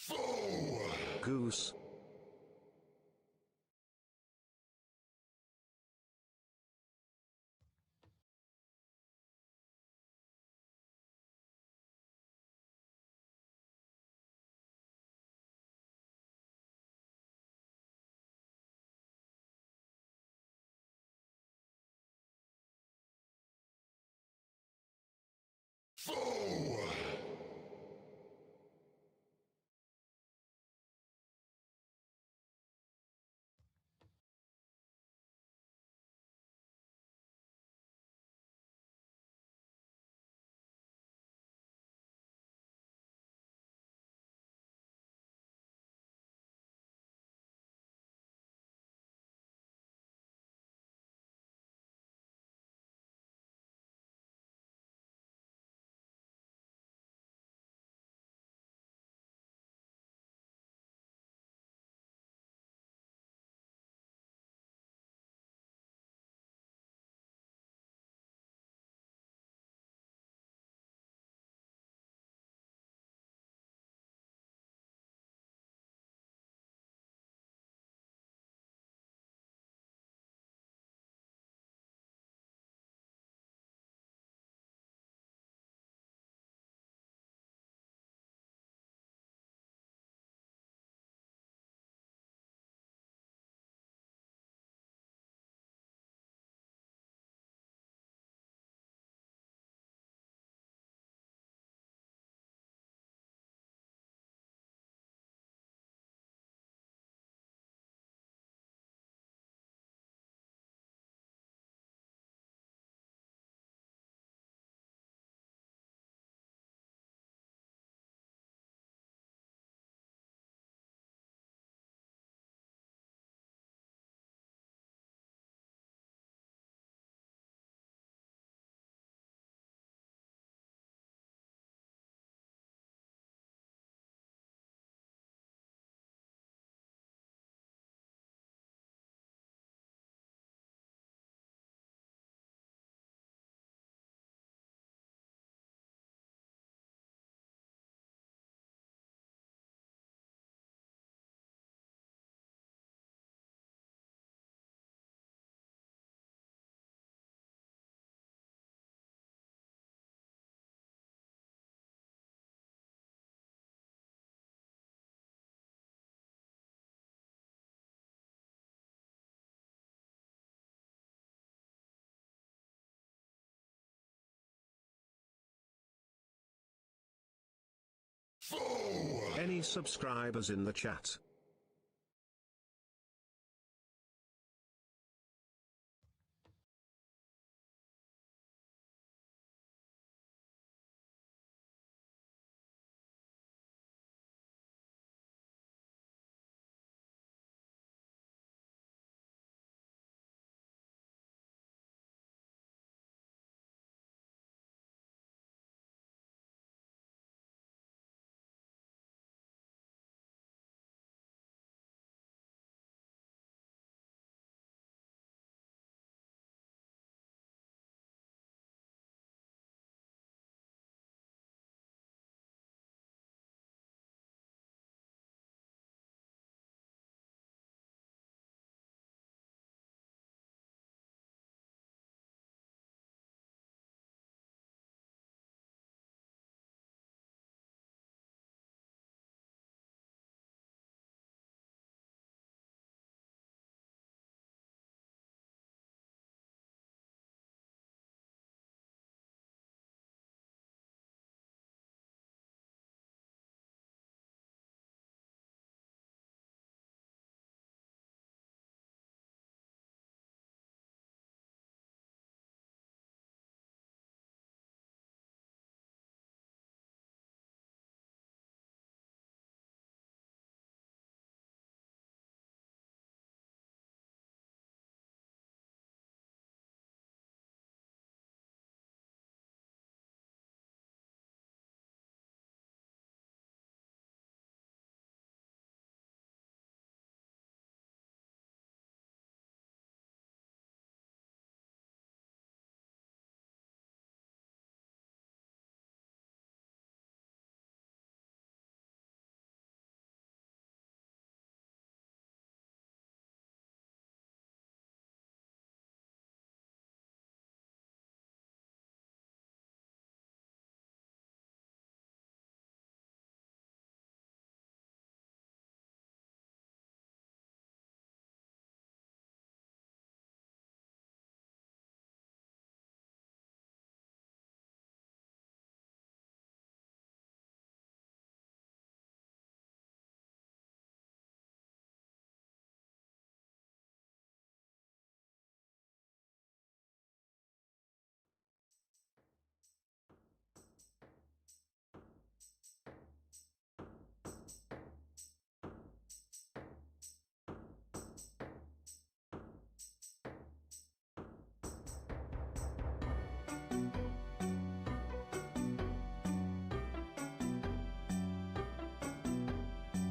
Faux! Goose. Faux! Faux! Any subscribers in the chat?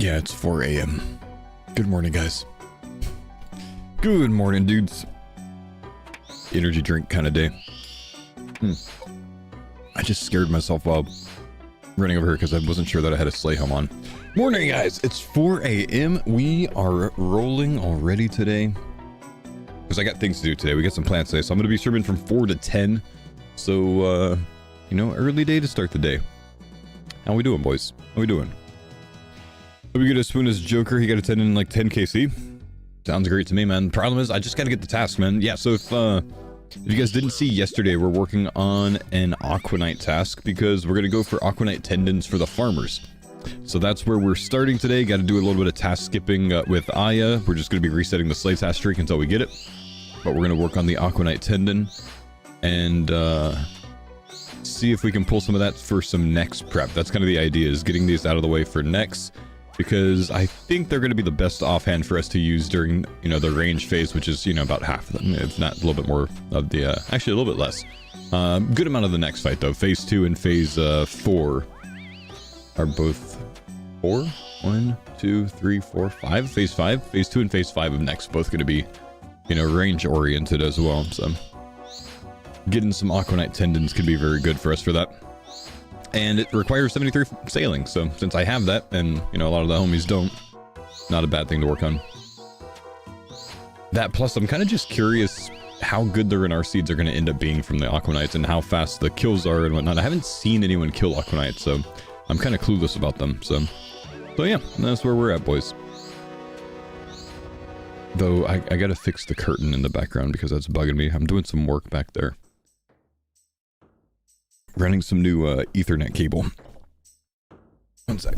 Yeah, it's 4 a.m. Good morning, guys. Good morning, dudes. Energy drink kind of day. I just scared myself while running over here because I wasn't sure that I had a sleigh helm on. Morning, guys. It's 4 a.m. We are rolling already today because I got things to do today. We got some plans today, so I'm going to be streaming from 4 to 10. So, you know, early day to start the day. How we doing, boys? How we doing? Hope you get a spoon as Joker. He got a 10 in like 10 KC. Sounds great to me, man. Problem is, I just got to get the task, man. Yeah, so if you guys didn't see yesterday, we're working on an Aquanite task because we're going to go for Aquanite Tendons for the farmers. So that's where we're starting today. Got to do a little bit of task skipping with Aya. We're just going to be resetting the slave task streak until we get it. But we're going to work on the Aquanite Tendon and see if we can pull some of that for some next prep. That's kind of the idea, is getting these out of the way for next, because I think they're going to be the best offhand for us to use during, you know, the range phase, which is, you know, about half of them, if not a little bit more of the, actually a little bit less. Good amount of the next fight, though. Phase 2 and Phase 4 are both 4? 1, 2, 3, 4, 5? Phase 5? Phase 2 and Phase 5 of next, both going to be, you know, range-oriented as well, so getting some Aquanite Tendons could be very good for us for that. And it requires 73 sailing, so since I have that, and, you know, a lot of the homies don't, not a bad thing to work on. That plus, I'm kind of just curious how good the Renar seeds are going to end up being from the Aquanites and how fast the kills are and whatnot. I haven't seen anyone kill Aquanites, so I'm kind of clueless about them, so yeah, that's where we're at, boys. Though, I gotta fix the curtain in the background because that's bugging me. I'm doing some work back there. Running some new Ethernet cable. One sec.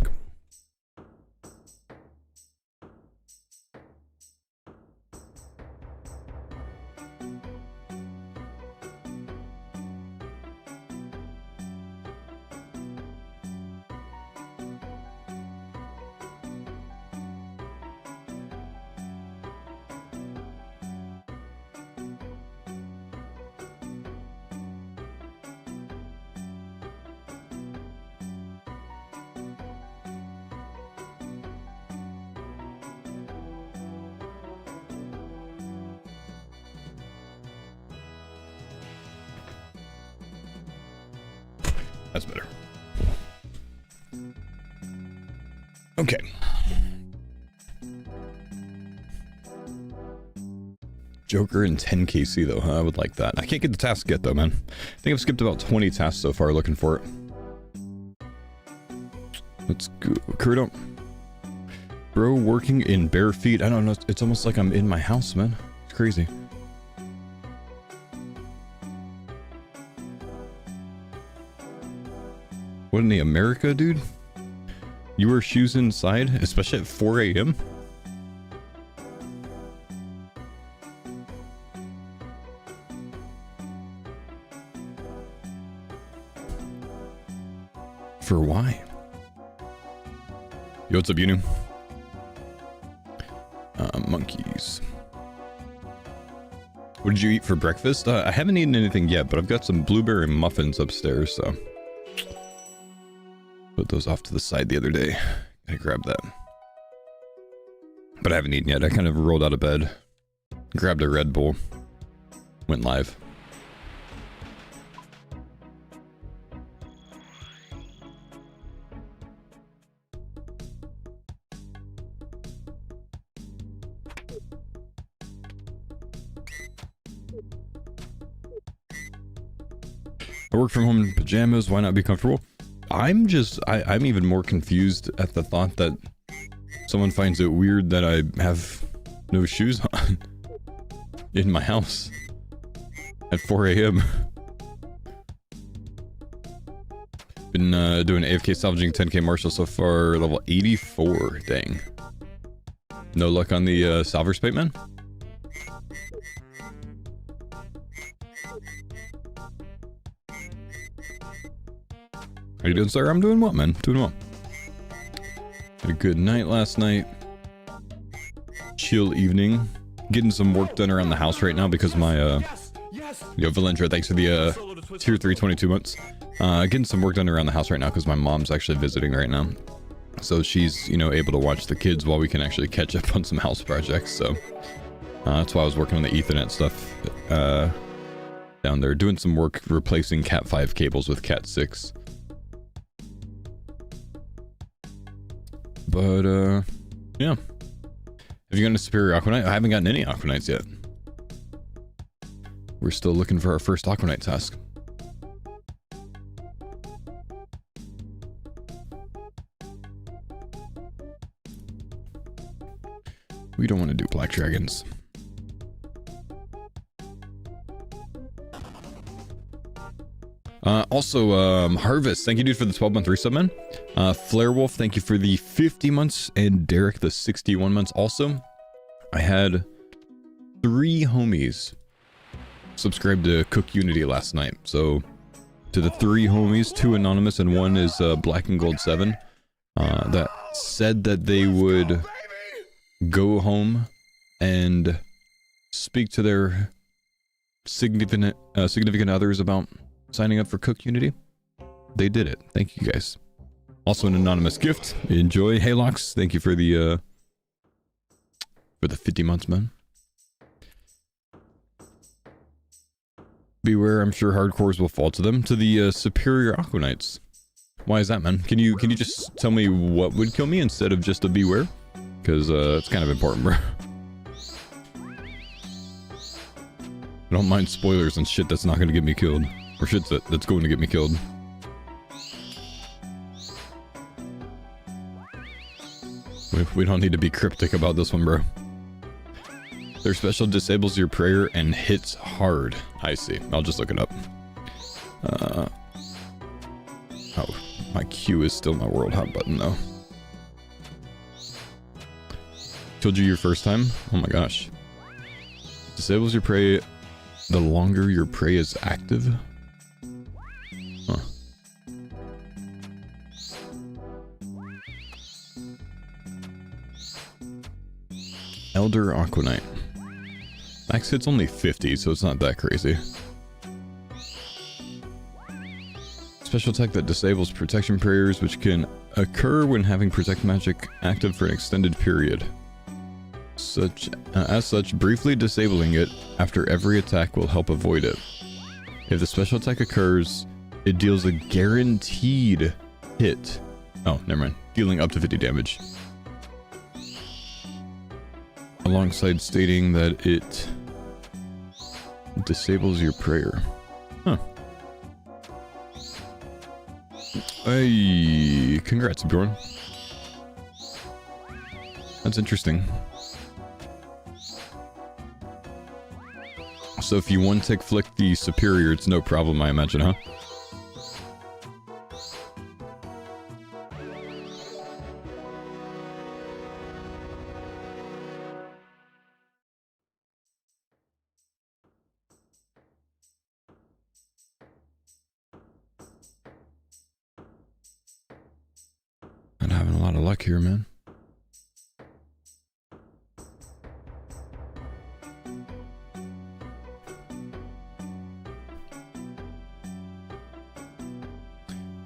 That's better. Okay. Joker and 10 KC though, huh? I would like that. I can't get the task yet though, man. I think I've skipped about 20 tasks so far looking for it. Let's go. Curdo. Bro, working in bare feet. I don't know. It's almost like I'm in my house, man. It's crazy. What in the America, dude? You wear shoes inside, especially at 4 a.m.? For why? Yo, what's up, Yunu? Monkeys. What did you eat for breakfast? I haven't eaten anything yet, but I've got some blueberry muffins upstairs, so put those off to the side the other day. Gotta grab that. But I haven't eaten yet. I kind of rolled out of bed, grabbed a Red Bull, went live. I work from home in pajamas. Why not be comfortable? I'm even more confused at the thought that someone finds it weird that I have no shoes on in my house at 4 a.m. Been doing AFK salvaging 10k Marshall so far, level 84. Dang. No luck on the salvage spate, man? How you doing, sir? I'm doing well, man. Doing well. Had a good night last night. Chill evening. Getting some work done around the house right now because my, yo, Valendra, thanks for the, tier 3 22 months. Getting some work done around the house right now because my mom's actually visiting right now. So she's, you know, able to watch the kids while we can actually catch up on some house projects. So that's why I was working on the Ethernet stuff down there, doing some work replacing Cat 5 cables with Cat 6. But yeah. Have you gotten a superior Aquanite? I haven't gotten any Aquanites yet. We're still looking for our first Aquanite task. We don't want to do black dragons. Also, Harvest, thank you, dude, for the 12-month resub, man. Flarewolf, thank you for the 50 months, and Derek, the 61 months. Also, I had 3 homies subscribe to CookUnity last night. So, to the 3 homies, 2 anonymous, and 1 is Black and Gold 7, that said that they would go home and speak to their significant others about signing up for CookUnity. They did it. Thank you guys. Also an anonymous gift. Enjoy. Halox, thank you for the 50 months, man. Beware, I'm sure hardcores will fall to them. To the superior Aquanites. Why is that, man? Can you just tell me what would kill me instead of just a beware? Because it's kind of important, bro. I don't mind spoilers and shit that's not going to get me killed. Or shit that's going to get me killed. We don't need to be cryptic about this one, bro. Their special disables your prayer and hits hard. I see. I'll just look it up. Oh, my Q is still my world hot button, though. Killed you your first time? Oh my gosh. Disables your prey the longer your prey is active? Huh. Elder Aquanite. Max hit's only 50, so it's not that crazy. Special tech that disables protection prayers, which can occur when having protect magic active for an extended period. As such, briefly disabling it after every attack will help avoid it. If the special attack occurs, it deals a guaranteed hit. Oh, never mind. Dealing up to 50 damage. Alongside stating that it disables your prayer. Huh. Hey, congrats, Bjorn. That's interesting. So if you one-tick flick the superior, it's no problem, I imagine, huh? Not having a lot of luck here, man.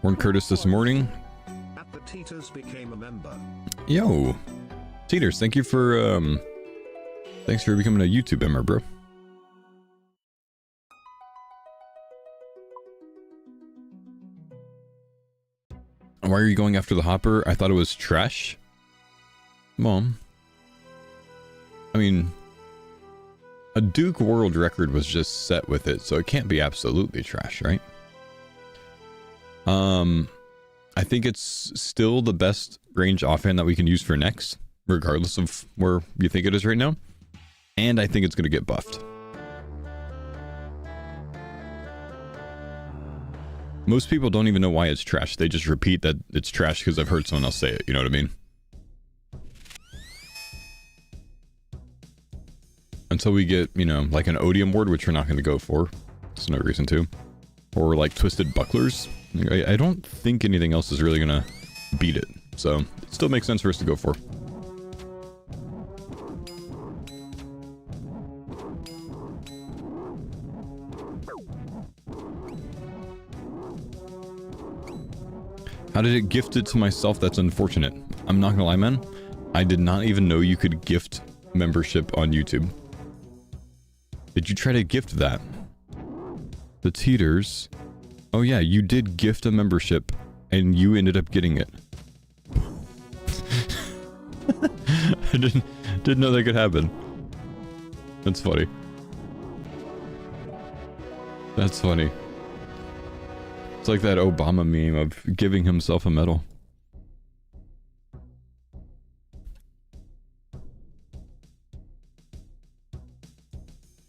Warren Curtis this morning. At the Teeters became a member. Yo, Teeters, thank you for thanks for becoming a YouTube member, bro. Why are you going after the hopper? I thought it was trash. Mom. I mean, a Duke world record was just set with it, so it can't be absolutely trash, right? I think it's still the best range offhand that we can use for next, regardless of where you think it is right now. And I think it's going to get buffed. Most people don't even know why it's trash. They just repeat that it's trash because I've heard someone else say it. You know what I mean? Until we get, you know, like an Odium ward, which we're not going to go for. There's no reason to. Or like Twisted Bucklers. I don't think anything else is really going to beat it. So it still makes sense for us to go for. How did it gift it to myself? That's unfortunate. I'm not gonna lie, man. I did not even know you could gift membership on YouTube. Did you try to gift that? The Teeters. Oh yeah, you did gift a membership and you ended up getting it. I didn't know that could happen. That's funny. That's funny. It's like that Obama meme of giving himself a medal.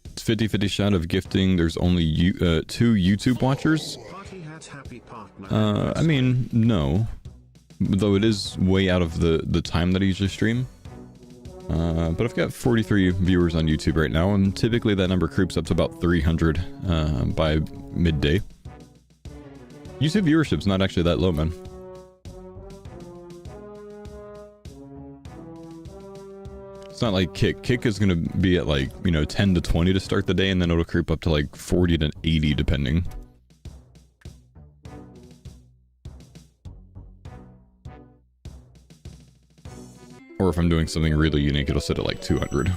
It's 50-50 shot of gifting. There's only 2 YouTube watchers. I mean, no. Though it is way out of the time that I usually stream. But I've got 43 viewers on YouTube right now, and typically that number creeps up to about 300 by midday. YouTube viewership's not actually that low, man. It's not like Kick. Kick is gonna be at like, you know, 10 to 20 to start the day, and then it'll creep up to like 40 to 80 depending. Or if I'm doing something really unique, it'll sit at like 200.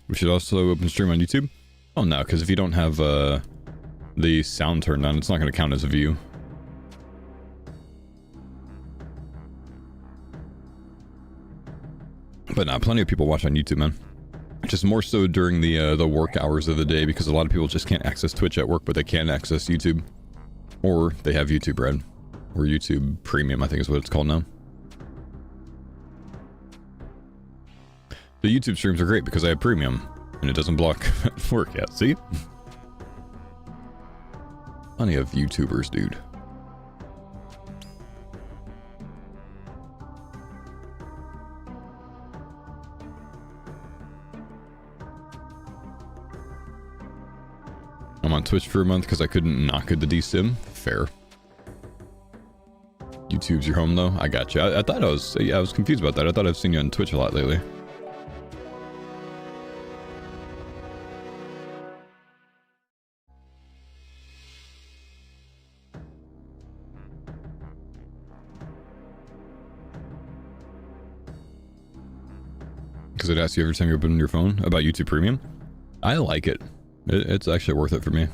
We should also open stream on YouTube. Oh no, because if you don't have the sound turned on, it's not going to count as a view. But nah, plenty of people watch on YouTube, man. Just more so during the work hours of the day, because a lot of people just can't access Twitch at work, but they can access YouTube. Or they have YouTube Red. Or YouTube Premium, I think is what it's called now. The YouTube streams are great because I have Premium. And it doesn't block work yet, see? Plenty of YouTubers, dude. I'm on Twitch for a month because I couldn't knock at the DSIM. Fair. YouTube's your home though? I got you. I thought I was confused about that. I thought I've seen you on Twitch a lot lately. Because it asks you every time you open your phone about YouTube Premium. I like it. It's actually worth it for me.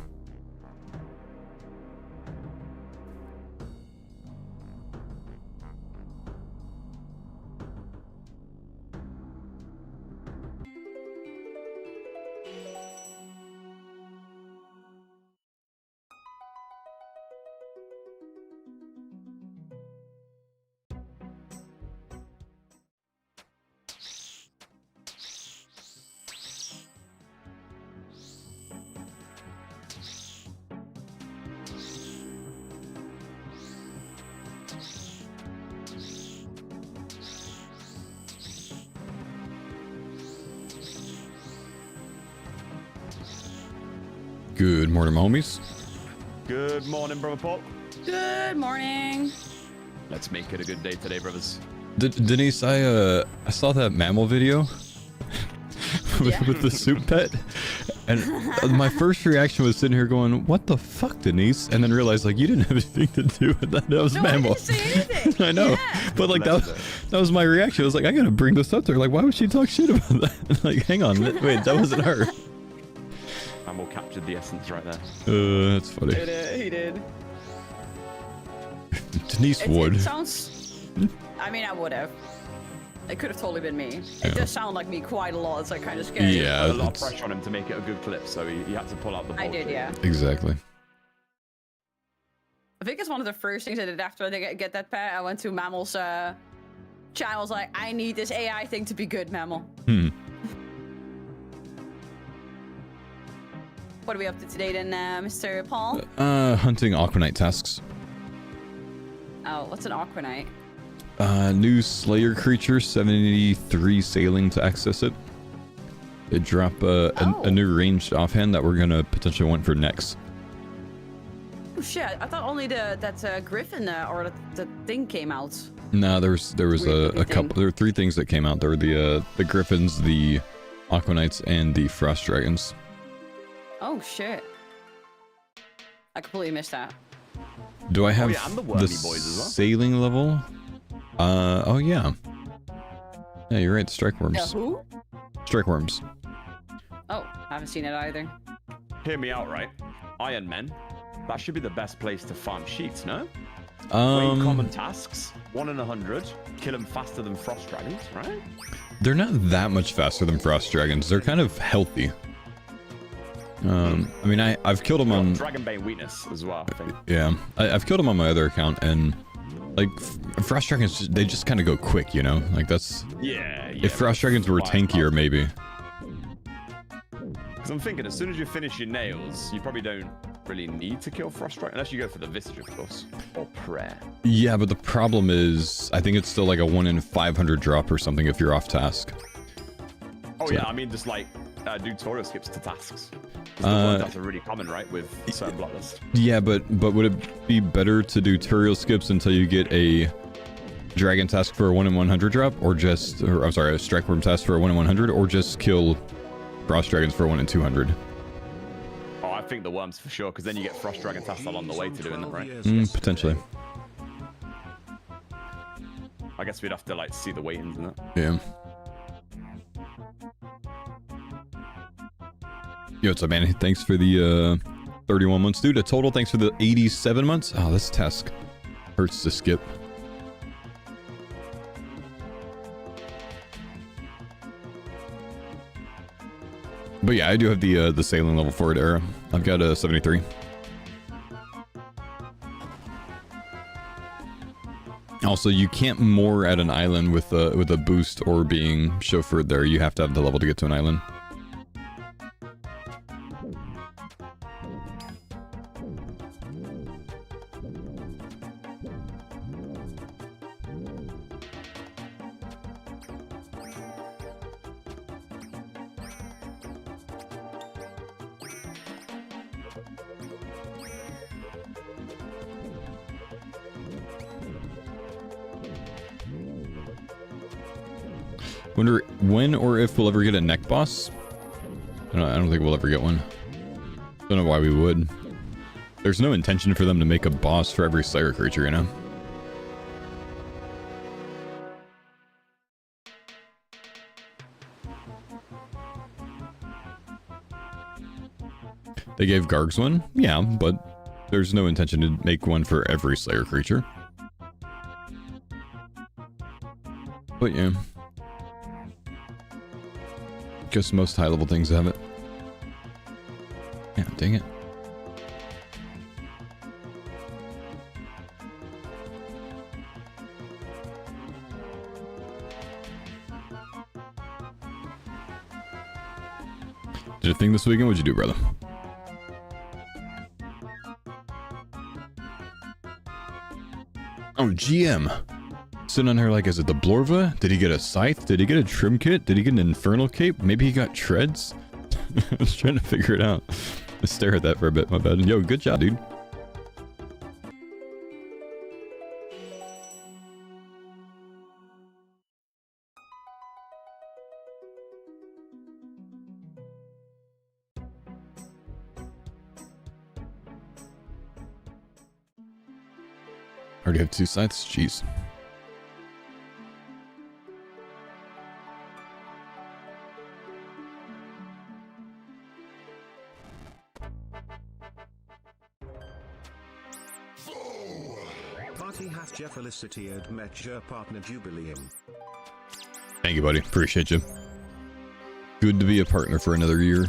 Good morning, homies. Good morning, brother Paul. Good morning. Let's make it a good day today, brothers. Denise, I saw that mammal video with the soup pet, and my first reaction was sitting here going, "What the fuck, Denise?" And then realized like you didn't have anything to do with that. That was mammal. I didn't say anything. I know, yeah. but like that was my reaction. I was like, I gotta bring this up to her. Like, why would she talk shit about that? Like, hang on, wait, that wasn't her. Mammal captured the essence right there. That's funny. He did. Denise would. It sounds... I mean, I would have. It could have totally been me. It does sound like me quite a lot. It's like kind of scary. Yeah. Put a lot of pressure on him to make it a good clip, so he had to pull out the bullshit. I did, yeah. Exactly. I think it's one of the first things I did after I get that pet. I went to Mammal's channel. I was like, I need this AI thing to be good, Mammal. What are we up to today then, Mr. Paul? Hunting Aquanite tasks. Oh, what's an Aquanite? New Slayer creature, 73 sailing to access it. They drop a new ranged offhand that we're gonna potentially want for next. shit! I thought only that Griffin or the thing came out. No, there was a couple. There were 3 things that came out. There were the Griffins, the Aquanites, and the Frost Dragons. Oh shit! I completely missed that. Do I have and the Wormy the boys as well. sailing level? Oh yeah. Yeah, you're right. Strike worms. Yeah, who? Strike worms. Oh, I haven't seen it either. Hear me out, right? Iron Men. That should be the best place to farm sheets, no? Weight common tasks. 1 in 100. Kill them faster than frost dragons, right? They're not that much faster than frost dragons. They're kind of healthy. I mean, I've killed them on Dragonbane weakness as well, I think. Yeah, I've killed them on my other account, and like frost dragons, they just kind of go quick, you know. Like that's If frost dragons were tankier, maybe. Because I'm thinking, as soon as you finish your nails, you probably don't really need to kill frost dragon unless you go for the visage, of course, or prayer. Yeah, but the problem is, I think it's still like a 1 in 500 drop or something if you're off task. Oh So- yeah, I mean just like do tutorial skips to tasks. That's really common, right, with certain blocklist. Yeah, but would it be better to do tutorial skips until you get a dragon task for a 1 in 100 drop, or just, or I'm sorry, a strike worm task for a 1 in 100, or just kill frost dragons for a 1 in 200? Oh, I think the worms for sure, because then you get frost dragon tasks along the way to doing that, right? Potentially. I guess we'd have to like see the weightings in that. Yeah. Yo, what's up, man? Thanks for the 31 months, dude. A total thanks for the 87 months. Oh, this task hurts to skip. But yeah, I do have the sailing level for it, Era. I've got a 73. Also, you can't moor at an island with a boost or being chauffeured there. You have to have the level to get to an island. Wonder when or if we'll ever get a neck boss. I don't think we'll ever get one. Don't know why we would. There's no intention for them to make a boss for every Slayer creature, you know? They gave Gargs one? Yeah, but there's no intention to make one for every Slayer creature. But yeah. Guess most high-level things have it. Yeah, dang it. Did a thing this weekend? What'd you do, brother? Oh, GM. Sitting on her like, is it the Blorva? Did he get a scythe? Did he get a trim kit? Did he get an infernal cape? Maybe he got treads? I was trying to figure it out. Let's stare at that for a bit, my bad. Yo, good job, dude. Already have 2 scythes? Jeez. Party hat je feliciteerd met je partner jubileum. Thank you, buddy. Appreciate you. Good to be a partner for another year.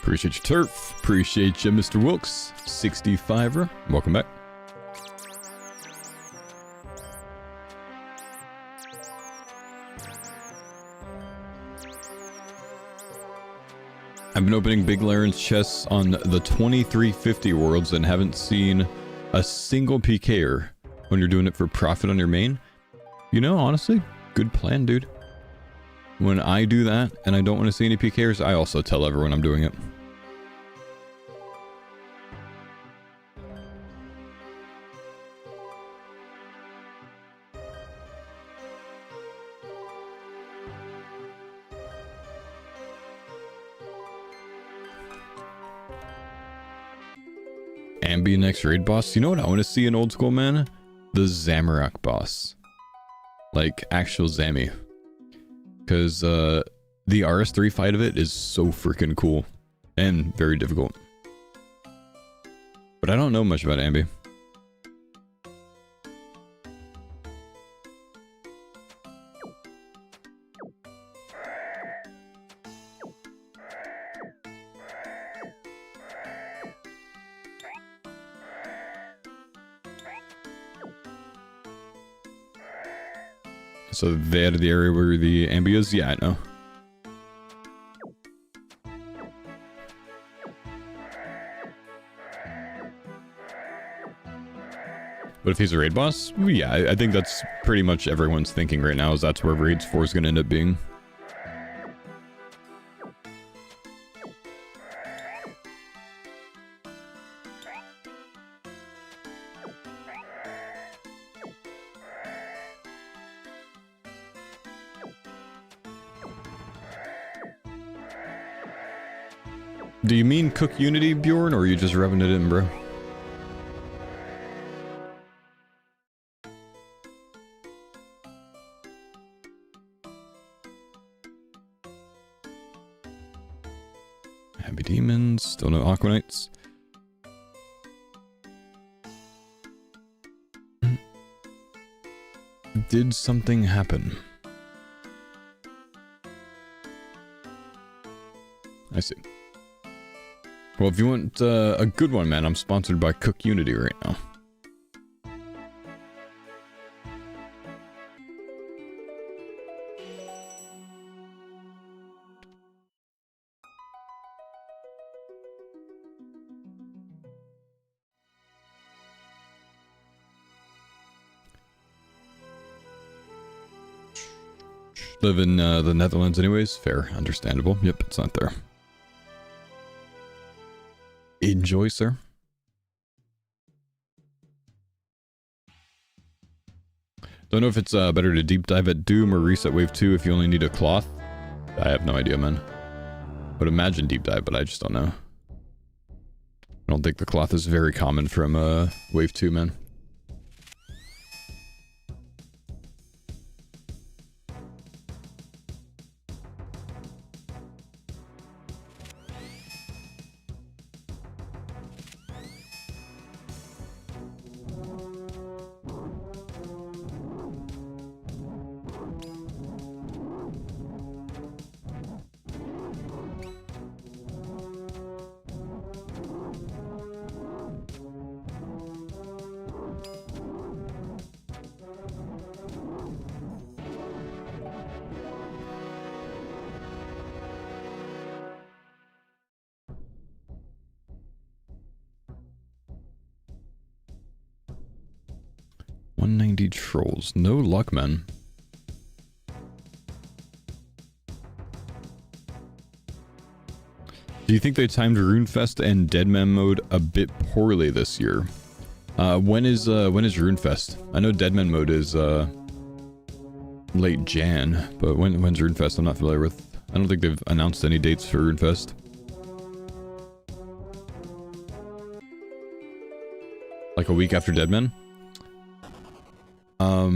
Appreciate you, Turf. Appreciate you, Mr. Wilkes. 65er. Welcome back. I've been opening Big Laren's chests on the 2350 worlds and haven't seen a single PKer when you're doing it for profit on your main, you know, honestly, good plan, dude. When I do that and I don't want to see any PKers, I also tell everyone I'm doing it. Ambi next raid boss. You know what I want to see in old school, man? The Zamorak boss. Like, actual Zammy. Because, the RS3 fight of it is so freaking cool. And very difficult. But I don't know much about Ambi. So that the area where the Ambi is? Yeah, I know. But if he's a raid boss? Yeah, I think that's pretty much everyone's thinking right now, is that's where Raids 4 is going to end up being. Do you mean CookUnity, Bjorn, or are you just rubbing it in, bro? Happy Demons, still no Aquanites. Did something happen? I see. Well, if you want a good one, man, I'm sponsored by CookUnity right now. Live in the Netherlands anyways? Fair, understandable. Yep, it's not there. Enjoy, sir. Don't know if it's better to deep dive at Doom or reset wave 2 if you only need a cloth. I have no idea, man. Would imagine deep dive, but I just don't know. I don't think the cloth is very common from wave 2, man. Trolls. No luck, man. Do you think they timed RuneFest and Deadman mode a bit poorly this year? When is RuneFest? I know Deadman mode is late Jan, but when's RuneFest? I'm not familiar with. I don't think they've announced any dates for RuneFest. Like a week after Deadman?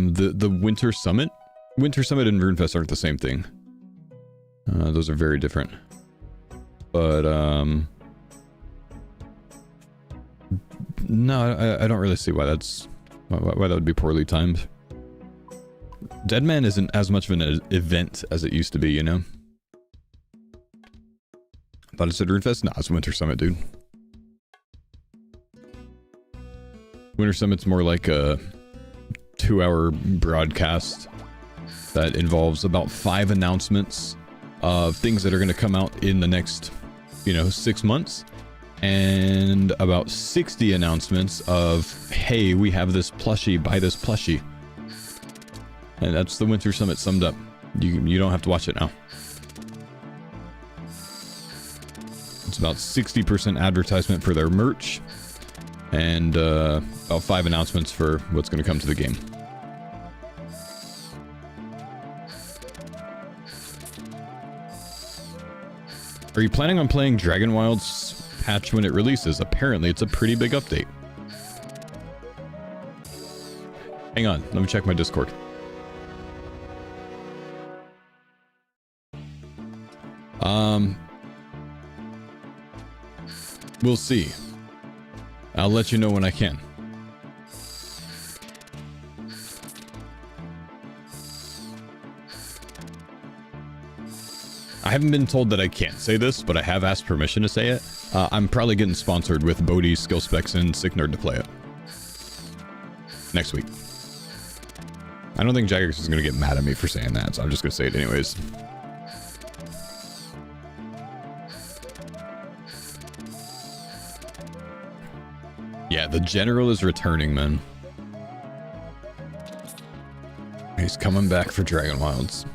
The Winter Summit? Winter Summit and RuneFest aren't the same thing. Those are very different. But, no, I don't really see why that's... why that would be poorly timed. Deadman isn't as much of an event as it used to be, you know? I thought it said RuneFest? Nah, it's Winter Summit, dude. Winter Summit's more like a 2-hour broadcast that involves about 5 announcements of things that are going to come out in the next, you know, 6 months. and about 60 announcements of, hey, we have this plushie, buy this plushie. And that's the Winter Summit summed up. You don't have to watch it now. It's about 60% advertisement for their merch, and about 5 announcements for what's going to come to the game. Are you planning on playing Dragon Wild's patch when it releases? Apparently, it's a pretty big update. Hang on, let me check my Discord. We'll see. I'll let you know when I can. I haven't been told that I can't say this, but I have asked permission to say it. I'm probably getting sponsored with Bodhi, Skill Specs, and Sick Nerd to play it. Next week. I don't think Jagex is going to get mad at me for saying that, so I'm just going to say it anyways. Yeah, the General is returning, man. He's coming back for Dragon Wilds.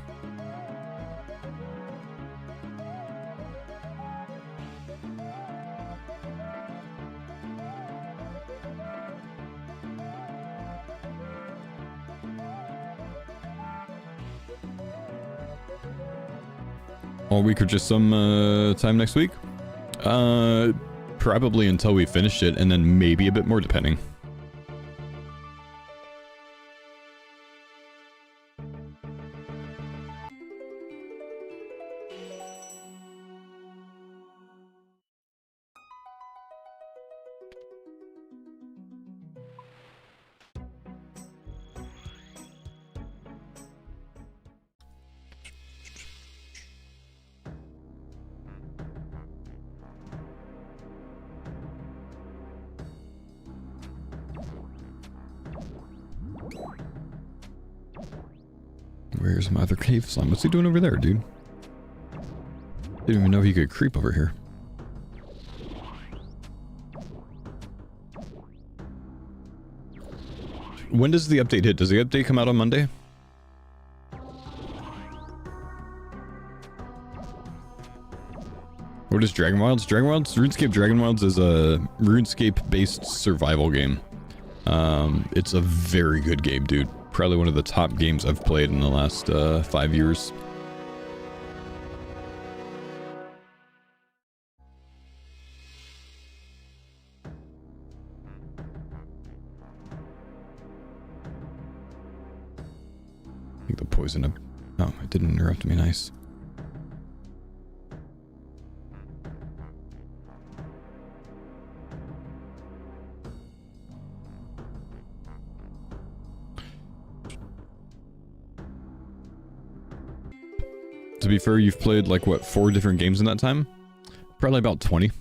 All week or just some time next week? Probably until we finish it, and then maybe a bit more depending. Where's my other cave slime? What's he doing over there, dude? Didn't even know he could creep over here. When does the update hit? Does the update come out on Monday? What is Dragon Wilds? Dragon Wilds? RuneScape Dragon Wilds is a RuneScape-based survival game. It's a very good game, dude. Probably one of the top games I've played in the last 5 years. I think the poison up. Oh, it didn't interrupt me. Nice. To be fair, you've played like what, 4 different games in that time? Probably about 20.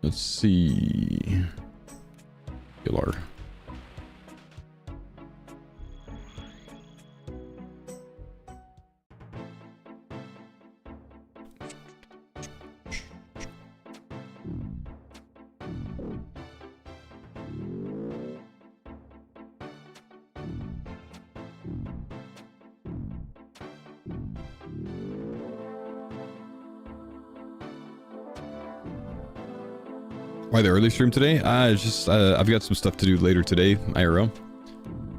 Let's see. Pilar. Why the early stream today? Just I've got some stuff to do later today, IRL.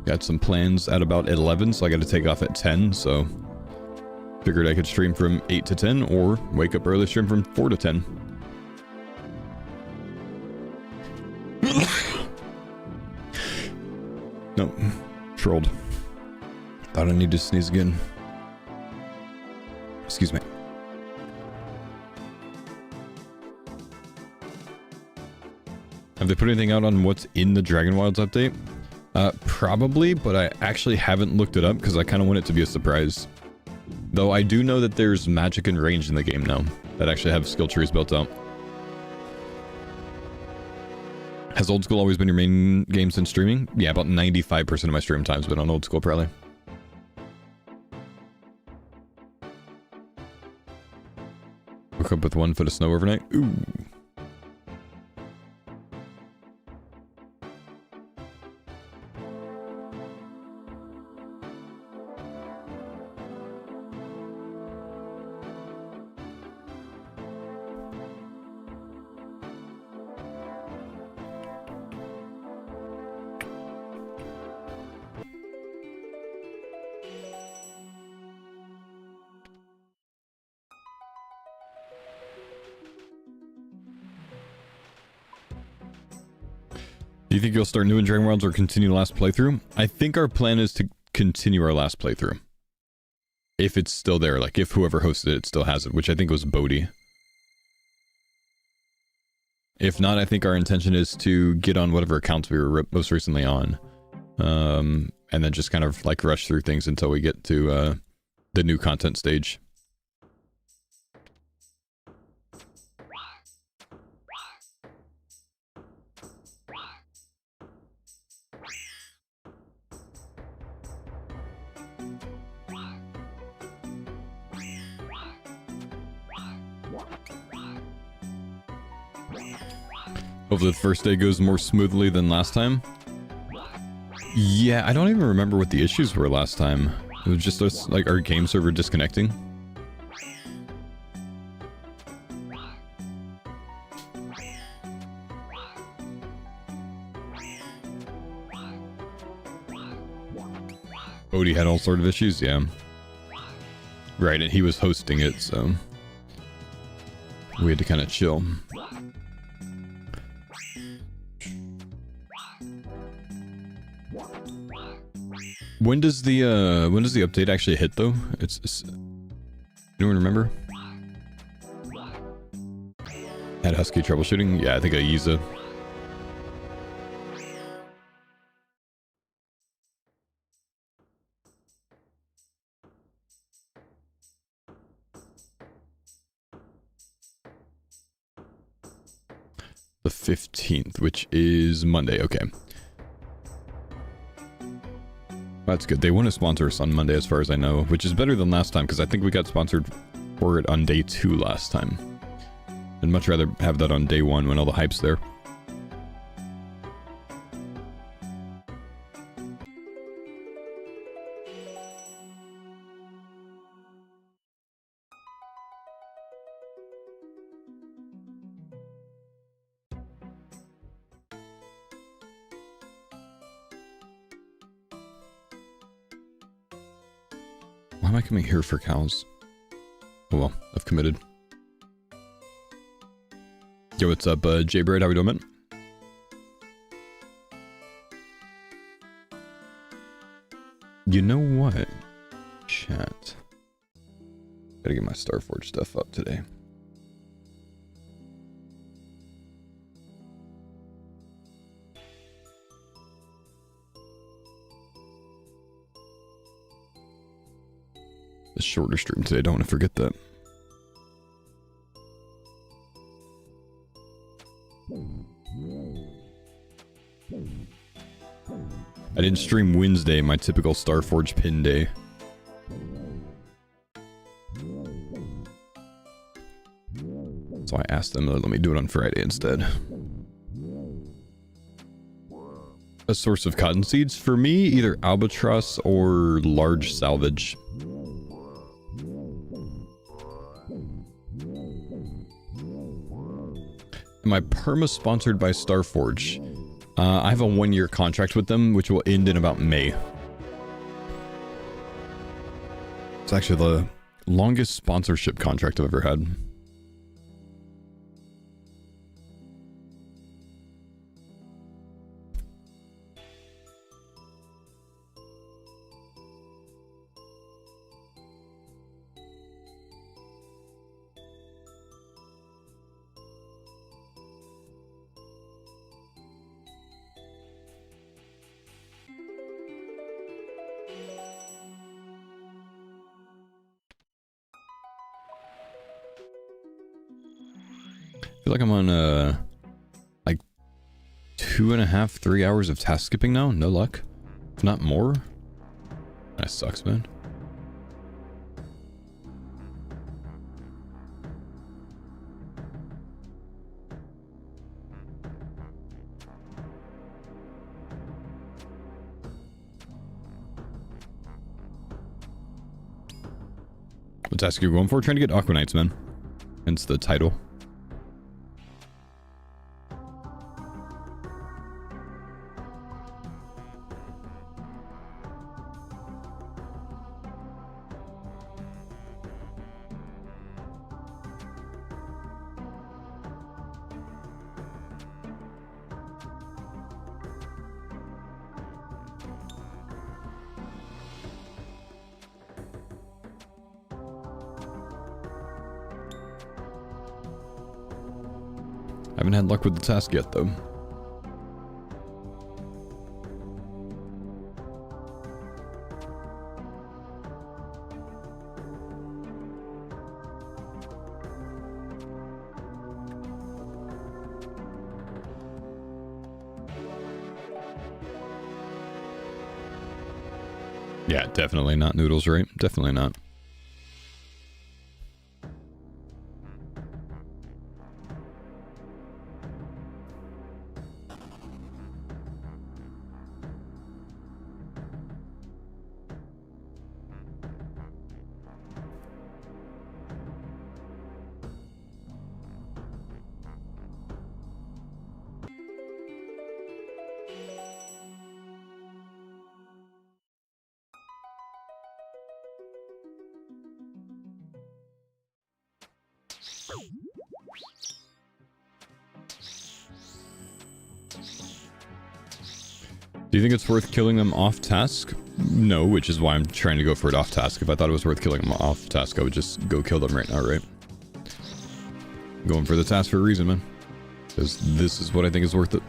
Got some plans at about 11, so I got to take off at 10, so figured I could stream from 8 to 10 or wake up early, stream from 4 to 10. No, trolled. Thought I need to sneeze again. Excuse me. Have they put anything out on what's in the Dragon Wilds update? Probably, but I actually haven't looked it up because I kind of want it to be a surprise. Though I do know that there's magic and range in the game now that actually have skill trees built out. Has Old School always been your main game since streaming? Yeah, about 95% of my stream time's been on Old School, probably. woke up with 1 foot of snow overnight. Ooh. Do you think you'll start new in Dragon Worlds or continue last playthrough? I think our plan is to continue our last playthrough. If it's still there, like if whoever hosted it still has it, which I think was Bodhi. If not, I think our intention is to get on whatever accounts we were most recently on. And then just kind of like rush through things until we get to the new content stage. Hopefully the first day goes more smoothly than last time. Yeah, I don't even remember what the issues were last time. It was just us, like, our game server disconnecting. Odie had all sort of issues, yeah. Right, and he was hosting it, so we had to kind of chill. When does the update actually hit though? It's anyone remember? Had Husky troubleshooting? Yeah, I think I use it. The 15th, which is Monday, okay. That's good. They want to sponsor us on Monday as far as I know, which is better than last time because I think we got sponsored for it on day 2 last time. I'd much rather have that on day 1 when all the hype's there. Why am I coming here for cows? Oh well, I've committed. Yo, what's up, J-Bird? How we doing, man? You know what? Chat. Gotta get my Starforge stuff up today. The shorter stream today, don't want to forget that. I didn't stream Wednesday, my typical Starforge pin day. So I asked them to let me do it on Friday instead. A source of cotton seeds? For me, either albatross or large salvage. Am I perma-sponsored by Starforge? I have a 1-year contract with them, which will end in about May. It's actually the longest sponsorship contract I've ever had. I feel like I'm on, like 2.5, 3 hours of task skipping now. No luck. If not more. That sucks, man. task you're going for? Trying to get Aquanites, man. Hence the title. Haven't had luck with the task yet, though. Yeah, definitely not noodles, right? Definitely not. Do you think it's worth killing them off task? No, which is why I'm trying to go for it off task. If I thought it was worth killing them off task, I would just go kill them right now, right? Going for the task for a reason, man. Because this is what I think is worth it.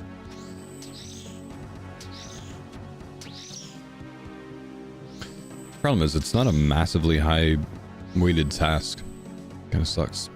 Problem is, it's not a massively high weighted task. Kind of sucks.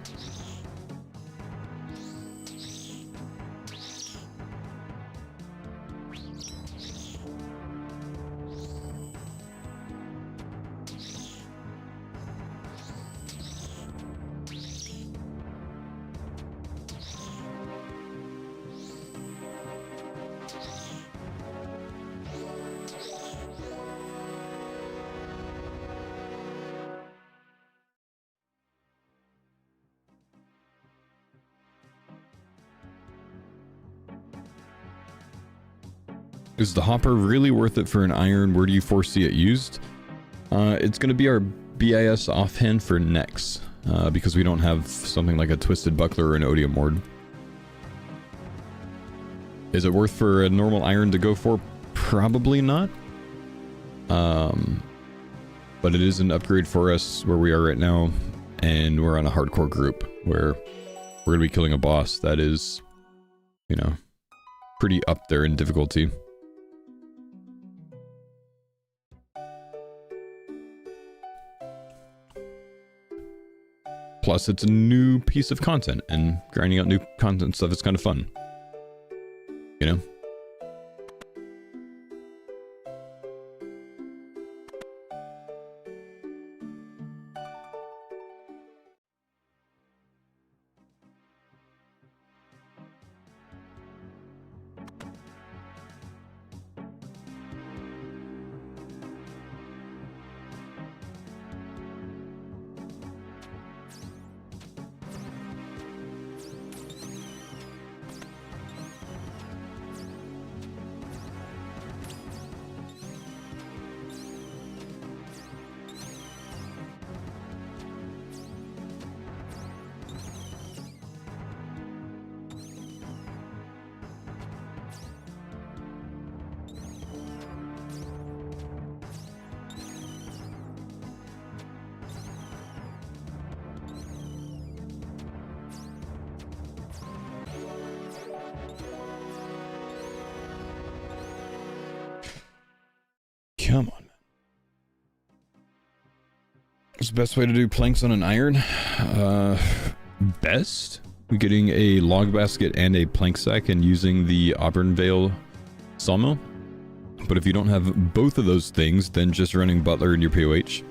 Is the hopper really worth it for an iron? Where do you foresee it used? It's going to be our BIS offhand for next, because we don't have something like a twisted buckler or an odium ward. Is it worth for a normal iron to go for? Probably not. But it is an upgrade for us where we are right now, and we're on a hardcore group where we're going to be killing a boss that is, you know, pretty up there in difficulty. Plus, it's a new piece of content, and grinding out new content stuff is kind of fun. You know? Come on, man. What's the best way to do planks on an iron? Best? Getting a log basket and a plank sack and using the Auburn Vale sawmill. But if you don't have both of those things, then just running Butler in your POH.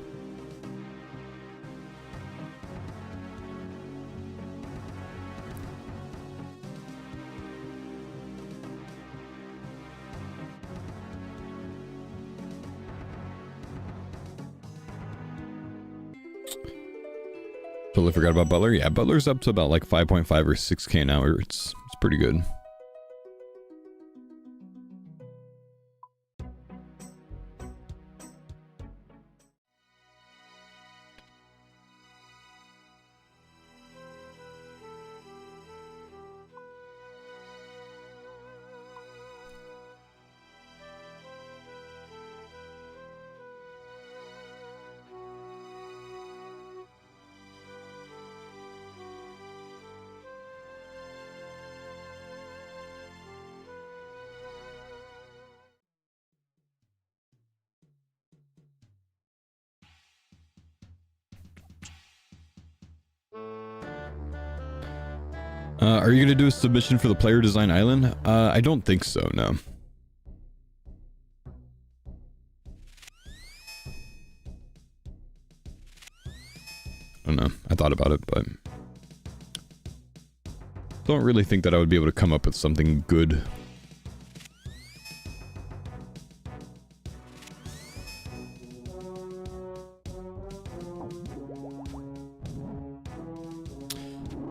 Totally forgot about Butler. Yeah, Butler's up to about like 5.5 or 6K an hour. It's pretty good. Are you going to do a submission for the player design island? I don't think so, no. I don't know. I thought about it, but don't really think that I would be able to come up with something good.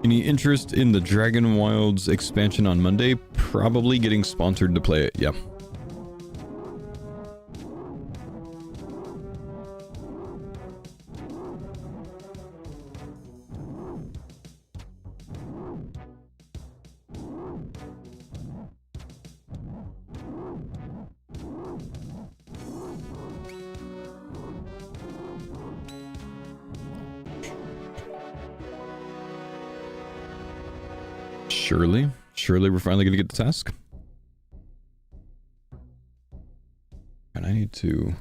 Any interest in the Dragon Wilds expansion on Monday? Probably getting sponsored to play it, yeah. Surely we're finally gonna get the task. And I need to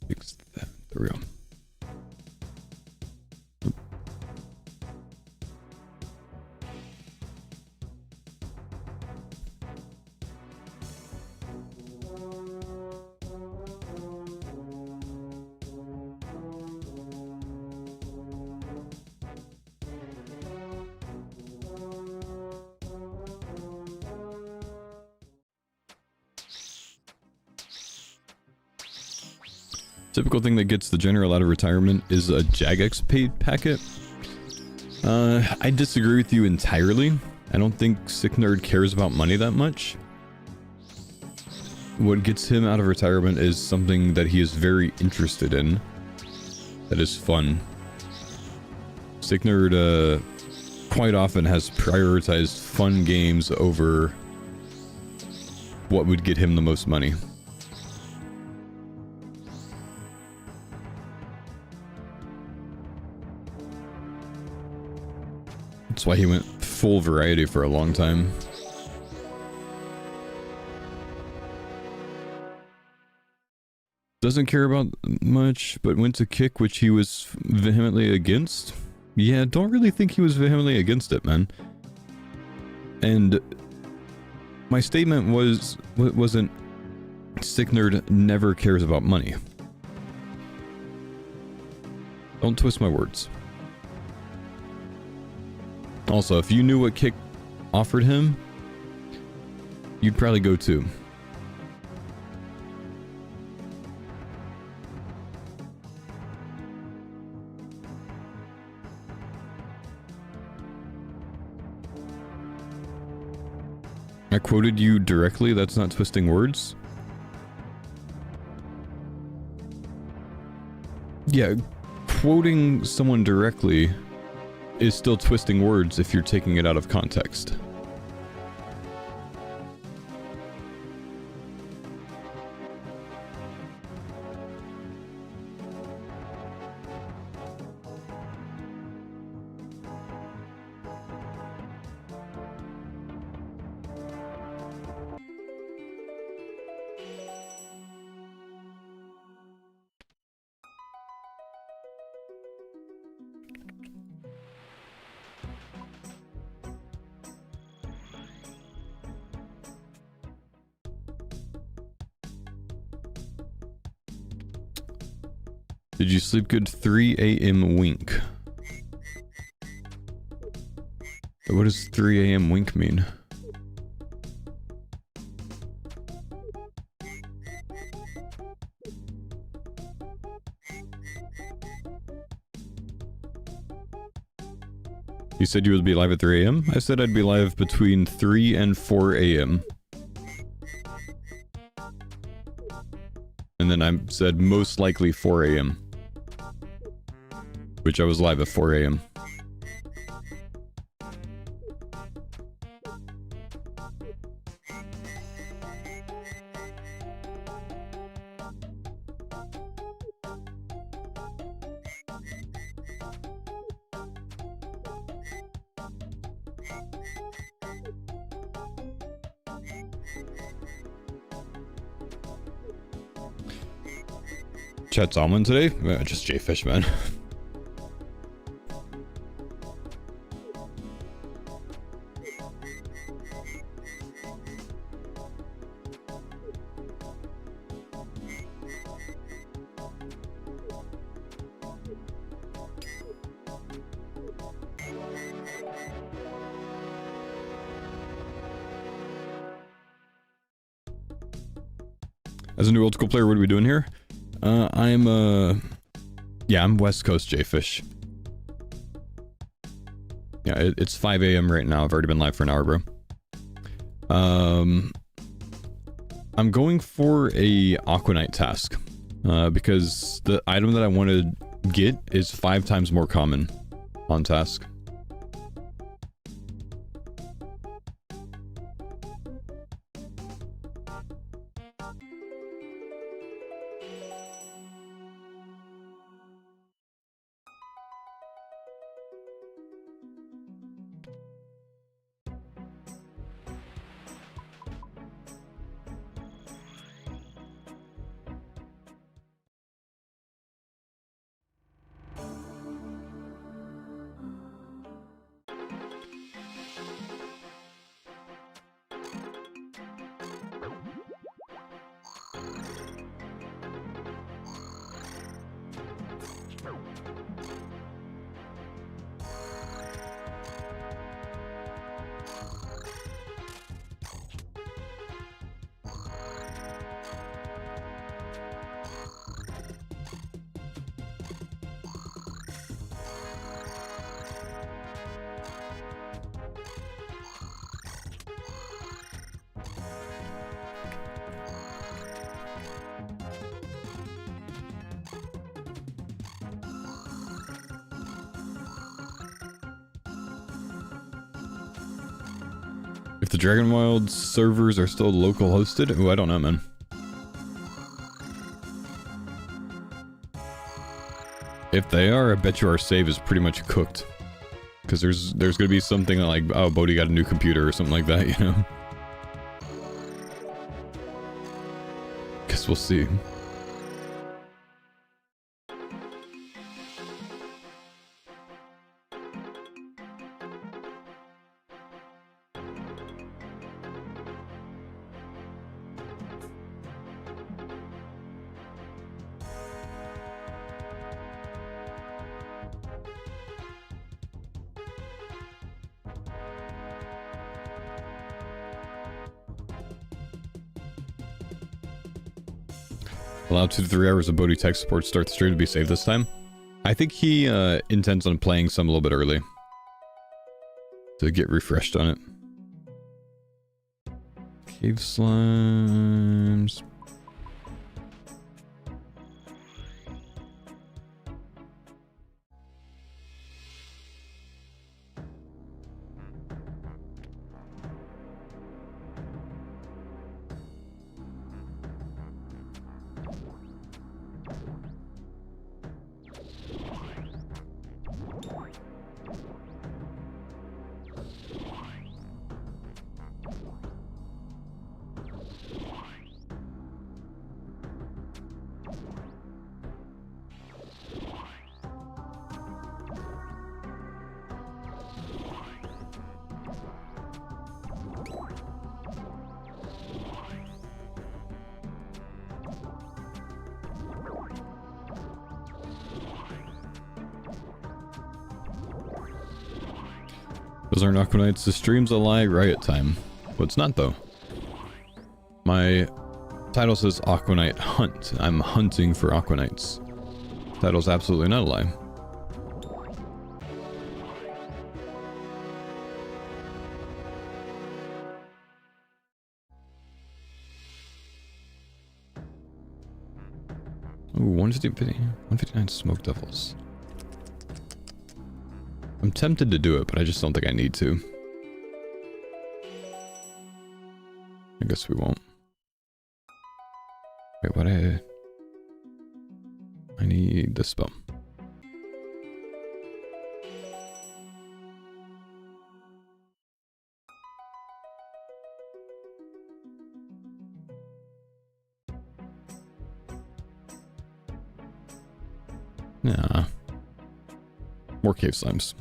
fix that. There we go. Typical thing that gets the general out of retirement is a Jagex paid packet. I disagree with you entirely. I don't think Sick Nerd cares about money that much. What gets him out of retirement is something that he is very interested in. That is fun. Sick Nerd quite often has prioritized fun games over what would get him the most money. That's why he went full variety for a long time. Doesn't care about much, but went to kick, which he was vehemently against. Yeah, don't really think he was vehemently against it, man. And my statement wasn't Sick Nerd never cares about money. Don't twist my words. Also, if you knew what kick offered him, you'd probably go too. I quoted you directly, that's not twisting words. Yeah, quoting someone directly is still twisting words if you're taking it out of context. Did you sleep good? 3 a.m. wink. What does 3 a.m. wink mean? You said you would be live at 3 a.m.? I said I'd be live between 3 and 4 a.m. And then I said most likely 4 a.m. Which I was live at 4 a.m. Chat's almond today? Just J-Fish, man. As a new old school player, what are we doing here? I'm West Coast J-Fish. Yeah, it's 5 a.m. right now. I've already been live for an hour, bro. I'm going for a Aquanite task. Because the item that I want to get is 5 times more common on task. If the Dragon Wild servers are still local hosted? Ooh, I don't know, man. If they are, I bet you our save is pretty much cooked. Because there's gonna be something like, oh, Bodhi got a new computer or something like that, you know? Guess we'll see. Allow 2 to 3 hours of Bodhi tech support to start the stream to be saved this time. I think he intends on playing some a little bit early. To get refreshed on it. Cave slimes. Those aren't Aquanites. The stream's a lie, riot time. Well, it's not, though. My title says Aquanite Hunt. I'm hunting for Aquanites. Title's absolutely not a lie. Ooh, 159 smoke devils. I'm tempted to do it, but I just don't think I need to. I guess we won't. Wait, what? I need this spell. Nah. More cave slimes.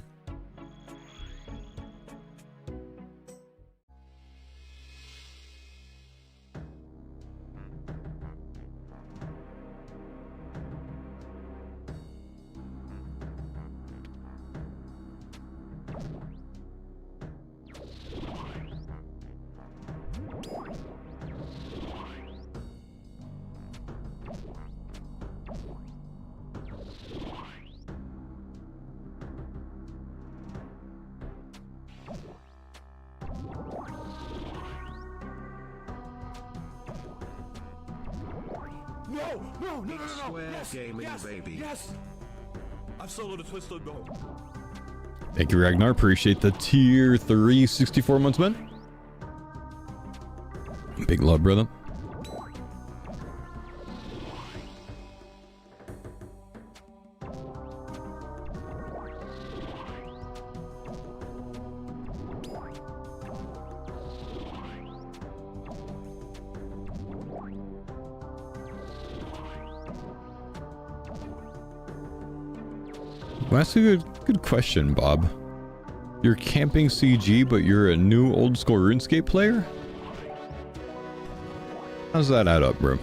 No, square gaming, yes, baby. Yes! I've soloed a twisted bow. Thank you, Ragnar. Appreciate the tier 3 64 months, man. Big love, brother. Well, that's a good question, Bob. You're camping CG, but you're a new old school RuneScape player? How's that add up, bro?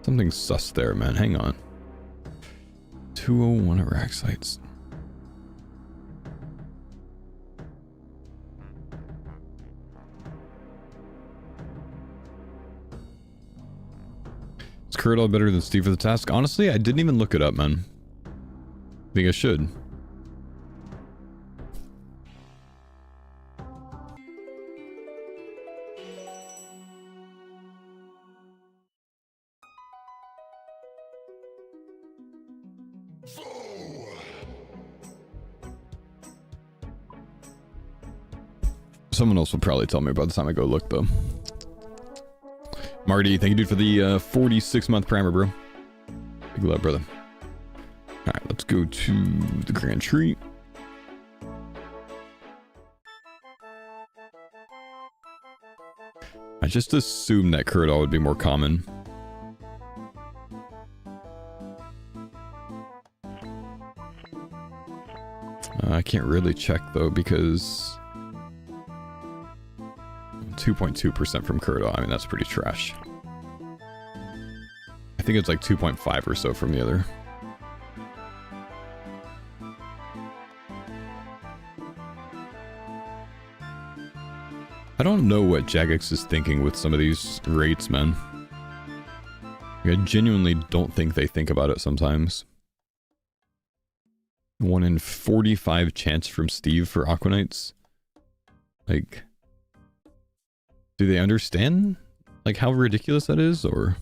Something's sus there, man. Hang on. 201 Iraq sites. Is Kurtle better than Steve for the task? Honestly, I didn't even look it up, man. I think I should. Someone else will probably tell me by the time I go look, though. Marty, thank you, dude, for the 46-month primer, bro. Big love, brother. Alright, let's go to the Grand Tree. I just assumed that Kurtle would be more common. I can't really check, though, because 2.2% from Kurtle. I mean, that's pretty trash. I think it's like 2.5 or so from the other. I don't know what Jagex is thinking with some of these rates, man. I genuinely don't think they think about it sometimes. 1 in 45 chance from Steve for Aquanites. Like, do they understand, like, how ridiculous that is, or?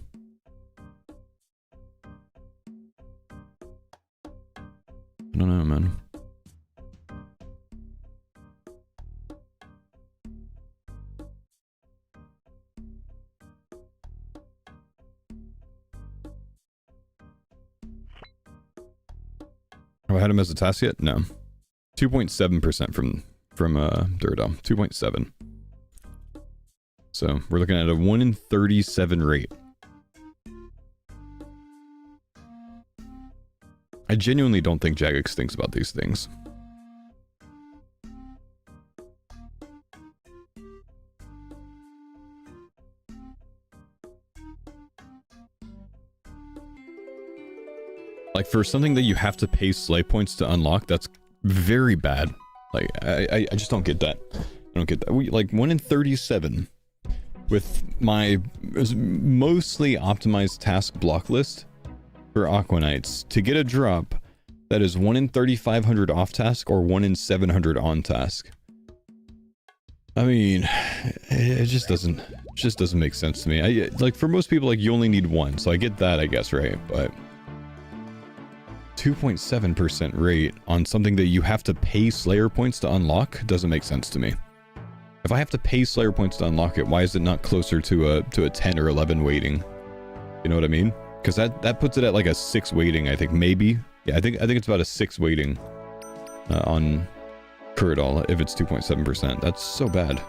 I don't know, man. Have I had him as a task yet? No. 2.7% from Duradom. 2.7. So we're looking at a 1 in 37 rate. I genuinely don't think Jagex thinks about these things. Like, for something that you have to pay slay points to unlock, that's very bad. Like, I just don't get that. I don't get that. Like, 1 in 37 with my mostly optimized task block list for Aquanites to get a drop that is 1 in 3,500 off task or 1 in 700 on task. I mean, it just doesn't make sense to me. Like for most people, like you only need one, so I get that, I guess, right? But 2.7% rate on something that you have to pay Slayer points to unlock doesn't make sense to me. If I have to pay Slayer points to unlock it, why is it not closer to a 10 or 11 weighting? You know what I mean? Because that puts it at like a 6 weighting, I think, maybe. Yeah, I think it's about a 6 weighting on Kuradal if it's 2.7%. That's so bad.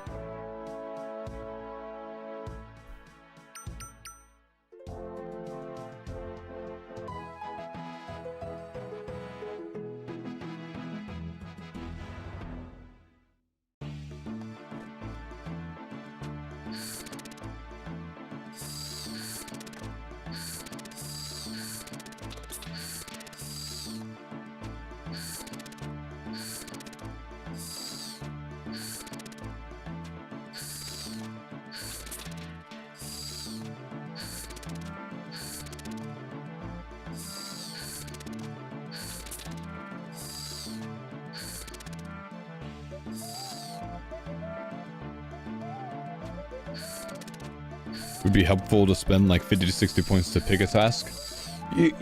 Would be helpful to spend like 50 to 60 points to pick a task.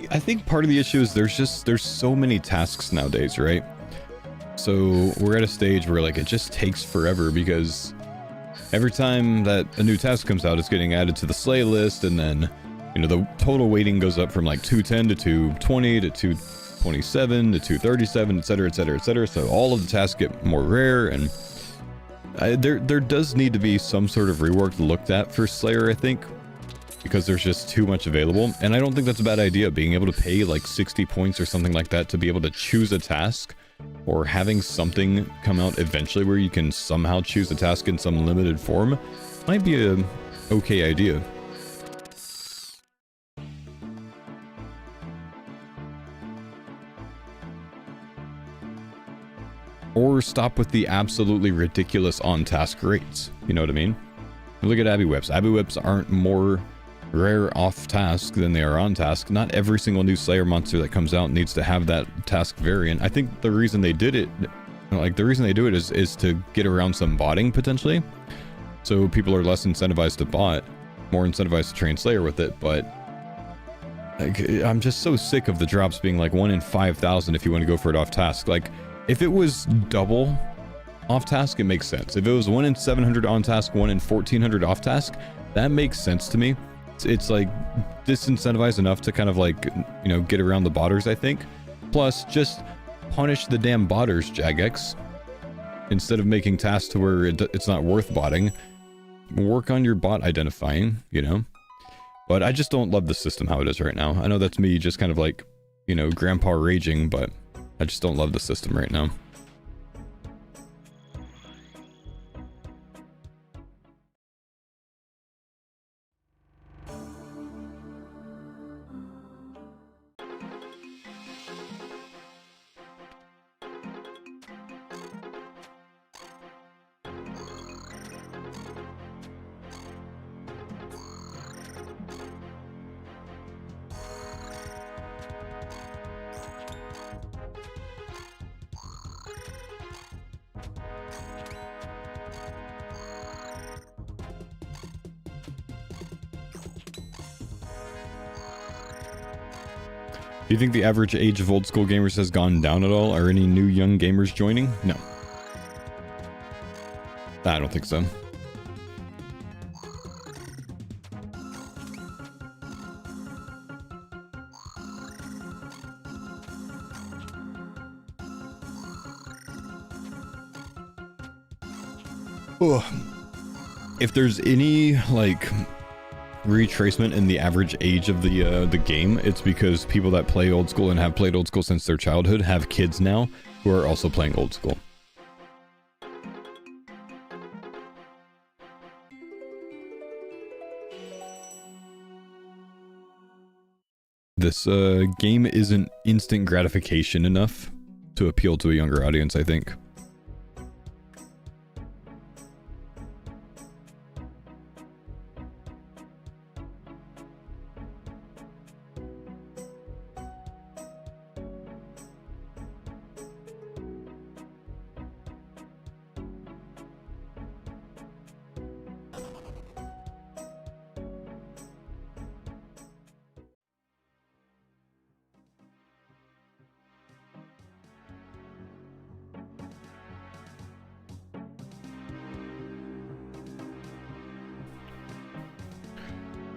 I think part of the issue is there's so many tasks nowadays, right? So we're at a stage where like it just takes forever because every time that a new task comes out, it's getting added to the slay list, and then you know the total weighting goes up from like 210 to 220 to 227 to 237, etc., etc., etc. So all of the tasks get more rare, and there does need to be some sort of rework looked at for Slayer, I think, because there's just too much available. And I don't think that's a bad idea, being able to pay like 60 points or something like that to be able to choose a task, or having something come out eventually where you can somehow choose a task in some limited form might be a okay idea. Or stop with the absolutely ridiculous on-task rates. You know what I mean? Look at Abbey Whips. Abbey Whips aren't more rare off-task than they are on-task. Not every single new Slayer monster that comes out needs to have that task variant. I think the reason they did it, like the reason they do it is to get around some botting potentially. So people are less incentivized to bot, more incentivized to train Slayer with it. But like, I'm just so sick of the drops being like 1 in 5,000 if you want to go for it off-task. Like, if it was double off task, it makes sense. If it was 1 in 700 on task, 1 in 1400 off task, that makes sense to me. It's like disincentivized enough to kind of like, you know, get around the botters, I think. Plus, just punish the damn botters, Jagex. Instead of making tasks to where it's not worth botting, work on your bot identifying, you know? But I just don't love the system how it is right now. I know that's me just kind of like, you know, grandpa raging, but I just don't love the system right now. Do you think the average age of old school gamers has gone down at all? Are any new young gamers joining? No. I don't think so. Ugh. If there's any, like, retracement in the average age of the game, it's because people that play old school and have played old school since their childhood have kids now who are also playing old school. This game isn't instant gratification enough to appeal to a younger audience, I think.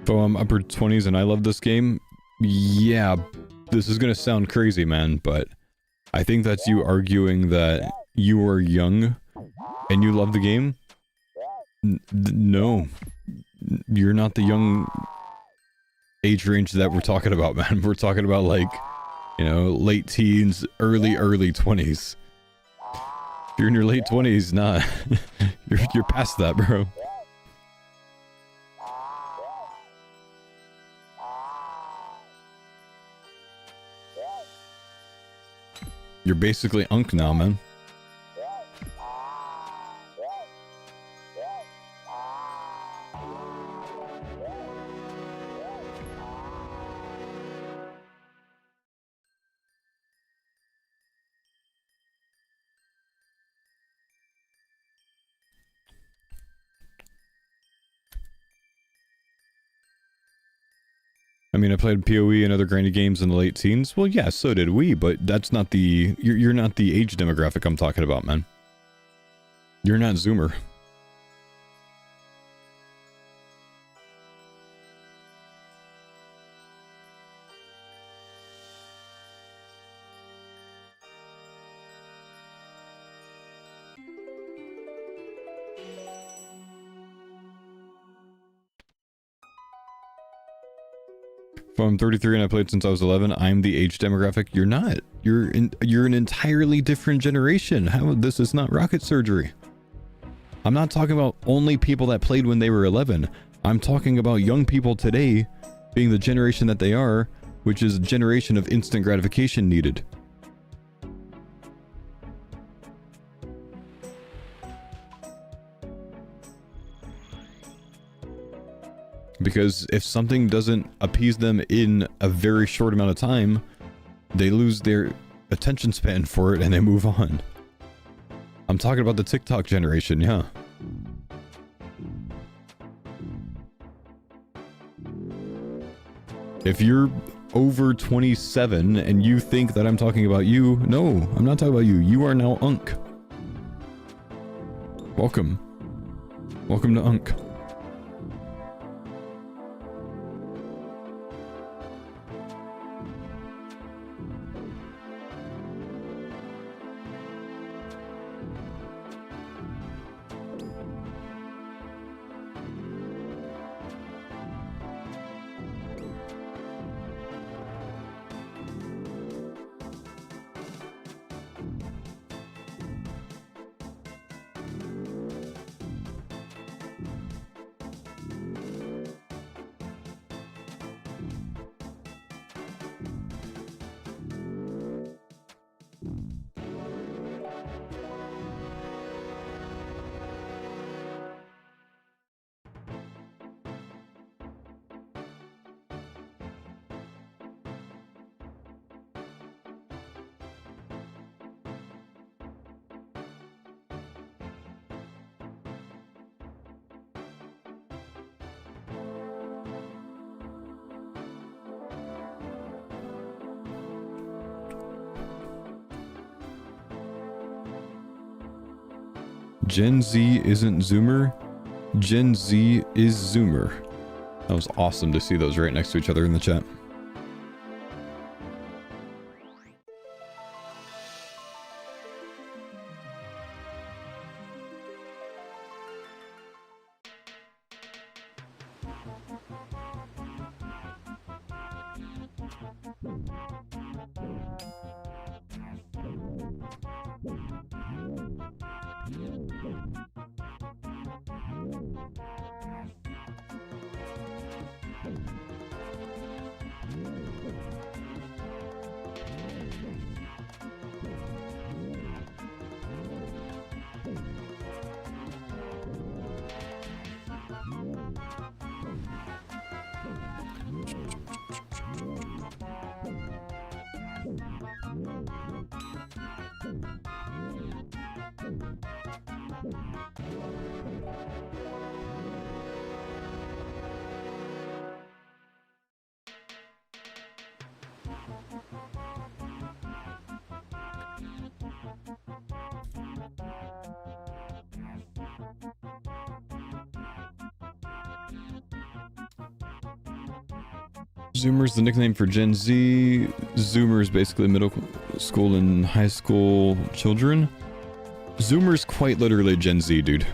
So I'm upper 20s and I love this game. Yeah, this is gonna sound crazy, man, but I think that's you arguing that you are young and you love the game. No, you're not the young age range that we're talking about, man. We're talking about, like, you know, late teens, early 20s. If you're in your late 20s, nah, you're past that, bro. You're basically Unk now, man. I mean, I played PoE and other grindy games in the late teens. Well, yeah, so did we, but that's not the... You're not the age demographic I'm talking about, man. You're not Zoomer. If I'm 33 and I played since I was 11, I'm the age demographic. You're not. You're an entirely different generation. How this is not rocket surgery. I'm not talking about only people that played when they were 11. I'm talking about young people today being the generation that they are, which is a generation of instant gratification needed. Because if something doesn't appease them in a very short amount of time, they lose their attention span for it and they move on. I'm talking about the TikTok generation, yeah. If you're over 27 and you think that I'm talking about you, no, I'm not talking about you. You are now Unk. Welcome. Welcome to Unk. Gen Z isn't Zoomer. Gen Z is Zoomer. That was awesome to see those right next to each other in the chat. Zoomer's the nickname for Gen Z. Zoomers basically middle school and high school children. Zoomer's quite literally Gen Z, dude.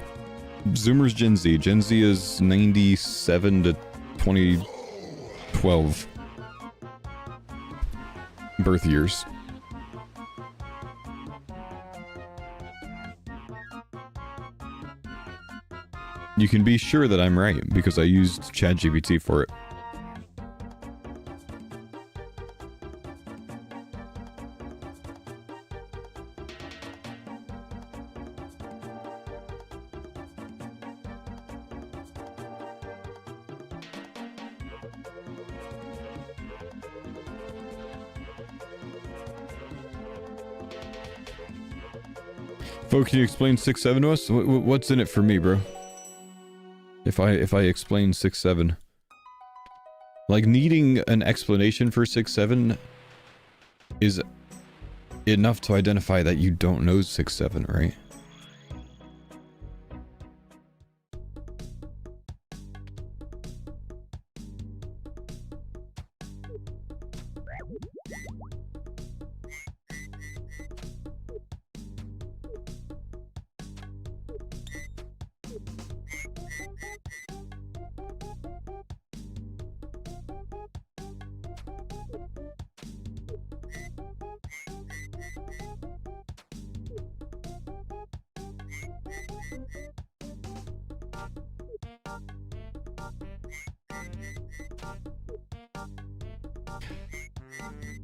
Zoomer's Gen Z. Gen Z is 97 to 2012 birth years. You can be sure that I'm right because I used ChatGPT for it. Faux, can you explain 6-7 to us? What's in it for me, bro? If I explain 6-7, like needing an explanation for 6-7 is enough to identify that you don't know 6-7, right?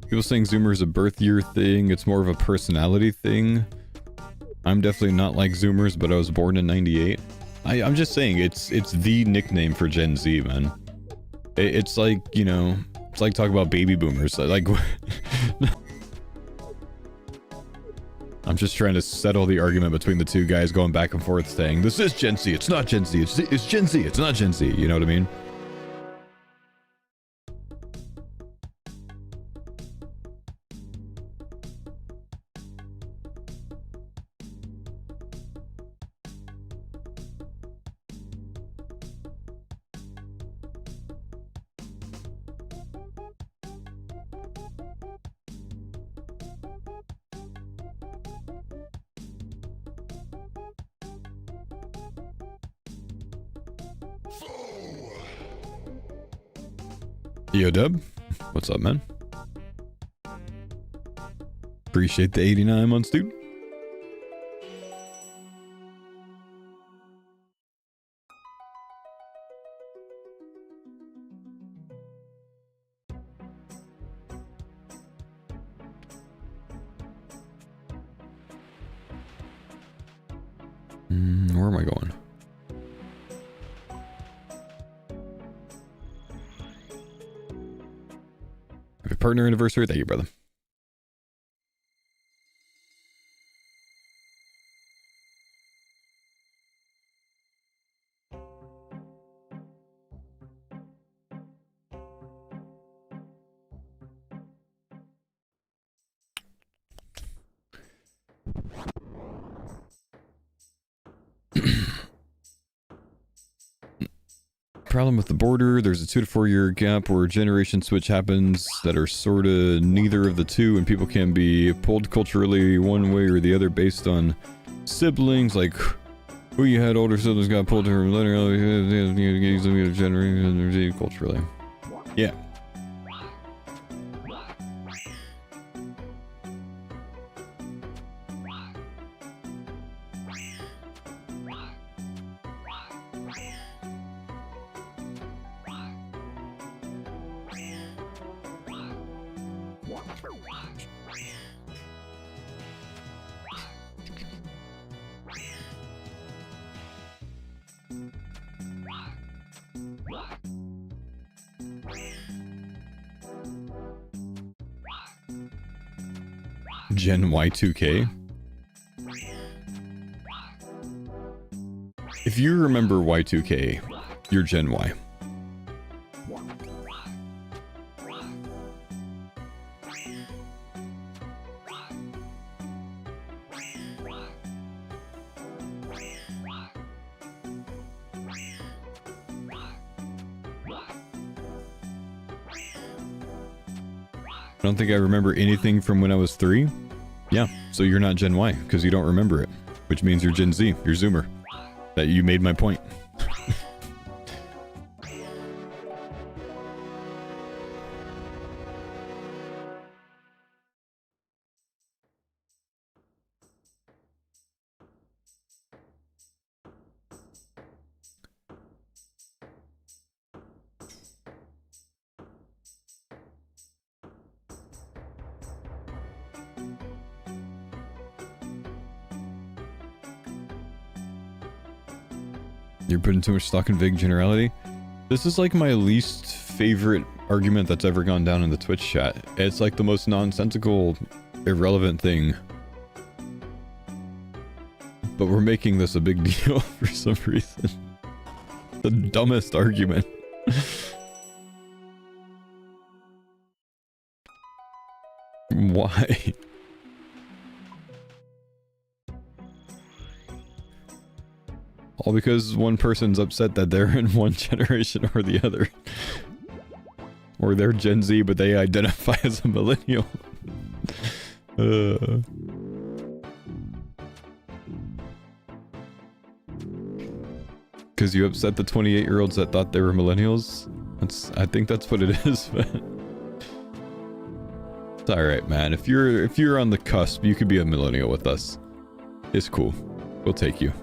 People saying Zoomer is a birth year thing, it's more of a personality thing. I'm definitely not like Zoomers, but I was born in 98. I'm just saying, it's the nickname for Gen Z, man. It's like, you know, it's like talking about baby boomers. Like, I'm just trying to settle the argument between the two guys going back and forth saying, this is Gen Z, it's not Gen Z, it's Gen Z, it's not Gen Z, you know what I mean? Yo, Dub. What's up, man? Appreciate the 89 months, dude. Where am I going? Happy partner anniversary. Thank you, brother. Problem with the border, there's a 2 to 4 year gap where a generation switch happens that are sort of neither of the two, and people can be pulled culturally one way or the other based on siblings, like who you had older siblings got pulled to literally generation culturally. Yeah. Gen Y2K. If you remember Y2K, you're Gen Y. I don't think I remember anything from when I was 3. Yeah, so you're not Gen Y, because you don't remember it. Which means you're Gen Z, you're Zoomer. That you made my point. You're putting too much stock in vague generality. This is like my least favorite argument that's ever gone down in the Twitch chat. It's like the most nonsensical, irrelevant thing. But we're making this a big deal for some reason. The dumbest argument. Why? All because one person's upset that they're in one generation or the other. Or they're Gen Z, but they identify as a millennial. Because you upset the 28-year-olds that thought they were millennials? I think that's what it is, man. It's alright, man. If you're on the cusp, you could be a millennial with us. It's cool. We'll take you.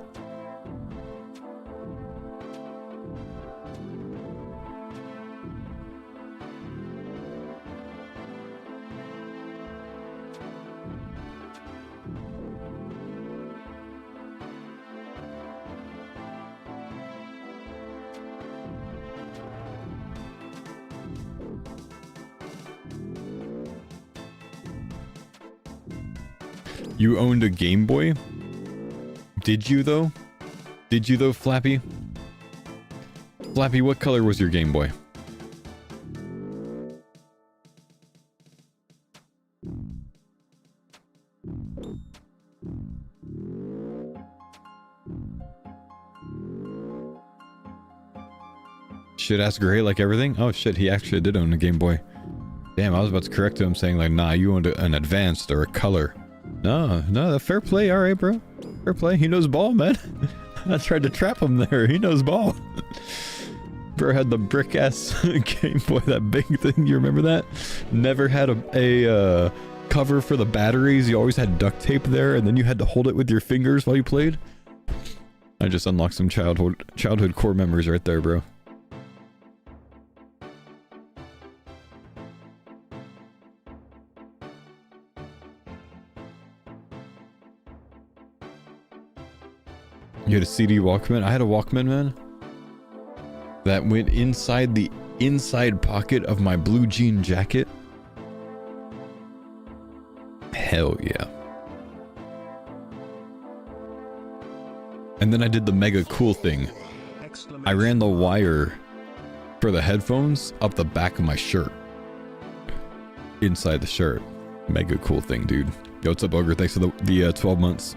You owned a Game Boy? Did you though? Did you though, Flappy? Flappy, what color was your Game Boy? Shit ass gray like everything? Oh shit, he actually did own a Game Boy. Damn, I was about to correct him saying like, nah, you owned an advanced or a color. No, fair play, alright bro. Fair play, he knows ball, man. I tried to trap him there, he knows ball. Bro had the brick ass Game Boy, that big thing, you remember that? Never had a cover for the batteries, you always had duct tape there, and then you had to hold it with your fingers while you played. I just unlocked some childhood core memories right there, bro. You had a CD Walkman? I had a Walkman, man. That went inside the inside pocket of my blue jean jacket. Hell yeah. And then I did the mega cool thing. I ran the wire for the headphones up the back of my shirt. Inside the shirt. Mega cool thing, dude. Yo, what's up, Ogre? Thanks for the 12 months.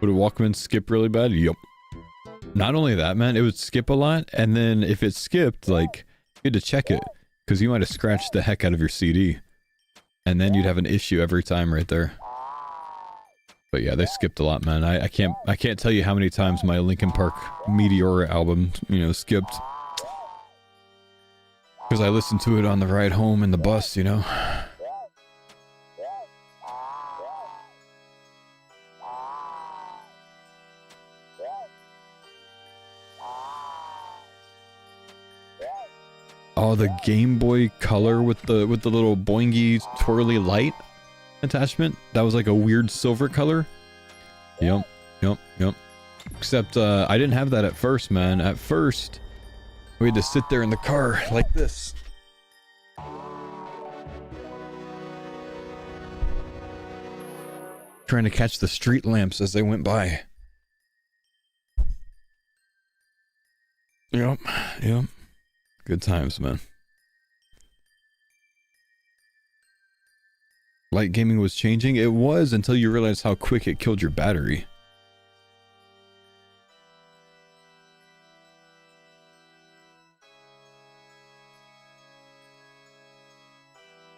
Would a Walkman skip really bad? Yup. Not only that, man, it would skip a lot, and then if it skipped, like, you had to check it, because you might have scratched the heck out of your CD. And then you'd have an issue every time right there. But yeah, they skipped a lot, man. I can't tell you how many times my Linkin Park Meteor album, you know, skipped. Because I listened to it on the ride home in the bus, you know. Oh, the Game Boy Color with the little boingy twirly light attachment. That was like a weird silver color. Yep. Except I didn't have that at first, man. At first, we had to sit there in the car like this. Trying to catch the street lamps as they went by. Yep. Good times, man. Light gaming was changing? It was until you realized how quick it killed your battery.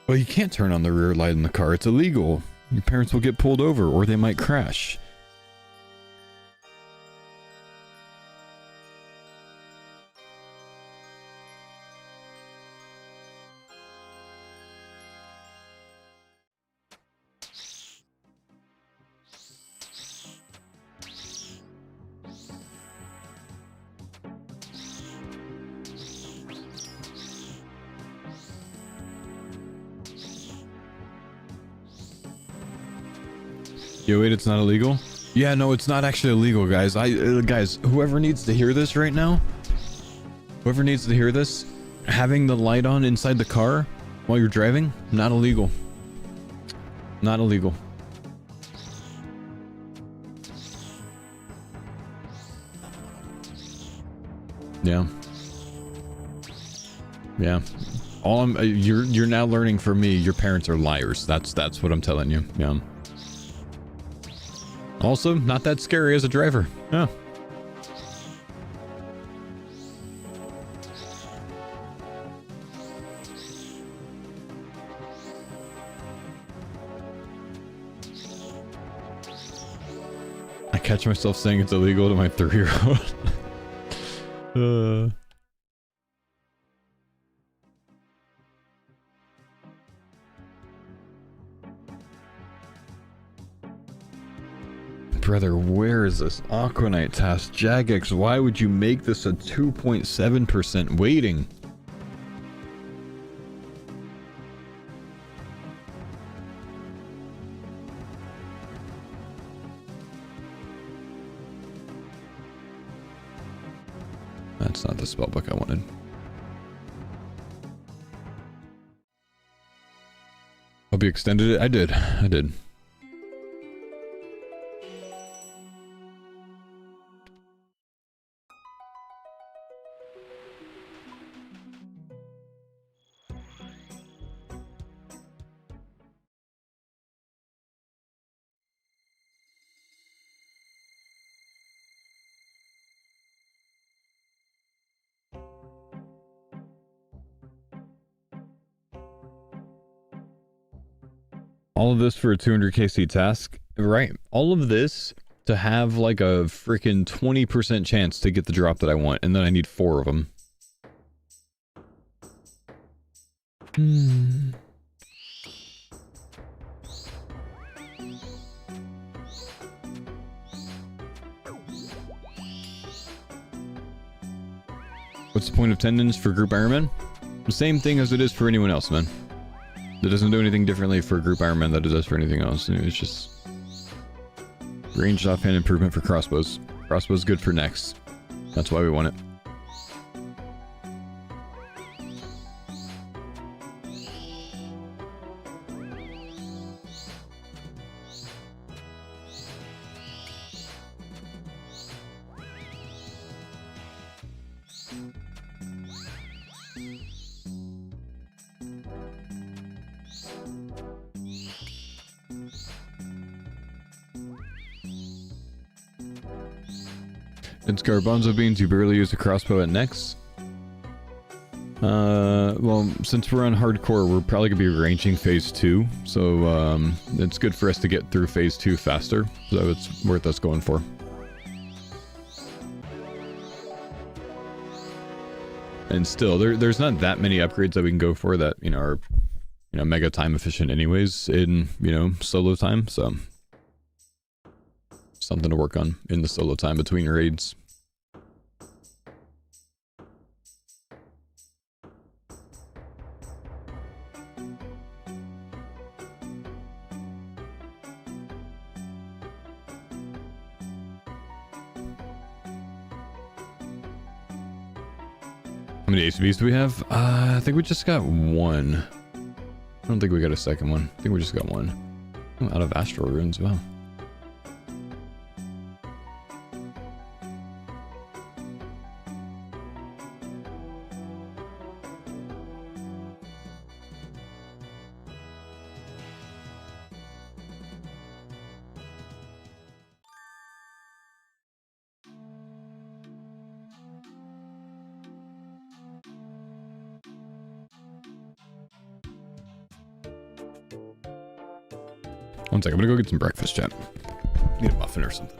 Well, you can't turn on the rear light in the car. It's illegal. Your parents will get pulled over or they might crash. Yo, wait, it's not illegal? Yeah, no, it's not actually illegal, guys. Guys, whoever needs to hear this right now, whoever needs to hear this, having the light on inside the car while you're driving, not illegal. Not illegal. Yeah. Yeah. All I'm, you're now learning from me, your parents are liars. That's what I'm telling you. Yeah. Also, not that scary as a driver. Yeah. I catch myself saying it's illegal to my 3-year-old. Brother, where is this Aquanite task? Jagex, why would you make this a 2.7% weighting? That's not the spellbook I wanted. Hope you extended it. I did. All of this for a 200 KC task, right? All of this to have like a freaking 20% chance to get the drop that I want, and then I need 4 of them. What's the point of Tendons for Group Ironman? The same thing as it is for anyone else, man. It doesn't do anything differently for Group Ironman that it does for anything else. It's just ranged offhand improvement for crossbows. Crossbow's good for next. That's why we want it. It's garbanzo beans, you barely use a crossbow at next. Well, since we're on hardcore, we're probably gonna be ranging phase 2, so it's good for us to get through phase 2 faster, so it's worth us going for. And still, there's not that many upgrades that we can go for that, you know, are, you know, mega time efficient anyways in, you know, solo time, so something to work on in the solo time between raids. How many ACBs do we have? I think we just got 1. I don't think we got a second one. I think we just got 1. Oh, out of Astral Runes, wow. One second, I'm gonna go get some breakfast, chat. Need a muffin or something.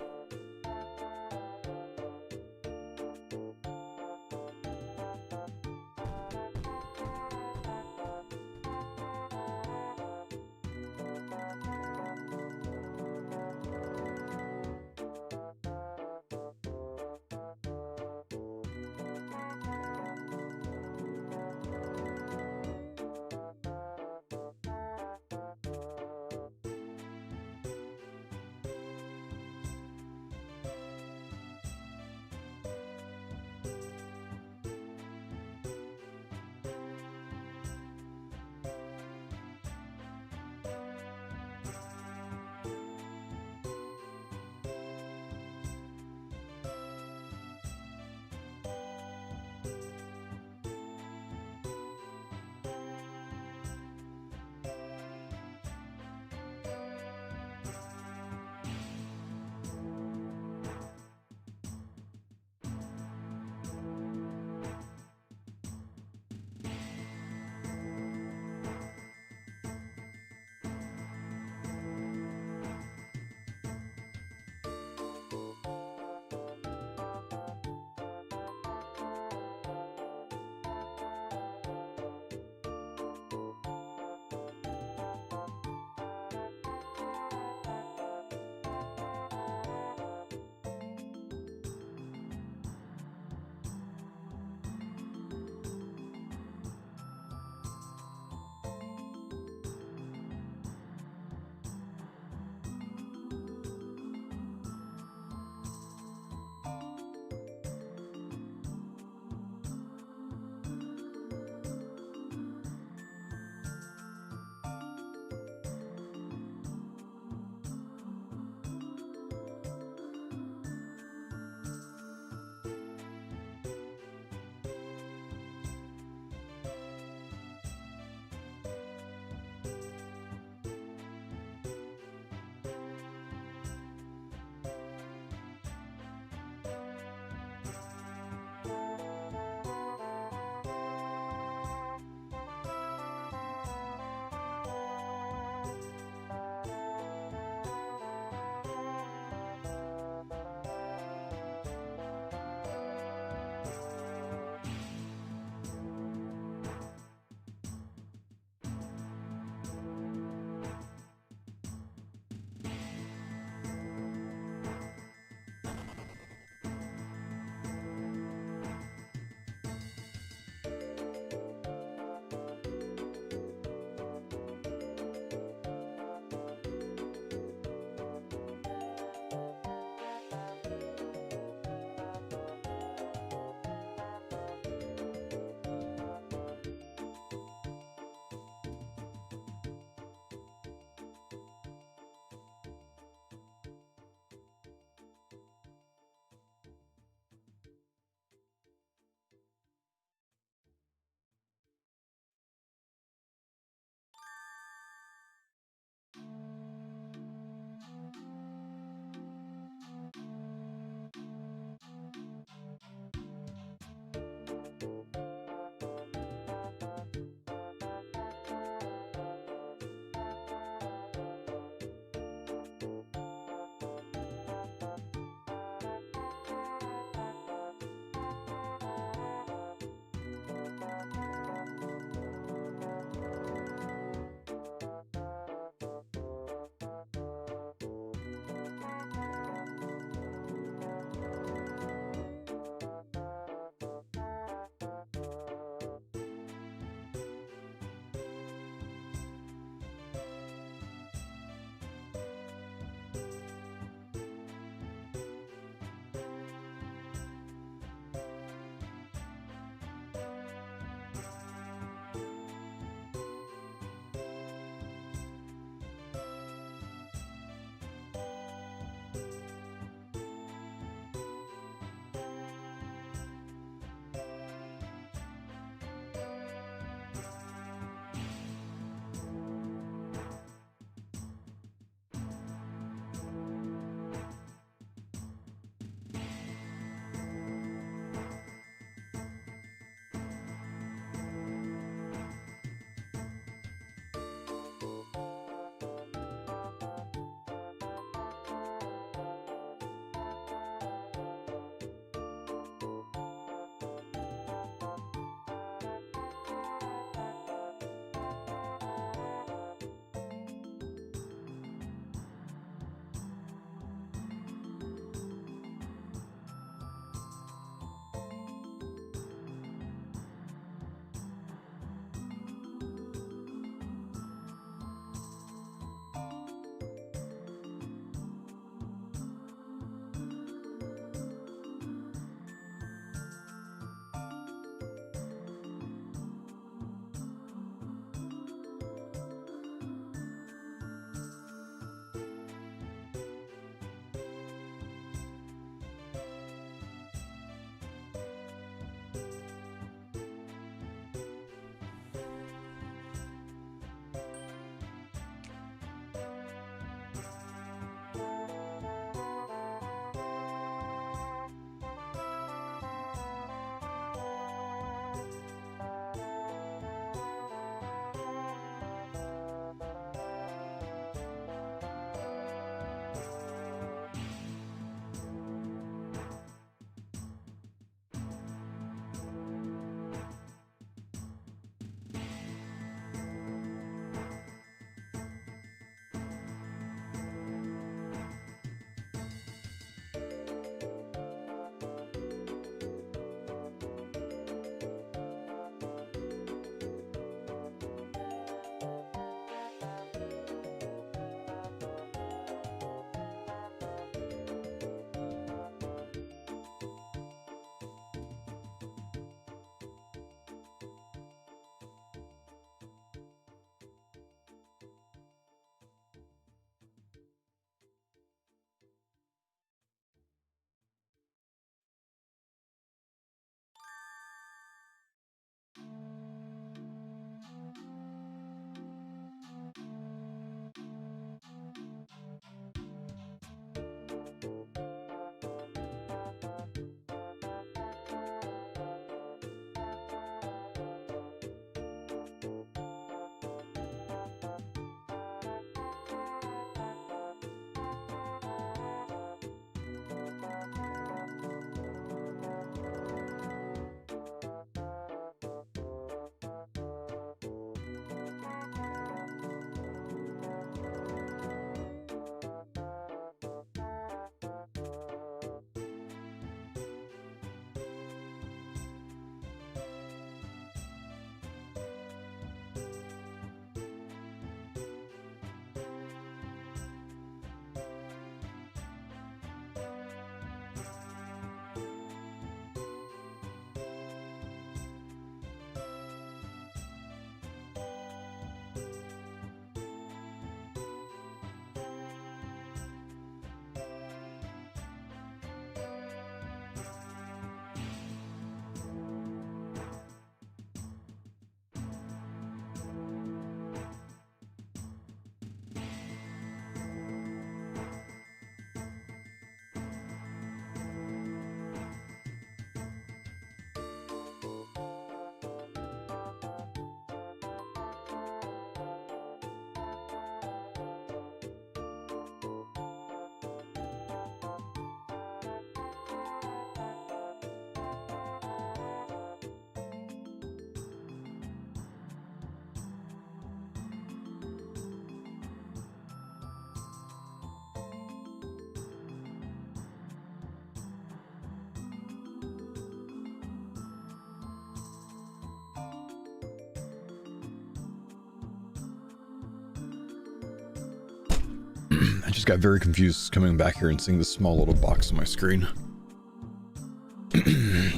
I just got very confused coming back here and seeing this small little box on my screen.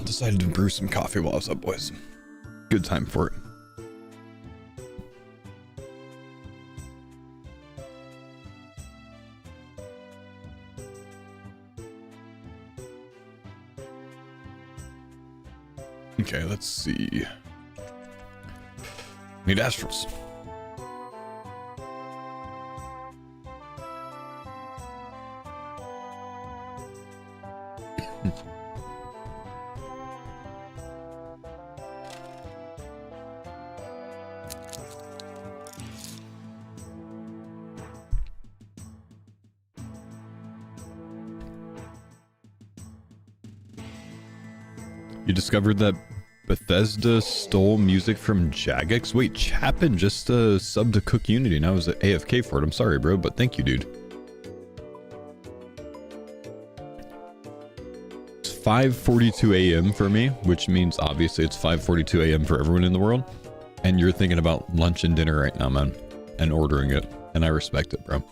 Decided to brew some coffee while I was up, boys. Good time for it. Okay, let's see. Need astrals. You discovered that Bethesda stole music from Jagex? Wait, Chapin just subbed to CookUnity and I was AFK for it. I'm sorry, bro, but thank you, dude. It's 5:42 a.m. for me, which means obviously it's 5:42 a.m. for everyone in the world. And you're thinking about lunch and dinner right now, man, and ordering it. And I respect it, bro.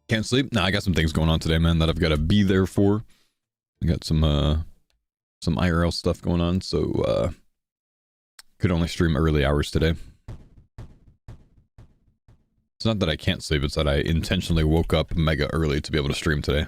Can't sleep? Nah, I got some things going on today, man, that I've got to be there for. I got some IRL stuff going on, so could only stream early hours today. It's not that I can't sleep, it's that I intentionally woke up mega early to be able to stream today.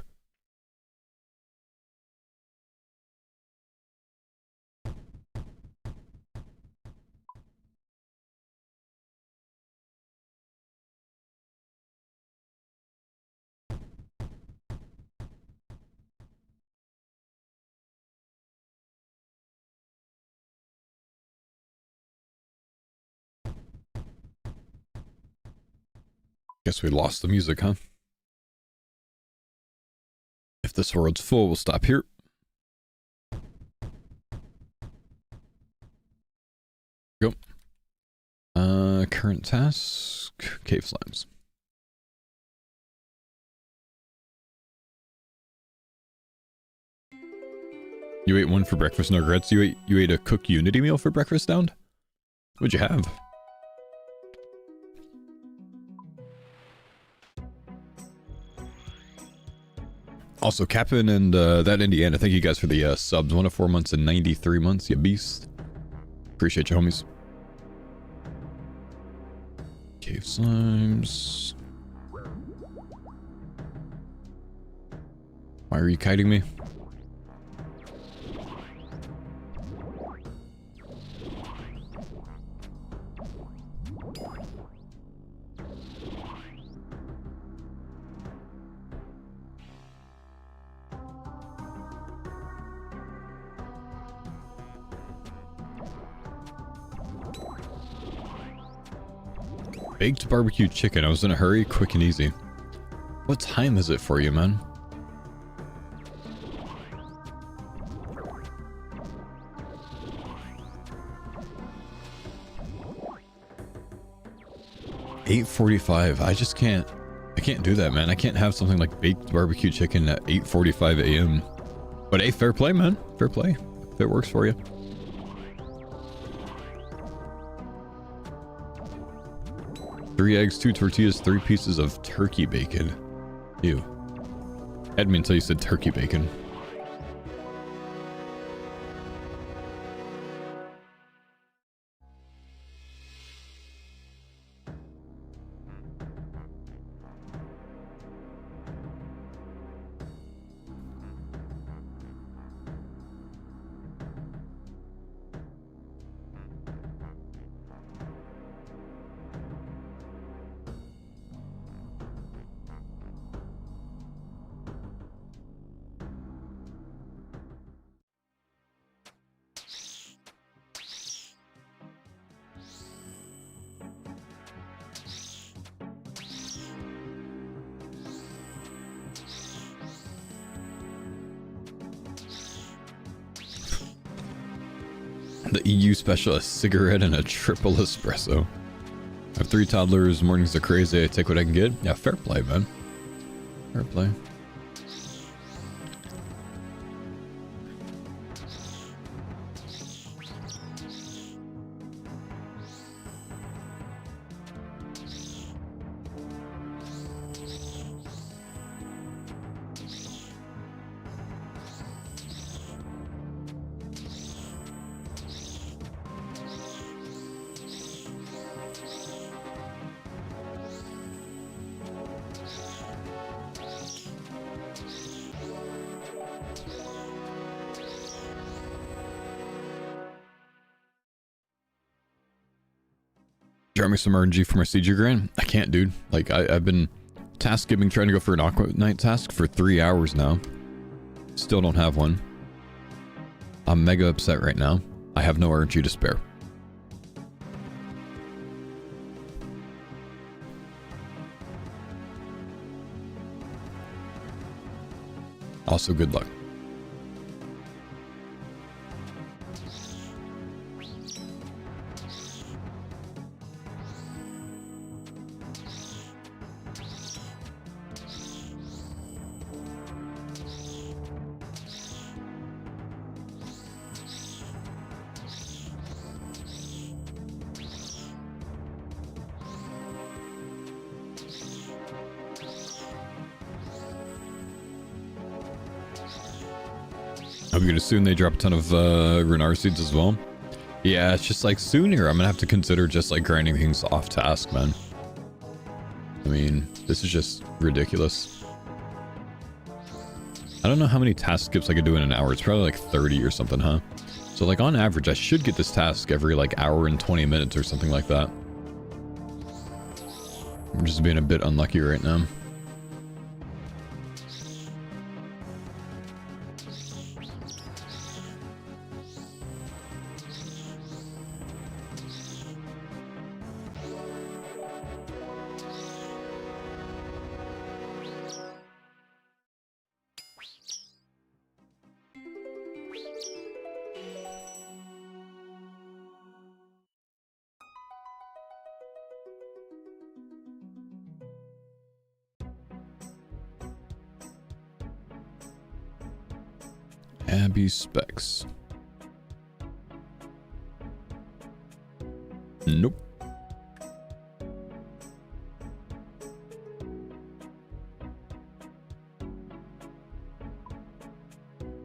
Guess we lost the music, huh? If this world's full, we'll stop here. Go. Current task, cave slimes. You ate one for breakfast, no regrets. You ate a CookUnity meal for breakfast, Downed? What'd you have? Also, Captain and that Indiana, thank you guys for the subs. 104 months and 93 months, you beast. Appreciate you, homies. Cave slimes. Why are you kiting me? Baked barbecue chicken. I was in a hurry, quick and easy. What time is it for you, man? $8:45. I can't do that, man. I can't have something like baked barbecue chicken at 8:45 a.m. But hey, fair play, man. Fair play. If it works for you. Three eggs, 2 tortillas, 3 pieces of turkey bacon. Ew. Had me until you said turkey bacon. The EU special, a cigarette and a triple espresso. I have 3 toddlers, mornings are crazy, I take what I can get. Yeah, fair play, man. Fair play. Drop me some RNG for my CG grind. I can't, dude. Like, I've been task skipping trying to go for an Aquanite task for 3 hours now. Still don't have one. I'm mega upset right now. I have no RNG to spare. Also, good luck. I'm gonna assume they drop a ton of Renar seeds as well. Yeah, it's just like soon here I'm gonna have to consider just like grinding things off task, man. I mean, this is just ridiculous. I don't know how many task skips I could do in an hour. It's probably like 30 or something, huh? So like on average, I should get this task every like hour and 20 minutes or something like that. I'm just being a bit unlucky right now. Abby specs. Nope.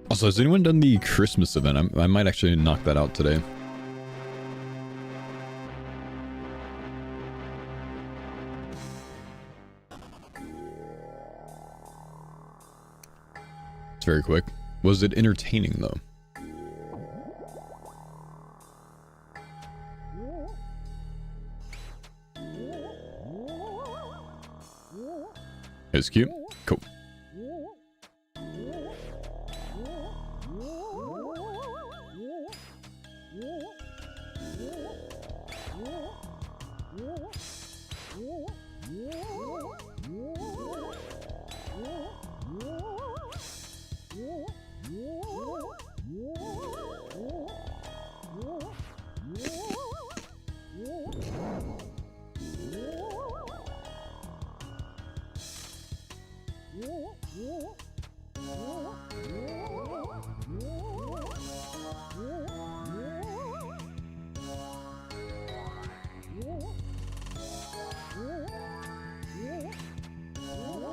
Also, has anyone done the Christmas event? I might actually knock that out today. It's very quick. Was it entertaining, though? It's cute. Cool.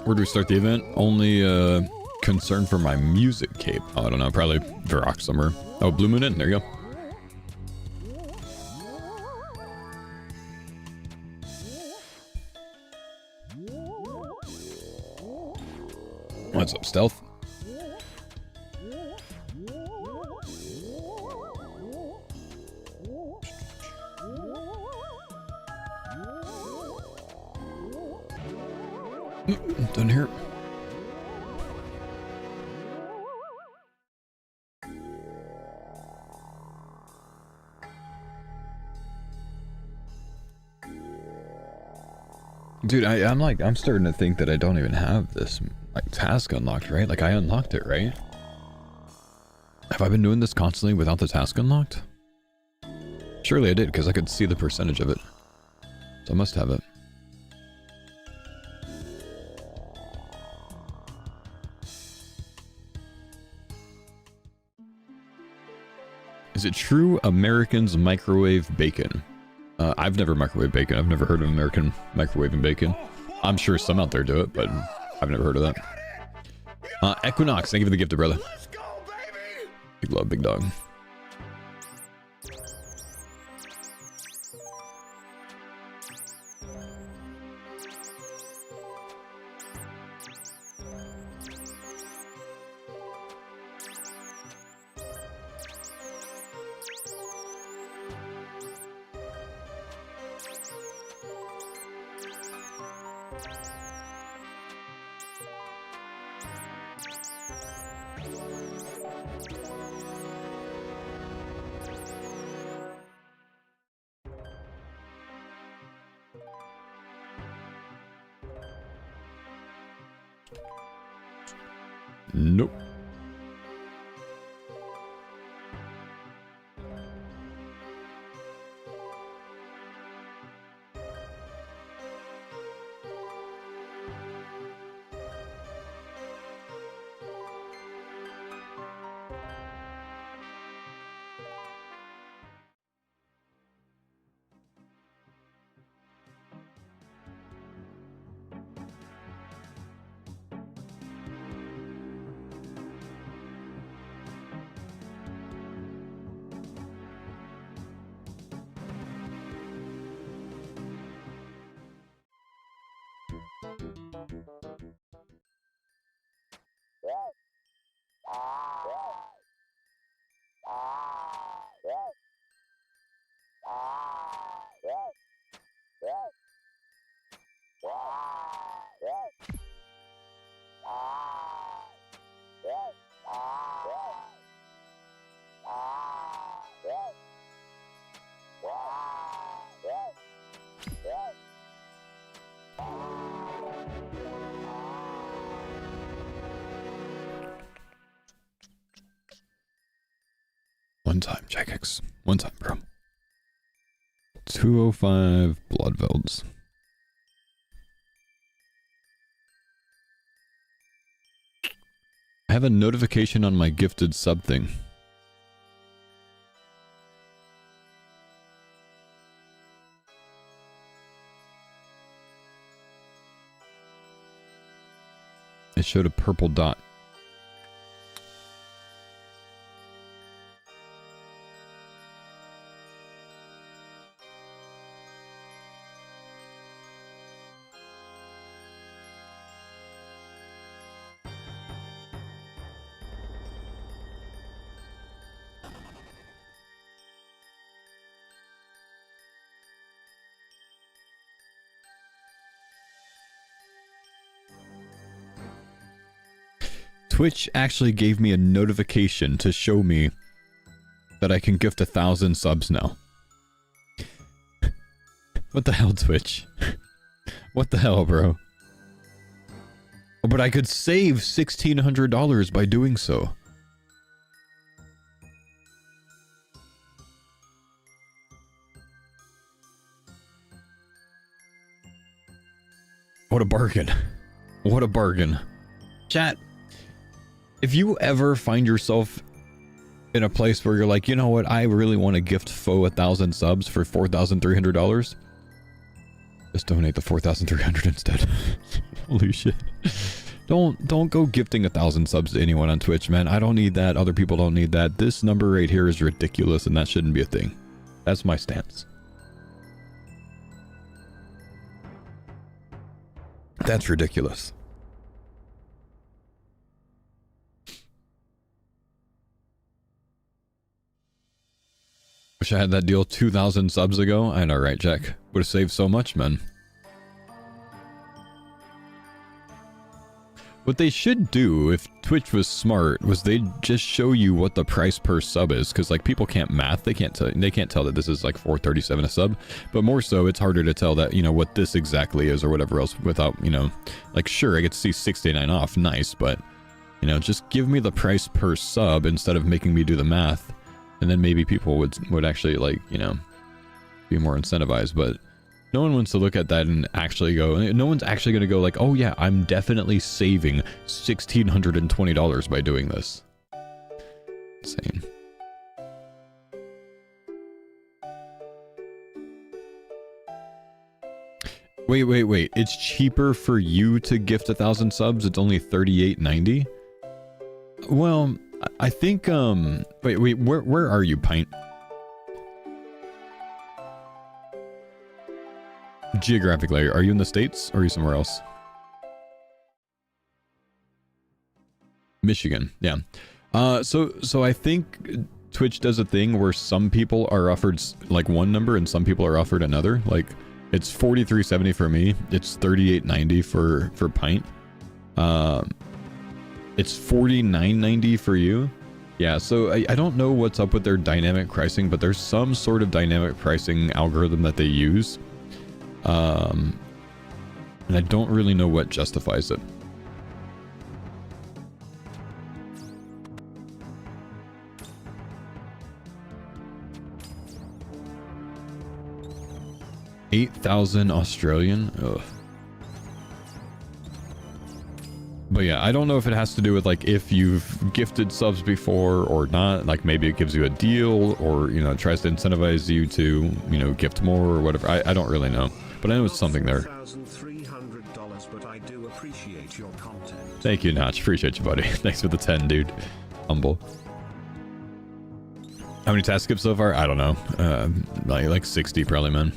Where do we start the event? Only concern for my music cape. Oh, I don't know, probably Varrock somewhere. Oh, Blue Moon Inn, there you go. What's up, Stealth? Done here. Dude, I'm starting to think that I don't even have this like task unlocked, right? Like I unlocked it, right? Have I been doing this constantly without the task unlocked? Surely I did, because I could see the percentage of it. So I must have it. Is it true Americans microwave bacon? I've never microwaved bacon. I've never heard of American microwaving bacon. I'm sure some out there do it, but I've never heard of that. Equinox, thank you for the gift, brother. Let's go, baby! Big love, big dog. Nope. One time, Jagex. One time, bro. 205 Bloodvelds. I have a notification on my gifted sub thing. It showed a purple dot. Twitch actually gave me a notification to show me that I can gift 1,000 subs now. What the hell, Twitch? What the hell, bro? But I could save $1,600 by doing so. What a bargain. What a bargain. Chat. If you ever find yourself in a place where you're like, you know what, I really want to gift Faux 1,000 subs for $4,300, just donate the 4,300 instead. Holy shit. Don't go gifting 1,000 subs to anyone on Twitch, man. I don't need that. Other people don't need that. This number right here is ridiculous, and that shouldn't be a thing. That's my stance. That's ridiculous. Wish I had that deal 2,000 subs ago. I know, right, Jack? Would have saved so much, man. What they should do, if Twitch was smart, was they'd just show you what the price per sub is, because like people can't math. They can't tell that this is like $4.37 a sub. But more so, it's harder to tell that, you know, what this exactly is or whatever else without, you know, like sure, I get to see $69 off, nice, but you know, just give me the price per sub instead of making me do the math. And then maybe people would actually, like, you know, be more incentivized. But no one wants to look at that and actually go, no one's actually going to go like, oh yeah, I'm definitely saving $1,620 by doing this. Insane. Wait. It's cheaper for you to gift 1,000 subs. It's only $38.90. Well, I think, wait, where are you, Pint? Geographically, are you in the States or are you somewhere else? Michigan, yeah. So I think Twitch does a thing where some people are offered like one number and some people are offered another. Like It's $43.70 for me. It's $38.90 for pint. It's $49.90 for you. Yeah, so I don't know what's up with their dynamic pricing, but there's some sort of dynamic pricing algorithm that they use. And I don't really know what justifies it. $8,000 Australian. Ugh. But yeah, I don't know if it has to do with like if you've gifted subs before or not. Like maybe it gives you a deal, or you know, it tries to incentivize you to, you know, gift more or whatever. I don't really know, but I know it's something there. But I do appreciate your content. Thank you, Notch. Appreciate you, buddy. Thanks for the 10, dude. Humble. How many tasks skips so far? I don't know. Like 60 probably, man.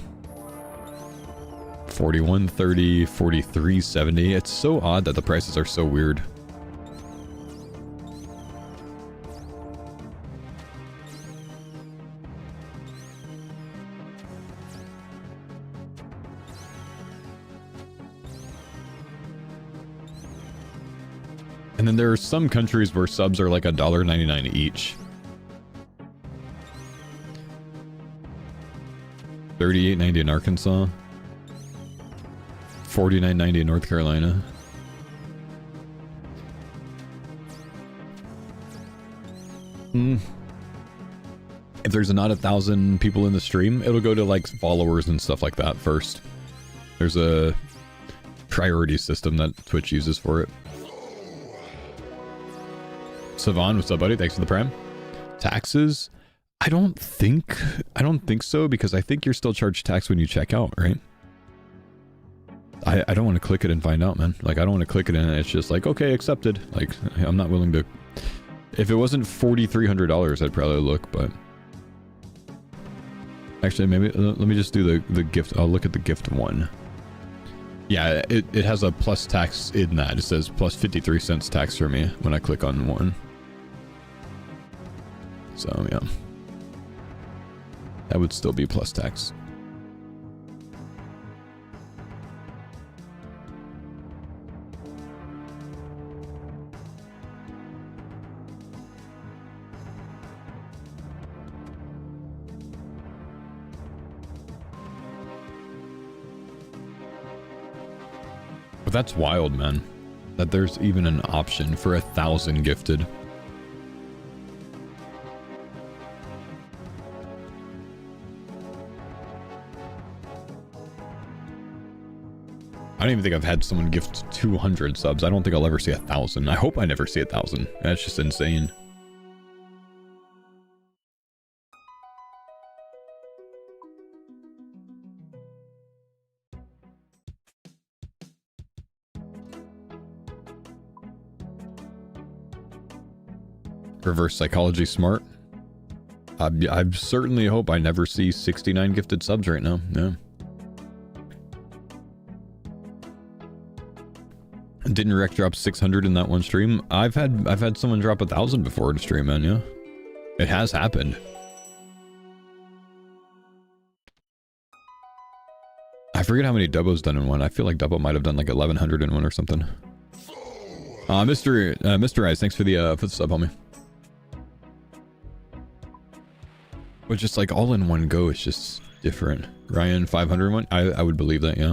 41.30, 43.70. It's so odd that the prices are so weird. And then there are some countries where subs are like $1.99 each. $38.90 in Arkansas. $49.90 in North Carolina. If there's not 1,000 people in the stream, it'll go to like followers and stuff like that first. There's a priority system that Twitch uses for it. Savon, what's up, buddy? Thanks for the prime. Taxes? I don't think so, because I think you're still charged tax when you check out, right? I don't want to click it and find out, man. Like, I don't want to click it and it's just like, okay, accepted. Like, I'm not willing to... If it wasn't $4,300, I'd probably look, but... Actually, maybe... Let me just do the gift. I'll look at the gift one. Yeah, it has a plus tax in that. It says plus 53 cents tax for me when I click on one. So, yeah. That would still be plus tax. But that's wild, man. That there's even an option for 1,000 gifted. I don't even think I've had someone gift 200 subs. I don't think I'll ever see 1,000. I hope I never see 1,000. That's just insane. Reverse psychology smart. I certainly hope I never see 69 gifted subs right now. Yeah. Didn't Rec drop 600 in that one stream? I've had someone drop 1,000 before in a stream, man. Yeah, it has happened. I forget how many Dubbo's done in one. I feel like Dubbo might have done like 1,100 in one or something. Mr. Eyes, thanks for the sub, homie. But just like all in one go, it's just different. Ryan 501, I would believe that, yeah.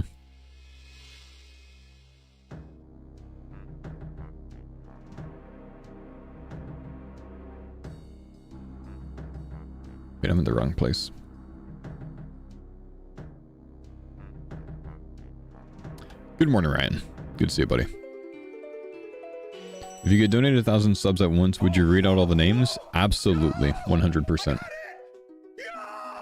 Wait, I'm in the wrong place. Good morning, Ryan. Good to see you, buddy. If you get donated 1,000 subs at once, would you read out all the names? Absolutely, 100%.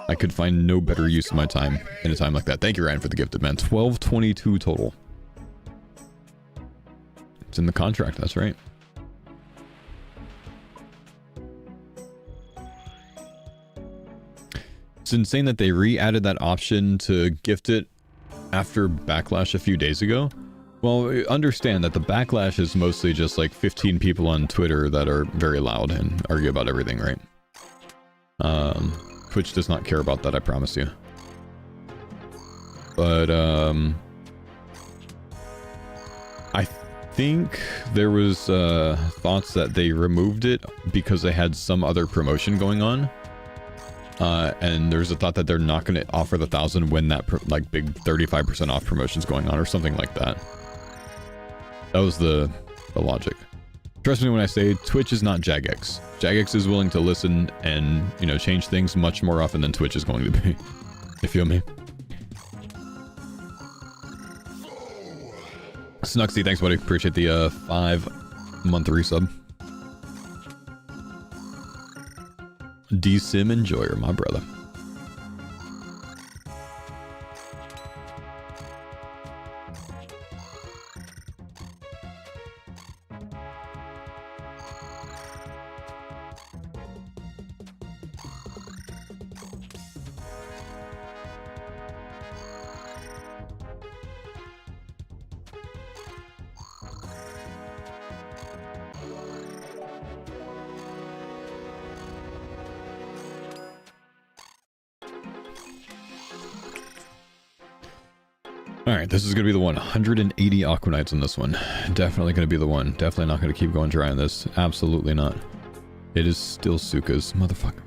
I could find no better use of my time in a time like that. Thank you, Ryan, for the gifted, man. 1222 total. It's in the contract, that's right. It's insane that they re-added that option to gift it after Backlash a few days ago. Well, understand that the Backlash is mostly just like 15 people on Twitter that are very loud and argue about everything, right? Twitch does not care about that, I promise you. But I think there was thoughts that they removed it because they had some other promotion going on. And there's a thought that they're not going to offer the 1,000 when that like big 35% off promotion's going on or something like that. That was the logic. Trust me when I say Twitch is not Jagex. Jagex is willing to listen and, you know, change things much more often than Twitch is going to be. You feel me? Snuxy, thanks buddy. Appreciate the 5-month resub. D-Sim Enjoyer, my brother. Alright, this is going to be the one. 180 Aquanites on this one. Definitely going to be the one. Definitely not going to keep going dry on this. Absolutely not. It is still Suka's. Motherfucker.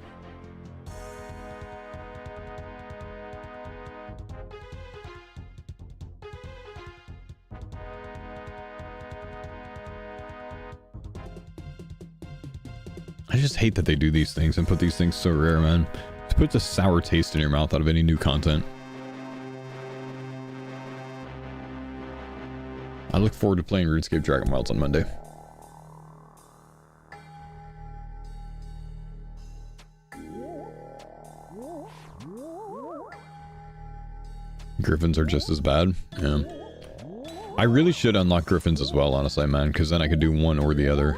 I just hate that they do these things and put these things so rare, man. It puts a sour taste in your mouth out of any new content. I look forward to playing RuneScape Dragon Wilds on Monday. Griffins are just as bad. Yeah. I really should unlock Griffins as well, honestly, man, because then I could do one or the other.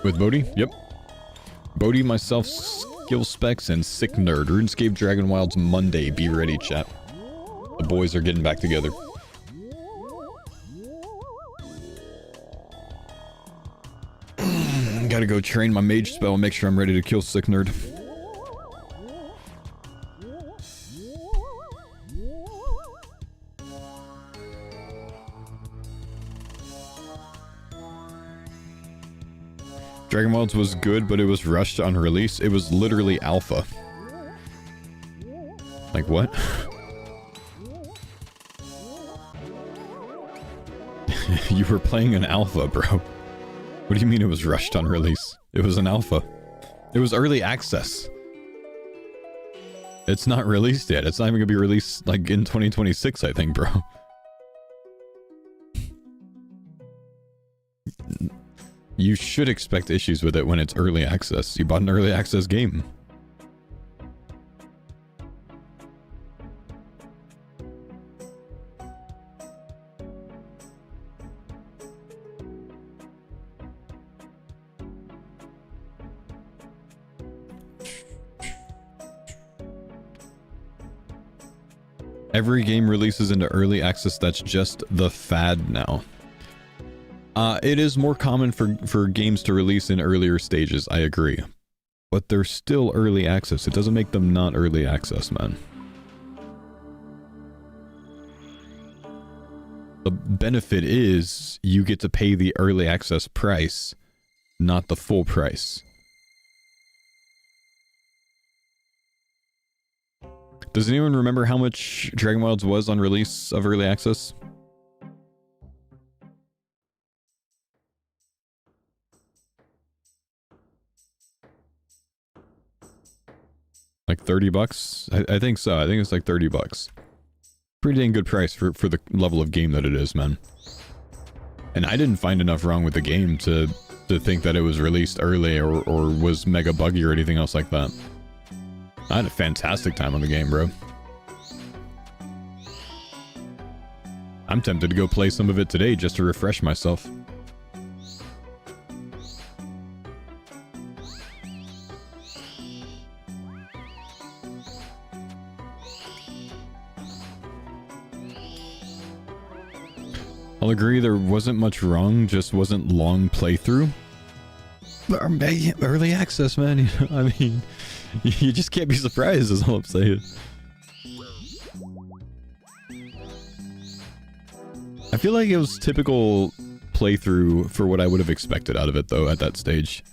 With Bodhi? Yep. Bodhi, myself, Skill Specs, and Sick Nerd. RuneScape Dragon Wilds Monday. Be ready, chat. The boys are getting back together. Gotta go train my mage spell and make sure I'm ready to kill Sick Nerd. Dragon Wilds was good, but it was rushed on release. It was literally alpha. Like what? You were playing an alpha, bro. What do you mean it was rushed on release? It was an alpha. It was early access. It's not released yet. It's not even gonna be released like in 2026, I think, bro. You should expect issues with it when it's early access. You bought an early access game. Every game releases into early access. That's just the fad now. It is more common for games to release in earlier stages, I agree. But they're still early access. It doesn't make them not early access, man. The benefit is you get to pay the early access price, not the full price. Does anyone remember how much Dragon Wilds was on release of early access? Like 30 bucks? I think so. I think it's like 30 bucks. Pretty dang good price for the level of game that it is, man. And I didn't find enough wrong with the game to think that it was released early or was mega buggy or anything else like that. I had a fantastic time on the game, bro. I'm tempted to go play some of it today just to refresh myself. I'll agree there wasn't much wrong, just wasn't long playthrough. Early access, man. You know, I mean, you just can't be surprised, is all I'm saying. I feel like it was typical playthrough for what I would have expected out of it, though, at that stage.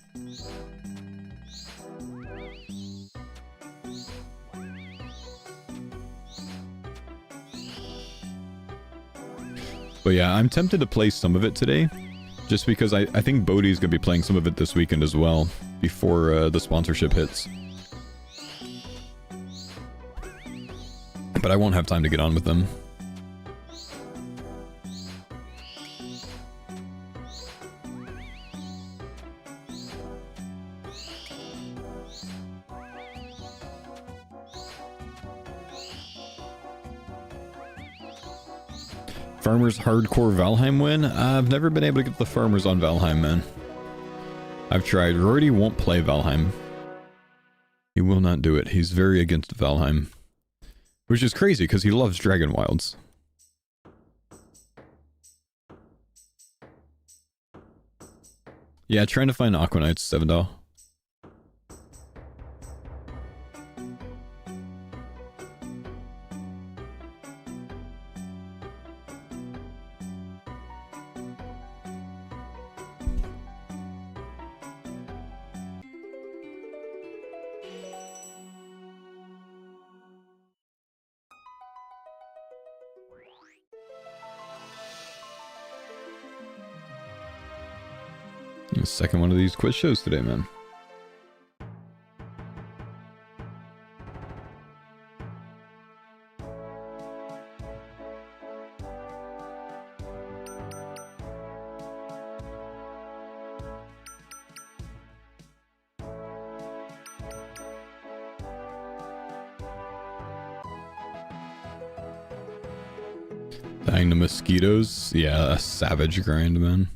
But yeah, I'm tempted to play some of it today, just because I think Bodhi's going to be playing some of it this weekend as well, before the sponsorship hits. But I won't have time to get on with them. Farmers hardcore Valheim win? I've never been able to get the farmers on Valheim, man. I've tried. Rory won't play Valheim. He will not do it. He's very against Valheim. Which is crazy, because he loves Dragon Wilds. Yeah, trying to find Aquanites, $7. Second one of these quiz shows today, man. Dying to mosquitoes? Yeah, a savage grind, man.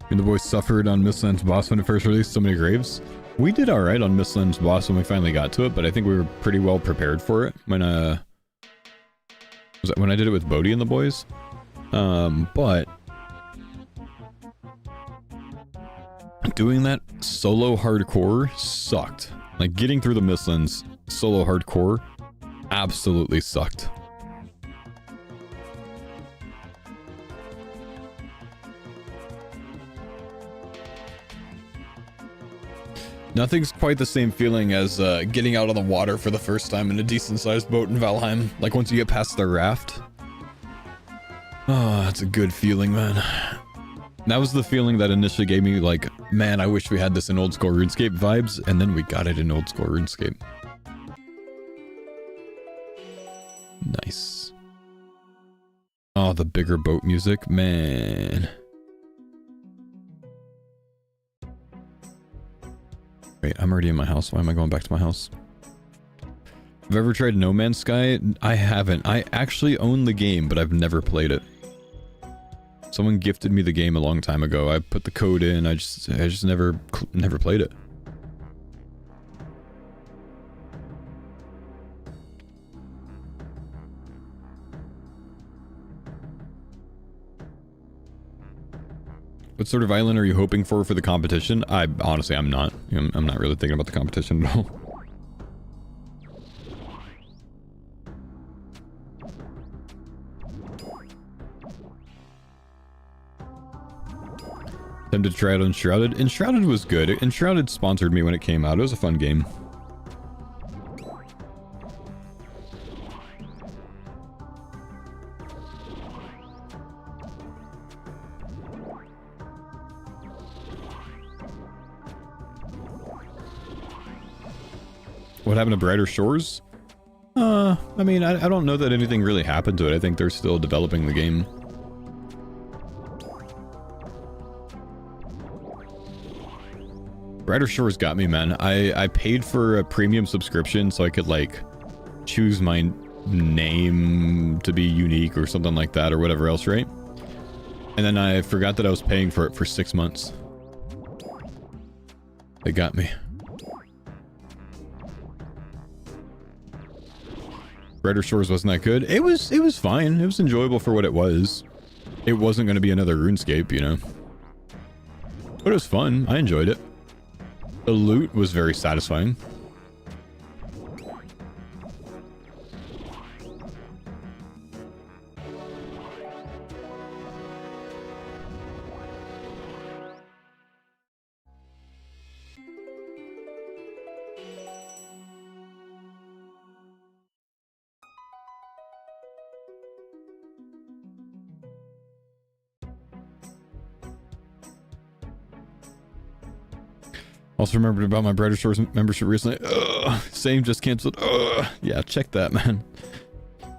And the boys suffered on Mistland's boss when it first released so many graves. We did alright on Mistland's boss when we finally got to it, but I think we were pretty well prepared for it when was that when I did it with Bodhi and the boys? But doing that solo hardcore sucked. Like getting through the Mistlands solo hardcore absolutely sucked. Nothing's quite the same feeling as getting out on the water for the first time in a decent-sized boat in Valheim. Like once you get past the raft. Oh, that's a good feeling, man. That was the feeling that initially gave me like, man, I wish we had this in old school RuneScape vibes, and then we got it in old school RuneScape. Nice. Oh, the bigger boat music, man. Wait, I'm already in my house. Why am I going back to my house? Have I ever tried No Man's Sky? I haven't. I actually own the game, but I've never played it. Someone gifted me the game a long time ago. I put the code in. I just never played it. What sort of island are you hoping for the competition? Honestly, I'm not. I'm not really thinking about the competition at all. Time to try out Enshrouded. Enshrouded was good. Enshrouded sponsored me when it came out. It was a fun game. What happened to Brighter Shores? I mean, I don't know that anything really happened to it. I think they're still developing the game. Brighter Shores got me, man. I paid for a premium subscription so I could, like, choose my name to be unique or something like that or whatever else, right? And then I forgot that I was paying for it for 6 months. They got me. Brighter Shores wasn't that good. It was fine. It was enjoyable for what it was. It wasn't going to be another RuneScape, you know. But it was fun. I enjoyed it. The loot was very satisfying. Also remembered about my Brighter Shores membership recently. Ugh, same, just canceled. Ugh. Yeah, check that, man.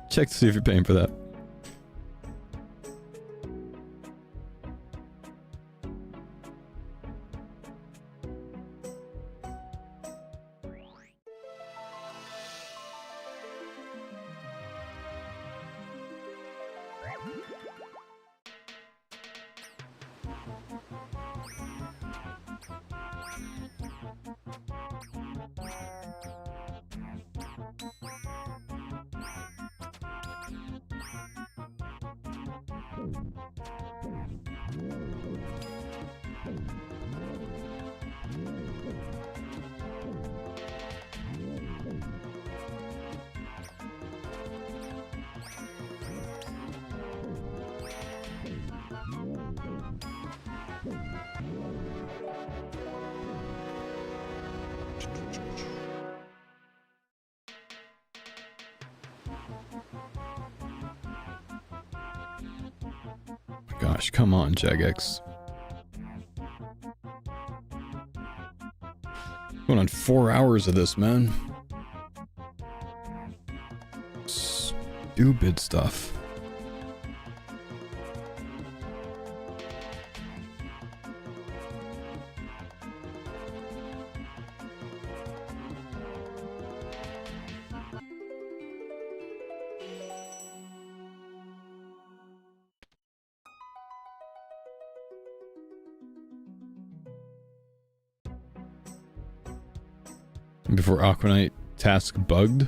Check to see if you're paying for that. Gosh, come on, Jagex. Going on 4 hours of this, man. Stupid stuff. Before Aquanite task bugged?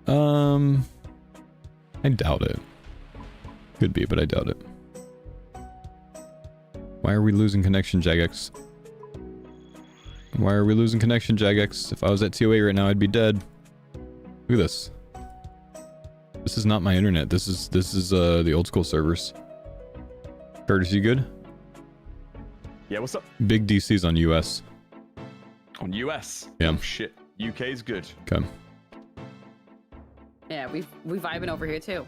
I doubt it. Could be, but I doubt it. Why are we losing connection, Jagex? Why are we losing connection, Jagex? If I was at TOA right now, I'd be dead. Look at this. This is not my internet. This is the old school servers. Curtis, you good? Yeah, what's up? Big DC's on US. On US? Yeah. Oh, shit. UK's good. Okay. Yeah, we vibing over here too.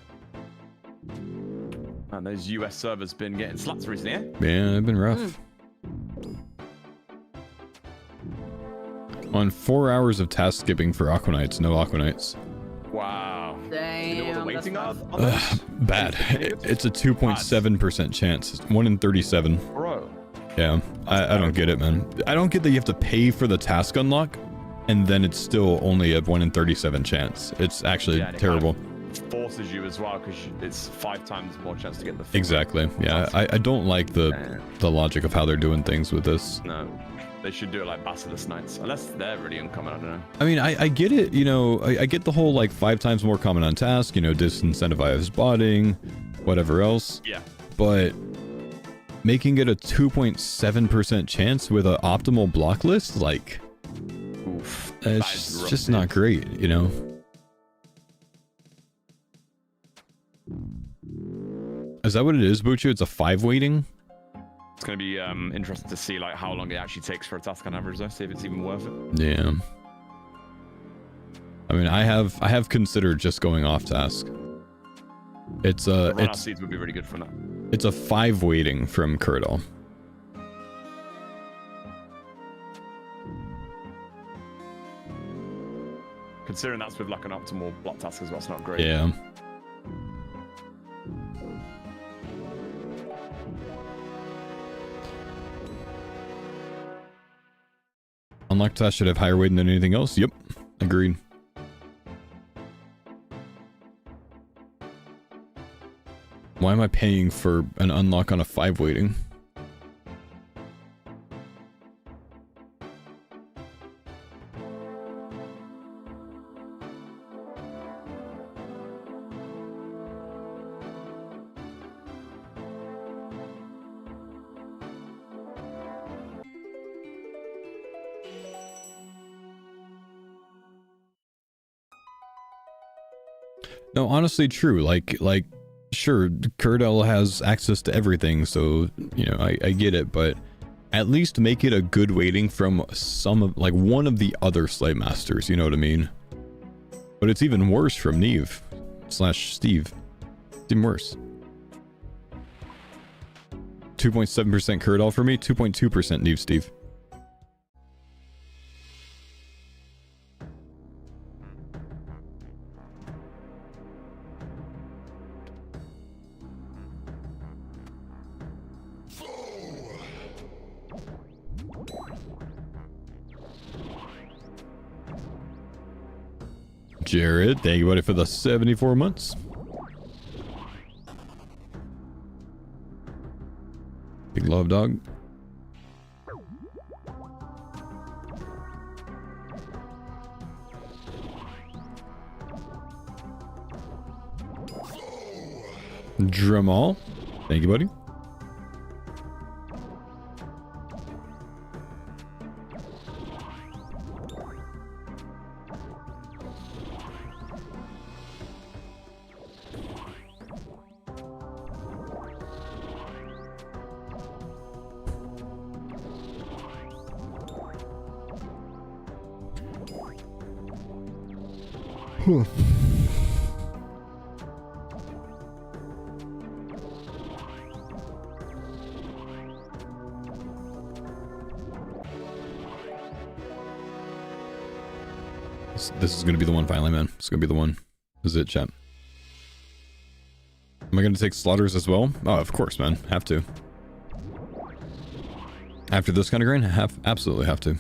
And those US servers been getting slaps recently, eh? Yeah, they've been rough. On 4 hours of task skipping for Aquanites, no Aquanites. Wow. Damn. You know what the waiting that's are on those? Bad. It's a 2.7% chance. It's 1 in 37. Bro. Yeah, I don't get it, man. I don't get that you have to pay for the task unlock, and then it's still only a 1 in 37 chance. It's actually terrible. It forces you as well, because it's 5 times more chance to get the thing. Exactly. Yeah, I don't like the logic of how they're doing things with this. No. They should do it like Basilisk Knights. Unless they're really uncommon, I don't know. I mean, I get it, you know, I get the whole, like, 5 times more common on task, you know, disincentivize botting, whatever else. Yeah. But making it a 2.7% chance with an optimal block list, like, Oof. it's just not great, you know? Is that what it is, Buchu? It's a 5 weighting? It's going to be interesting to see like how long it actually takes for a task on average, though. See if it's even worth it. Yeah. I mean, I have considered just going off task. It's Seeds would be really good from that. It's a 5 weighting from Kuradal. Considering that's with like an optimal block task as well, it's not great. Yeah. Unlock task should have higher weighting than anything else. Yep. Agreed. Why am I paying for an unlock on a 5 weighting? No, honestly, true. Like, sure, Curdell has access to everything, so, you know, I get it, but at least make it a good weighting from some of, like, one of the other Slave Masters, you know what I mean? But it's even worse from Neve / Steve. It's even worse. 2.7% Curdell for me, 2.2% Neve Steve. Jared, thank you, buddy, for the 74 months. Big love, dog. Dramal, thank you, buddy. This is gonna be the one finally, man. It's gonna be the one. This is it, chat. Am I gonna take slaughters as well? Oh, of course, man. Have to. After this kind of grind, absolutely have to.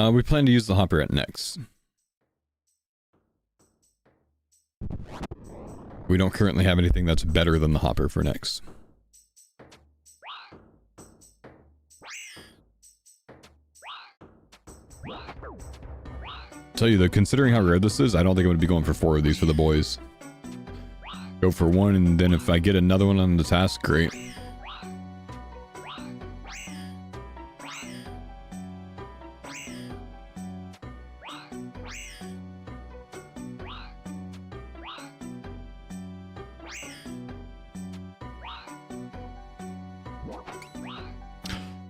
We plan to use the hopper at next. We don't currently have anything that's better than the hopper for next. Tell you though, considering how rare this is, I don't think I'm going to be going for 4 of these for the boys. Go for 1, and then if I get another one on the task, great.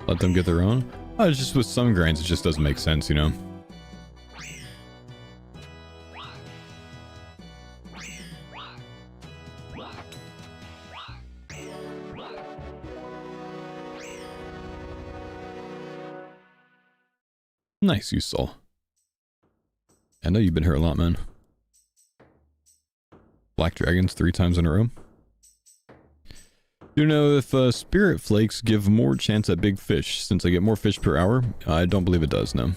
Let them get their own? Oh, it's just with some grinds, it just doesn't make sense, you know? Nice, you soul. I know you've been here a lot, man. Black dragons 3 times in a row. Do you know if spirit flakes give more chance at big fish since I get more fish per hour? I don't believe it does, no.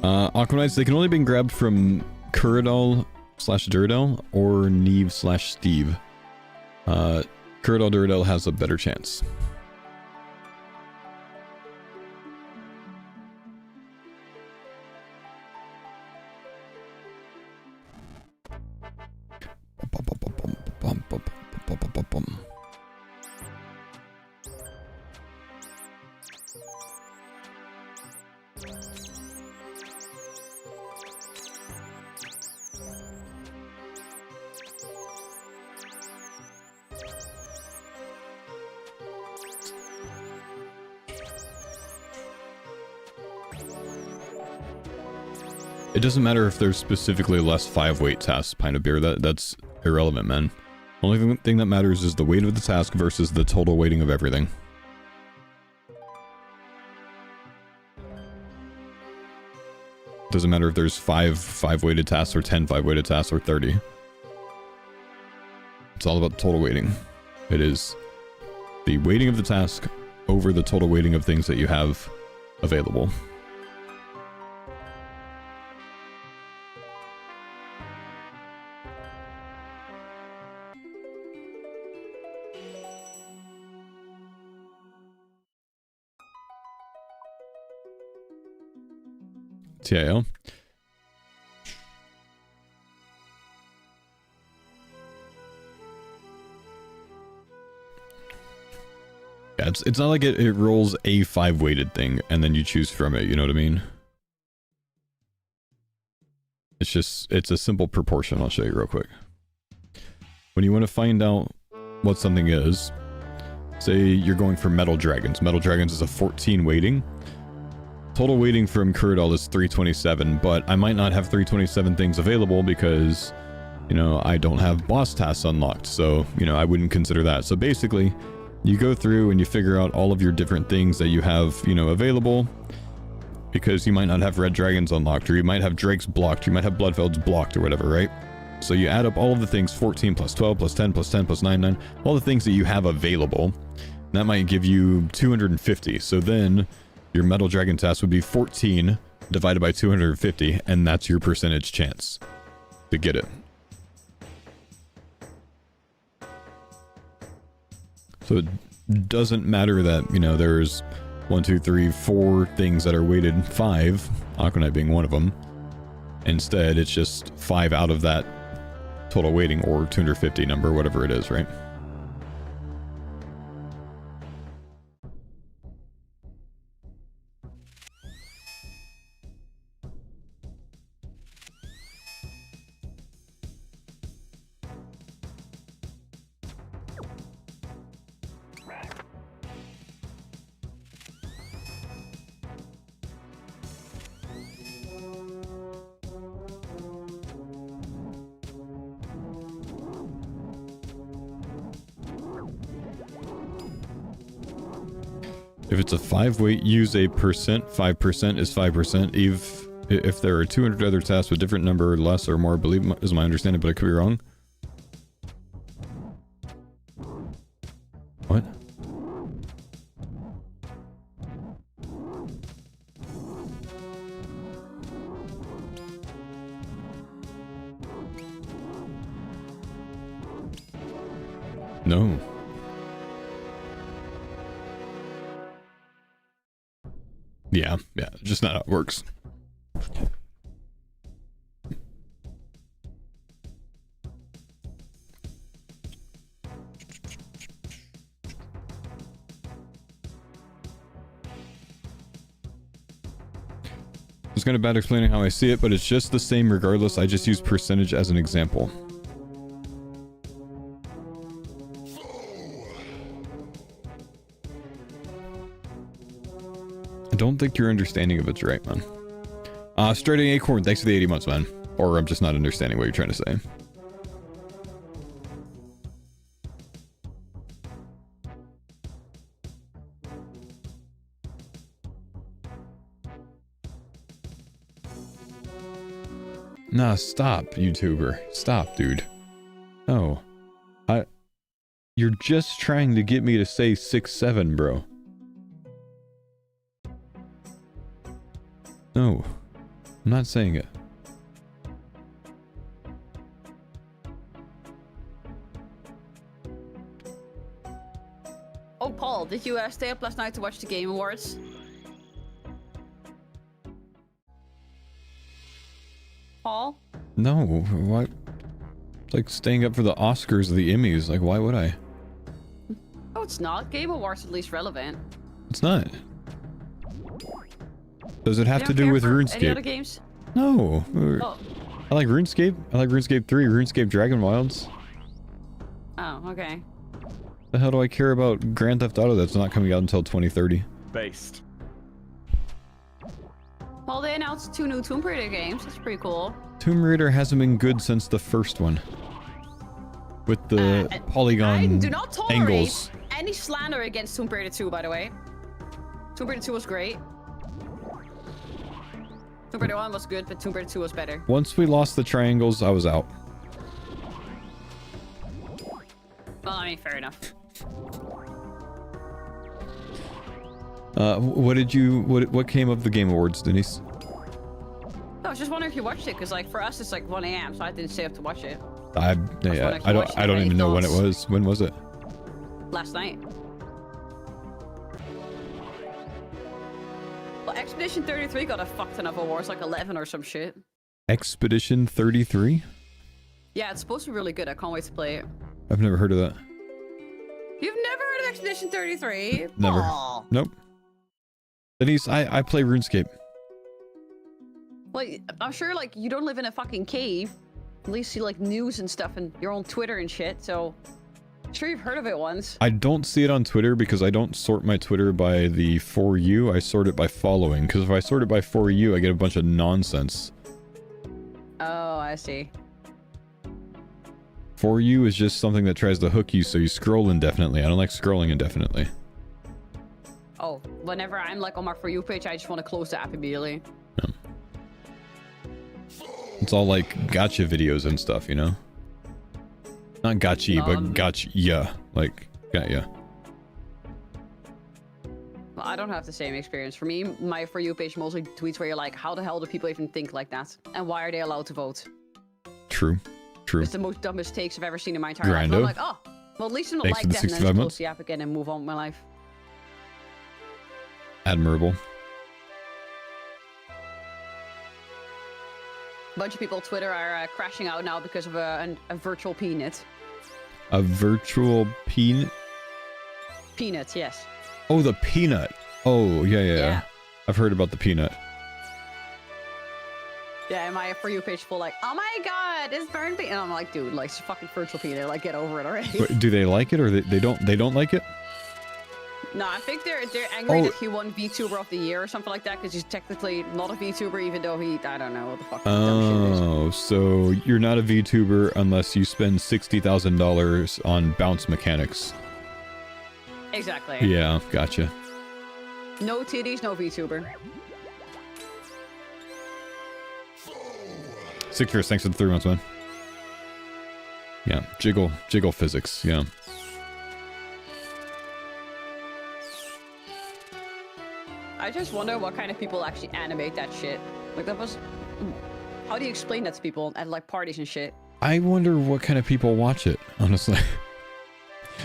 Aquanites, they can only be grabbed from Curdell / Durdell or Neve / Steve. Curdle Duradel has a better chance. It doesn't matter if there's specifically less 5-weight tasks, Pint of Beer. That's irrelevant, man. Only thing that matters is the weight of the task versus the total weighting of everything. Doesn't matter if there's 5 weighted tasks or 10 5-weighted tasks or 30. It's all about total weighting. It is the weighting of the task over the total weighting of things that you have available. TIO. Yeah, it's not like it rolls a 5-weighted thing and then you choose from it, you know what I mean? It's a simple proportion. I'll show you real quick. When you want to find out what something is, say you're going for Metal Dragons. Metal Dragons is a 14 weighting. Total weighting from Kuradal is 327, but I might not have 327 things available because, you know, I don't have boss tasks unlocked, so, you know, I wouldn't consider that. So basically, you go through and you figure out all of your different things that you have, you know, available, because you might not have Red Dragons unlocked, or you might have Drakes blocked, or you might have Bloodfelds blocked, or whatever, right? So you add up all of the things, 14 plus 12 plus 10 plus 10 plus 9, 9, all the things that you have available. That might give you 250, so then your Metal Dragon task would be 14 divided by 250, and that's your percentage chance to get it. So it doesn't matter that, you know, there's 1, 2, 3, 4 things that are weighted 5, Aquanite being one of them. Instead, it's just 5 out of that total weighting, or 250 number, whatever it is, right? If it's a 5-weight, use a percent. 5% is 5%. If there are 200 other tasks with different number, less or more, I believe is my understanding, but I could be wrong. What? No. Yeah, just not how it works. It's kind of bad explaining how I see it, but it's just the same regardless. I just use percentage as an example. I don't think your understanding of it's right, man. Striding Acorn, thanks for the 80 months, man. Or I'm just not understanding what you're trying to say. Nah, stop, YouTuber. Stop, dude. No. You're just trying to get me to say 6-7, bro. No. I'm not saying it. Paul, did you stay up last night to watch the Game Awards? Paul? No, why? It's like staying up for the Oscars or the Emmys. Like, why would I? Oh, it's not. Game Awards at least relevant. It's not. Does it have You to don't do care with for any other RuneScape? games? No. Oh. I like RuneScape. I like RuneScape 3, RuneScape Dragon Wilds. Oh, okay. The hell do I care about Grand Theft Auto that's not coming out until 2030? Based. Well, they announced 2 new Tomb Raider games. That's pretty cool. Tomb Raider hasn't been good since the first one. With the polygon I do not tolerate angles. any slander against Tomb Raider 2, by the way. Tomb Raider 2 was great. Tomb Raider 1 was good, but Tomb Raider 2 was better. Once we lost the triangles, I was out. Well, I mean, fair enough. What came of the Game Awards, Denise? I was just wondering if you watched it, because like for us it's like 1 a.m., so I didn't stay up to watch it. I don't even know when it was. When was it? Last night. Well, Expedition 33 got a fuck ton of awards, like 11 or some shit. Expedition 33? Yeah, it's supposed to be really good. I can't wait to play it. I've never heard of that. You've never heard of Expedition 33? Never. Aw. Nope. Denise, I play RuneScape. Well, I'm sure like you don't live in a fucking cave. At least see like news and stuff and your own Twitter and shit, so I'm sure you've heard of it once. I don't see it on Twitter because I don't sort my Twitter by the For You. I sort it by following, because if I sort it by For You, I get a bunch of nonsense. Oh, I see. For You is just something that tries to hook you so you scroll indefinitely. I don't like scrolling indefinitely. Oh, whenever I'm like on my For You page, I just want to close the app immediately. Yeah. It's all like gotcha videos and stuff, you know? Not gotcha, but gotcha. Yeah. Like, got ya. Well, I don't have the same experience. For me, my For You page mostly tweets where you're like, how the hell do people even think like that? And why are they allowed to vote? True. True. It's the most dumbest takes I've ever seen in my entire life. Grindo. I'm like, oh, well, at least I'm not Thanks like for the that, and then 65 just months. close the app again and move on with my life. Admirable. A bunch of people on Twitter are crashing out now because of a virtual peanut. A virtual peanut? Peanuts, yes. Oh, the peanut. Oh, yeah. I've heard about the peanut. Yeah, and my For You page full like, oh my god, it's burned peanut. And I'm like, dude, like, it's fucking virtual peanut. Like, get over it already. But do they like it or they don't like it? No, I think they're angry Oh. that he won VTuber of the Year or something like that, because he's technically not a VTuber, even though I don't know what the fuck dumb shit is. Oh, so you're not a VTuber unless you spend $60,000 on bounce mechanics. Exactly. Yeah, gotcha. No titties, no VTuber. Citrus, thanks for the 3 months, man. Yeah, jiggle physics, yeah. I just wonder what kind of people actually animate that shit. Like, that was... How do you explain that to people at, like, parties and shit? I wonder what kind of people watch it, honestly.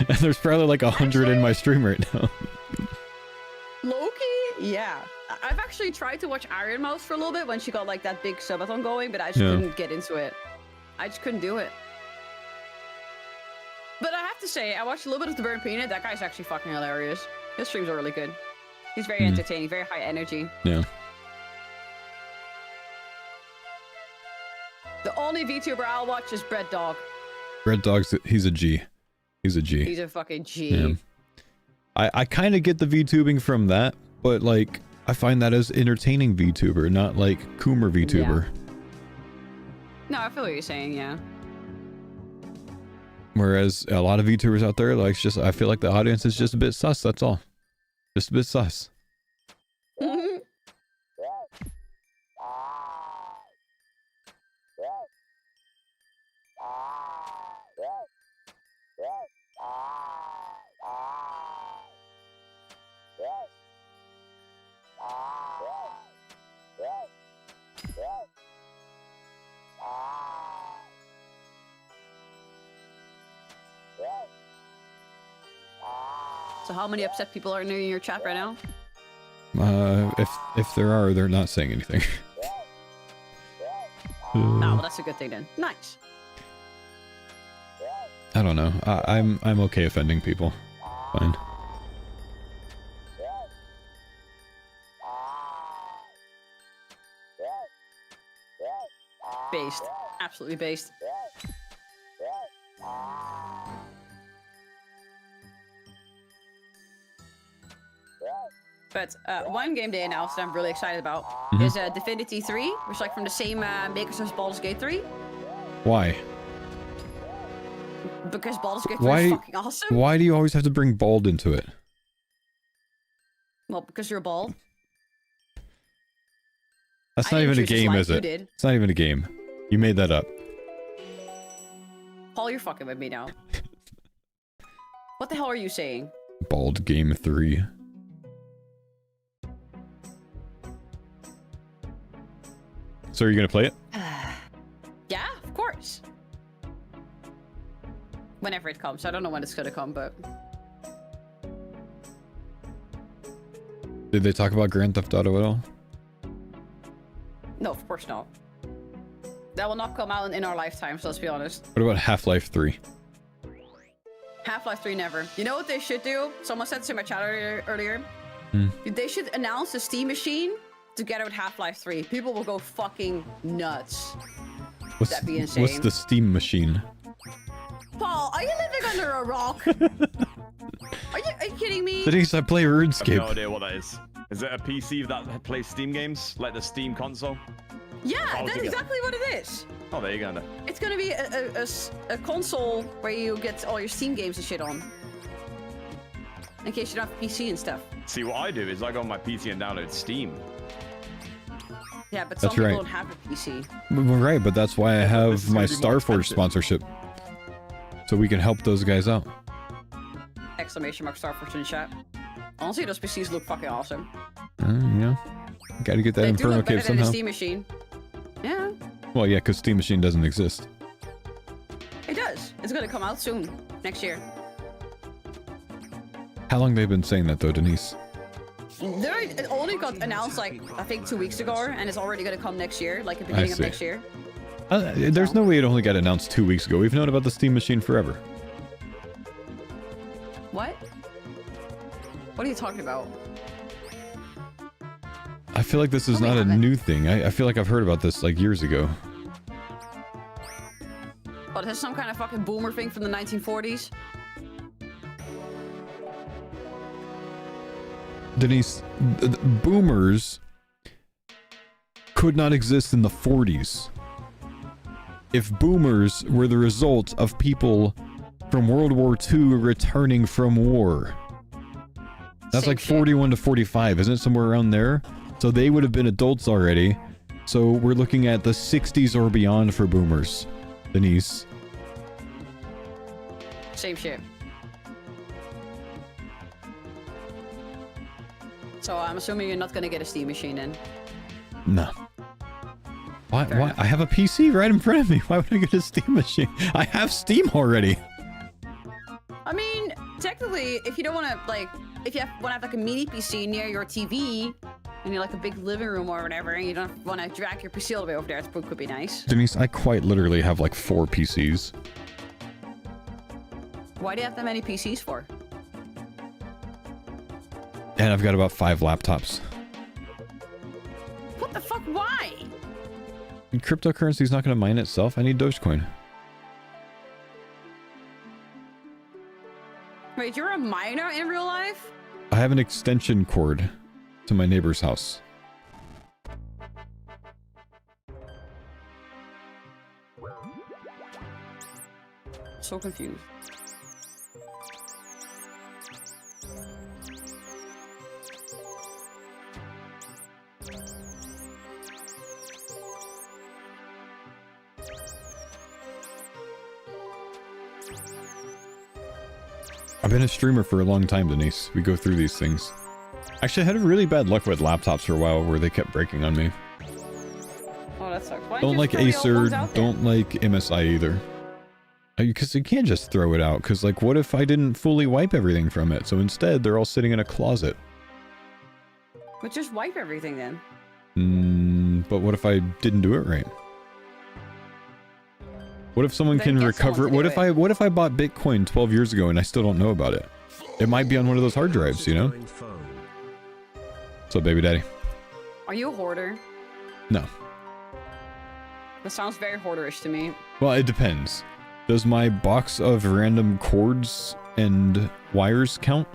And there's probably like 100 in my stream right now. Loki? Yeah. I've actually tried to watch Iron Mouse for a little bit when she got, like, that big subathon going, but I just couldn't get into it. I just couldn't do it. But I have to say, I watched a little bit of The Burnt Peanut. That guy's actually fucking hilarious. His streams are really good. He's very entertaining, very high energy. Yeah. The only VTuber I'll watch is Bread Dog. Red Dog's, he's a G. He's a G. He's a fucking G. Yeah. I kind of get the VTubing from that, but like, I find that as entertaining VTuber, not like Coomer VTuber. Yeah. No, I feel what you're saying, yeah. Whereas a lot of VTubers out there, like, just, I feel like the audience is just a bit sus, that's all. Just a bit sus. So how many upset people are in your chat right now? If there are, they're not saying anything. Oh, well, that's a good thing then. Nice. I don't know. I'm okay offending people. Fine. Based. Absolutely based. But one game they announced that I'm really excited about is Divinity 3, which is like from the same makers as Baldur's Gate 3. Why? Because Baldur's Gate 3 is fucking awesome. Why do you always have to bring bald into it? Well, because you're bald. That's not even a game, is it? It's not even a game. You made that up. Paul, you're fucking with me now. What the hell are you saying? Bald Game 3. So are you gonna play it? Yeah, of course. Whenever it comes. I don't know when it's gonna come, but... Did they talk about Grand Theft Auto at all? No, of course not. That will not come out in our lifetime, so let's be honest. What about Half-Life 3? Half-Life 3 never. You know what they should do? Someone said this in my chat earlier. They should announce a Steam machine together with Half-Life 3. People will go fucking nuts. That'd be insane. What's the Steam machine? Paul, are you living under a rock? Are you kidding me? Denise, I play RuneScape. I have no idea what that is. Is it a PC that plays Steam games? Like the Steam console? Yeah, that's exactly what it is. Oh, there you go. Then. It's gonna be a console where you get all your Steam games and shit on. In case you don't have a PC and stuff. See, what I do is I go on my PC and download Steam. Yeah, but some people don't have a PC. Well, right, but that's why I have my Starforge sponsorship. So we can help those guys out. Exclamation mark Starforge in the chat. Honestly, those PCs look fucking awesome. Yeah. Gotta get that in promo cave somehow. The Steam machine. Yeah. Well, yeah, because Steam machine doesn't exist. It does. It's gonna come out soon. Next year. How long they been saying that though, Denise? It only got announced like, I think 2 weeks ago, and it's already gonna come next year, like the beginning of next year. There's no way it only got announced 2 weeks ago. We've known about the Steam machine forever. What? What are you talking about? I feel like this is not a new thing. I feel like I've heard about this like years ago. What, is this some kind of fucking boomer thing from the 1940s? Denise, boomers could not exist in the 40s. If boomers were the result of people from World War II returning from war. That's like 41 to 45, isn't it? Somewhere around there? So they would have been adults already. So we're looking at the 60s or beyond for boomers, Denise. Same shit. So I'm assuming you're not gonna get a Steam machine then? No. Why? I have a PC right in front of me. Why would I get a Steam machine? I have Steam already. I mean, technically, if you don't want to, like, if you want to have like a mini PC near your TV, and you're like a big living room or whatever, and you don't want to drag your PC all the way over there, it could be nice. Denise, I quite literally have like 4 PCs. Why do you have that many PCs for? And I've got about 5 laptops. What the fuck? Why? Cryptocurrency's not going to mine itself. I need Dogecoin. Wait, you're a miner in real life? I have an extension cord to my neighbor's house. So confused. I've been a streamer for a long time, Denise. We go through these things. Actually, I had really bad luck with laptops for a while where they kept breaking on me. Oh, that sucks. Why Don't like Acer, don't like MSI either. Because you can't just throw it out, because, like, what if I didn't fully wipe everything from it? So instead, they're all sitting in a closet. But just wipe everything then. But what if I didn't do it right? What if someone can recover? What if I bought Bitcoin 12 years ago and I still don't know about it? It might be on one of those hard drives, you know? What's up, baby daddy? Are you a hoarder? No. That sounds very hoarderish to me. Well, it depends. Does my box of random cords and wires count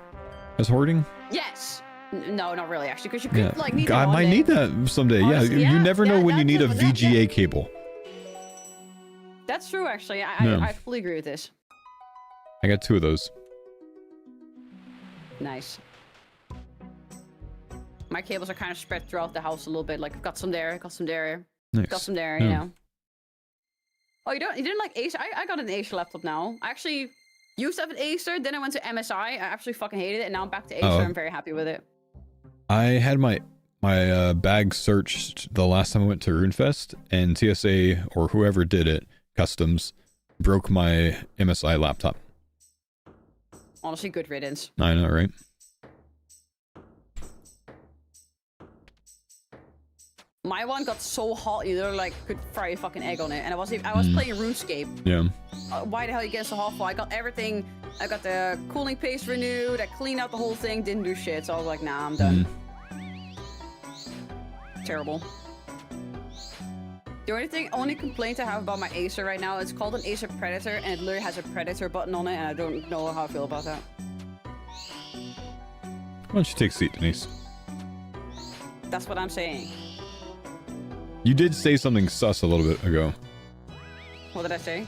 as hoarding? Yes. No, not really, actually, because you could like need I that might need that someday. Honestly, You never know when you need a that- VGA cable. That's true, actually. I fully agree with this. I got 2 of those. Nice. My cables are kind of spread throughout the house a little bit. Like I've got some there, got some there, Nice. got some there. You know. Oh, you didn't like Acer? I got an Acer laptop now. I actually used to have an Acer, then I went to MSI. I absolutely fucking hated it, and now I'm back to Acer. I'm very happy with it. I had my bag searched the last time I went to RuneFest, and TSA or whoever did it, customs, broke my MSI laptop. Honestly, good riddance. I know, right? My one got so hot, you literally like could fry a fucking egg on it, and I was playing RuneScape. Yeah. Why the hell you get so hot for? I got everything. I got the cooling paste renewed. I cleaned out the whole thing. Didn't do shit. So I was like, nah, I'm done. Terrible. The only complaint I have about my Acer right now, it's called an Acer Predator, and it literally has a Predator button on it, and I don't know how I feel about that. Why don't you take a seat, Denise? That's what I'm saying. You did say something sus a little bit ago. What did I say?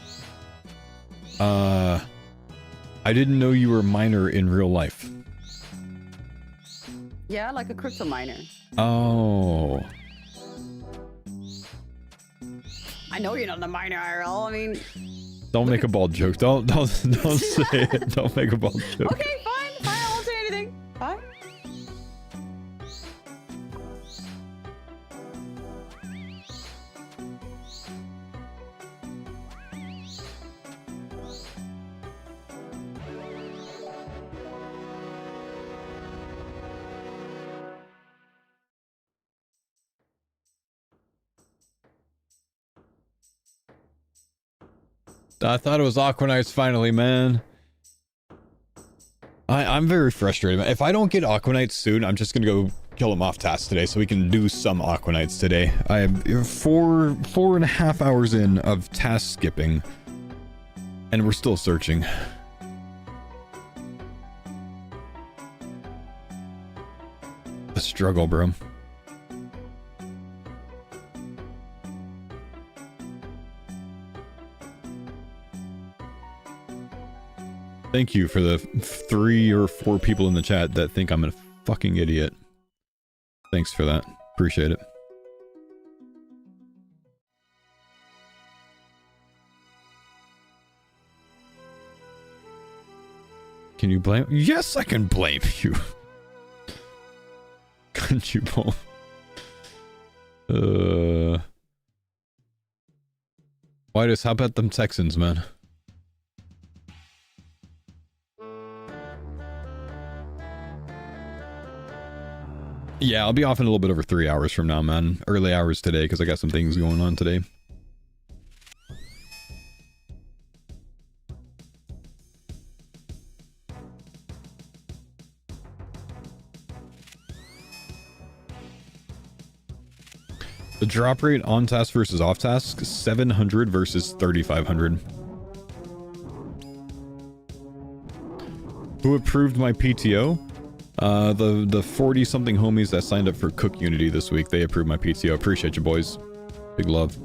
I didn't know you were a miner in real life. Yeah, like a crypto miner. Oh. I know you're not a miner, IRL. I mean... Don't make a bald joke. Don't say it. Don't make a bald joke. Okay, fine. I won't say anything. Fine. I thought it was Aquanites finally, man. I'm very frustrated. If I don't get Aquanites soon, I'm just gonna go kill them off task today so we can do some Aquanites today. I have 4.5 hours in of task skipping, and we're still searching. The struggle, bro. Thank you for the 3 or 4 people in the chat that think I'm a fucking idiot. Thanks for that. Appreciate it. Can you blame? Yes, I can blame you. Can't you both? Whitus, how about them Texans, man? Yeah, I'll be off in a little bit over 3 hours from now, man. Early hours today, because I got some things going on today. The drop rate on task versus off task, 700 versus 3,500. Who approved my PTO? The 40-something homies that signed up for CookUnity this week, they approved my PTO. Appreciate you, boys. Big love.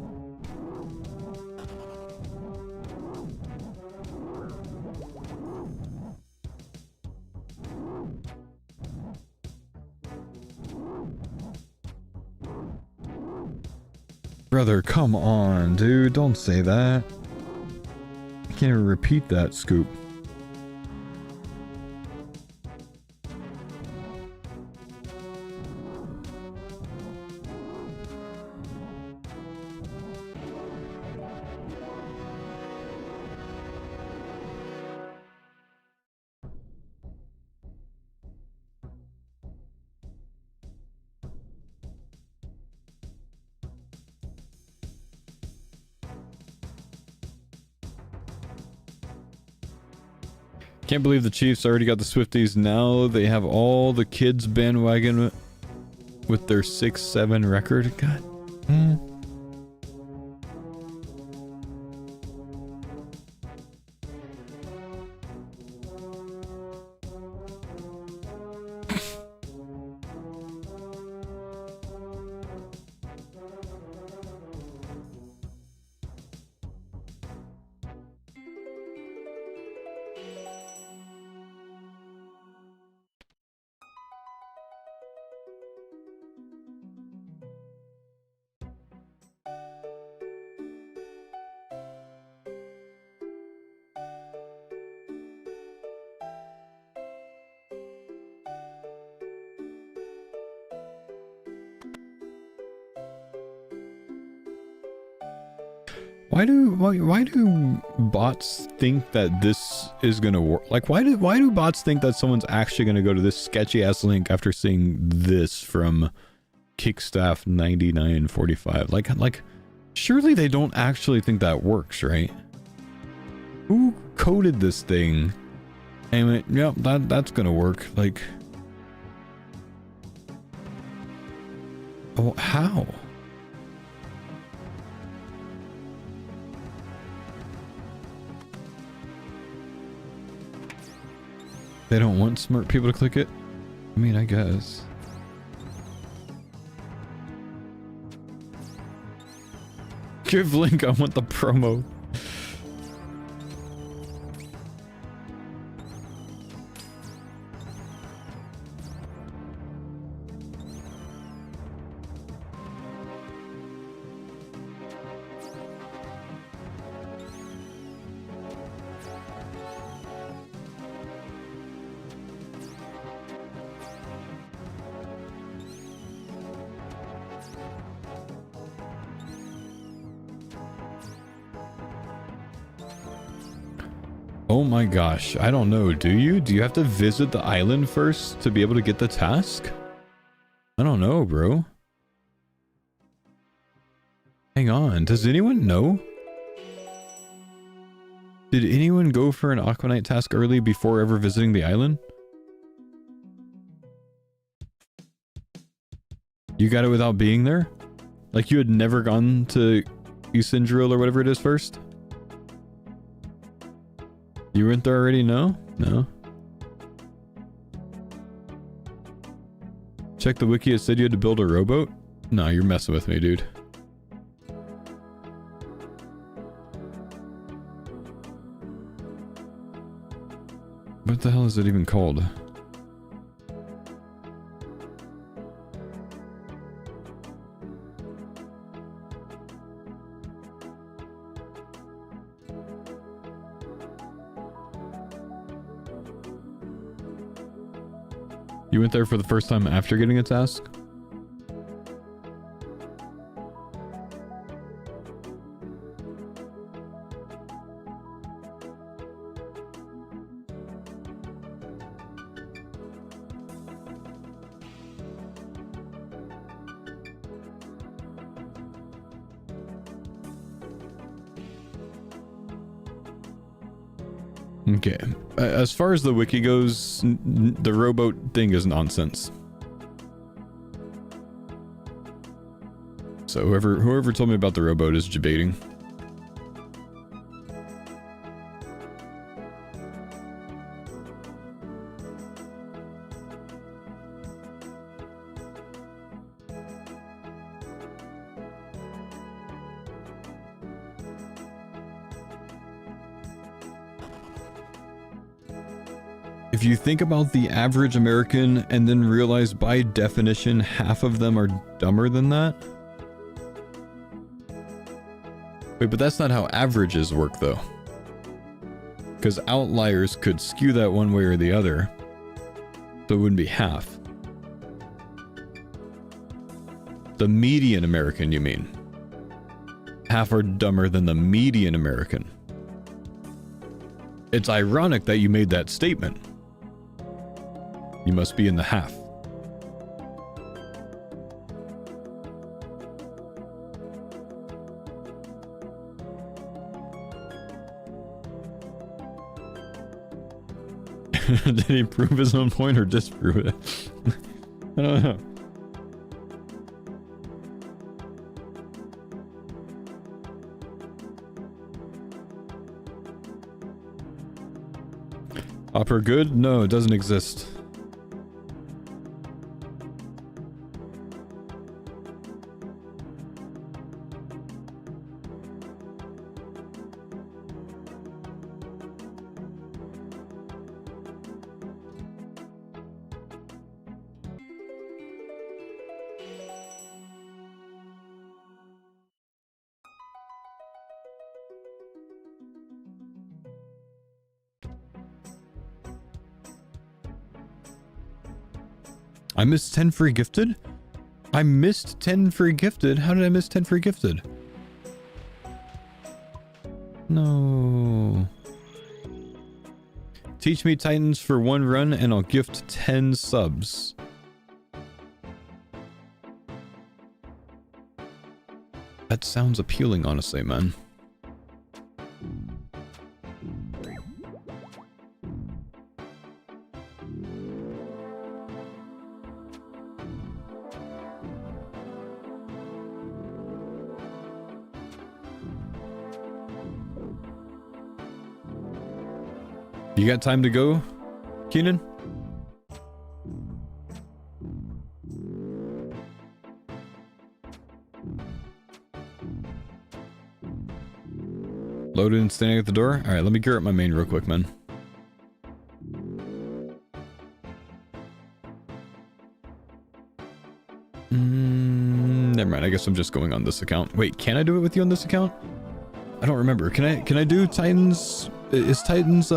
Brother, come on, dude. Don't say that. I can't even repeat that, Scoop. Can't believe the Chiefs already got the Swifties. Now they have all the kids bandwagon with their 6-7 record. God. Why do bots think that this is gonna work? Like, why do bots think that someone's actually gonna go to this sketchy ass link after seeing this from Kickstaff 9945? Like, surely they don't actually think that works, right? Who coded this thing? And went, yep, that's gonna work. Like, oh, how? They don't want smart people to click it? I mean, I guess. Give link, I want the promo. Oh my gosh, I don't know, do you? Do you have to visit the island first to be able to get the task? I don't know, bro. Hang on, does anyone know? Did anyone go for an Aquanite task early before ever visiting the island? You got it without being there? Like you had never gone to Usindril or whatever it is first? You weren't there already? No? No. Check the wiki, it said you had to build a rowboat? No, you're messing with me, dude. What the hell is it even called? You went there for the first time after getting a task? Okay. As far as the wiki goes, the rowboat thing is nonsense. So whoever told me about the rowboat is debating. If you think about the average American and then realize by definition half of them are dumber than that. Wait, but that's not how averages work though. Because outliers could skew that one way or the other. So it wouldn't be half. The median American, you mean? Half are dumber than the median American. It's ironic that you made that statement. You must be in the half. Did he prove his own point or disprove it? I don't know. Opera good? No, it doesn't exist. I missed 10 free gifted? I missed 10 free gifted? How did I miss 10 free gifted? No. Teach me Titans for 1 run and I'll gift 10 subs. That sounds appealing, honestly, man. You got time to go, Keenan? Loaded and standing at the door? Alright, let me gear up my main real quick, man. Never mind, I guess I'm just going on this account. Wait, can I do it with you on this account? I don't remember. Can I do Titans? Is Titans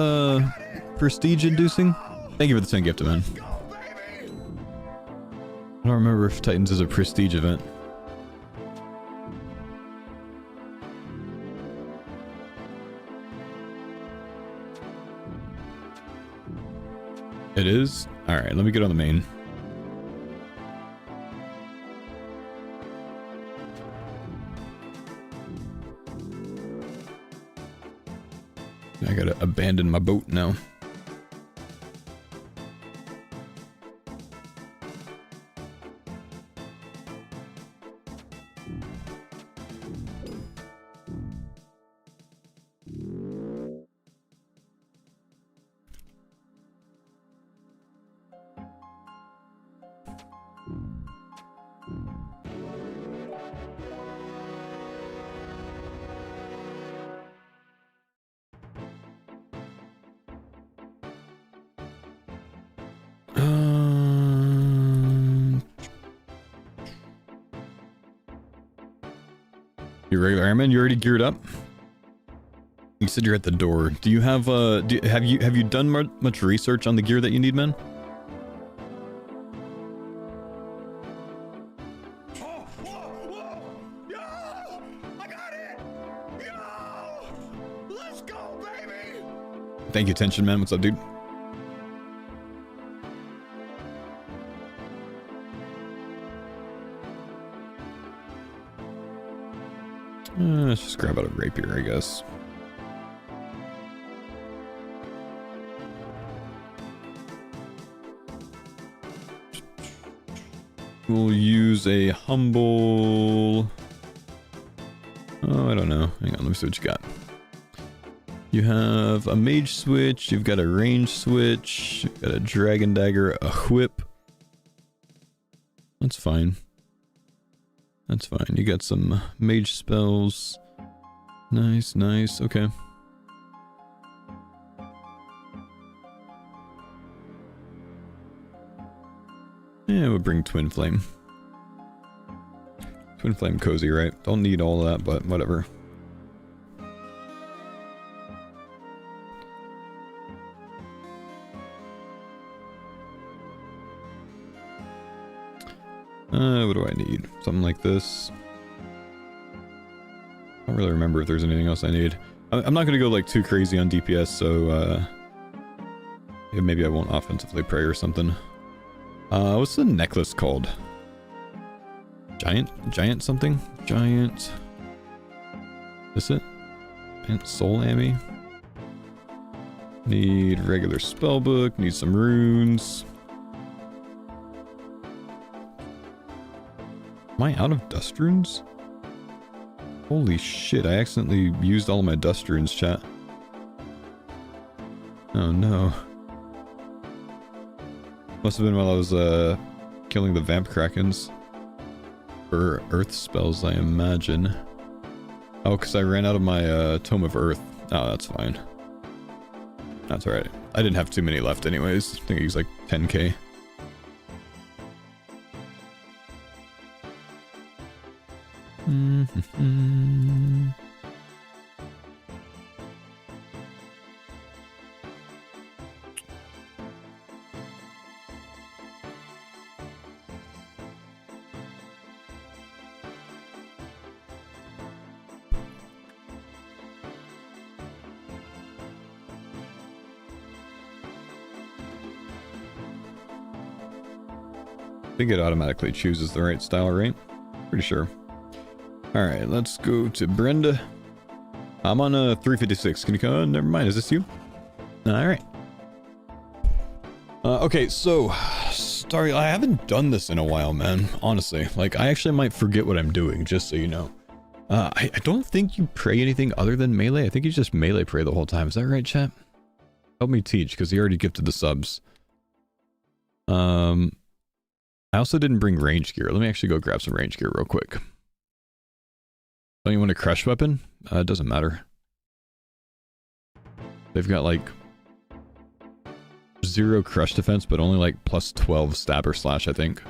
prestige inducing? Thank you for the 10 gift, man. I don't remember if Titans is a prestige event. It is? Alright, let me get on the main. I gotta abandon my boat now. You regular airman, you already geared up? You said you're at the door. Do you have have you done much research on the gear that you need, man? Whoa! Yo! I got it! Yo! Let's go, baby! Thank you, Tension Man. What's up, dude? Let's just grab out a rapier, I guess. We'll use a humble... Oh, I don't know. Hang on, let me see what you got. You have a mage switch, you've got a range switch, you've got a dragon dagger, a whip. That's fine. That's fine. You got some mage spells. Nice, nice. Okay. Yeah, we'll bring Twin Flame. Twin Flame cozy, right? Don't need all of that, but whatever. What do I need? Something like this. I don't really remember if there's anything else I need. I'm not gonna go like too crazy on DPS, so yeah, maybe I won't offensively pray or something. What's the necklace called? Giant something? Giant... Is it? Giant soul Ammy? Need regular spellbook, need some runes. Am I out of dust runes? Holy shit, I accidentally used all my dust runes, chat. Oh no. Must have been while I was killing the vamp krakens. For earth spells, I imagine. Oh, because I ran out of my Tome of Earth. Oh, that's fine. That's alright. I didn't have too many left anyways. I think it was like 10k. I think it automatically chooses the right style, right? Pretty sure. Alright, let's go to Brenda. I'm on a 356. Can you come on? Never mind. Is this you? Alright. Okay, so... Sorry, I haven't done this in a while, man. Honestly. Like, I actually might forget what I'm doing, just so you know. I don't think you pray anything other than melee. I think you just melee pray the whole time. Is that right, chat? Help me teach, because he already gifted the subs. I also didn't bring range gear. Let me actually go grab some range gear real quick. Don't you want a crush weapon? It doesn't matter. They've got like 0 crush defense, but only like plus 12 stab or slash, I think.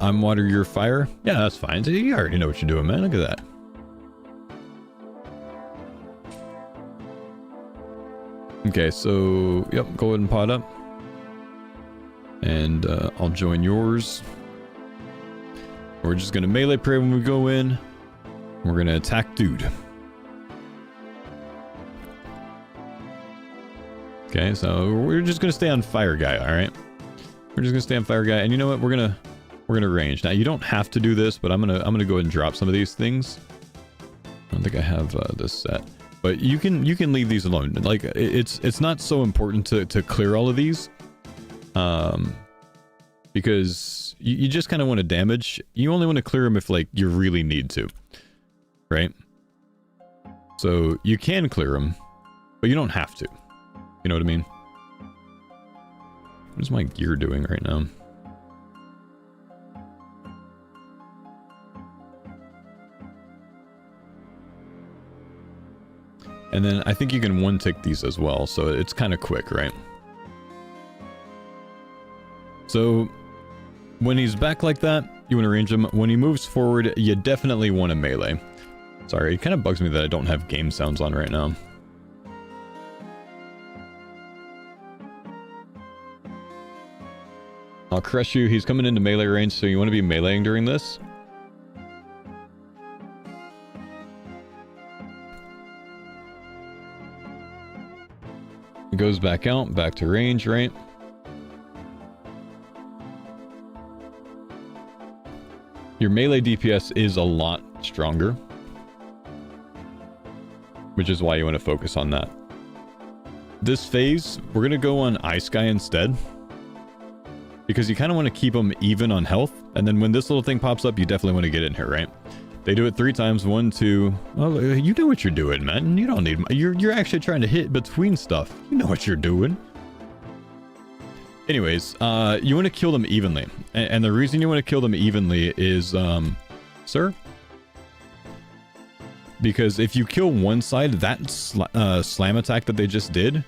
I'm water, you're fire. Yeah, that's fine. So you already know what you're doing, man. Look at that. Okay, so yep, go ahead and pot up. And I'll join yours. We're just gonna melee pray when we go in. We're gonna attack dude. Okay, so we're just gonna stay on fire guy, alright? We're just gonna stay on fire guy, and you know what? We're gonna range. Now you don't have to do this, but I'm gonna go ahead and drop some of these things. I don't think I have this set, but you can leave these alone. Like it's not so important to clear all of these, because you just kind of want to damage. You only want to clear them if like you really need to, right? So you can clear them, but you don't have to. You know what I mean? What is my gear doing right now? And then I think you can one tick these as well, so it's kind of quick, right? So when he's back like that, you want to range him. When he moves forward, you definitely want to melee. Sorry, it kind of bugs me that I don't have game sounds on right now. I'll crush you. He's coming into melee range, so you want to be meleeing during this. It goes back out, back to range, right? Your melee DPS is a lot stronger, which is why you want to focus on that. This phase, we're going to go on Ice Guy instead, because you kind of want to keep them even on health, and then when this little thing pops up, you definitely want to get in here, right? They do it 3 times, 1, 2. Well, you know what you're doing, man. You don't need... You're actually trying to hit between stuff. You know what you're doing. Anyways, you want to kill them evenly. And the reason you want to kill them evenly is, sir? Because if you kill one side, that slam attack that they just did,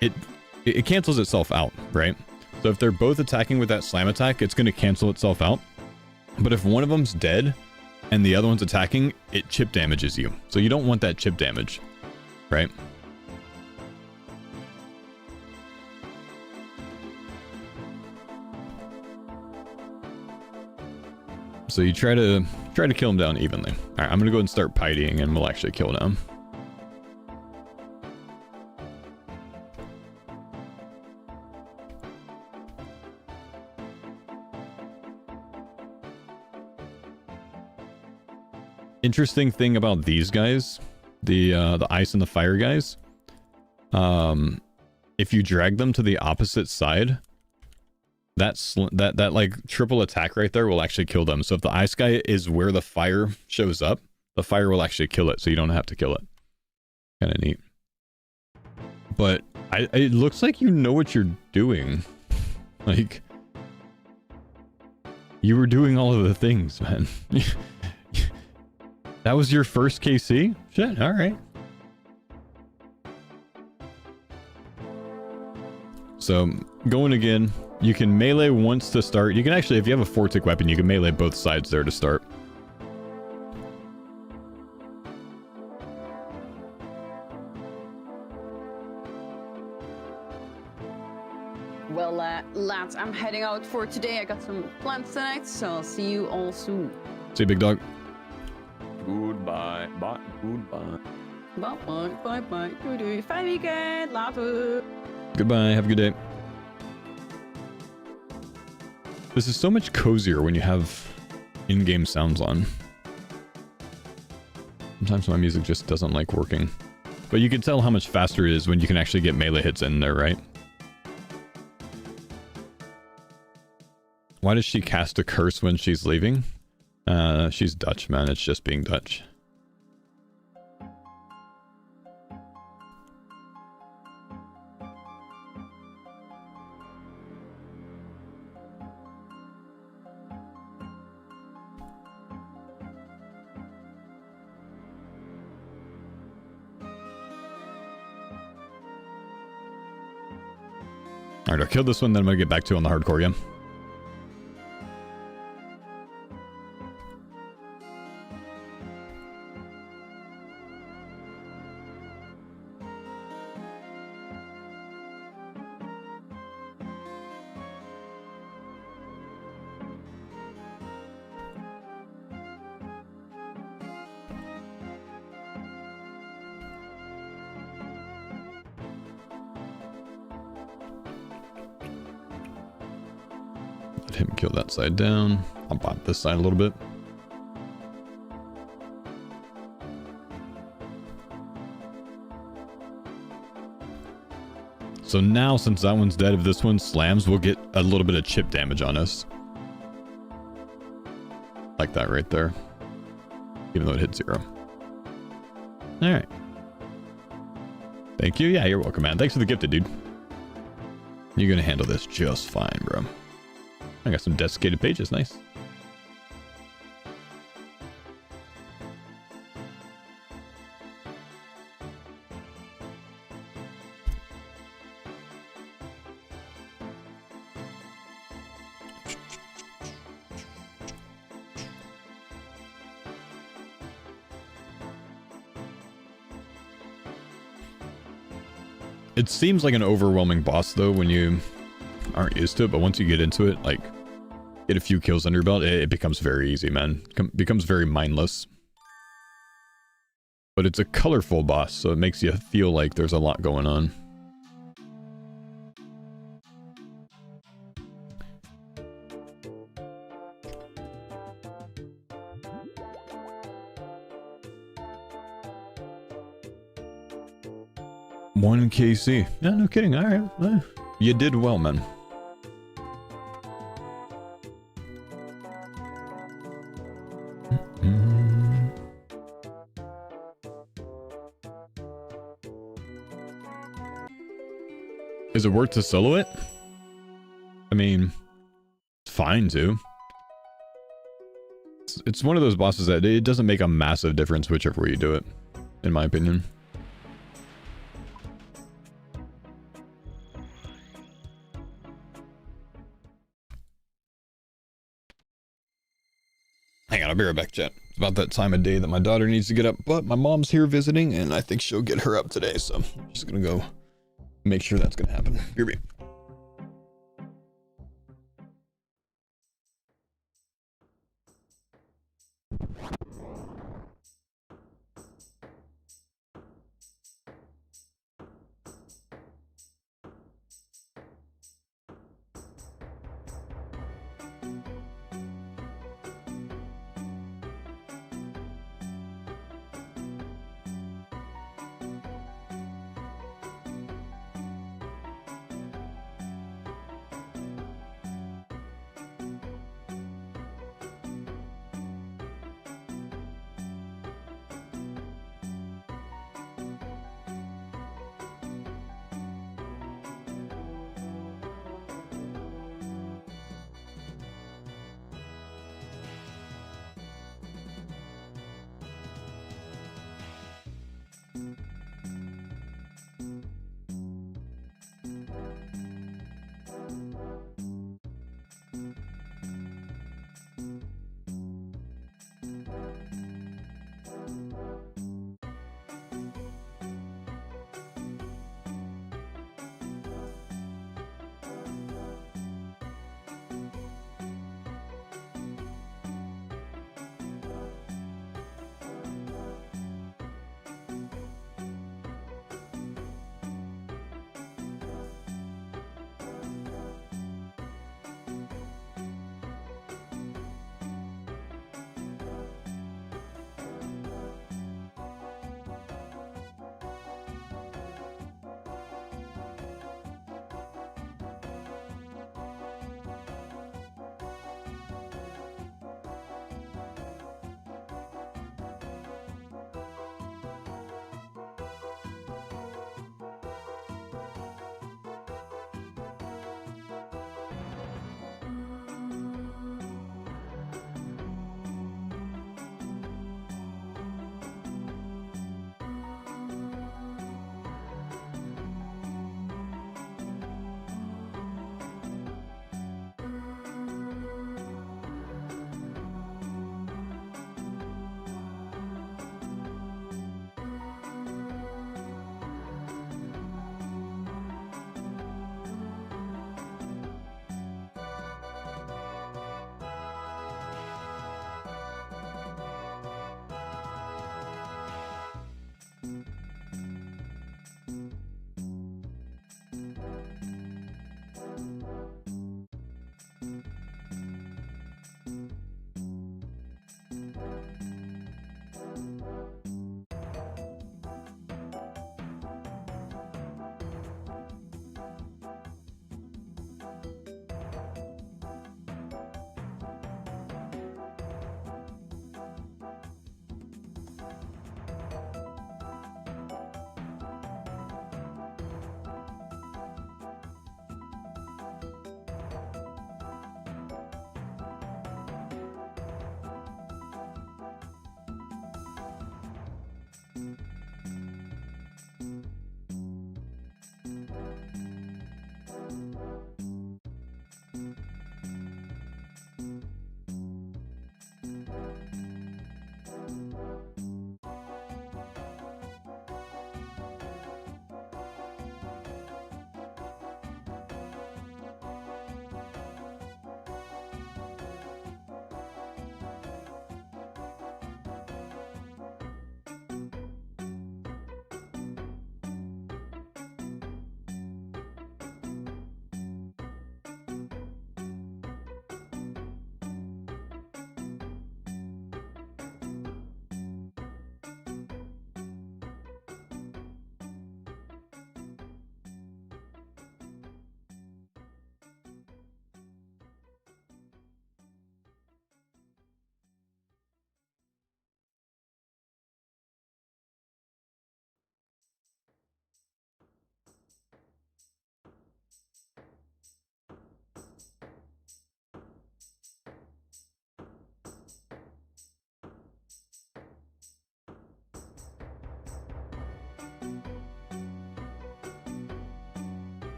it cancels itself out, right? So if they're both attacking with that slam attack, it's going to cancel itself out. But if one of them's dead and the other one's attacking, it chip damages you. So you don't want that chip damage, right? So you try to kill him down evenly. All right, I'm gonna go ahead and start pitying, and we'll actually kill him. interesting thing about these guys, the ice and the fire guys, if you drag them to the opposite side, that like triple attack right there will actually kill them. So if the ice guy is where the fire shows up, the fire will actually kill it, so you don't have to kill it. Kind of neat. But it looks like you know what you're doing. Like, you were doing all of the things, man. That was your first KC? Shit, alright. So, going again, you can melee once to start. You can actually, if you have a 4-tick weapon, you can melee both sides there to start. Well, lads, I'm heading out for today. I got some plans tonight, so I'll see you all soon. See you, big dog. Goodbye. Bye. Goodbye. Bye bye bye bye. Doei. Fijn weekend. Later. Goodbye. Have a good day. This is so much cozier when you have in-game sounds on. Sometimes my music just doesn't like working. But you can tell how much faster it is when you can actually get melee hits in there, right? Why does she cast a curse when she's leaving? She's Dutch, man. It's just being Dutch. Alright, I'll kill this one, then I'm gonna get back to on the hardcore, yeah? Let him kill that side down. I'll bot this side a little bit. So now, since that one's dead, if this one slams, we'll get a little bit of chip damage on us. Like that right there. Even though it hit 0. Alright. Thank you. Yeah, you're welcome, man. Thanks for the gifted, dude. You're gonna handle this just fine, bro. I got some desiccated pages. Nice. It seems like an overwhelming boss, though, when you aren't used to it, but once you get into it, like, get a few kills under your belt, it becomes very easy, man. Becomes very mindless. But it's a colorful boss, so it makes you feel like there's a lot going on. One KC. Yeah, no kidding. All right. Well, you did well, man. Is it worth to solo it? I mean, it's fine too. It's one of those bosses that it doesn't make a massive difference whichever way you do it, in my opinion. Hang on, I'll be right back, chat. It's about that time of day that my daughter needs to get up, but my mom's here visiting, and I think she'll get her up today, so I'm just gonna go make sure that's gonna happen. Here we go.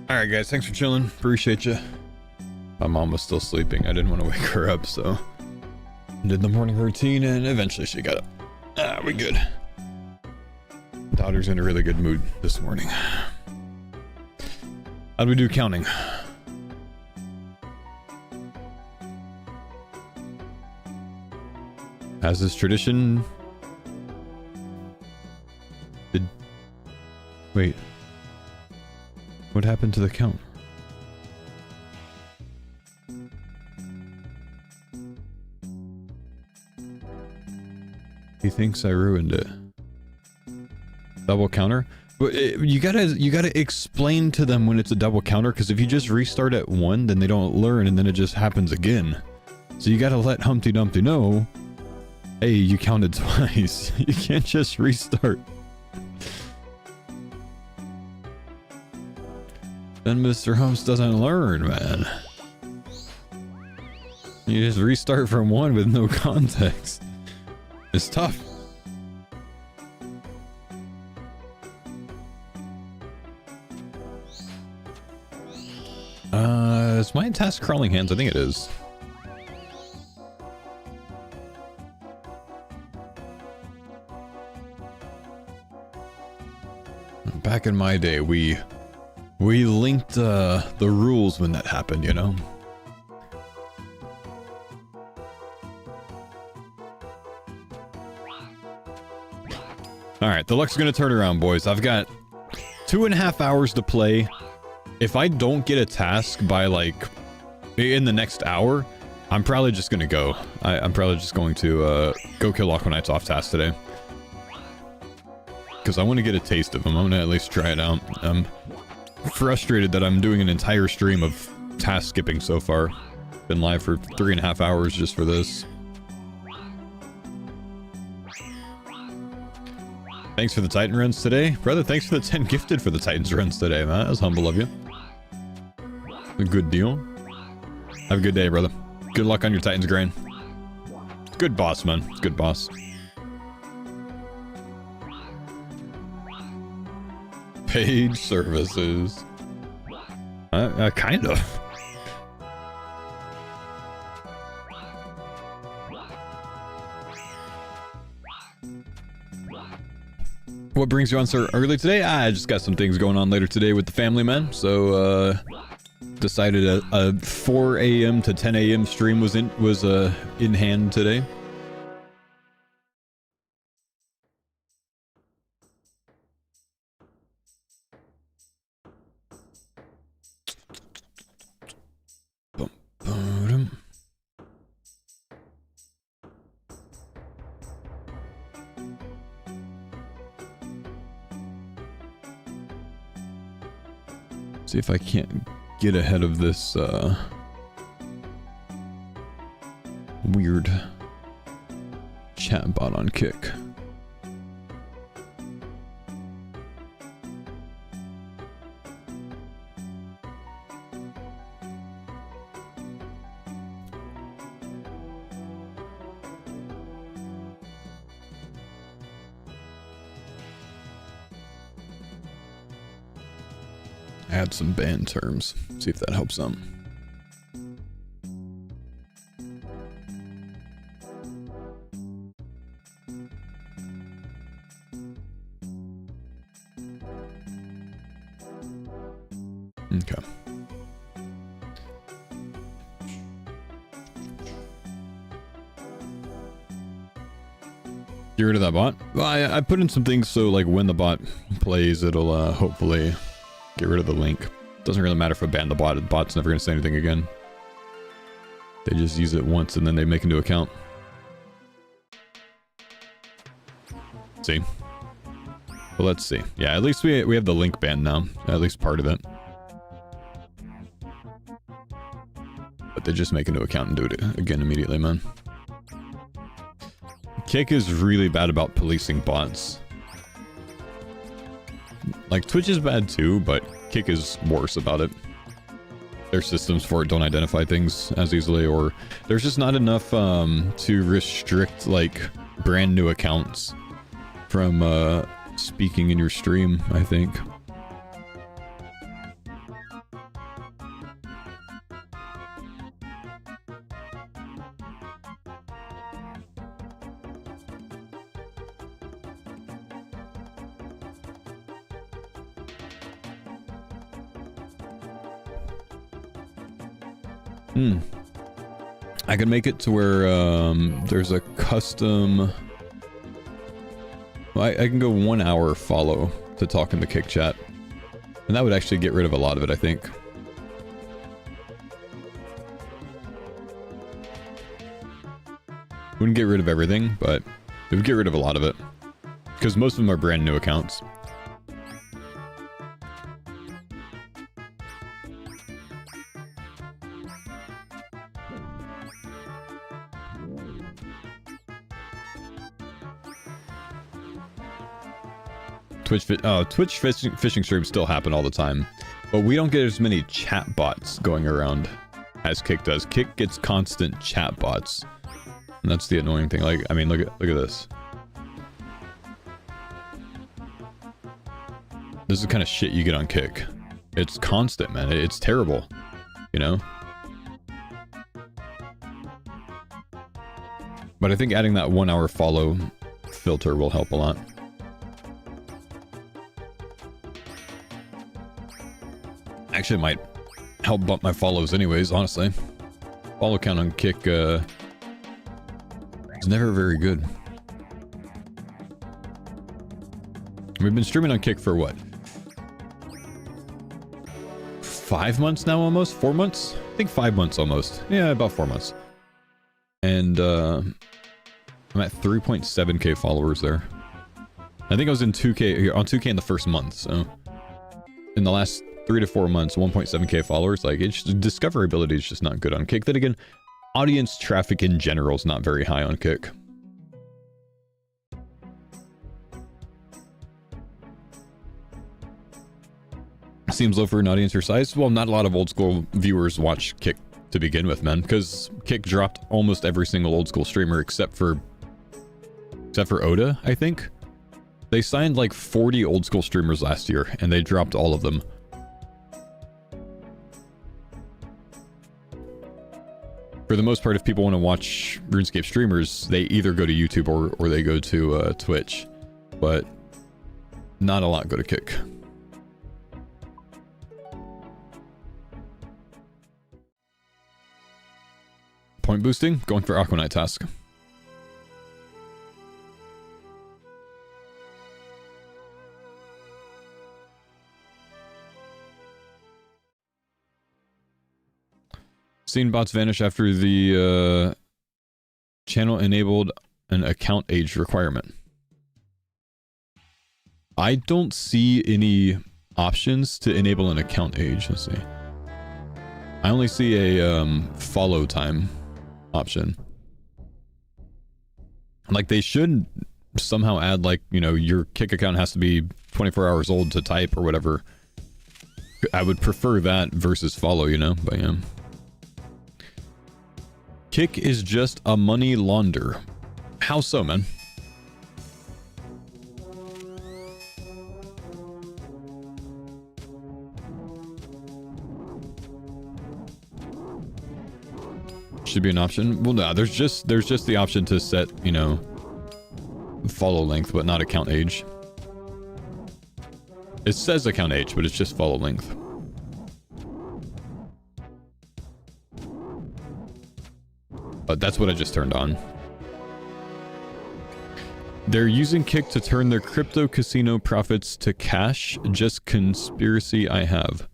All right, guys, thanks for chilling. Appreciate you. My mom was still sleeping. I didn't want to wake her up, so did the morning routine, and eventually she got up. We good. Daughter's in a really good mood this morning. How'd we do counting? As is tradition. Wait. What happened to the count? He thinks I ruined it. Double counter? But you gotta explain to them when it's a double counter, because if you just restart at 1, then they don't learn, and then it just happens again. So you gotta let Humpty Dumpty know, hey, you counted twice. You can't just restart. Then Mr. Humps doesn't learn, man. You just restart from 1 with no context. It's tough. Is my task crawling hands? I think it is. Back in my day, we linked the rules when that happened, you know? Alright, the luck's gonna turn around, boys. I've got 2.5 hours to play. If I don't get a task by, like, in the next hour, I'm probably just gonna go. I'm probably just going to go kill Aquanites off task today. Because I want to get a taste of them. I'm gonna at least try it out. I'm frustrated that I'm doing an entire stream of task skipping so far. Been live for 3.5 hours just for this. Thanks for the Titan runs today. Brother, thanks for the 10 gifted for the Titans runs today, man. That was humble of you. A good deal. Have a good day, brother. Good luck on your Titans grind. Good boss, man. Good boss. Page services. Kind of. What brings you on so early today? I just got some things going on later today with the family, man. So, decided a 4 a.m. to 10 a.m. stream was in hand today. See if I can't get ahead of this weird chatbot on Kick. Add some ban terms. See if that helps them. Okay. Get rid of that bot? Well, I put in some things so like when the bot plays, it'll hopefully get rid of the link. Doesn't really matter if I ban the bot. The bot's never going to say anything again. They just use it once and then they make a new account. See? Well, let's see. Yeah, at least we have the link banned now. At least part of it. But they just make a new account and do it again immediately, man. Kick is really bad about policing bots. Like, Twitch is bad too, but Kick is worse about it. Their systems for it don't identify things as easily, or there's just not enough to restrict, like, brand new accounts from speaking in your stream, I think. I can make it to where there's a custom... Well, I can go 1 hour follow to talk in the Kick chat. And that would actually get rid of a lot of it, I think. Wouldn't get rid of everything, but it would get rid of a lot of it. Because most of them are brand new accounts. Twitch fishing streams still happen all the time, but we don't get as many chat bots going around as Kick does. Kick gets constant chat bots, and that's the annoying thing. Like, I mean, look at this. This is the kind of shit you get on Kick. It's constant, man. It's terrible, you know? But I think adding that 1 hour follow filter will help a lot. Actually, it might help bump my follows anyways, honestly. Follow count on Kick is never very good. We've been streaming on Kick for what? 5 months now almost? 4 months? I think 5 months almost. Yeah, about 4 months. And I'm at 3.7k followers there. I think I was in 2k on 2k in the first month, so in the last 3 to 4 months, 1.7k followers. Like, it's discoverability is just not good on Kick. Then again, audience traffic in general is not very high on Kick. Seems low for an audience your size. Well, not a lot of old school viewers watch Kick to begin with, man, because Kick dropped almost every single old school streamer except for Oda, I think. They signed like 40 old school streamers last year, and they dropped all of them. For the most part, if people want to watch RuneScape streamers, they either go to YouTube or they go to Twitch. But not a lot go to Kick. Point boosting? Going for Aquanite task. Seen bots vanish after the channel enabled an account age requirement. I don't see any options to enable an account age. Let's see. I only see a follow time option. Like, they should somehow add, like, you know, your Kick account has to be 24 hours old to type or whatever. I would prefer that versus follow, you know, but yeah. Kick is just a money launder. How so, man? Should be an option. Well, no, there's just the option to set, you know, follow length, but not account age. It says account age, but it's just follow length. But that's what I just turned on. They're using Kick to turn their crypto casino profits to cash. Just conspiracy I have.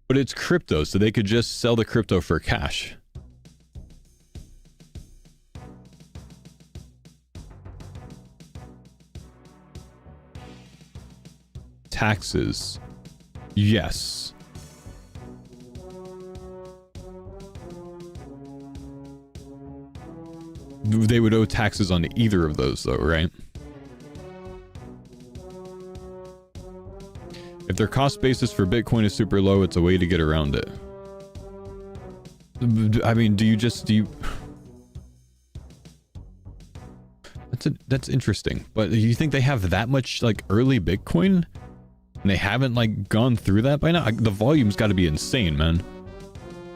But it's crypto, so they could just sell the crypto for cash. Taxes. Yes. They would owe taxes on either of those, though, right? If their cost basis for Bitcoin is super low, it's a way to get around it. I mean, do you... That's interesting. But do you think they have that much, like, early Bitcoin? And they haven't, like, gone through that by now? The volume's got to be insane, man.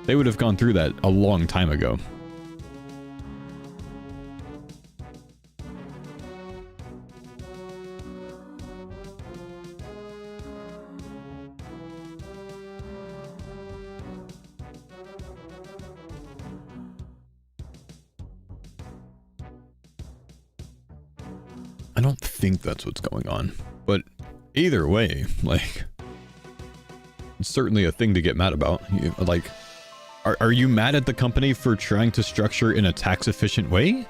They would have gone through that a long time ago. I don't think that's what's going on, but either way, like, it's certainly a thing to get mad about. Like, are you mad at the company for trying to structure in a tax efficient way?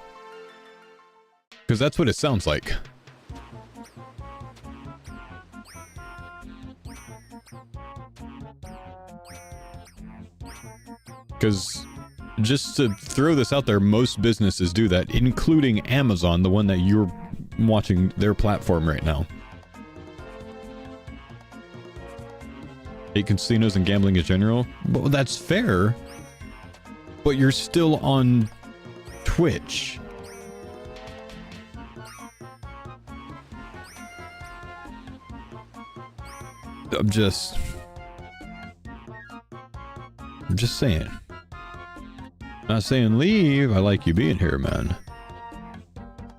Because that's what it sounds like. Because just to throw this out there, most businesses do that, including Amazon, the one that you're watching their platform right now. Hate casinos and gambling in general. Well, that's fair, but you're still on Twitch. I'm just saying. Not saying leave. I like you being here, man.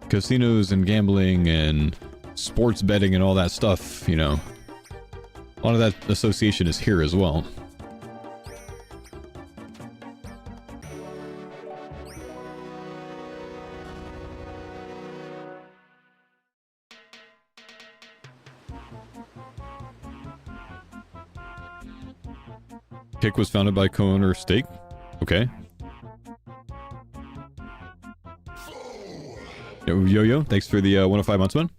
Casinos and gambling and sports betting and all that stuff, you know. A lot of that association is here as well. Kick was founded by co-owner Stake. Okay. Yo-Yo, thanks for the 105 months, man.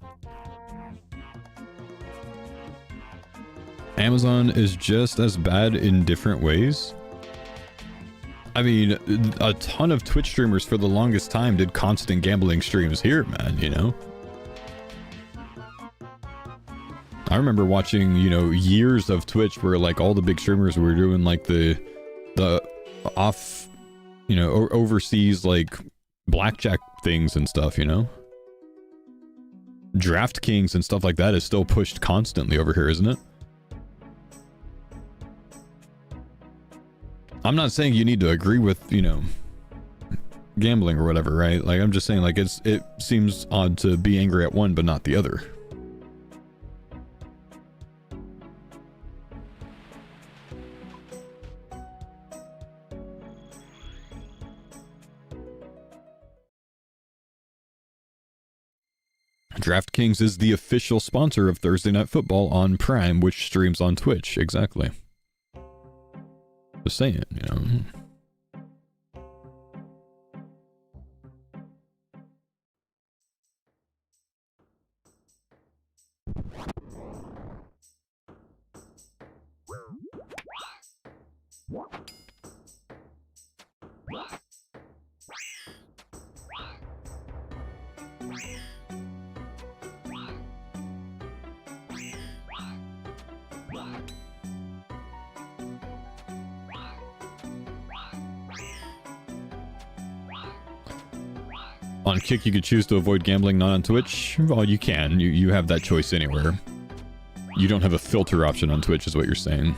Amazon is just as bad in different ways. I mean, a ton of Twitch streamers for the longest time did constant gambling streams here, man, you know? I remember watching, you know, years of Twitch where, like, all the big streamers were doing, like, the off, you know, overseas, like, blackjack things and stuff, you know? DraftKings and stuff like that is still pushed constantly over here, isn't it? I'm not saying you need to agree with, you know, gambling or whatever, right? Like, I'm just saying, like, it seems odd to be angry at one but not the other. DraftKings is the official sponsor of Thursday Night Football on Prime, which streams on Twitch. Exactly. Just saying, you know. On Kick, you could choose to avoid gambling, not on Twitch. Well, you can. You have that choice anywhere. You don't have a filter option on Twitch, is what you're saying.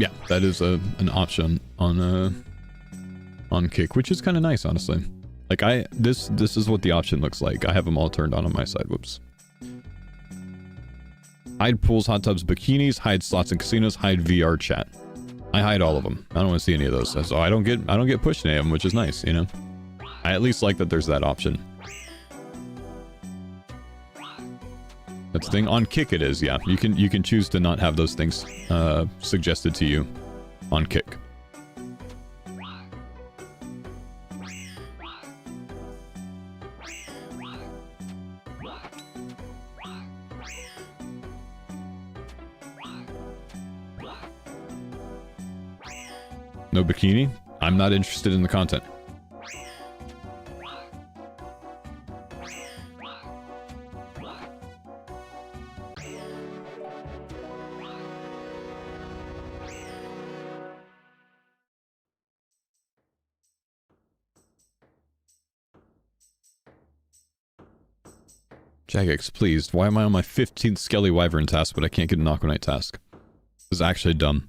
yeah, that is an option on Kick, which is kind of nice, honestly. Like this is what the option looks like. I have them all turned on my side. Whoops. Hide pools, hot tubs, bikinis, hide slots and casinos, hide VR chat. I hide all of them. I don't want to see any of those. So I don't get pushed any of them, which is nice, you know. I at least like that there's that option. That's the thing. On Kick it is, yeah. You can choose to not have those things suggested to you on Kick. No bikini? I'm not interested in the content. Jagex, please. Why am I on my 15th Skelly Wyvern task, but I can't get an Aquanite task? This is actually dumb.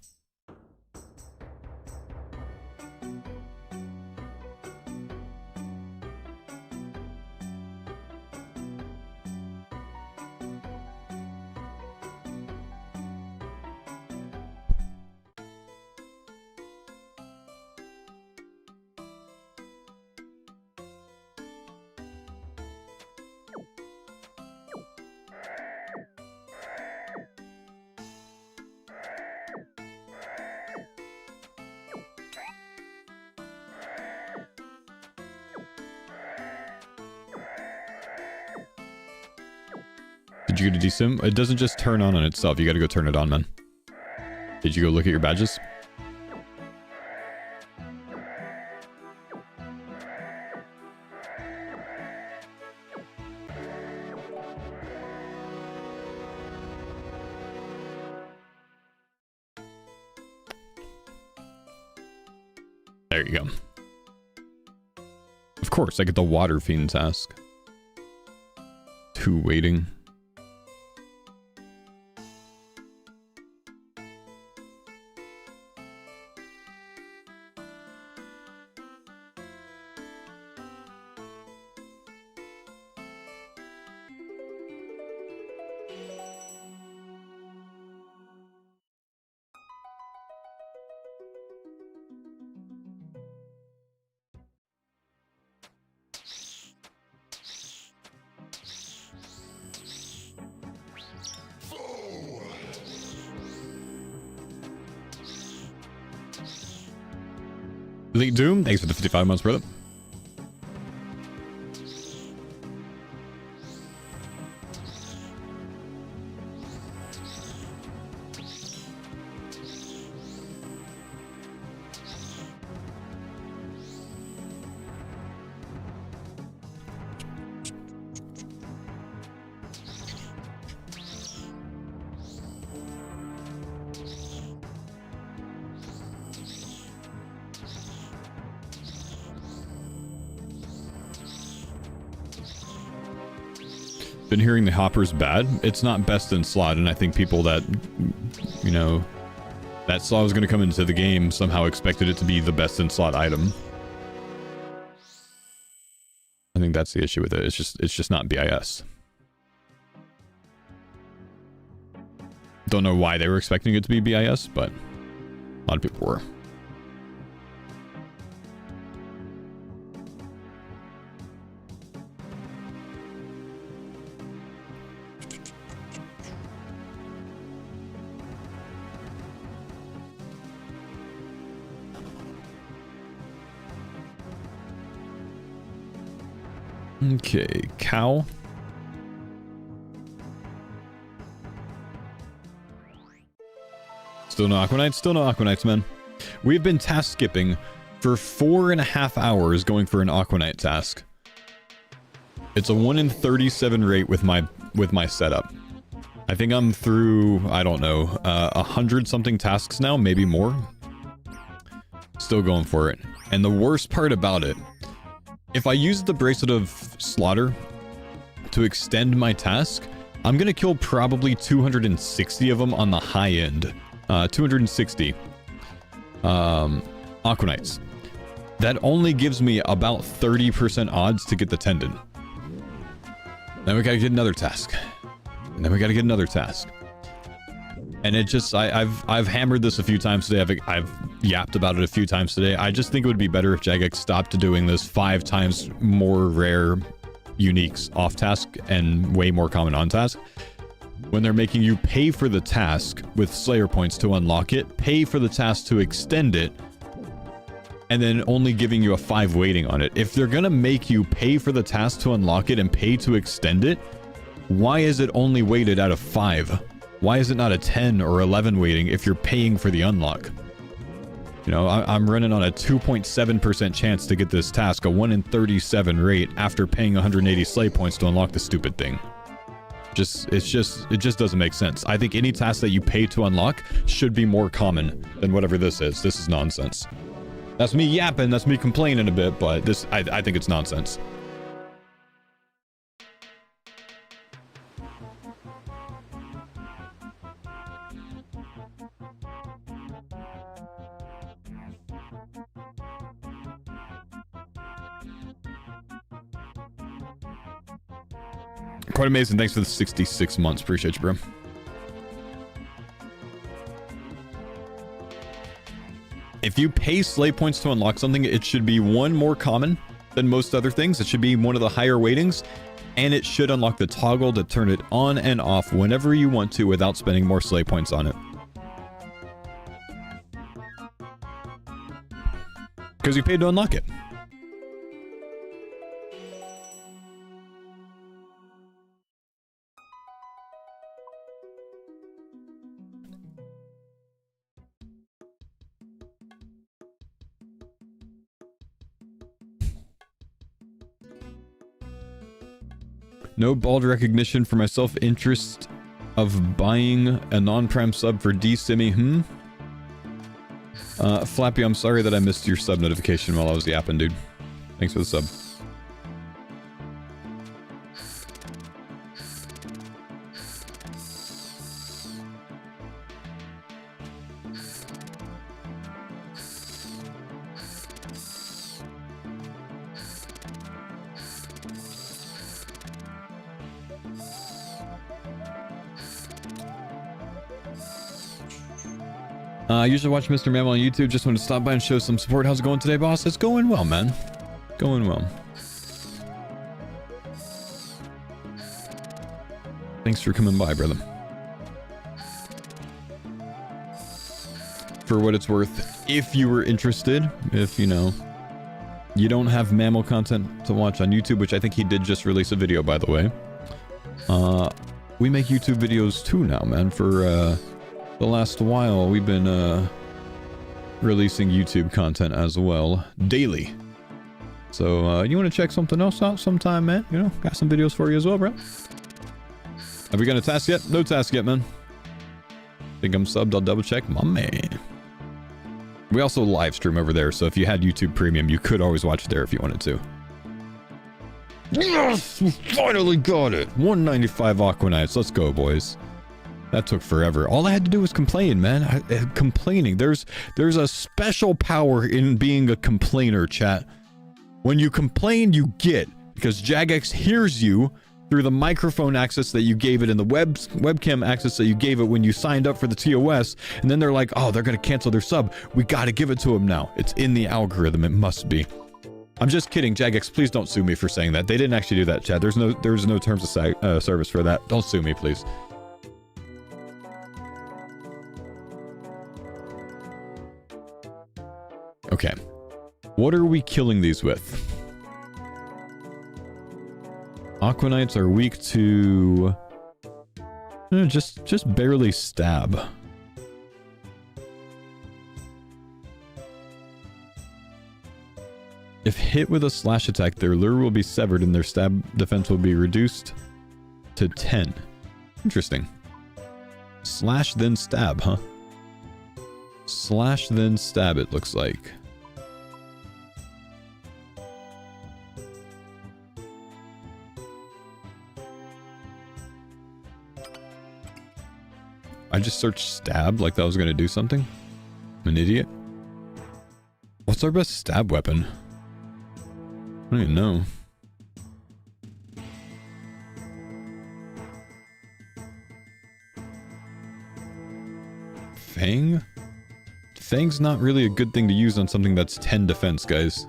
Did you get a desim? It doesn't just turn on itself. You gotta go turn it on, man. Did you go look at your badges? There you go. Of course, I get the Water Fiend task. 2 waiting. Elite Doom, thanks for the 55 months, brother. Been hearing the hopper's bad. It's not best in slot, and I think people that, you know, that saw was going to come into the game somehow expected it to be the best in slot item. I think that's the issue with it. It's just not BIS. Don't know why they were expecting it to be BIS, but a lot of people were. Okay, cow. Still no Aquanites? Still no Aquanites, man. We've been task skipping for 4.5 hours going for an Aquanite task. It's a 1 in 37 rate with my setup. I think I'm through, I don't know, 100 something tasks now, maybe more. Still going for it. And the worst part about it, if I use the Bracelet of Slaughter to extend my task, I'm gonna kill probably 260 of them on the high end. 260. Aquanites. That only gives me about 30% odds to get the tendon. Then we gotta get another task. And then we gotta get another task. And it just, I've hammered this a few times today. I've yapped about it a few times today. I just think it would be better if Jagex stopped doing this 5 times more rare uniques off task and way more common on task. When they're making you pay for the task with Slayer points to unlock it, pay for the task to extend it, and then only giving you a 5 weighting on it. If they're gonna make you pay for the task to unlock it and pay to extend it, why is it only weighted out of 5? Why is it not a 10 or 11 weighting if you're paying for the unlock? You know, I'm running on a 2.7% chance to get this task, a 1 in 37 rate after paying 180 slay points to unlock the stupid thing. It just doesn't make sense. I think any task that you pay to unlock should be more common than whatever this is. This is nonsense. That's me yapping, that's me complaining a bit, but this, I think it's nonsense. Quite amazing. Thanks for the 66 months. Appreciate you, bro. If you pay slay points to unlock something, it should be 1 more common than most other things. It should be one of the higher weightings, and it should unlock the toggle to turn it on and off whenever you want to without spending more slay points on it. Because you paid to unlock it. No bald recognition for my self-interest of buying a non-prime sub for D-Simi, Flappy, I'm sorry that I missed your sub notification while I was yapping, dude. Thanks for the sub. I usually watch Mr. Mammal on YouTube. Just want to stop by and show some support. How's it going today, boss? It's going well, man. Going well. Thanks for coming by, brother. For what it's worth, if you were interested, if, you know, you don't have mammal content to watch on YouTube, which I think he did just release a video, by the way. We make YouTube videos too now, man. For, the last while, we've been releasing YouTube content as well, daily. So, you want to check something else out sometime, man? You know, got some videos for you as well, bro. Have we got a task yet? No task yet, man. Think I'm subbed, I'll double check. My man. We also live stream over there, so if you had YouTube Premium, you could always watch it there if you wanted to. Yes! We finally got it! 195 Aquanites. Let's go, boys. That took forever. All I had to do was complain, man. Complaining. There's a special power in being a complainer, chat. When you complain, you get. Because Jagex hears you through the microphone access that you gave it and the webcam access that you gave it when you signed up for the TOS. And then they're like, oh, they're going to cancel their sub. We got to give it to them now. It's in the algorithm. It must be. I'm just kidding, Jagex. Please don't sue me for saying that. They didn't actually do that, chat. There's no terms of service for that. Don't sue me, please. Okay, what are we killing these with? Aquanites are weak to just barely stab. If hit with a slash attack, their lure will be severed and their stab defense will be reduced to 10. Interesting. Slash then stab, huh? Slash then stab, it looks like. I just searched stab like that was going to do something. I'm an idiot. What's our best stab weapon? I don't even know. Fang? Fang's not really a good thing to use on something that's 10 defense, guys.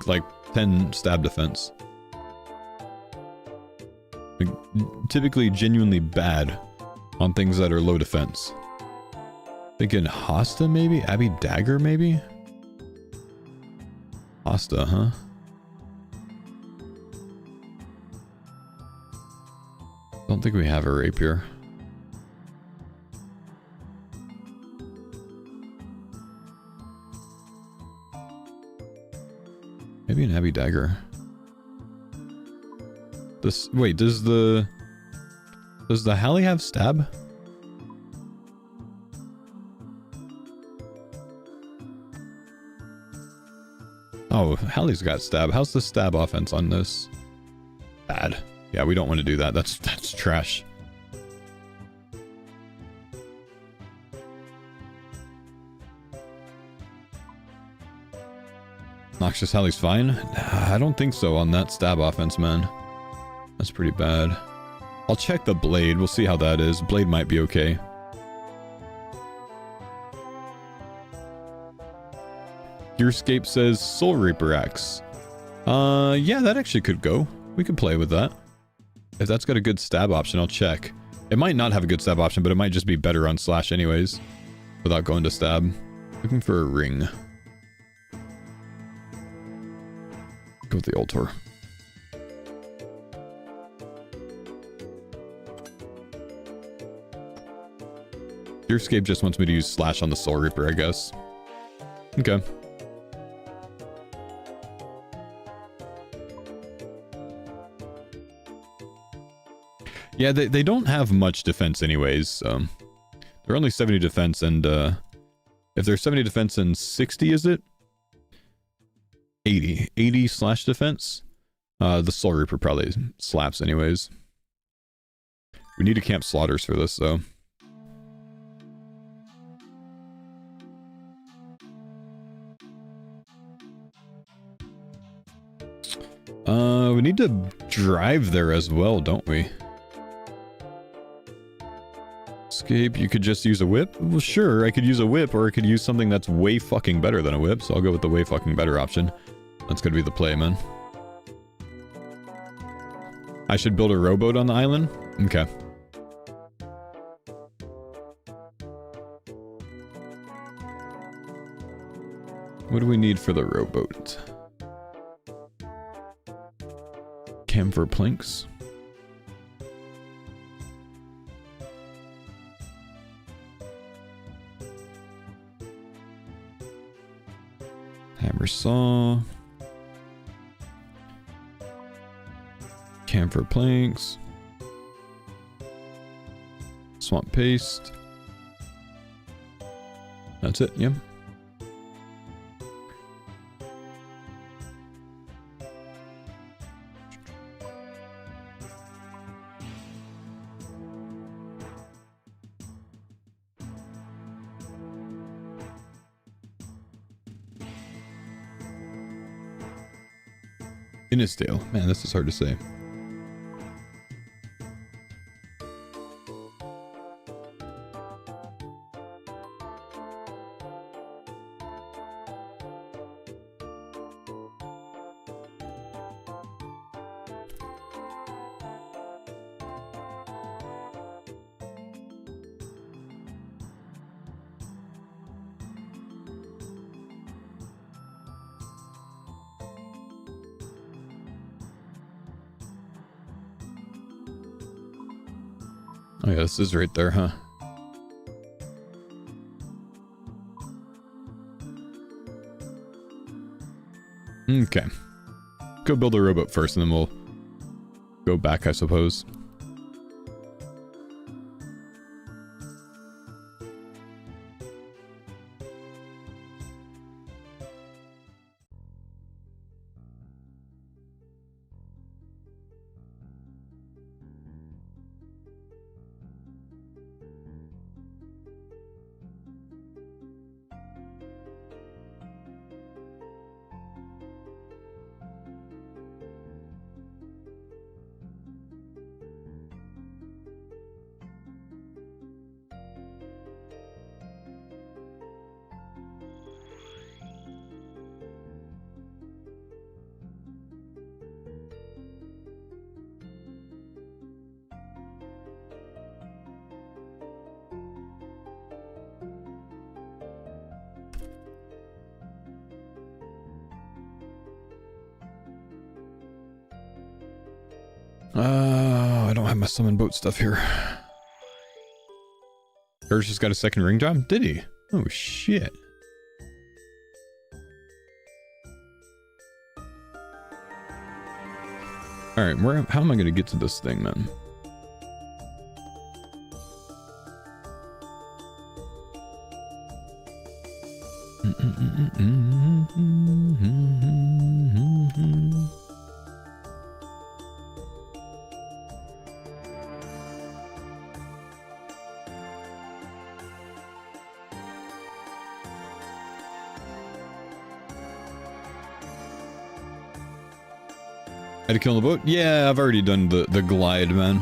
Like 10 stab defense. Like, typically genuinely bad on things that are low defense. Thinking Hosta maybe? Abby Dagger maybe? Hosta, huh? Don't think we have a rapier. Maybe an Abby Dagger. This, wait, does the Hallie have stab? Oh, Hallie's got stab. How's the stab offense on this? Bad. Yeah, we don't want to do that. That's trash. Noxious Hallie's fine? I don't think so on that stab offense, man. That's pretty bad. I'll check the blade. We'll see how that is. Blade might be okay. Gearscape says Soul Reaper Axe. Yeah, that actually could go. We could play with that. If that's got a good stab option, I'll check. It might not have a good stab option, but it might just be better on slash anyways. Without going to stab. Looking for a ring. Go with the Ultor. Gearscape just wants me to use slash on the Soul Reaper, I guess. Okay. Yeah, they don't have much defense anyways. They're only 70 defense, and if they're 70 defense and 60, is it? 80. 80 slash defense. The Soul Reaper probably slaps anyways. We need to camp slaughters for this, though. We need to drive there as well, don't we? Escape, you could just use a whip? Well, sure, I could use a whip, or I could use something that's way fucking better than a whip, so I'll go with the way fucking better option. That's gonna be the play, man. I should build a rowboat on the island? Okay. What do we need for the rowboat? Camphor planks. Hammer saw. Camphor planks. Swamp paste. That's it, yeah. Innisdale. Man, this is hard to say. Oh yeah, this is right there, huh? Okay. Go build a rowboat first and then we'll go back, I suppose. I don't have my summon boat stuff here. Kurz just got a second ring job? Did he? Oh, shit. Alright, how am I gonna get to this thing, man? Had to kill the boat? Yeah, I've already done the glide, man.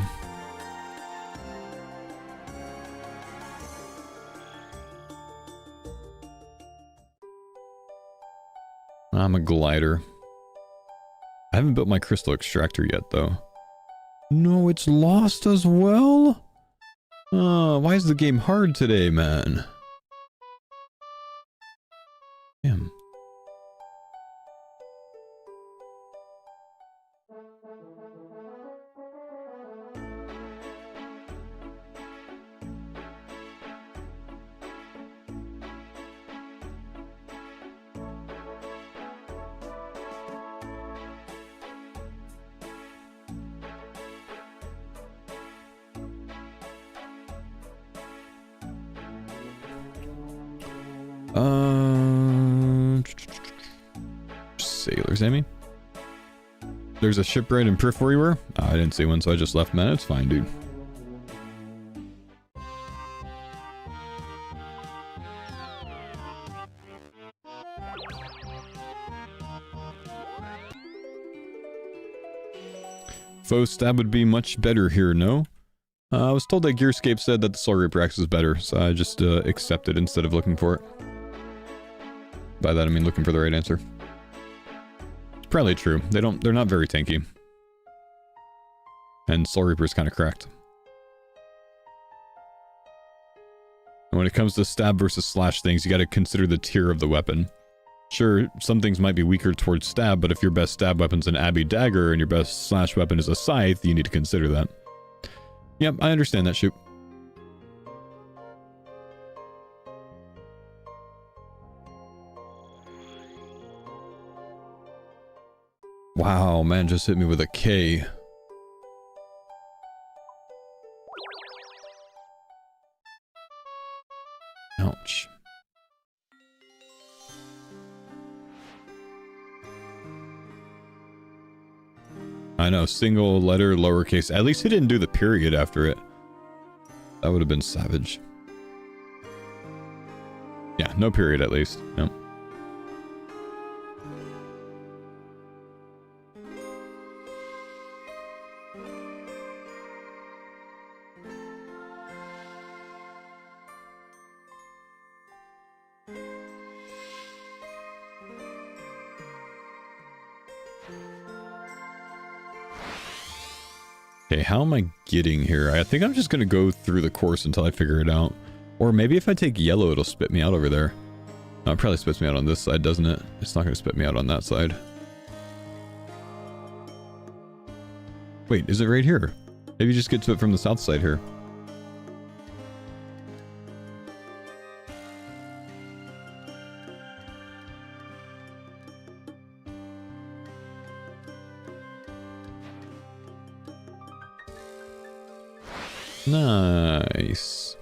I'm a glider. I haven't built my crystal extractor yet, though. No, it's lost as well? Oh, why is the game hard today, man? Damn. Sailors, Amy? There's a shipwright in Perth where you were? I didn't see one, so I just left, man. It's fine, dude. Faux stab would be much better here, no? I was told that Gearscape said that the Soul Reaper Axe is better, so I just accepted instead of looking for it. By that I mean looking for the right answer. It's probably true. They're not very tanky. And Soul Reaper's kind of cracked. And when it comes to stab versus slash things, you gotta consider the tier of the weapon. Sure, some things might be weaker towards stab, but if your best stab weapon's an Abbey Dagger and your best slash weapon is a Scythe, you need to consider that. Yep, I understand that, shoot. Wow, man just hit me with a K. Ouch. I know, single letter, lowercase. At least he didn't do the period after it. That would have been savage. Yeah, no period at least. Yep. Okay, how am I getting here? I think I'm just gonna go through the course until I figure it out. Or maybe if I take yellow, it'll spit me out over there. No, it probably spits me out on this side, doesn't it? It's not gonna spit me out on that side. Wait, is it right here? Maybe just get to it from the south side here. Nice.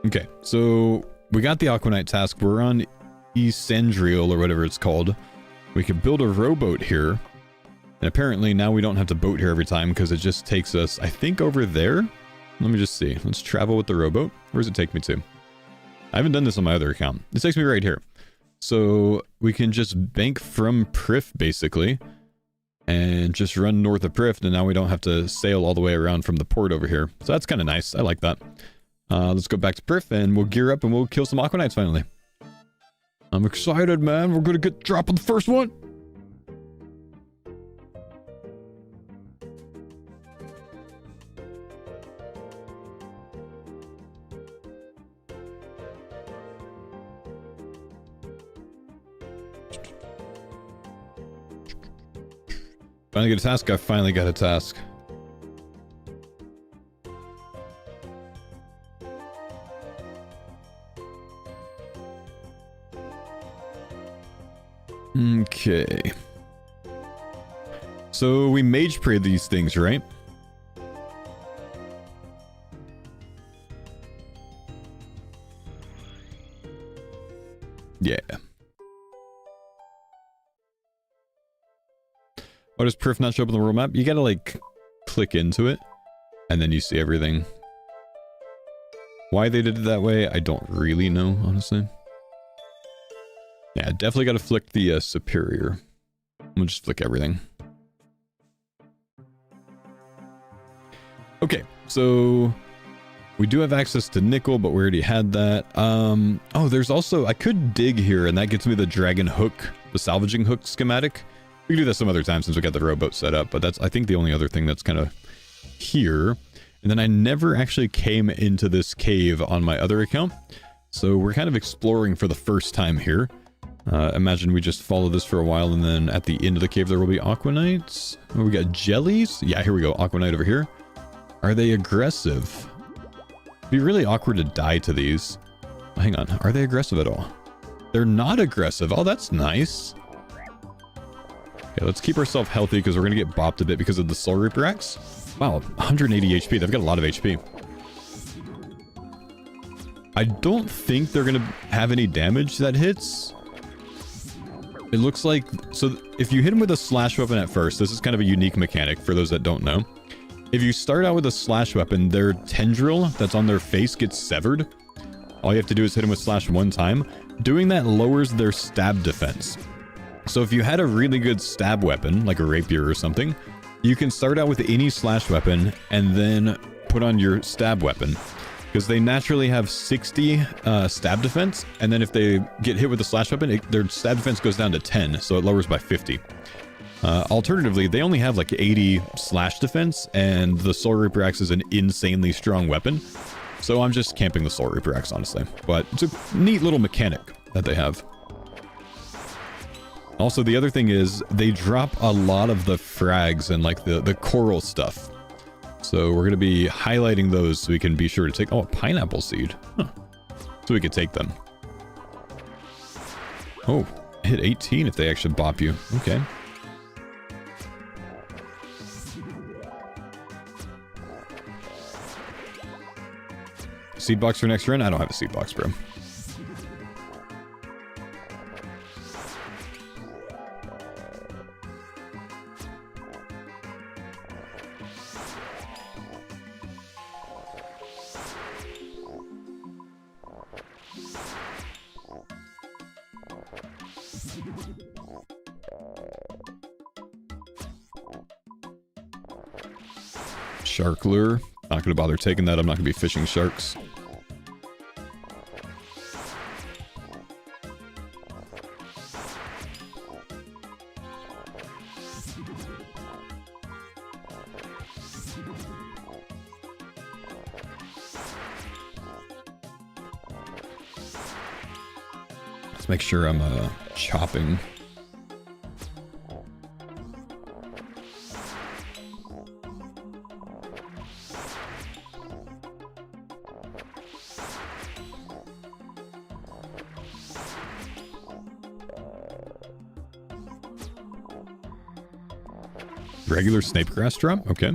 Okay, so we got the Aquanite task. We're on Esendriel or whatever it's called. We can build a rowboat here. And apparently now we don't have to boat here every time because it just takes us, I think, over there. Let me just see. Let's travel with the rowboat. Where does it take me to? I haven't done this on my other account. It takes me right here. So we can just bank from Prif, basically. And just run north of Prif, and now we don't have to sail all the way around from the port over here. So that's kind of nice. I like that. Let's go back to Prif, and we'll gear up, and we'll kill some Aquanites finally. I'm excited, man. We're going to drop on the first one. Finally get a task. I finally got a task. Okay. So we mage pray these things, right? Yeah. Why does Perf not show up on the world map? You gotta like click into it and then you see everything. Why they did it that way, I don't really know, honestly. Yeah, definitely gotta flick the superior. We'll just flick everything. Okay, so we do have access to nickel, but we already had that. Oh, there's also, I could dig here and that gets me the dragon hook, the salvaging hook schematic. We can do that some other time since we got the rowboat set up, but that's, I think, the only other thing that's kind of here. And then I never actually came into this cave on my other account. So we're kind of exploring for the first time here. Imagine we just follow this for a while and then at the end of the cave there will be Aquanites. Oh, we got jellies. Yeah, here we go. Aquanite over here. Are they aggressive? It'd be really awkward to die to these. Oh, hang on. Are they aggressive at all? They're not aggressive. Oh, that's nice. Okay, let's keep ourselves healthy because we're going to get bopped a bit because of the Soul Reaper Axe. Wow, 180 HP. They've got a lot of HP. I don't think they're going to have any damage that hits. It looks like... So if you hit them with a slash weapon at first, this is kind of a unique mechanic for those that don't know. If you start out with a slash weapon, their tendril that's on their face gets severed. All you have to do is hit them with slash one time. Doing that lowers their stab defense. So if you had a really good stab weapon, like a rapier or something, you can start out with any slash weapon and then put on your stab weapon. Because they naturally have 60 stab defense, and then if they get hit with a slash weapon, their stab defense goes down to 10, so it lowers by 50. Alternatively, they only have like 80 slash defense, and the Soul Reaper Axe is an insanely strong weapon. So I'm just camping the Soul Reaper Axe, honestly. But it's a neat little mechanic that they have. Also, the other thing is, they drop a lot of the frags and like the coral stuff. So we're going to be highlighting those so we can be sure to take... Oh, a pineapple seed. Huh. So we could take them. Oh, hit 18 if they actually bop you. Okay. Seed box for next run? I don't have a seed box, bro. Shark lure. Not gonna bother taking that. I'm not gonna be fishing sharks. Let's make sure I'm chopping. Regular snape grass drop? Okay.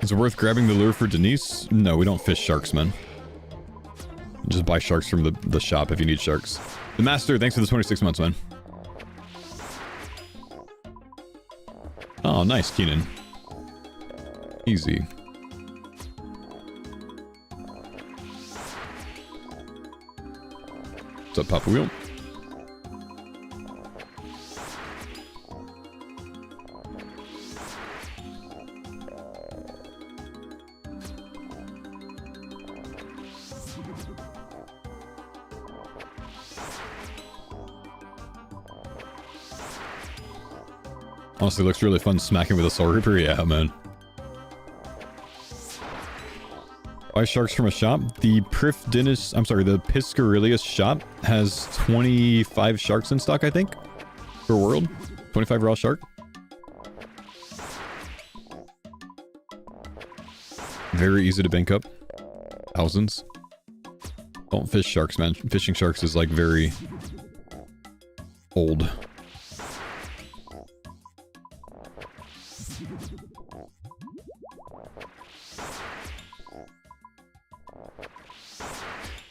Is it worth grabbing the lure for Denise? No, we don't fish sharks, man. Just buy sharks from the shop if you need sharks. The Master, thanks for the 26 months, man. Oh, nice, Keenan. Easy. What's up, Papa Wheel? Honestly, looks really fun smacking with a Soul Reaper. Yeah, man. Buy sharks from a shop. The the Piscarilius shop has 25 sharks in stock, I think, per world. 25 raw shark. Very easy to bank up. Thousands. Don't fish sharks, man. Fishing sharks is like very old.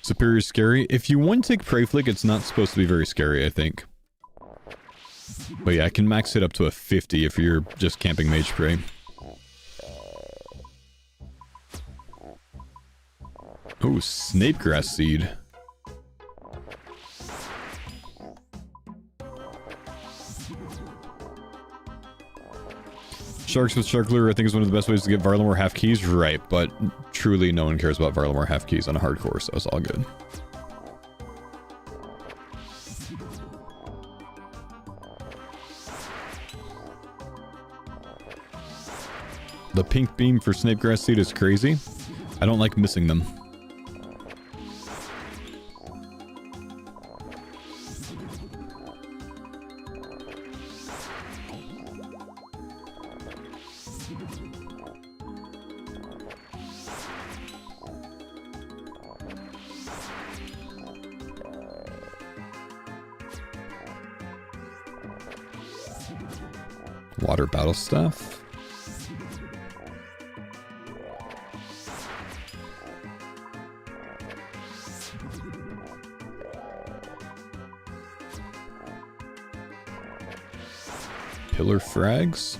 Superior scary. If you one tick prey flick, it's not supposed to be very scary, I think. But yeah, I can max it up to a 50 if you're just camping mage prey. Oh, snapegrass seed. Sharks with shark lure, I think, is one of the best ways to get Varlamore half keys. Right, but truly no one cares about Varlamore half keys on a hardcore, so it's all good. The pink beam for snapegrass seed is crazy. I don't like missing them. Water battle staff. Pillar frags.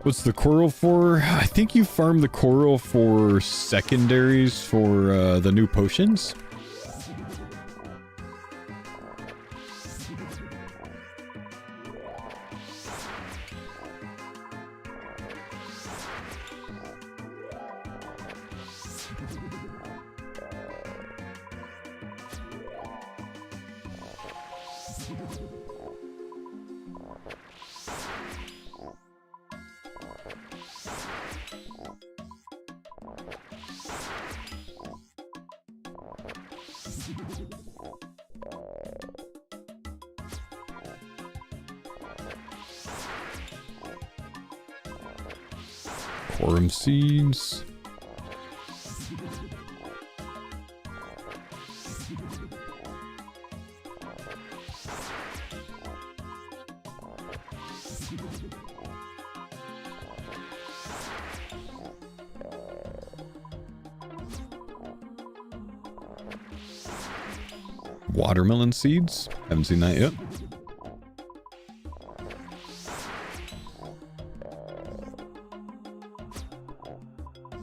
What's the coral for? I think you farm the coral for secondaries for the new potions. Quorum seeds. Watermelon seeds. Haven't seen that yet.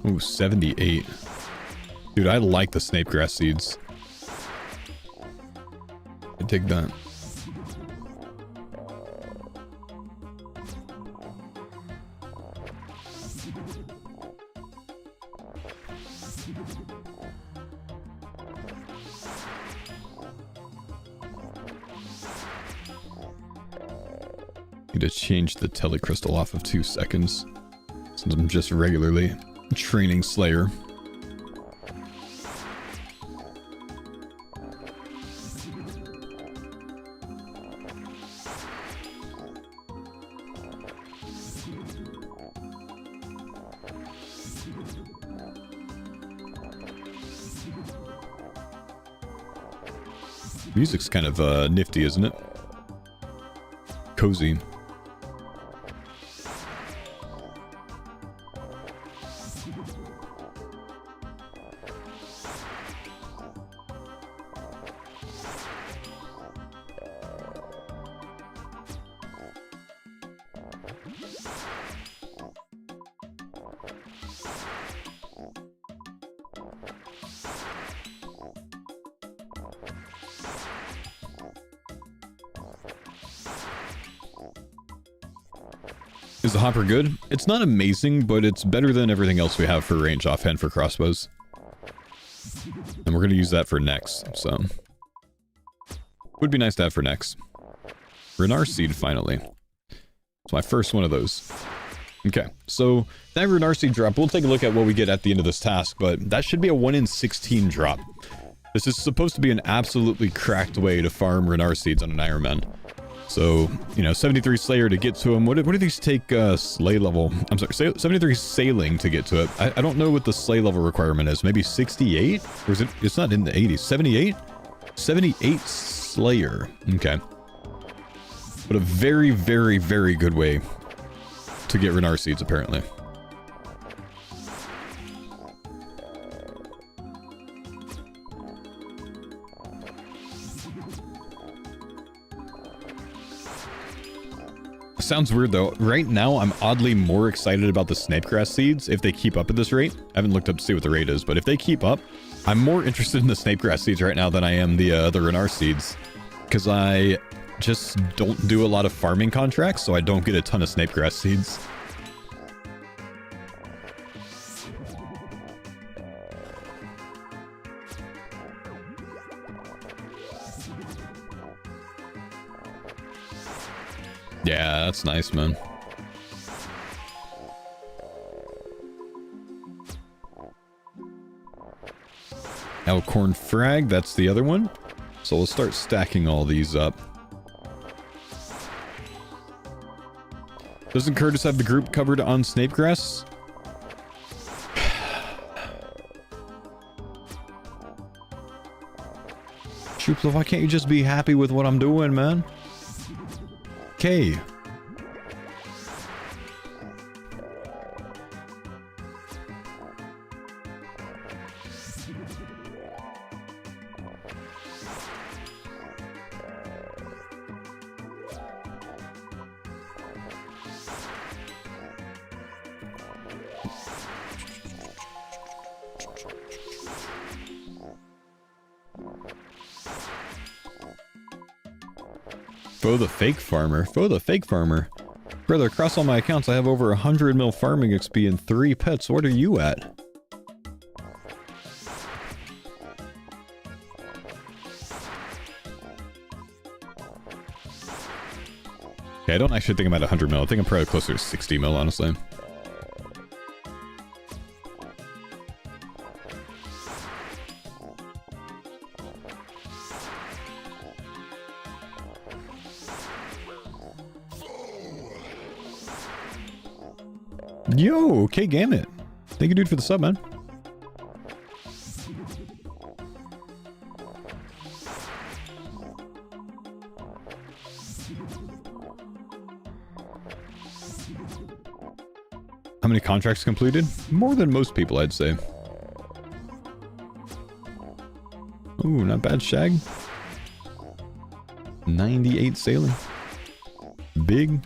Ooh, 78. Dude, I like the snapegrass seeds. I dig that. Need to change the telecrystal off of 2 seconds, since I'm just regularly training Slayer. Music's kind of nifty, isn't it? Cozy. Is the hopper good? It's not amazing, but it's better than everything else we have for range offhand for crossbows. And we're going to use that for next, so... Would be nice to have for next. Renar Seed, finally. It's my first one of those. Okay, so that Renar Seed drop, we'll take a look at what we get at the end of this task, but that should be a 1 in 16 drop. This is supposed to be an absolutely cracked way to farm Renar Seeds on an Iron Man. So, you know, 73 Slayer to get to him. What do these take Slay level? I'm sorry, 73 Sailing to get to it. I don't know what the Slay level requirement is. Maybe 68? Or is it? It's not in the 80s. 78? 78 Slayer. Okay. But a very, very, very good way to get Renar Seeds, apparently. Sounds weird though. Right now, I'm oddly more excited about the Snapegrass seeds if they keep up at this rate. I haven't looked up to see what the rate is, but if they keep up, I'm more interested in the Snapegrass seeds right now than I am the Renar seeds. Because I just don't do a lot of farming contracts, so I don't get a ton of Snapegrass seeds. Yeah, that's nice, man. Elkhorn Frag, that's the other one. So we'll start stacking all these up. Doesn't Curtis have the group covered on Snapegrass? Shoopla, why can't you just be happy with what I'm doing, man? Okay. Faux the fake farmer. Faux the fake farmer. Brother, across all my accounts, I have over 100 mil farming XP and 3 pets. What are you at? Okay, I don't actually think I'm at 100 mil. I think I'm probably closer to 60 mil, honestly. Yo, okay, Gamut. Thank you, dude, for the sub, man. How many contracts completed? More than most people, I'd say. Ooh, not bad, Shag. 98 sailing. Big.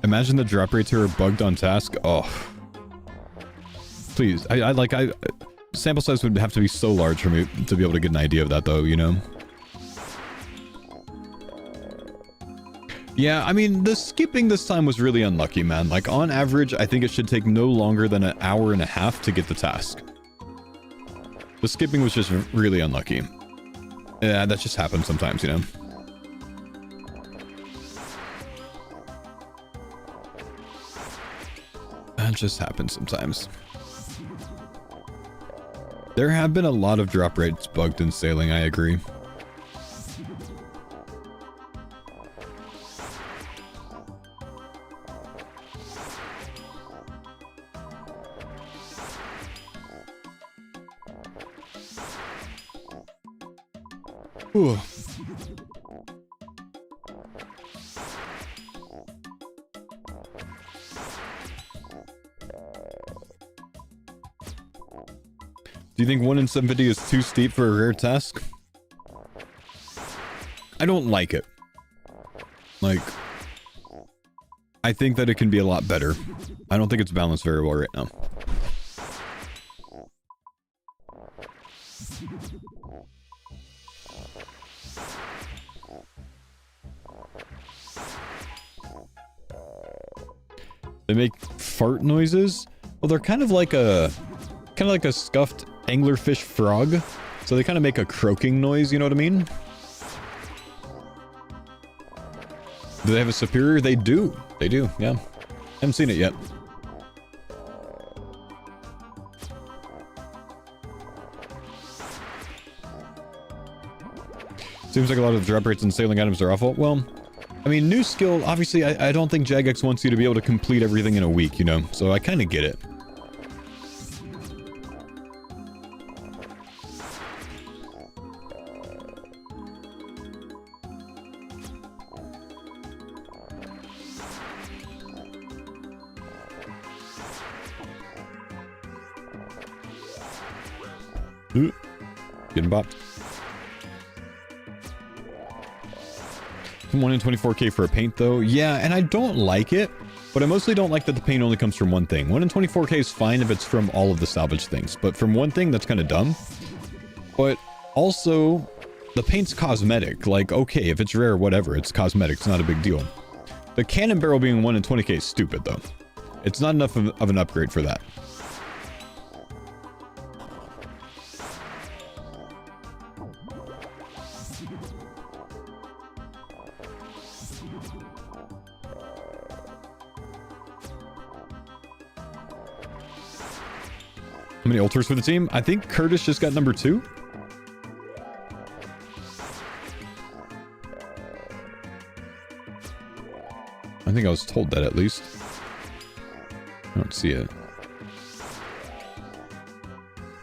Imagine the drop rates here are bugged on task. Oh. Please. Sample size would have to be so large for me to be able to get an idea of that, though, you know? Yeah, I mean, the skipping this time was really unlucky, man. Like, on average, I think it should take no longer than an hour and a half to get the task. The skipping was just really unlucky. Yeah, that just happens sometimes, you know? That just happens sometimes. There have been a lot of drop rates bugged in sailing, I agree. Ooh. Do you think 1 in 750 is too steep for a rare task? I don't like it. Like, I think that it can be a lot better. I don't think it's balanced very well right now. They make fart noises. Well, they're kind of like a scuffed anglerfish frog. So they kind of make a croaking noise, you know what I mean? Do they have a superior? They do. They do, yeah. Haven't seen it yet. Seems like a lot of the drop rates and sailing items are awful. Well, I mean, new skill, obviously, I don't think Jagex wants you to be able to complete everything in a week, you know? So I kind of get it. Ooh, getting bopped. 1 in 24k for a paint though. Yeah, and I don't like it, but I mostly don't like that the paint only comes from one thing. 1 in 24k is fine if it's from all of the salvage things, but from one thing, that's kind of dumb. But also, the paint's cosmetic. Like, okay, if it's rare, whatever, it's cosmetic, it's not a big deal. The cannon barrel being 1 in 20k is stupid though. It's not enough of an upgrade for that. How many ultras for the team? I think Curtis just got number 2. I think I was told that at least. I don't see it.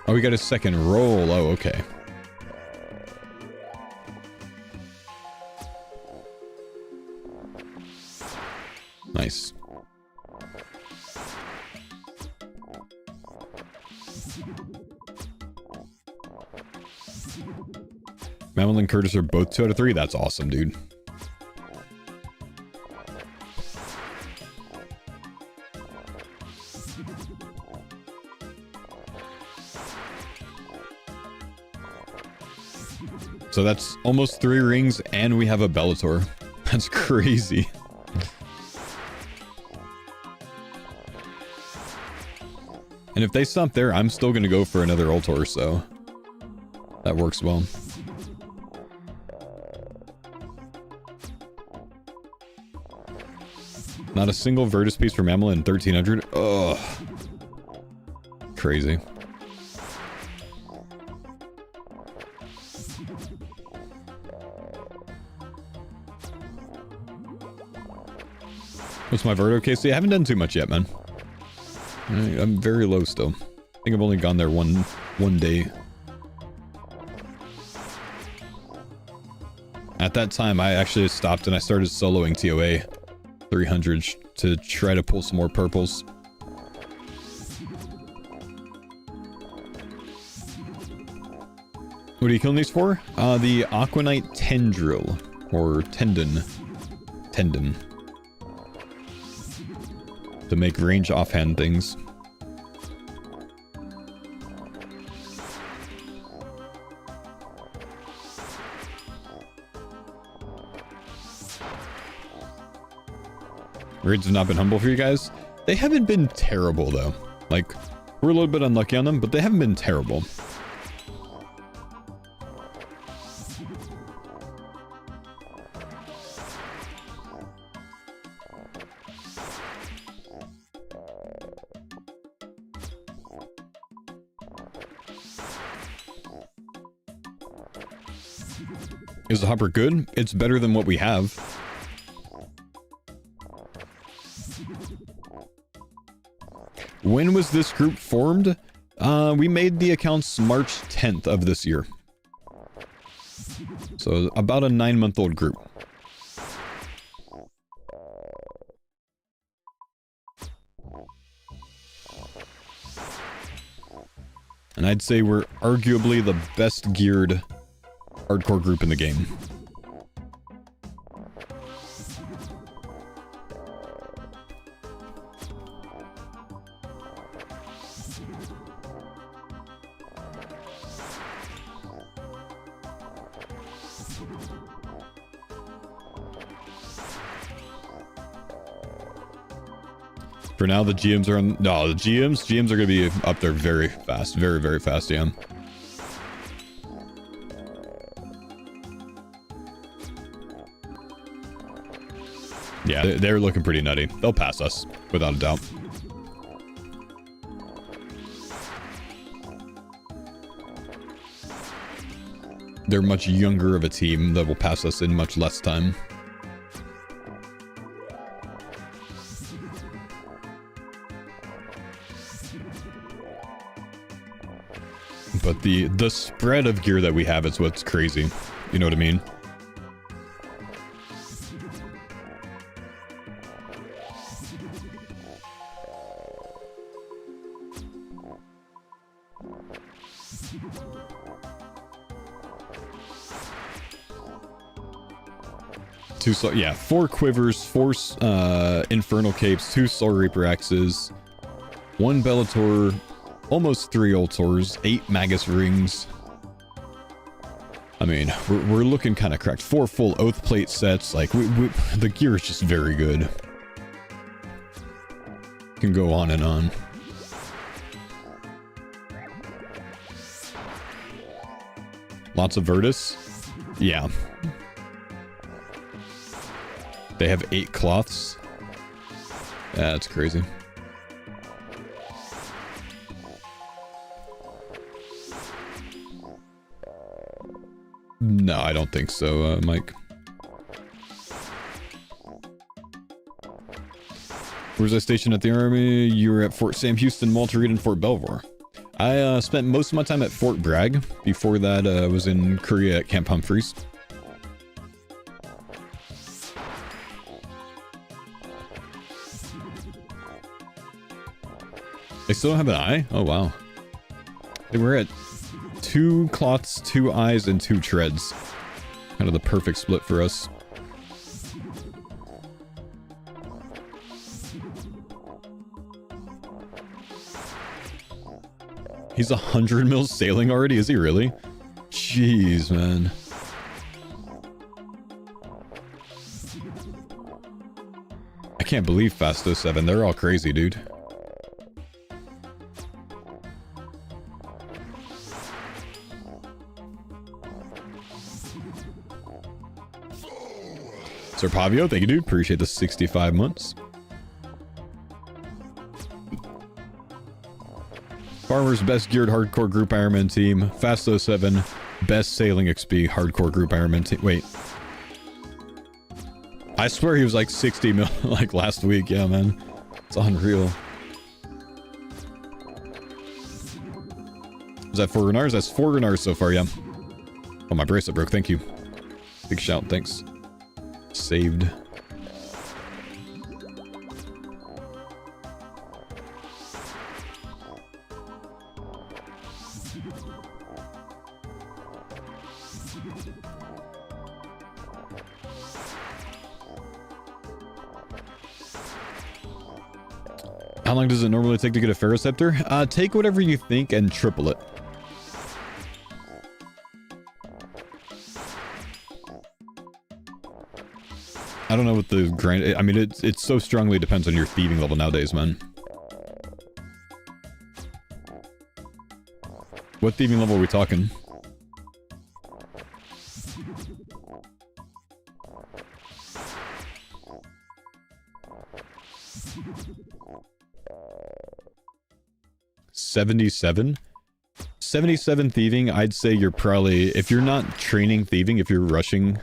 Oh, we got a second roll. Oh, okay. Nice. Mammal and Curtis are both 2 out of 3. That's awesome, dude. So that's almost 3 rings, and we have a Bellator. That's crazy. And if they stomp there, I'm still going to go for another Ultor, so that works well. Not a single Virtus piece for Mammal in 1300. Ugh. Crazy. What's my Verto case? I haven't done too much yet, man. I'm very low still. I think I've only gone there one day. At that time, I actually stopped and I started soloing TOA 300 to try to pull some more purples. What are you killing these for? The Aquanite Tendril, or Tendon. To make range offhand things. Raids have not been humble for you guys. They haven't been terrible though. Like, we're a little bit unlucky on them, but they haven't been terrible. Is the hopper good? It's better than what we have. When was this group formed? We made the accounts March 10th of this year. So about a 9-month-old group. And I'd say we're arguably the best geared hardcore group in the game. For now, the GMs are on... No, the GMs are going to be up there very fast. Very, very fast, yeah. Yeah, they're looking pretty nutty. They'll pass us, without a doubt. They're much younger of a team that will pass us in much less time. But the spread of gear that we have is what's crazy. You know what I mean? Yeah, 4 quivers, 4 infernal capes, 2 soul reaper axes, 1 Bellator, almost 3 Ultors, 8 Magus rings. I mean, we're looking kind of cracked. 4 full oath plate sets. Like the gear is just very good. Can go on and on. Lots of Virtus. Yeah. They have 8 cloths. Yeah, that's crazy. No, I don't think so, Mike. Where's I stationed at the army? You were at Fort Sam Houston, Walter Reed, and Fort Belvoir. I spent most of my time at Fort Bragg. Before that, I was in Korea at Camp Humphreys. They still don't have an eye? Oh, wow. They were at 2 cloths, 2 eyes, and 2 treads. Kind of the perfect split for us. He's 100 mils sailing already? Is he really? Jeez, man. I can't believe Fasto 7. They're all crazy, dude. Sir Pavio, thank you, dude. Appreciate the 65 months. Farmer's best geared hardcore group Ironman team. Fasto 7, best sailing XP hardcore group Ironman team. Wait. I swear he was like 60 mil like last week. Yeah, man. It's unreal. Is that 4 Renars? That's 4 Renars so far, yeah. Oh, my bracelet broke. Thank you. Big shout. Thanks. Saved. How long does it normally take to get a Ferroceptor? Take whatever you think and triple it. I don't know what the grind... I mean, it so strongly depends on your thieving level nowadays, man. What thieving level are we talking? $77? 77 thieving, I'd say you're probably... If you're not training thieving, if you're rushing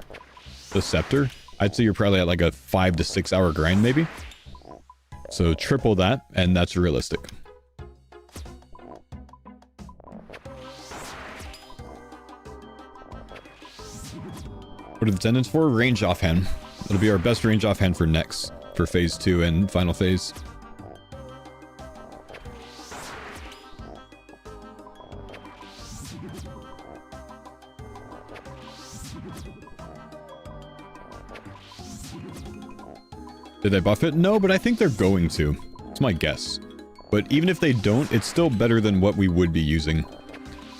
the scepter, I'd say you're probably at like a 5 to 6 hour grind, maybe. So triple that, and that's realistic. What are the tendons for? Range offhand. It'll be our best range offhand for next, for phase 2 and final phase. Did they buff it? No, but I think they're going to. It's my guess. But even if they don't, it's still better than what we would be using.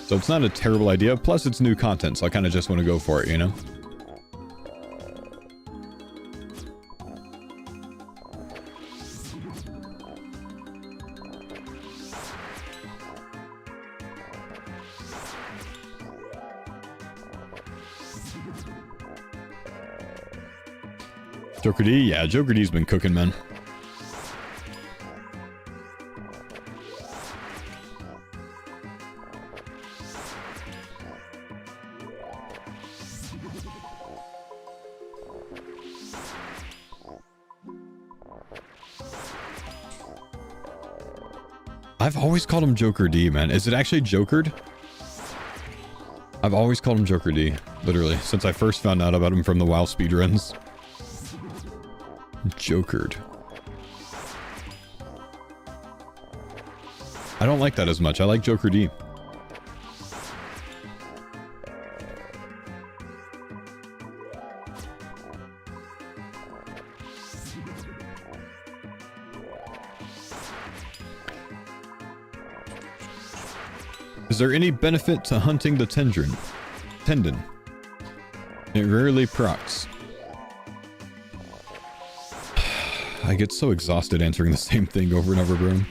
So it's not a terrible idea. Plus, it's new content, so I kind of just want to go for it, you know? Joker D? Yeah, Joker D's been cooking, man. I've always called him Joker D, man. Is it actually Jokered? I've always called him Joker D, literally, since I first found out about him from the WoW speedruns. Jokered. I don't like that as much. I like Joker D. Is there any benefit to hunting the Tendon? It rarely procs. I get so exhausted answering the same thing over and over, bro.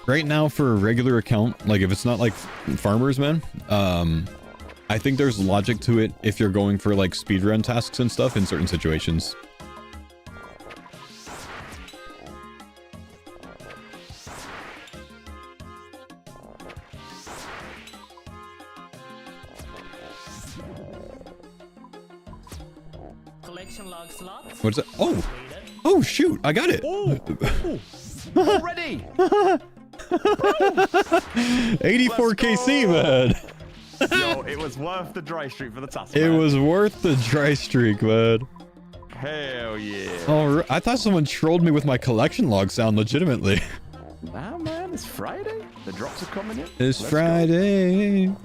Right now, for a regular account, like if it's not like farmers, man, I think there's logic to it if you're going for like speedrun tasks and stuff in certain situations. Collection log slots. What's that? Oh! Oh shoot! I got it! Oh! Already! 84 KC, man! Yo, it was worth the dry streak for the task. It man. was worth the dry streak, man. Hell yeah. Oh, I thought someone trolled me with my collection log sound legitimately. Nah, man, it's Friday. The drops are coming in. It's Let's Friday. go.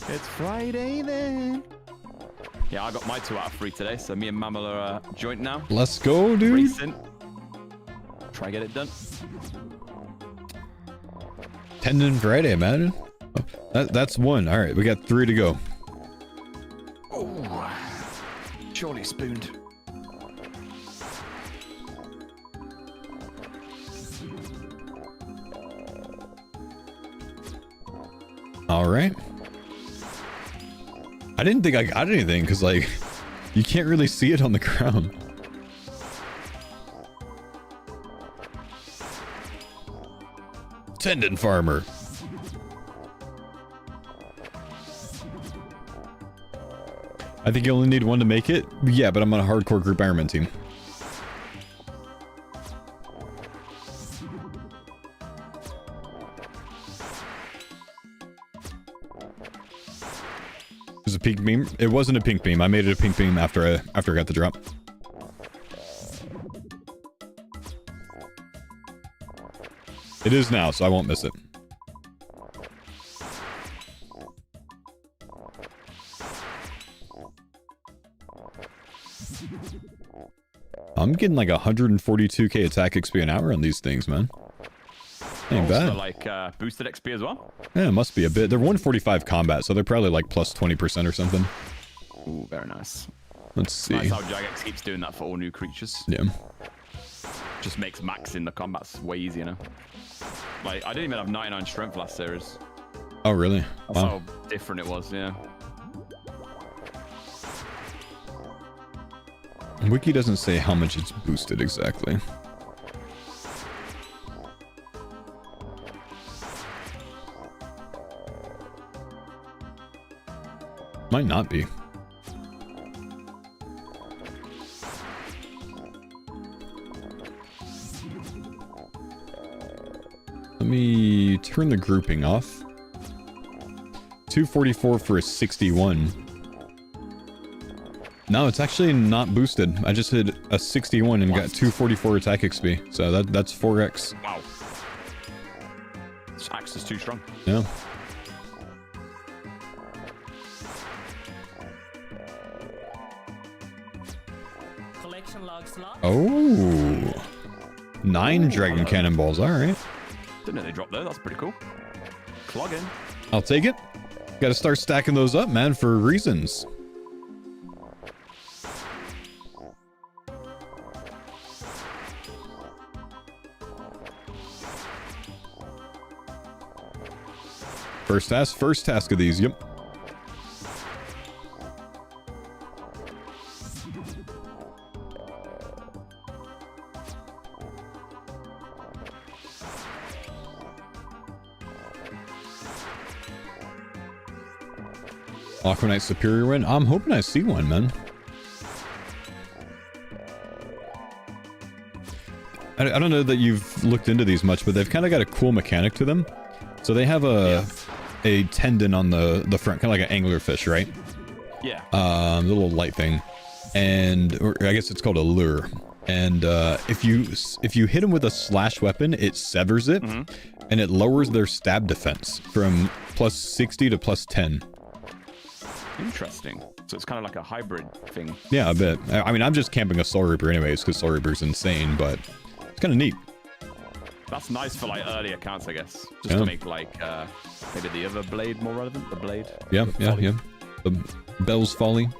It's Friday then. Yeah, I got my 2 out of 3 today, so me and Mammal are joint now. Let's go, dude. Racing. Try get it done. Tendon Friday, man. That's 1. All right, we got 3 to go. Oh, surely spooned. All right. I didn't think I got anything because, like, you can't really see it on the ground. Tendon farmer. I think you only need 1 to make it. Yeah, but I'm on a hardcore group Ironman team. It was a pink beam. It wasn't a pink beam. I made it a pink beam after I got the drop. It is now, so I won't miss it. I'm getting like 142k attack XP an hour on these things, man. Ain't bad. So like boosted XP as well? Yeah, it must be a bit. They're 145 combat, so they're probably like plus 20% or something. Ooh, very nice. Let's see. Nice how Jagex keeps doing that for all new creatures. Yeah. Just makes maxing the combats way easier now. Like, I didn't even have 99 strength last series. Oh, really? That's Wow. how different it was, yeah. Wiki doesn't say how much it's boosted exactly. Might not be. Let me turn the grouping off. 244 for a 61. No, it's actually not boosted. I just hit a 61 and got 244 attack XP. So that's 4x. Wow. This axe is too strong. Yeah. Collection log slot. Oh. 9 dragon cannonballs. All right. Didn't know they dropped there. That's pretty cool. Clog in. I'll take it. Got to start stacking those up, man, for reasons. First task of these. Yep. Aquanite superior win. I'm hoping I see one, man. I don't know that you've looked into these much, but they've kind of got a cool mechanic to them. So they have a tendon on the front, kind of like an anglerfish, right? Yeah. The little light thing, or I guess it's called a lure. And if you hit them with a slash weapon, it severs it, and it lowers their stab defense from plus 60 to plus 10. Interesting. So it's kind of like a hybrid thing. Yeah, a bit. I mean, I'm just camping a Soul Reaper anyways, because Soul Reaper's insane, but it's kind of neat. That's nice for like early accounts, I guess. Just to make like maybe the other blade more relevant. The blade. Yeah. The Bell's Folly.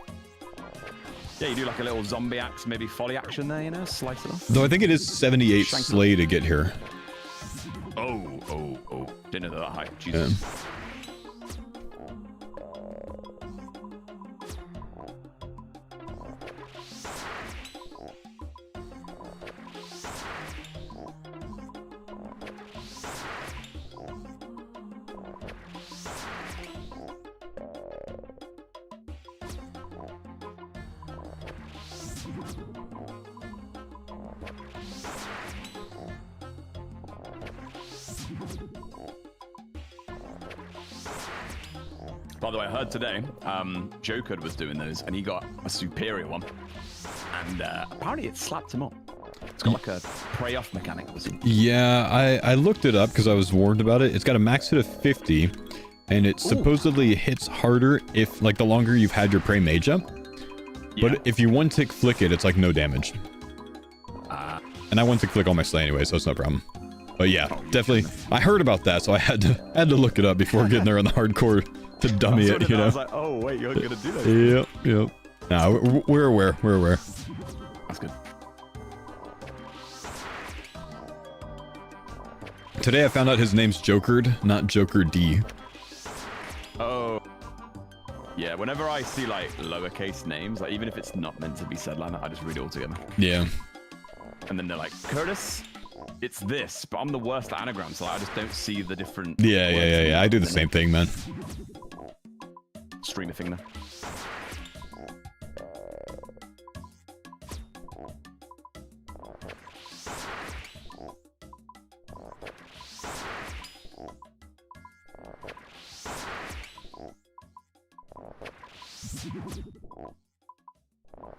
Yeah, you do like a little zombie axe, maybe folly action there, you know, slice it off. Though I think it is 78 Shank slay to get here. Oh. Didn't know that high. Jesus. Yeah. By the way, I heard today, Joker was doing those, and he got a superior one. And apparently it slapped him up. It's got like a prey off mechanic, was it? Yeah, I looked it up because I was warned about it. It's got a max hit of 50, and it supposedly hits harder if, like, the longer you've had your prey mage up. Yeah. But if you one tick flick it, it's like no damage. And I one tick flick all my slay anyway, so it's no problem. But yeah, definitely. I heard about that, so I had to look it up before getting there on the hardcore to dummy it, you know. I was like, oh wait, you're gonna do that? Yep. No, we're aware. That's good. Today I found out his name's Jokered, not Joker D. Oh. Yeah, whenever I see like lowercase names, like even if it's not meant to be said like that, I just read it all together. Yeah. And then they're like, Curtis, it's this, but I'm the worst at anagrams, so I just don't see the different. Yeah. I do the same thing, man. Streamer thing there.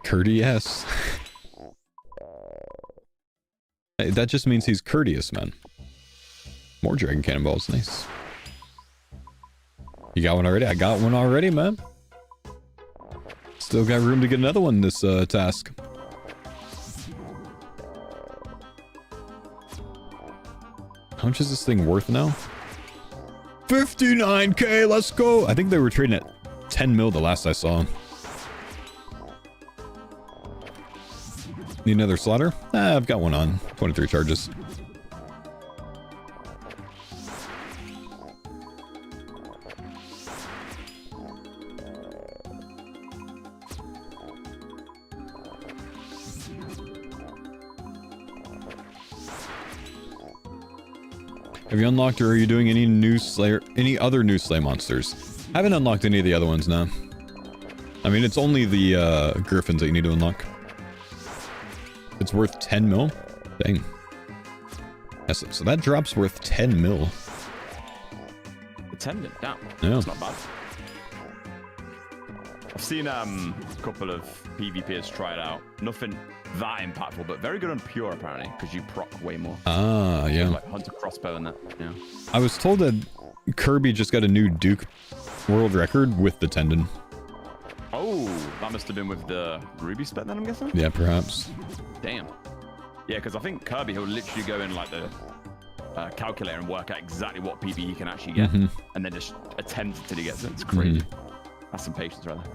Courteous. Hey, that just means he's courteous, man. More dragon cannonballs, nice. You got one already? I got one already, man. Still got room to get another one this task. How much is this thing worth now? 59k, let's go! I think they were trading at 10 mil the last I saw. Need another slaughter? I've got one on. 23 charges. Have you unlocked or are you doing any other new Slay monsters? I haven't unlocked any of the other ones now. I mean, it's only the Griffins that you need to unlock. It's worth 10 mil? Dang. Yes, so that drop's worth 10 mil. The tendon, damn. Yeah. That's not bad. I've seen a couple of PvPers try it out. Nothing that impactful, but very good on pure apparently, because you proc way more. Ah, yeah. Like hunter crossbow and that. Yeah. I was told that Kirby just got a new Duke world record with the tendon. Oh, that must have been with the Ruby spec then, I'm guessing? Yeah, perhaps. Damn. Yeah, because I think Kirby, he'll literally go in like the calculator and work out exactly what PB he can actually get, and then just attempt until he gets it. It's crazy. That's some patience right there.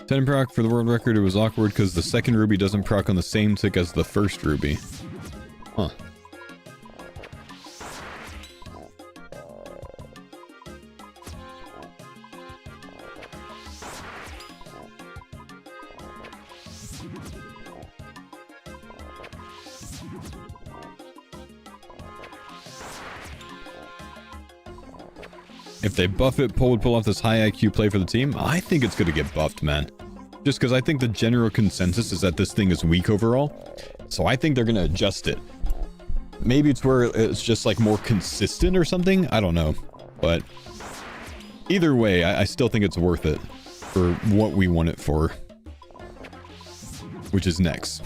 10 proc for the world record. It was awkward because the second ruby doesn't proc on the same tick as the first ruby. Huh. If they buff it, Poe would pull off this high IQ play for the team. I think it's going to get buffed, man. Just because I think the general consensus is that this thing is weak overall. So I think they're going to adjust it. Maybe it's where it's just like more consistent or something. I don't know. But either way, I still think it's worth it for what we want it for. Which is next.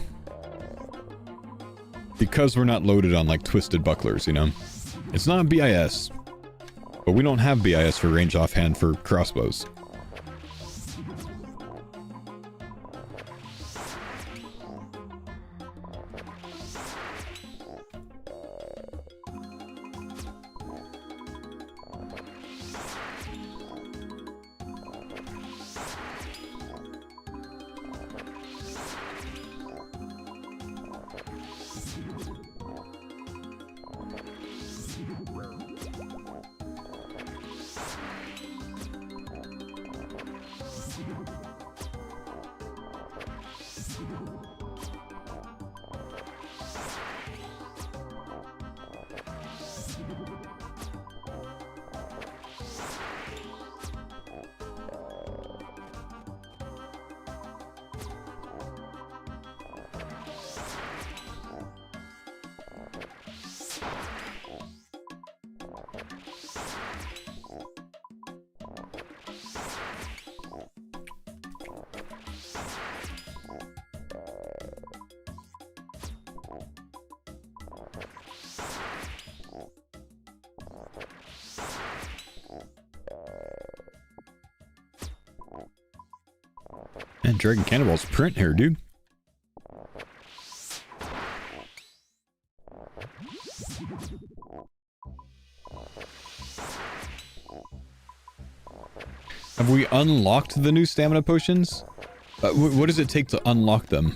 Because we're not loaded on like twisted bucklers, you know. It's not BIS. But we don't have BIS for range offhand for crossbows. Man, Dragon Cannonball's print here, dude. Have we unlocked the new stamina potions? What does it take to unlock them?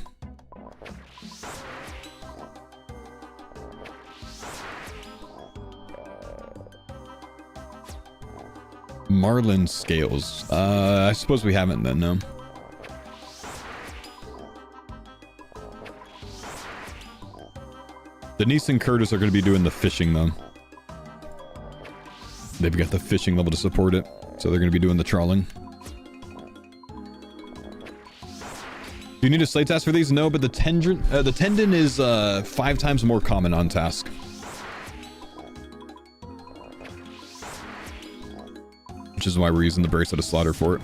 Marlin scales. I suppose we haven't then, no. Denise and Curtis are going to be doing the fishing, though. They've got the fishing level to support it, so they're going to be doing the trawling. Do you need a slay task for these? No, but the tendon is 5 times more common on task. Which is why we're using the bracelet of slaughter for it.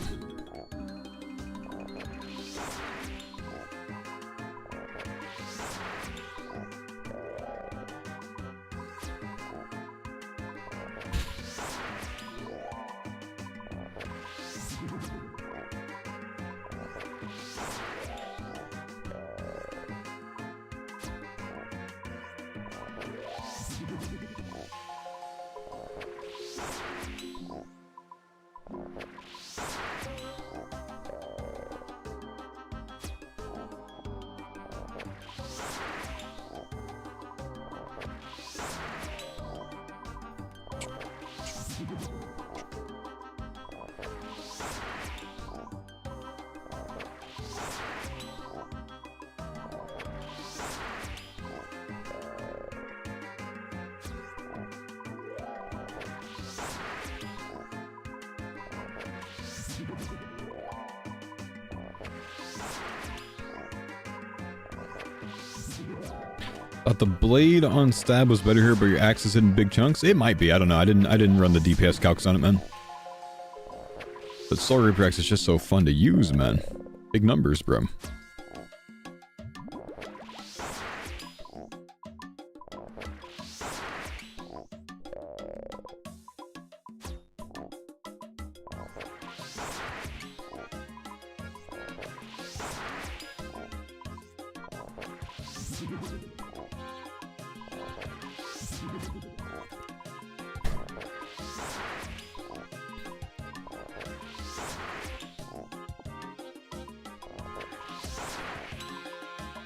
Thought the blade on stab was better here, but your axe is in big chunks. It might be. I don't know. I didn't run the DPS calcs on it, man. But Soul Reaper axe is just so fun to use, man. Big numbers, bro.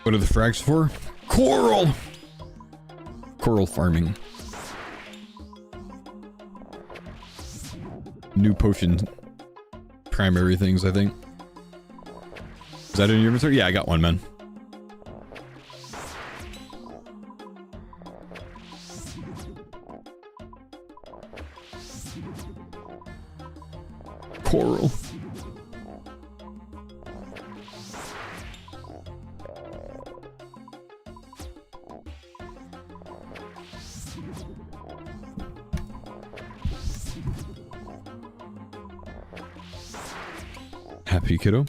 What are the frags for? Coral! Coral farming. New potion primary things, I think. Is that in your inventory? Yeah, I got one, man. Coral. Happy kiddo.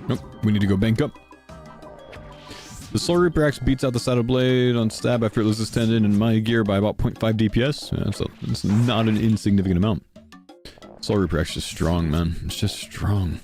Nope, we need to go bank up. The Soul Reaper Axe beats out the Saddle Blade on stab after it loses tendon in my gear by about 0.5 DPS. Yeah, that's not an insignificant amount. Soul Reaper Axe is just strong, man. It's just strong.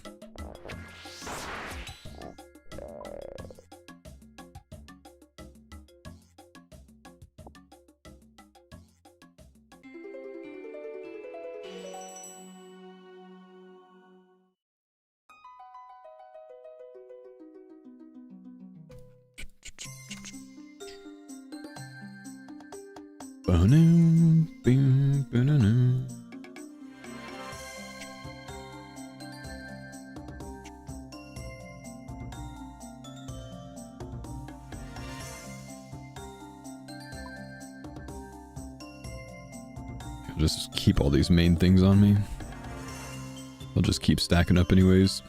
Just keep all these main things on me. I'll just keep stacking up anyways.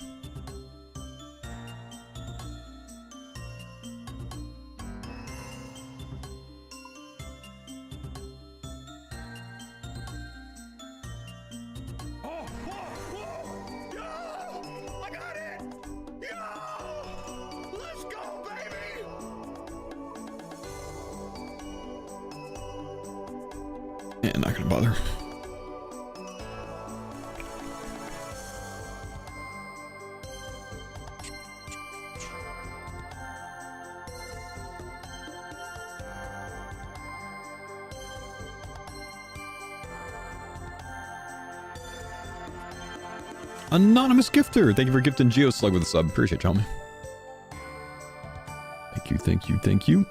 Yeah, not gonna bother. Anonymous gifter, thank you for gifting Geoslug with a sub. Appreciate you, homie. Thank you, thank you, thank you.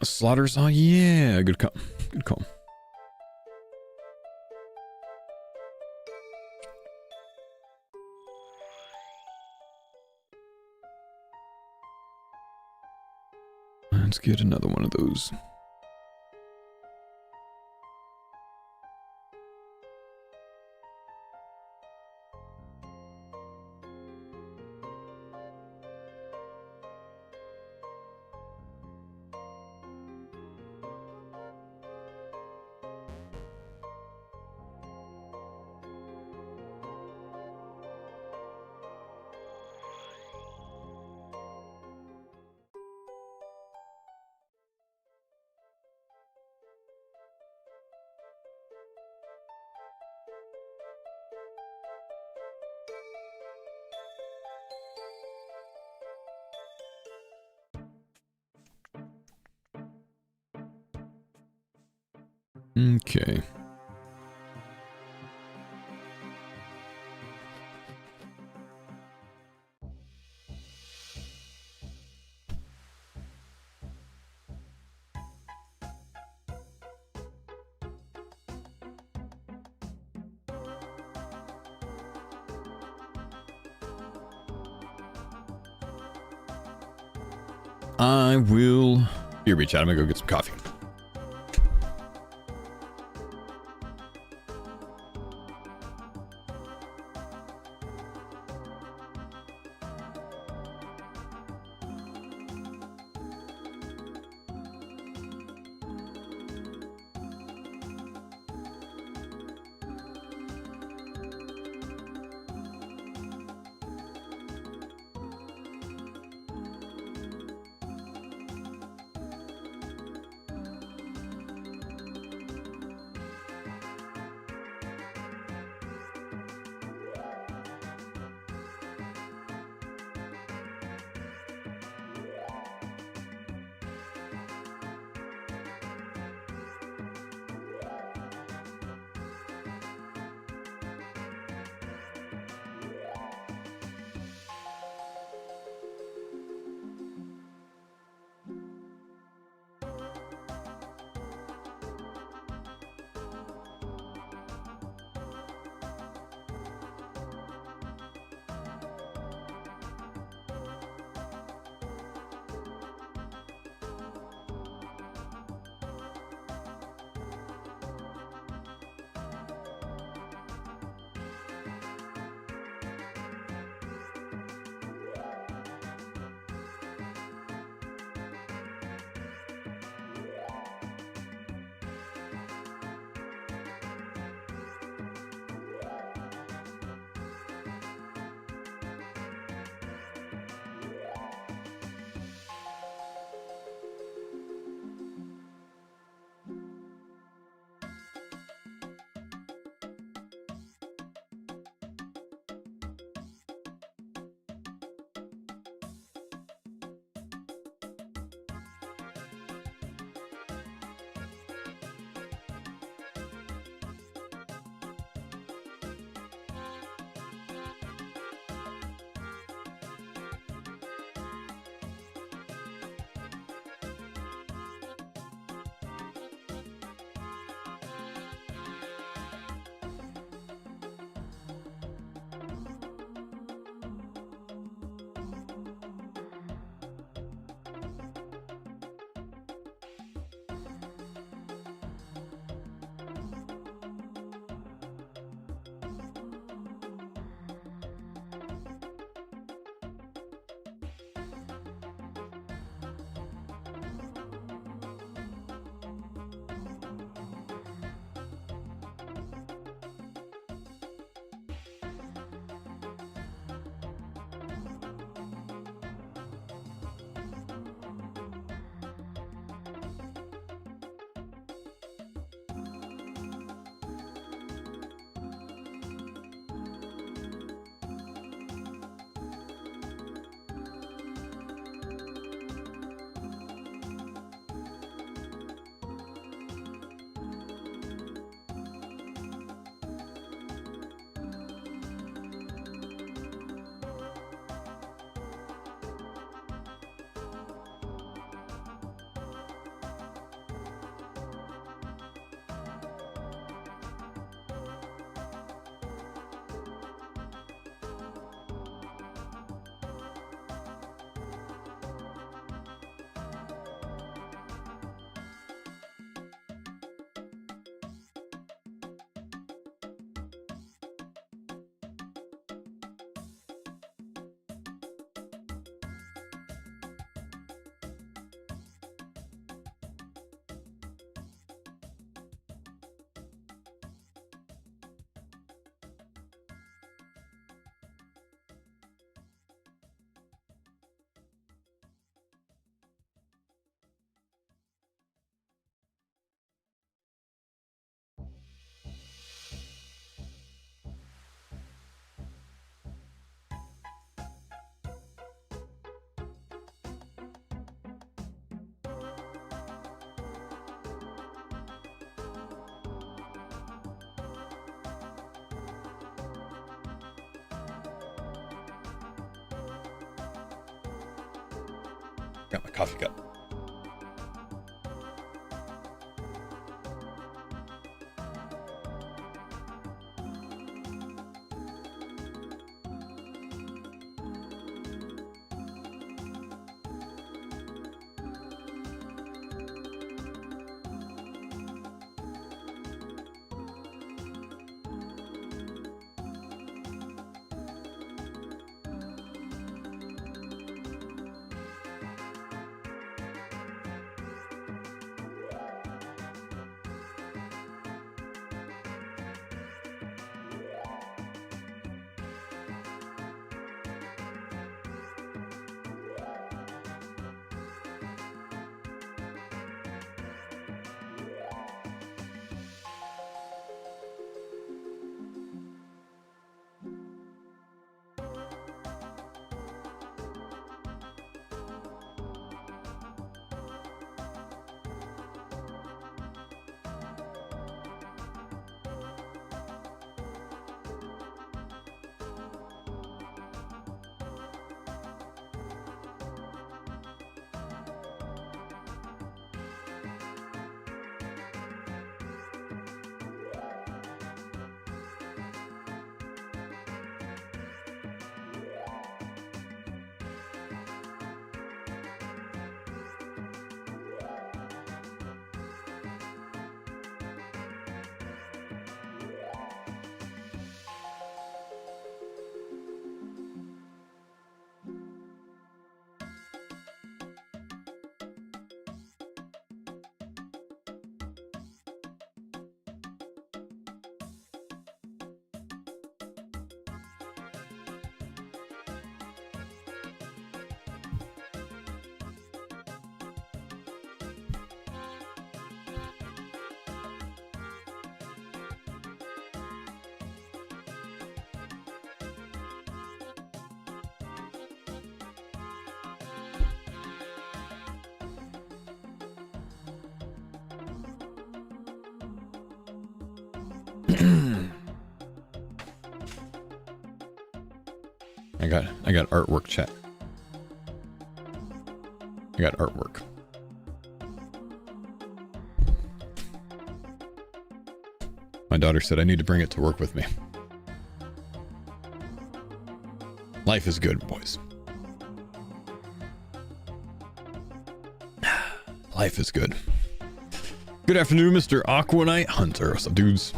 Slaughter saw, yeah, good call. Good call. Let's get another one of those. Okay. I will... Here, be chat. I'm gonna go get some coffee. Got my coffee cup. I got artwork, chat. I got artwork. My daughter said I need to bring it to work with me. Life is good, boys. Life is good. Good afternoon, Mr. Aquanite Hunter. What's up, dudes?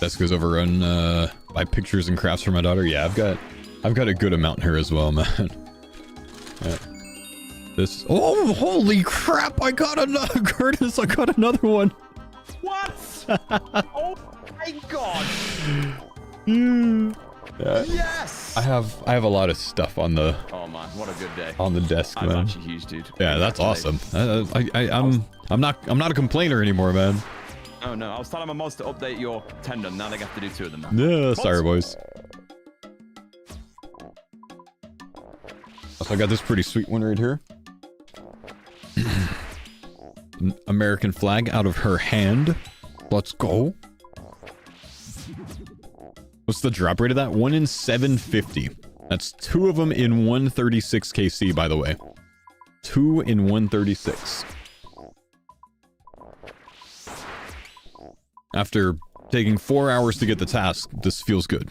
Desk goes over on buy pictures and crafts for my daughter. Yeah, I've got a good amount here as well, man. Yeah. This. Oh, holy crap! I got another Curtis. I got another one. What? Oh my god! Yeah. Yes! I have a lot of stuff on the. Oh man, what a good day. On the desk, That's man. actually huge, dude. Yeah, that's awesome. I'm not a complainer anymore, man. Oh no, I was telling my mods to update your tendon. Now they have to do 2 of them now. Yeah, sorry, boys. Also, I got this pretty sweet one right here. American flag out of her hand. Let's go. What's the drop rate of that? 1 in 750. That's 2 of them in 136 KC, by the way. 2 in 136. After taking 4 hours to get the task, this feels good.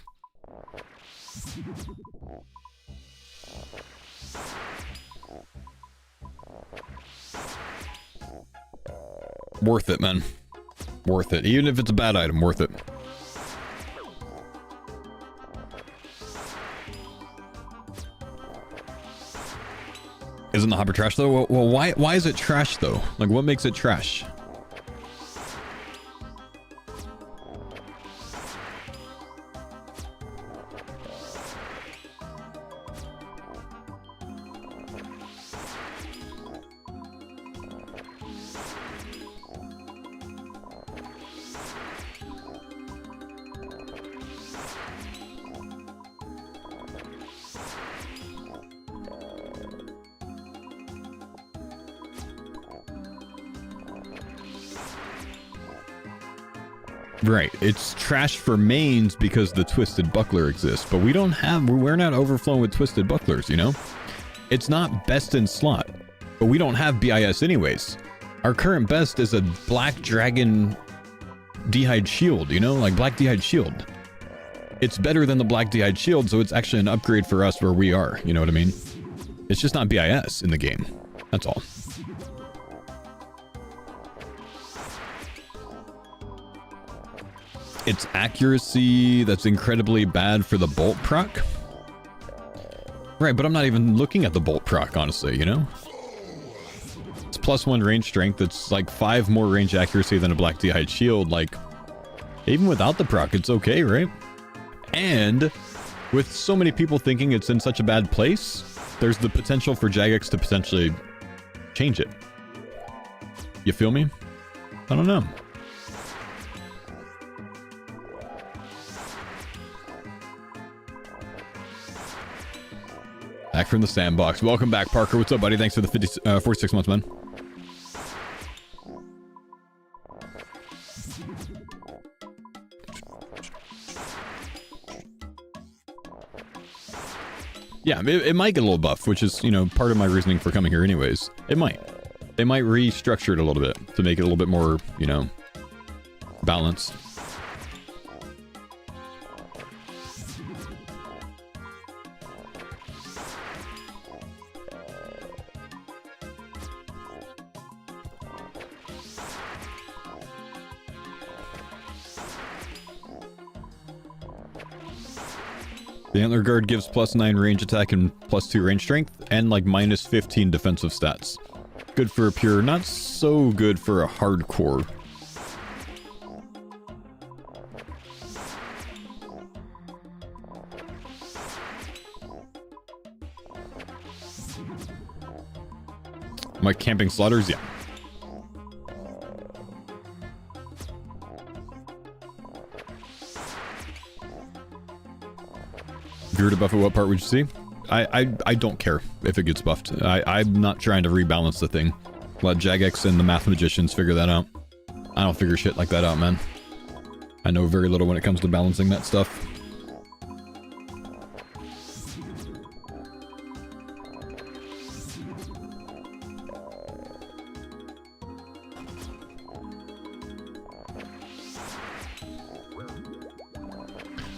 Worth it, man. Worth it. Even if it's a bad item, worth it. Isn't the hopper trash though? Well, why is it trash though? Like, what makes it trash? Right. It's trash for mains because the Twisted Buckler exists, but we're not overflowing with Twisted Bucklers, you know? It's not best in slot, but we don't have BIS anyways. Our current best is a Black Dragon D'Hide Shield, you know? Like Black D'Hide Shield. It's better than the Black D'Hide Shield, so it's actually an upgrade for us where we are, you know what I mean? It's just not BIS in the game. That's all. It's accuracy that's incredibly bad for the bolt proc. Right, but I'm not even looking at the bolt proc, honestly, you know? It's +1 range strength. It's like 5 more range accuracy than a Black D'Hide Shield. Like, even without the proc, it's okay, right? And with so many people thinking it's in such a bad place, there's the potential for Jagex to potentially change it. You feel me? I don't know. Back from the sandbox. Welcome back, Parker. What's up, buddy? Thanks for the 46 months, man. Yeah, it might get a little buff, which is, you know, part of my reasoning for coming here anyways. It might. They might restructure it a little bit to make it a little bit more, you know, balanced. The Antler Guard gives +9 range attack and +2 range strength, and like -15 defensive stats. Good for a pure, not so good for a hardcore. My camping slaughters, yeah. If you were to buff it, what part would you see? I don't care if it gets buffed. I'm not trying to rebalance the thing. Let Jagex and the Math Magicians figure that out. I don't figure shit like that out, man. I know very little when it comes to balancing that stuff.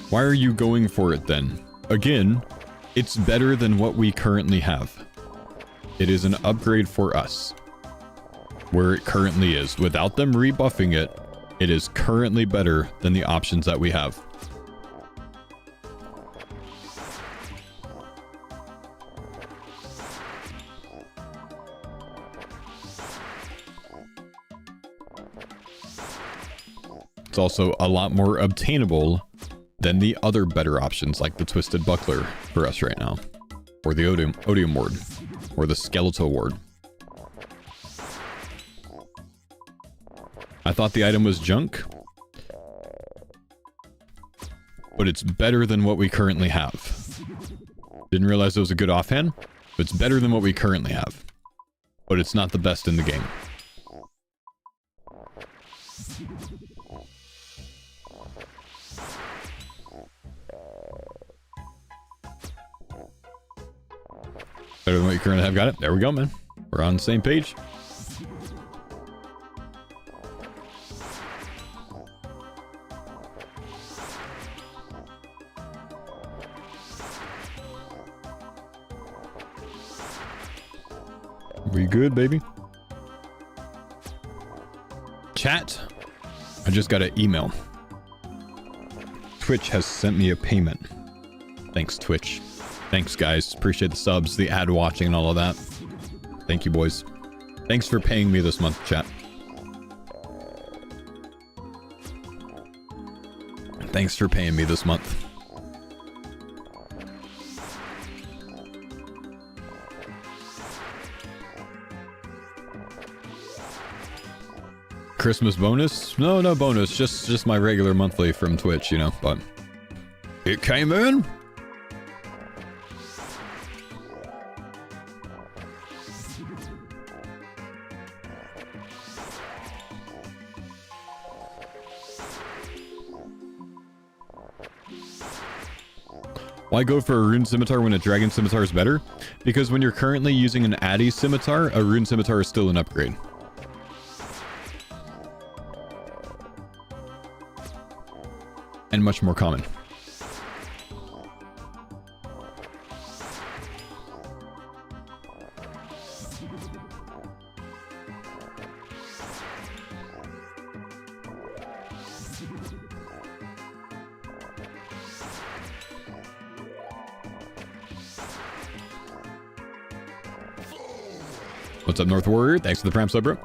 Why are you going for it then? Again, it's better than what we currently have. It is an upgrade for us. Where it currently is. Without them rebuffing it, it is currently better than the options that we have. It's also a lot more obtainable than the other better options like the Twisted Buckler for us right now. Or the Odium Ward. Or the Skeletal Ward. I thought the item was junk. But it's better than what we currently have. Didn't realize it was a good offhand. But it's better than what we currently have. But it's not the best in the game. Better than what you currently have. Got it. There we go, man. We're on the same page. We good, baby? Chat. I just got an email. Twitch has sent me a payment. Thanks, Twitch. Thanks, guys. Appreciate the subs, the ad watching, and all of that. Thank you, boys. Thanks for paying me this month, chat. Thanks for paying me this month. Christmas bonus? No bonus. Just my regular monthly from Twitch, you know, but it came in. Why go for a rune scimitar when a dragon scimitar is better? Because when you're currently using an Addy scimitar, a rune scimitar is still an upgrade. And much more common. What's up, North Warrior? Thanks for the Prime sub, bro.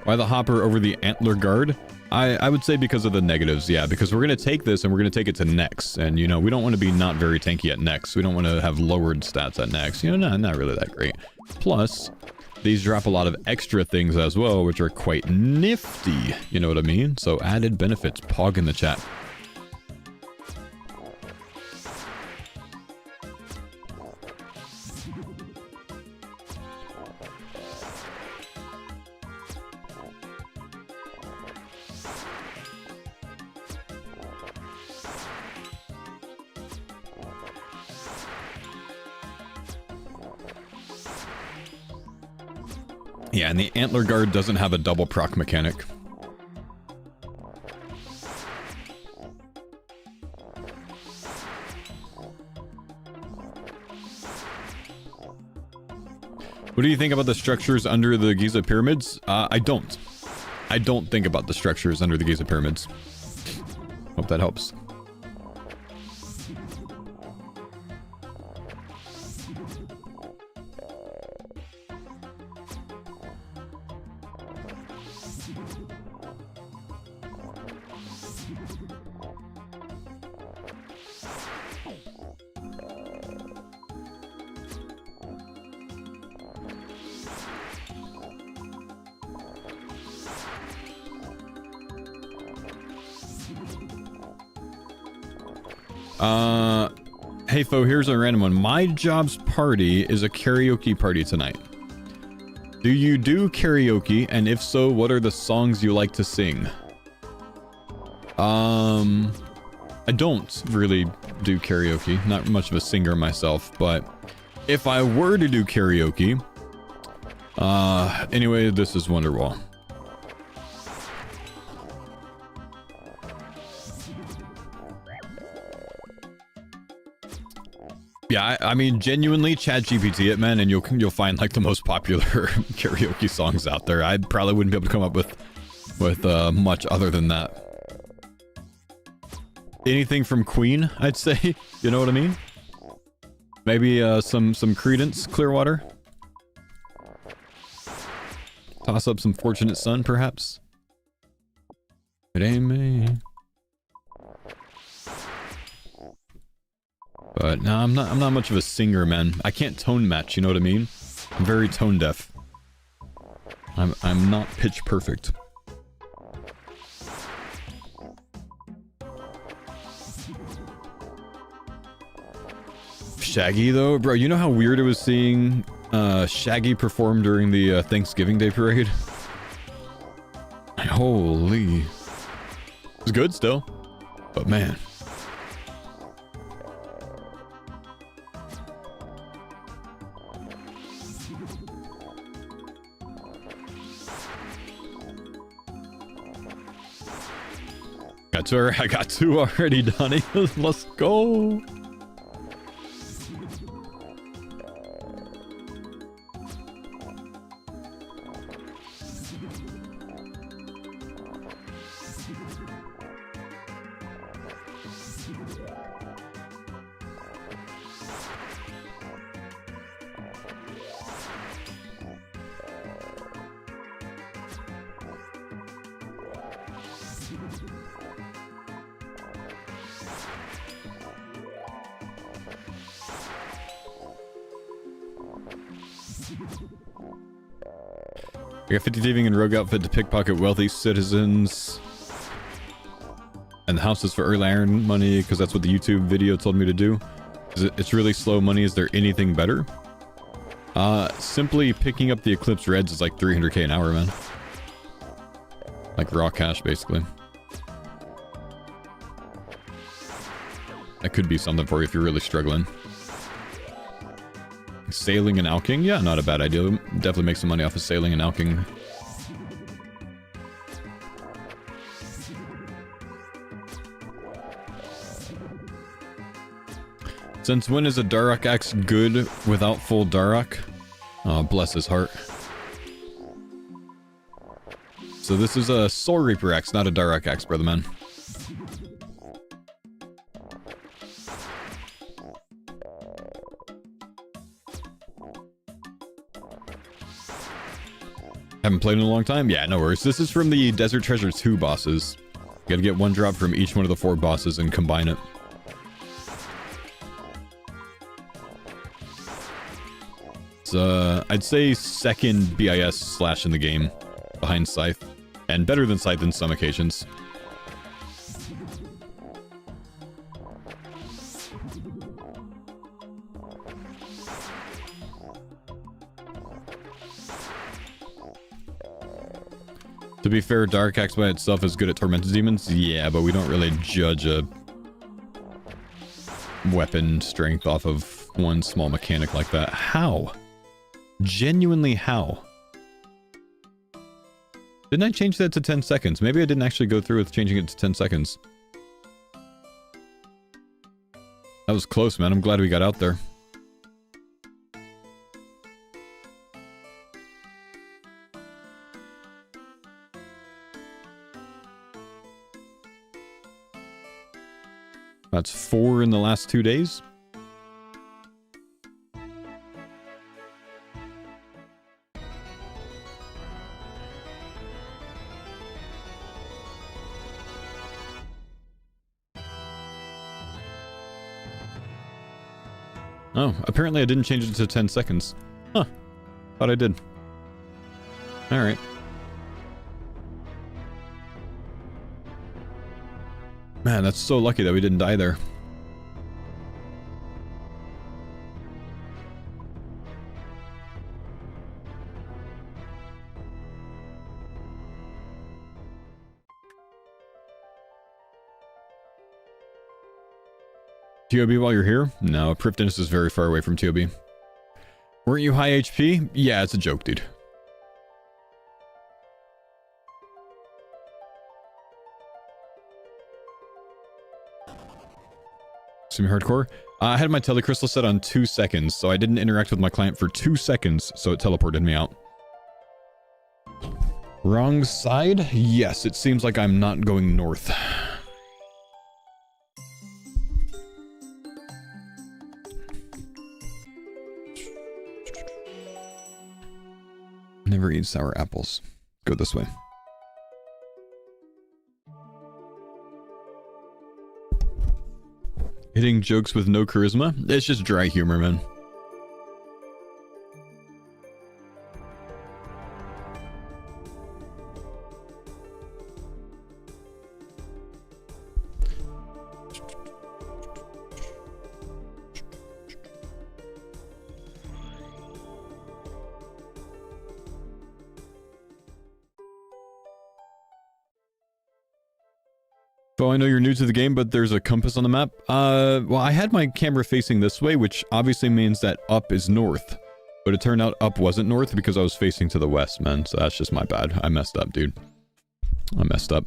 Why the hopper over the antler guard? I would say because of the negatives, yeah, because we're going to take this and we're going to take it to Nex. And, you know, we don't want to be not very tanky at Nex. We don't want to have lowered stats at Nex. You know, not really that great. Plus, these drop a lot of extra things as well, which are quite nifty. You know what I mean? So added benefits. Pog in the chat. Yeah, and the Antler Guard doesn't have a double proc mechanic. What do you think about the structures under the Giza pyramids? I don't. I don't think about the structures under the Giza pyramids. Hope that helps. Hey Faux, here's a random one. My job's party is a karaoke party tonight. Do you do karaoke? And if so, what are the songs you like to sing? I don't really do karaoke. Not much of a singer myself, but if I were to do karaoke, anyway, this is Wonderwall. Yeah, I mean, genuinely, ChatGPT it, man, and you'll find like the most popular karaoke songs out there. I probably wouldn't be able to come up with much other than that. Anything from Queen, I'd say. You know what I mean? Maybe some Creedence Clearwater. Toss up some Fortunate Son, perhaps. It ain't me. But no, I'm not much of a singer, man. I can't tone match, you know what I mean? I'm very tone deaf. I'm not pitch perfect. Shaggy though, bro, you know how weird it was seeing Shaggy perform during the Thanksgiving Day parade? Holy. It was good still, but man. I got two already, Donnie. Let's go. I got 50 thieving and rogue outfit to pickpocket wealthy citizens. And the house is for early iron money because that's what the YouTube video told me to do. It's really slow money. Is there anything better? Simply picking up the Eclipse Reds is like 300k an hour, man. Like raw cash, basically. That could be something for you if you're really struggling. Sailing and alking? Yeah, not a bad idea. Definitely make some money off of sailing and alking. Since when is a Daruk axe good without full Daruk? Oh, bless his heart. So this is a Soul Reaper axe, not a Daruk axe, brother man. Haven't played in a long time? Yeah, no worries. This is from the Desert Treasure 2 bosses. You gotta get one drop from each one of the 4 bosses and combine it. It's, I'd say second BIS slash in the game, behind Scythe. And better than Scythe in some occasions. To be fair, Dark Axe by itself is good at Tormented Demons. Yeah, but we don't really judge a weapon strength off of one small mechanic like that. How? Genuinely how? Didn't I change that to 10 seconds? Maybe I didn't actually go through with changing it to 10 seconds. That was close, man. I'm glad we got out there. That's 4 in the last 2 days. Oh, apparently I didn't change it to 10 seconds. Huh. Thought I did. Alright. Man, that's so lucky that we didn't die there. TOB while you're here? No, Prifdinus is very far away from TOB. Weren't you high HP? Yeah, it's a joke, dude. Semi-hardcore? I had my telecrystal set on 2 seconds, so I didn't interact with my client for 2 seconds, so it teleported me out. Wrong side? Yes, it seems like I'm not going north. Never eat sour apples. Go this way. Hitting jokes with no charisma? It's just dry humor, man. Oh, I know you're new to the game, but there's a compass on the map. Well, I had my camera facing this way, which obviously means that up is north. But it turned out up wasn't north because I was facing to the west, man. So that's just my bad. I messed up, dude. I messed up.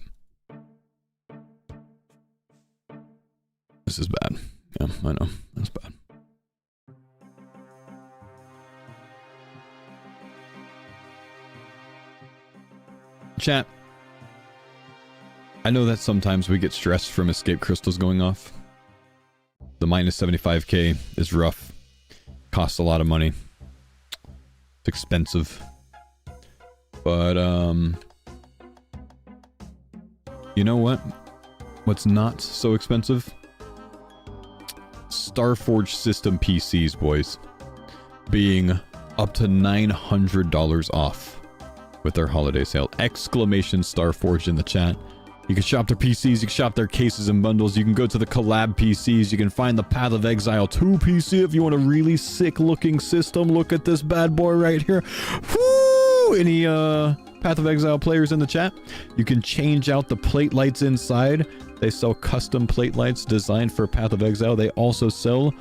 This is bad. Yeah, I know. That's bad. Chat. I know that sometimes we get stressed from escape crystals going off. The minus 75k is rough. Costs a lot of money. It's expensive. But, you know what? What's not so expensive? Starforge system PCs, boys. Being up to $900 off with their holiday sale. Exclamation Starforge in the chat. You can shop their PCs, you can shop their cases and bundles, you can go to the collab PCs, you can find the Path of Exile 2 PC if you want a really sick looking system. Look at this bad boy right here. Woo! Any Path of Exile players in the chat. You can change out the plate lights inside. They sell custom plate lights designed for Path of Exile. They also sell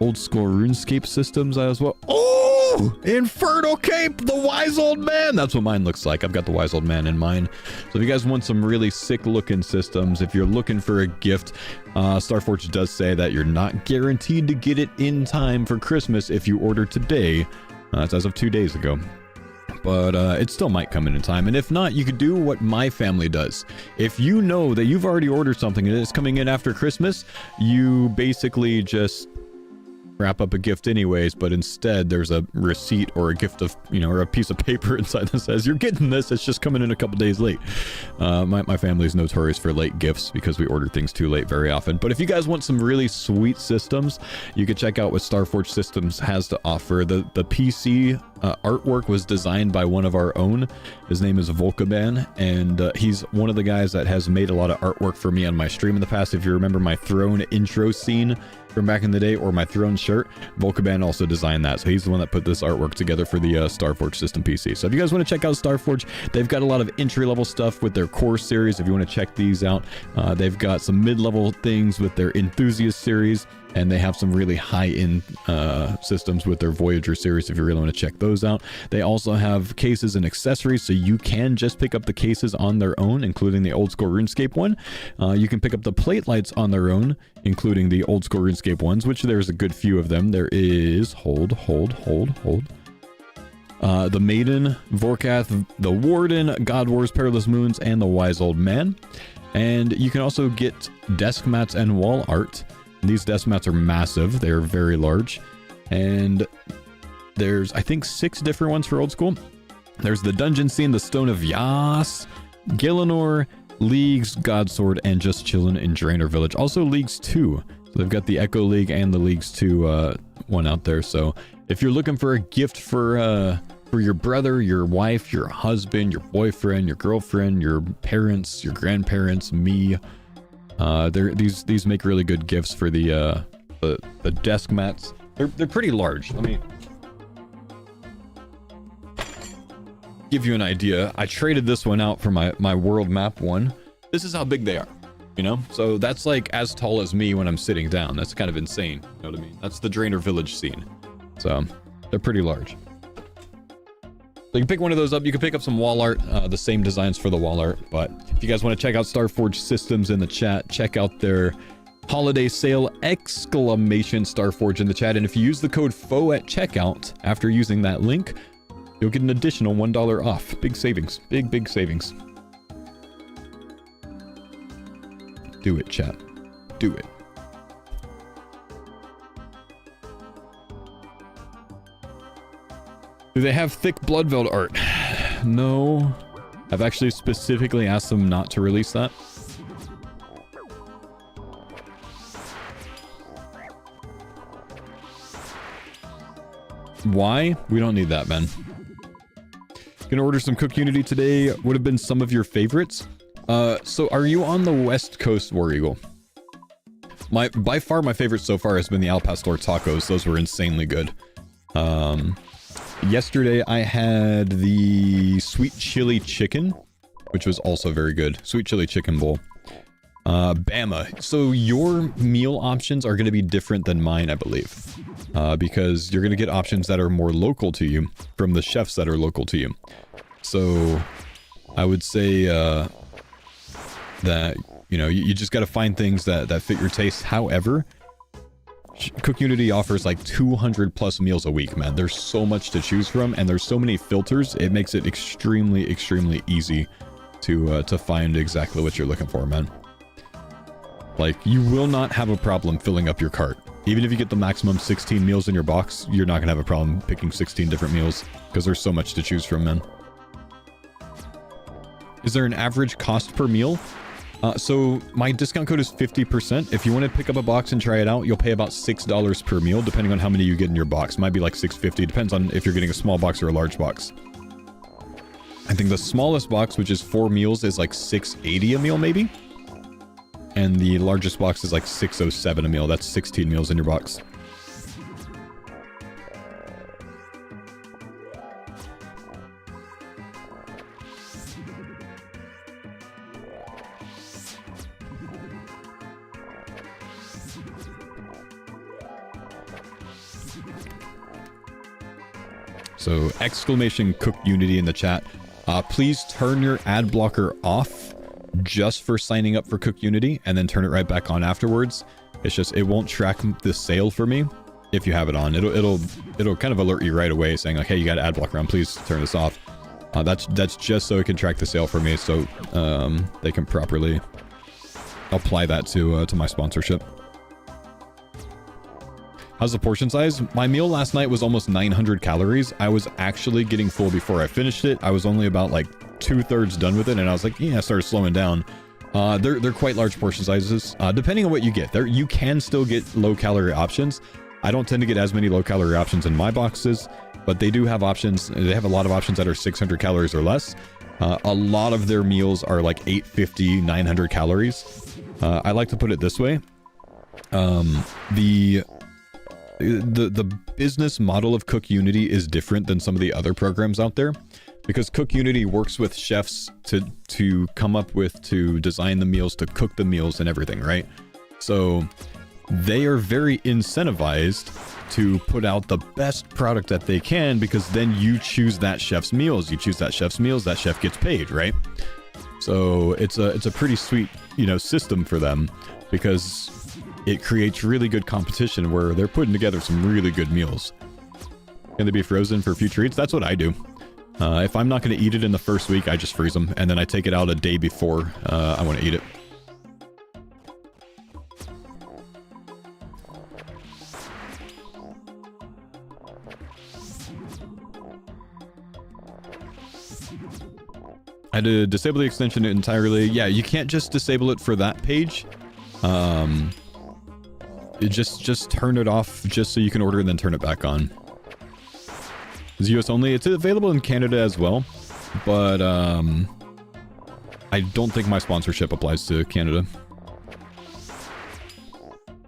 old school RuneScape systems as well. Oh! Infernal Cape! The Wise Old Man! That's what mine looks like. I've got the Wise Old Man in mine. So if you guys want some really sick looking systems, if you're looking for a gift, Starforge does say that you're not guaranteed to get it in time for Christmas if you order today. That's as of 2 days ago. But it still might come in time. And if not, you could do what my family does. If you know that you've already ordered something and it's coming in after Christmas, you basically just wrap up a gift anyways, but instead there's a receipt or a gift of, you know, or a piece of paper inside that says you're getting this, it's just coming in a couple days late. My family's notorious for late gifts because we order things too late very often. But if you guys want some really sweet systems, you can check out what Starforge Systems has to offer. The PC artwork was designed by one of our own. His name is Volkaban, and he's one of the guys that has made a lot of artwork for me on my stream in the past. If you remember my throne intro scene from back in the day, or my throne shirt, Volkaban also designed that. So he's the one that put this artwork together for the Starforge System PC. So if you guys want to check out Starforge, they've got a lot of entry-level stuff with their core series. If you want to check these out, they've got some mid-level things with their enthusiast series, and they have some really high-end systems with their Voyager series if you really want to check those out. They also have cases and accessories, so you can just pick up the cases on their own, including the old school RuneScape one. You can pick up the plate lights on their own, including the old school RuneScape ones, which there's a good few of them. There is, hold. The Maiden, Vorkath, the Warden, God Wars, Perilous Moons, and the Wise Old Man. And you can also get desk mats and wall art. These desk mats are massive. They're very large. And there's, I think, 6 different ones for old school. There's the Dungeon Scene, the Stone of Yas, Gillinor, Leagues, Godsword, and Just Chillin' in Draenor Village. Also Leagues 2. So they've got the Echo League and the Leagues 2 one out there. So if you're looking for a gift for your brother, your wife, your husband, your boyfriend, your girlfriend, your parents, your grandparents, me, these make really good gifts for the desk mats. They're pretty large. Let me give you an idea. I traded this one out for my world map one. This is how big they are, you know? So that's like as tall as me when I'm sitting down. That's kind of insane, you know what I mean? That's the Draenor Village scene. So they're pretty large. So you can pick one of those up. You can pick up some wall art, the same designs for the wall art. But if you guys want to check out Starforge Systems in the chat, check out their holiday sale, !Starforge in the chat. And if you use the code Faux at checkout, after using that link, you'll get an additional $1 off. Big savings. Big savings. Do it, chat. Do it. Do they have thick Bloodveld art? No. I've actually specifically asked them not to release that. Why? We don't need that, man. Gonna order some CookUnity today. Would have been some of your favorites. So are you on the West Coast, War Eagle? By far my favorite so far has been the Al Pastor tacos. Those were insanely good. Yesterday I had the sweet chili chicken, which was also very good. Sweet chili chicken bowl. Bama. So your meal options are going to be different than mine, I believe. Because you're going to get options that are more local to you from the chefs that are local to you. So I would say that, you know, you just got to find things that fit your taste. However, CookUnity offers like 200 plus meals a week, man. There's so much to choose from, and there's so many filters. It makes it extremely easy to find exactly what you're looking for, man. Like, you will not have a problem filling up your cart. Even if you get the maximum 16 meals in your box, you're not gonna have a problem picking 16 different meals because there's so much to choose from, man. Is there an average cost per meal? So my discount code is 50%. If you want to pick up a box and try it out, you'll pay about $6 per meal, depending on how many you get in your box. Might be like $6.50. Depends on if you're getting a small box or a large box. I think the smallest box, which is 4 meals, is like $6.80 a meal, maybe. And the largest box is like $6.07 a meal. That's 16 meals in your box. So exclamation CookUnity in the chat. Please turn your ad blocker off just for signing up for CookUnity and then turn it right back on afterwards. It's just, it won't track the sale for me if you have it on. It'll kind of alert you right away saying like, hey, you got an ad blocker on, please turn this off. That's just so it can track the sale for me, so they can properly apply that to my sponsorship. How's the portion size? My meal last night was almost 900 calories. I was actually getting full before I finished it. I was only about like 2/3 done with it, and I was like, yeah, I started slowing down. They're quite large portion sizes. Depending on what you get, you can still get low calorie options. I don't tend to get as many low calorie options in my boxes, but they do have options. They have a lot of options that are 600 calories or less. A lot of their meals are like 850, 900 calories. I like to put it this way. The business model of CookUnity is different than some of the other programs out there, because CookUnity works with chefs to come up with, to design the meals, to cook the meals and everything, right? So they are very incentivized to put out the best product that they can, because then you choose that chef's meals. You choose that chef's meals, that chef gets paid, right? So it's a pretty sweet, system for them, because it creates really good competition where they're putting together some really good meals. Can they be frozen for future eats? That's what I do. If I'm not going to eat it in the first week, I just freeze them, and then I take it out a day before I want to eat it. I had to disable the extension entirely. Yeah, you can't just disable it for that page. Just turn it off just so you can order and then turn it back on. It's US only. It's available in Canada as well, but I don't think my sponsorship applies to Canada.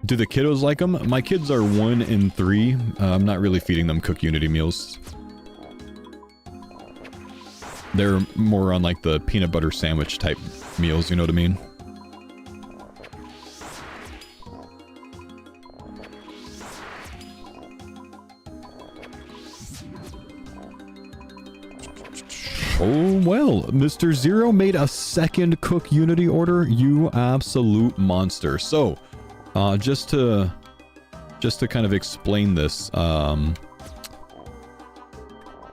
Do the kiddos like them? My kids are 1 and 3. I'm not really feeding them CookUnity meals. They're more on like the peanut butter sandwich type meals, you know what I mean? Oh, well, Mr. Zero made a second CookUnity order. You absolute monster. So, just to kind of explain this,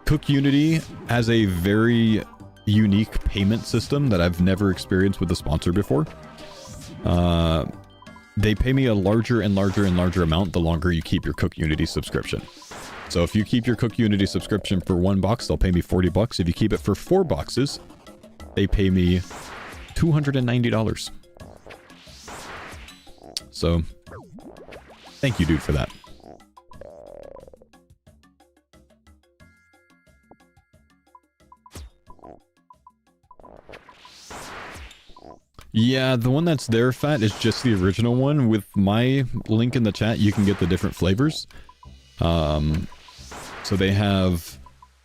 CookUnity has a very unique payment system that I've never experienced with a sponsor before. They pay me a larger and larger and larger amount the longer you keep your CookUnity subscription. So if you keep your CookUnity subscription for 1 box, they'll pay me $40. If you keep it for 4 boxes, they pay me $290. So, thank you, dude, for that. Yeah, the one that's there, Fat, is just the original one. With my link in the chat, you can get the different flavors. So they have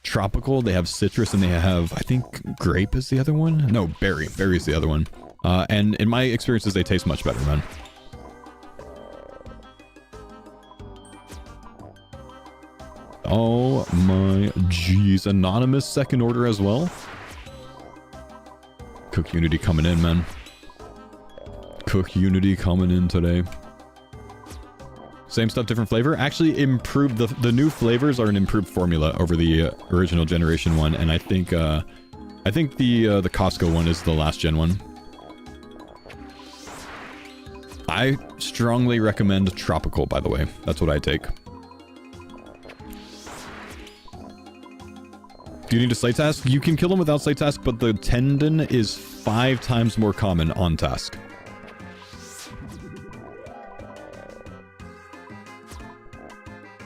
tropical, they have citrus, and they have, I think, grape is the other one? No, berry. Berry is the other one. And in my experiences, they taste much better, man. Oh my jeez. Anonymous second order as well. CookUnity coming in, man. CookUnity coming in today. Same stuff, different flavor. Actually improved. The new flavors are an improved formula over the original generation one, and I think the Costco one is the last gen one. I strongly recommend tropical, by the way. That's what I take. Do you need a slate task? You can kill them without slate task, but the tendon is 5 times more common on task.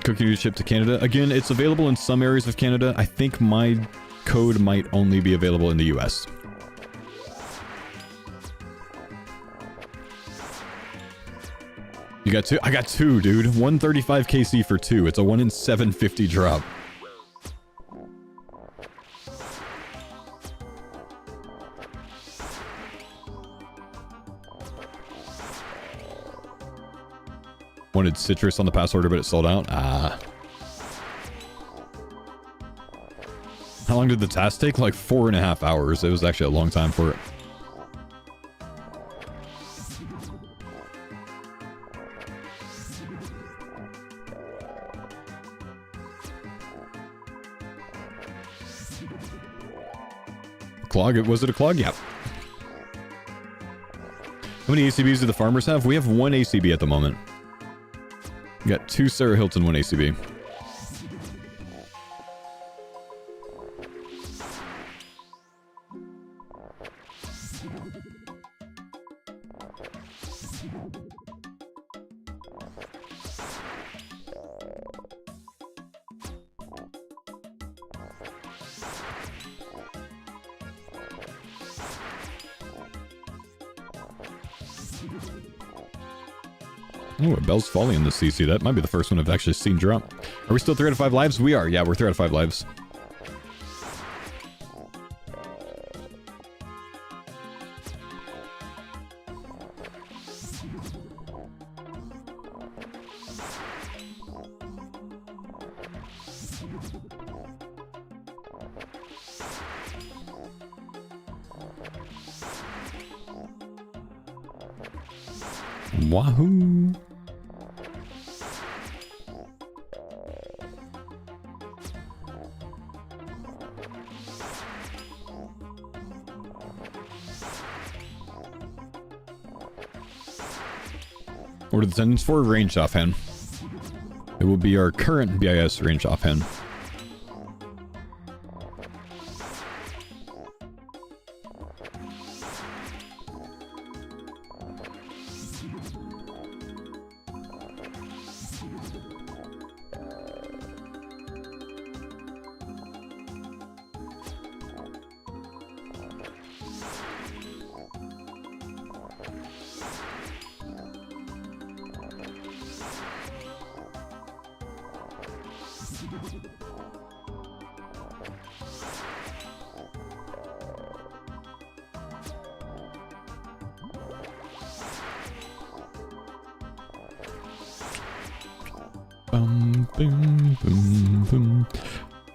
CookUnity shipped to Canada. Again, it's available in some areas of Canada. I think my code might only be available in the US. You got 2? I got 2, dude. 135 KC for 2. It's a 1 in 750 drop. Wanted citrus on the pass order, but it sold out. Ah. How long did the task take? Like 4.5 hours. It was actually a long time for it. Clog? Was it a clog? Yeah. How many ACBs do the farmers have? We have 1 ACB at the moment. We got 2 Sarah Hilton, 1 ACB. Oh, a Bell's Folly in the CC. That might be the first one I've actually seen drop. Are we still 3 out of 5 lives? We are. Yeah, we're 3 out of 5 lives. Wahoo! What are the tendons for? Ranged offhand. It will be our current BIS ranged offhand.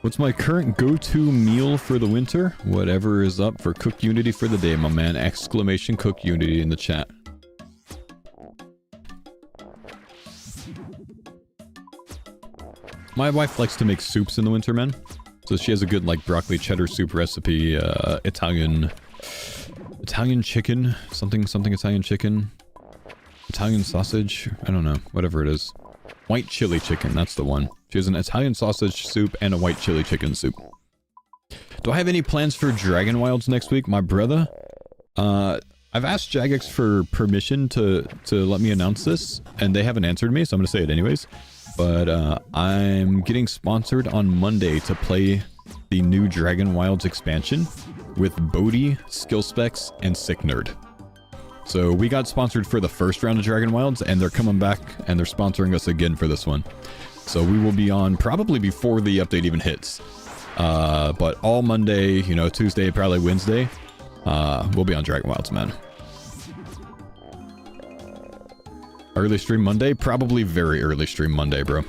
What's my current go-to meal for the winter? Whatever is up for CookUnity for the day, my man. Exclamation CookUnity in the chat. My wife likes to make soups in the winter, man. So she has a good, like, broccoli cheddar soup recipe, Italian chicken, something Italian chicken, Italian sausage, I don't know, whatever it is. White chili chicken, that's the one. She has an Italian sausage soup and a white chili chicken soup. Do I have any plans for Dragon Wilds next week? My brother? I've asked Jagex for permission to let me announce this, and they haven't answered me, so I'm gonna say it anyways. But I'm getting sponsored on Monday to play the new Dragon Wilds expansion with Bodhi, Skill Specs, and Sick Nerd. So we got sponsored for the first round of Dragon Wilds, and they're coming back and they're sponsoring us again for this one. So we will be on probably before the update even hits. But all Monday, you know, Tuesday, probably Wednesday, we'll be on Dragon Wilds, man. Early stream Monday? Probably very early stream Monday, bro.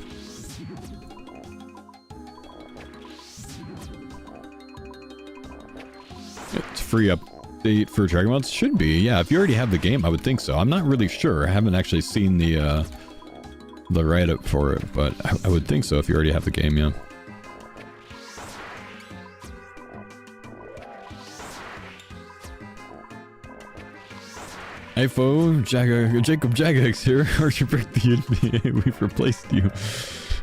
It's free update for Dragon Wilds? Should be, yeah. If you already have the game, I would think so. I'm not really sure. I haven't actually seen the write-up for it, but I would think so if you already have the game, yeah. Hey, Faux, Jacob Jagex here. How'd you break the NBA? We've replaced you.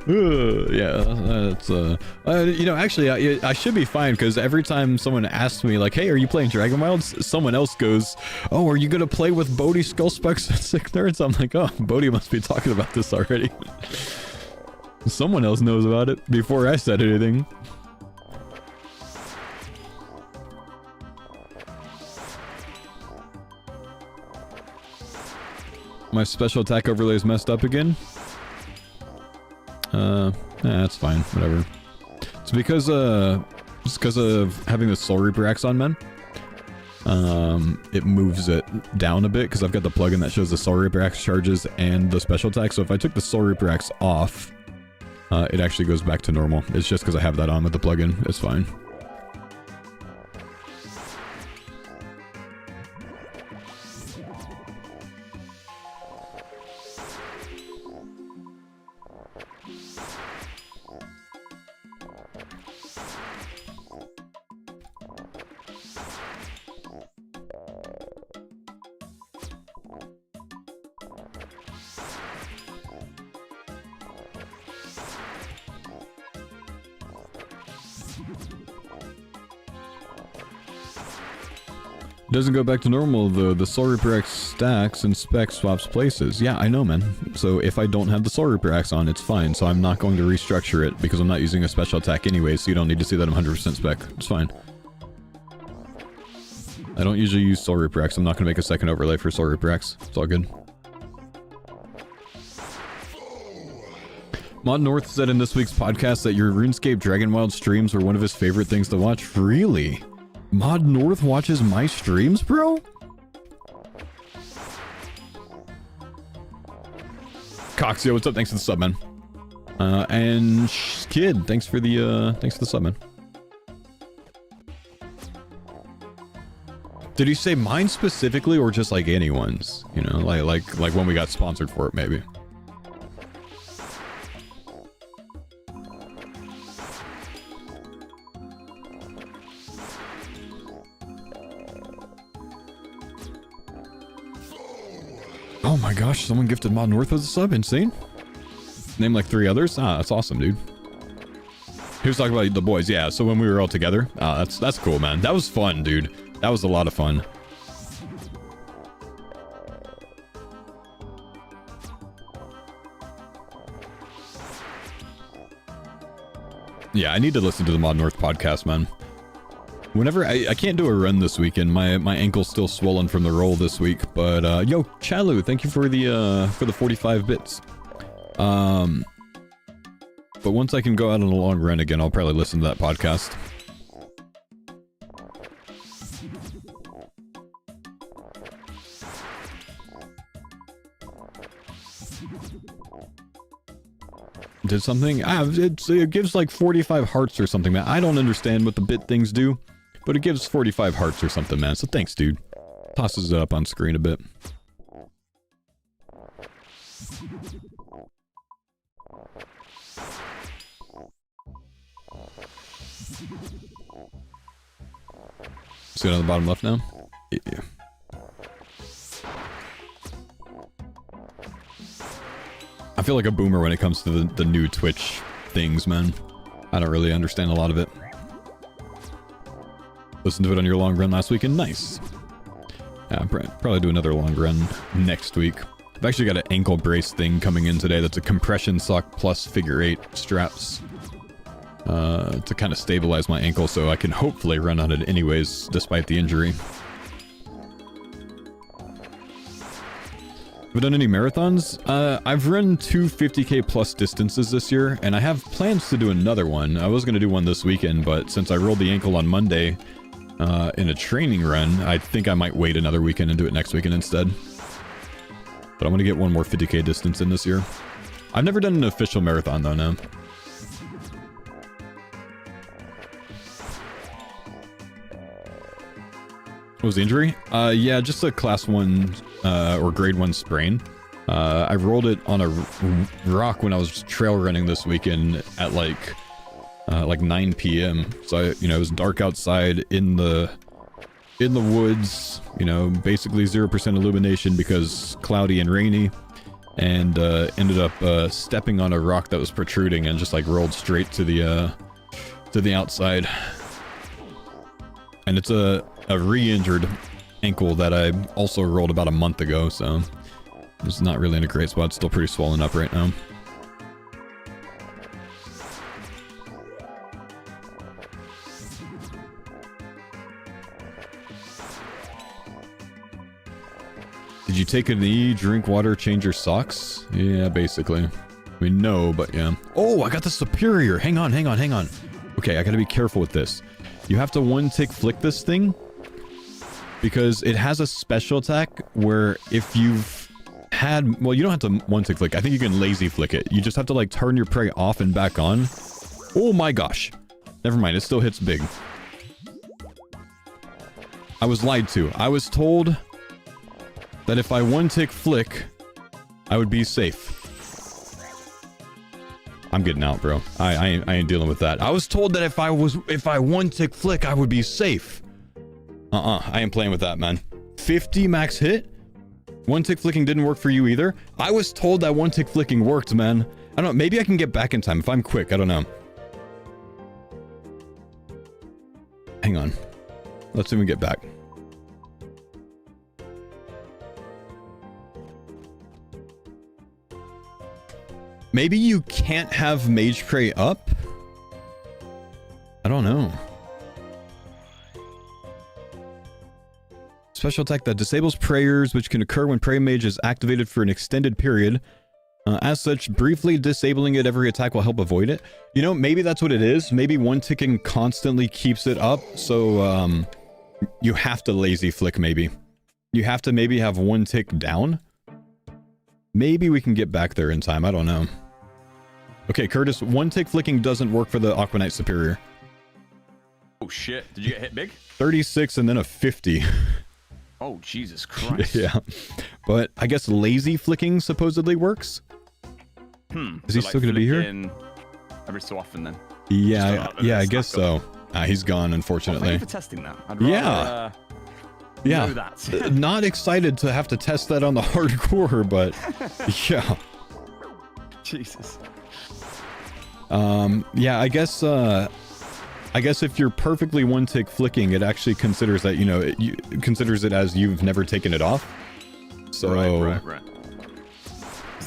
Yeah, that's you know, actually, I should be fine, because every time someone asks me, like, hey, are you playing Dragon Wilds? Someone else goes, oh, are you gonna play with Bodhi, Skull Specs, and Sick Nerds? I'm like, oh, Bodhi must be talking about this already. Someone else knows about it before I said anything. My special attack overlay is messed up again. That's fine, whatever. It's because of having the Soul Reaper axe on, man. It moves it down a bit because I've got the plugin that shows the Soul Reaper axe charges and the special attack. So if I took the Soul Reaper axe off, it actually goes back to normal. It's just because I have that on with the plugin. It's fine. It doesn't go back to normal. The Soul Reaper X stacks and spec swaps places. Yeah, I know, man. So if I don't have the Soul Reaper X on, it's fine. So I'm not going to restructure it because I'm not using a special attack anyway, so you don't need to see that I'm 100% spec. It's fine. I don't usually use Soul Reaper X. I'm not going to make a second overlay for Soul Reaper X. It's all good. Mod North said in this week's podcast that your RuneScape Dragonwild streams were one of his favorite things to watch. Really? Mod North watches my streams, bro? Coxio, what's up? Thanks for the sub, man. And Kid, thanks for the sub, man. Did you say mine specifically, or just like anyone's? You know, like when we got sponsored for it, maybe. Oh my gosh, someone gifted Mod North with a sub. Insane. Name like 3 others. Ah, that's awesome, dude. He was talking about the boys. Yeah, so when we were all together. Ah, that's cool, man. That was fun, dude. That was a lot of fun. Yeah, I need to listen to the Mod North podcast, man. Whenever I can't do a run this weekend, my ankle's still swollen from the roll this week. But yo, Chalu, thank you for the 45 bits. But once I can go out on a long run again, I'll probably listen to that podcast. Did something? It gives like 45 hearts or something, man. I don't understand what the bit things do, but it gives 45 hearts or something, man. So thanks, dude. Tosses it up on screen a bit. See it on the bottom left now? Yeah. I feel like a boomer when it comes to the new Twitch things, man. I don't really understand a lot of it. Listened to it on your long run last weekend. Nice. Yeah, probably do another long run next week. I've actually got an ankle brace thing coming in today that's a compression sock plus figure 8 straps. To kind of stabilize my ankle so I can hopefully run on it anyways, despite the injury. Have I done any marathons? I've run 2 50k plus distances this year, and I have plans to do another one. I was going to do one this weekend, but since I rolled the ankle on Monday in a training run, I think I might wait another weekend and do it next weekend instead. But I'm going to get one more 50k distance in this year. I've never done an official marathon though, no. What was the injury? Yeah, just a class 1 or grade 1 sprain. I rolled it on a rock when I was trail running this weekend at like 9 p.m. So it was dark outside in the woods, basically 0% illumination because cloudy and rainy, and ended up stepping on a rock that was protruding and just like rolled straight to the outside. And it's a re-injured ankle that I also rolled about a month ago, so it's not really in a great spot. It's still pretty swollen up right now. Did you take a knee, drink water, change your socks? Yeah, basically. I mean, no, but yeah. Oh, I got the superior. Hang on. Okay, I gotta be careful with this. You have to 1-tick flick this thing, because it has a special attack where if you've had... Well, you don't have to 1-tick flick. I think you can lazy flick it. You just have to, like, turn your prey off and back on. Oh my gosh. Never mind, it still hits big. I was lied to. I was told that if I 1-tick flick, I would be safe. I'm getting out, bro. I ain't dealing with that. I was told that if I 1-tick flick, I would be safe. I ain't playing with that, man. 50 max hit? 1-tick flicking didn't work for you either? I was told that 1-tick flicking worked, man. I don't know, maybe I can get back in time if I'm quick, I don't know. hang on. Let's even get back. Maybe you can't have Mage Prey up? I don't know. Special attack that disables prayers, which can occur when Prey Mage is activated for an extended period. As such, briefly disabling it every attack will help avoid it. You know, maybe that's what it is. Maybe one ticking constantly keeps it up, so you have to lazy flick maybe. You have to maybe have one tick down. Maybe we can get back there in time, I don't know. Okay, Curtis, one tick flicking doesn't work for the Aquanite Superior. Oh shit, did you get hit big? 36 and then a 50. Oh, Jesus Christ. Yeah, but I guess lazy flicking supposedly works. Is he still gonna be here? Every so often then. Yeah, I guess so. He's gone, unfortunately. Thank you for testing that. I'd rather, yeah. know that. Not excited to have to test that on the hardcore, but yeah. Jesus. Yeah, I guess if you're perfectly one tick flicking, it actually considers that, you know, it considers it as you've never taken it off. So Right.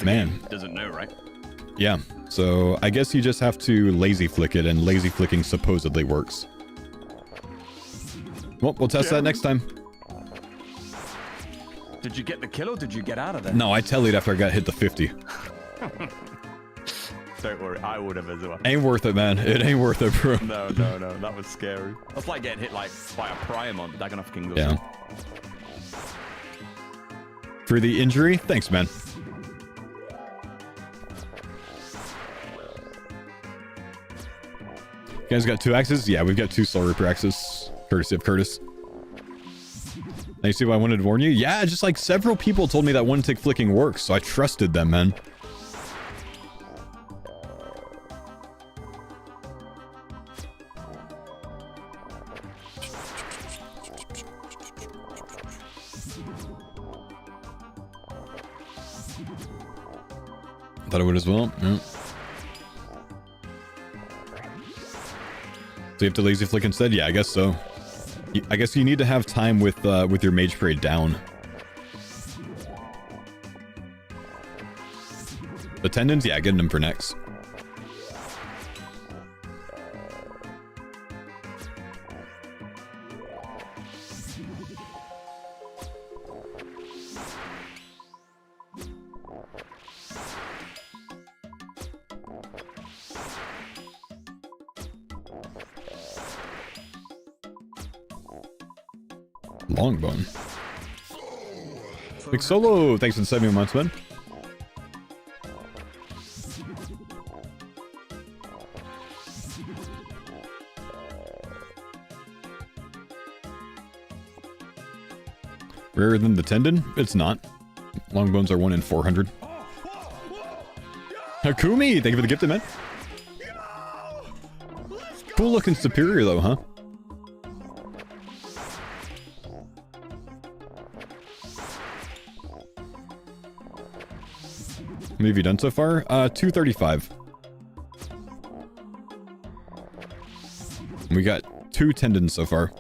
Man, doesn't know, right? Yeah. So I guess you just have to lazy flick it, and lazy flicking supposedly works. Well, we'll test that next time. Did you get the kill or did you get out of there? No, I tellied after I got hit the 50. Don't worry, I would have as well. Ain't worth it, man. It ain't worth it, bro. No, that was scary. That's like getting hit like by a Priamon, Dagonoth King. Yeah. For the injury, thanks, man. You guys got 2 axes? Yeah, we've got 2 Soul Reaper axes, courtesy of Curtis. Now you see why I wanted to warn you? Yeah, just like several people told me that one tick flicking works, so I trusted them, man. Thought I would as well. Yeah. So you have to lazy flick instead? Yeah, I guess so. I guess you need to have time with your Mage Parade down. The Tendons? Yeah, getting them for next. Longbone. Big Solo, thanks for the 7 months, man. Rarer than the Tendon? It's not. Longbones are 1 in 400. Hakumi, thank you for the gifted, man. Cool looking superior though, huh? How many have you done so far? 235. We got 2 Tendons so far.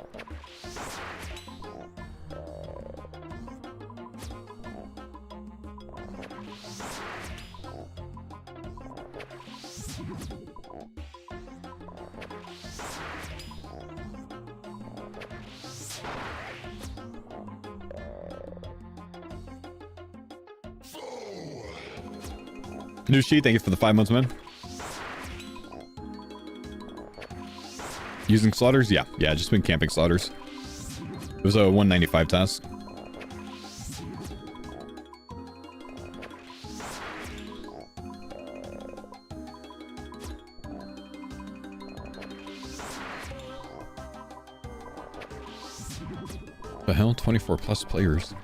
Nushi, thank you for the 5 months, man. Using slaughters? Yeah, just been camping slaughters. It was a 195 task. The hell? 24 plus players.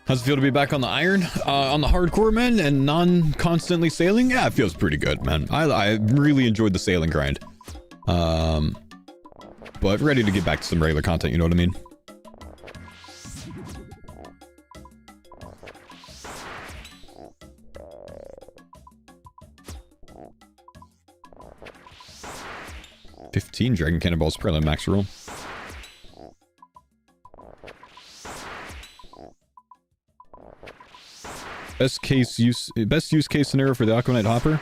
How's it feel to be back on the iron, on the hardcore, man, and non-constantly sailing? Yeah, it feels pretty good, man. I really enjoyed the sailing grind. But ready to get back to some regular content, you know what I mean? 15. Dragon Cannonball's probably max roll. Best use case scenario for the Aquanite Hopper?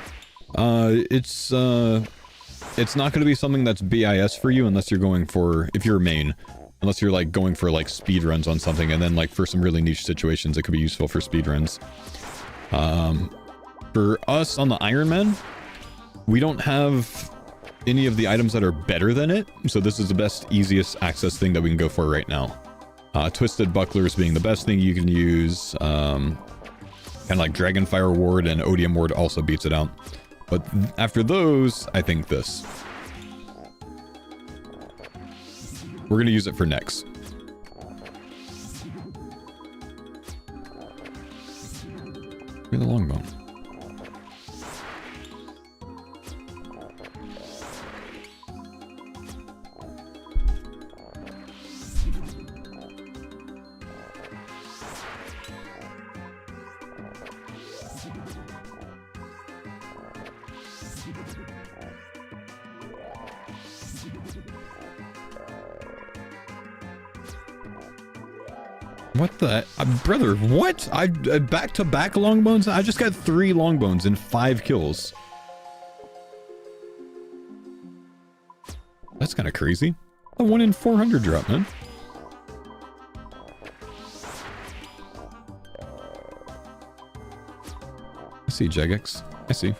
It's not going to be something that's BIS for you unless you're going for, if you're a main, unless you're like going for like speed runs on something, and then like for some really niche situations it could be useful for speed runs. For us on the Iron Man, we don't have any of the items that are better than it, so this is the best, easiest access thing that we can go for right now. Twisted Bucklers being the best thing you can use. Kind of like Dragonfire Ward and Odium Ward also beats it out. But after those, I think this. We're going to use it for next. Give me the longbow. What the... brother, what? Back-to-back longbones? I just got 3 longbones in 5 kills. That's kind of crazy. A 1 in 400 drop, man. I see, Jagex. I see.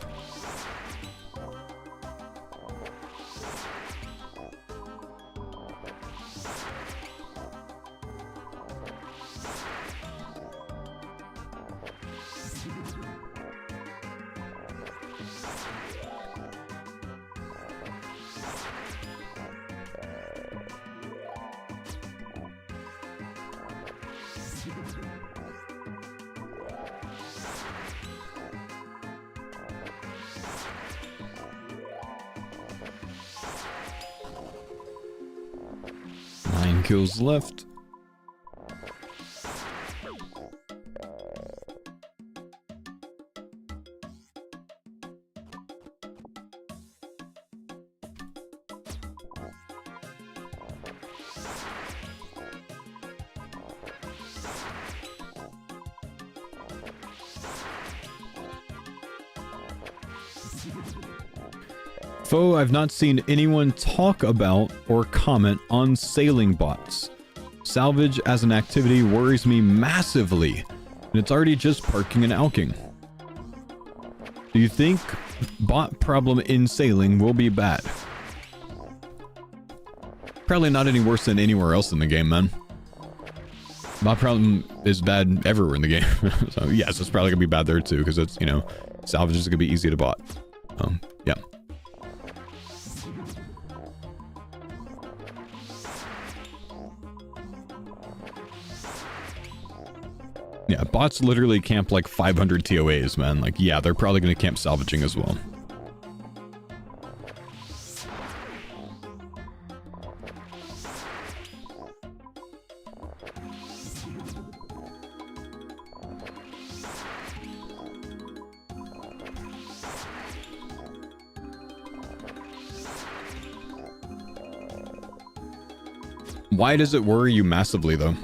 Kills left. Faux, I've not seen anyone talk about or comment on sailing bots. Salvage as an activity worries me massively, and it's already just parking and alking. Do you think bot problem in sailing will be bad? Probably not any worse than anywhere else in the game, man. Bot problem is bad everywhere in the game. So yes, it's probably gonna be bad there too, because it's, you know, salvage is gonna be easy to bot. Yeah. Yeah, bots literally camp like 500 TOAs, man. Like, yeah, they're probably going to camp salvaging as well. Why does it worry you massively, though?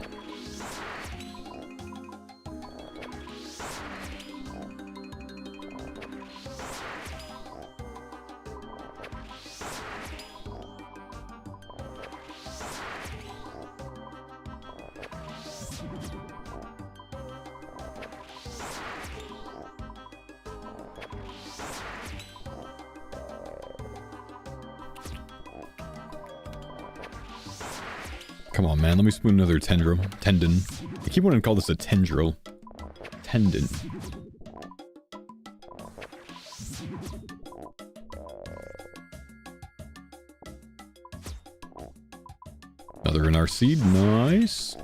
Come on, man. Let me spoon another tendon. I keep wanting to call this a tendril. Tendon. Another in our seed. Nice.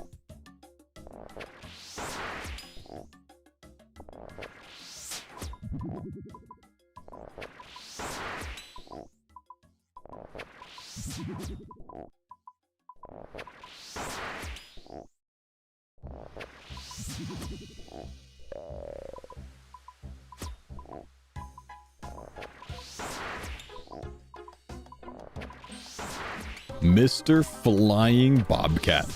Mr. Flying Bobcat.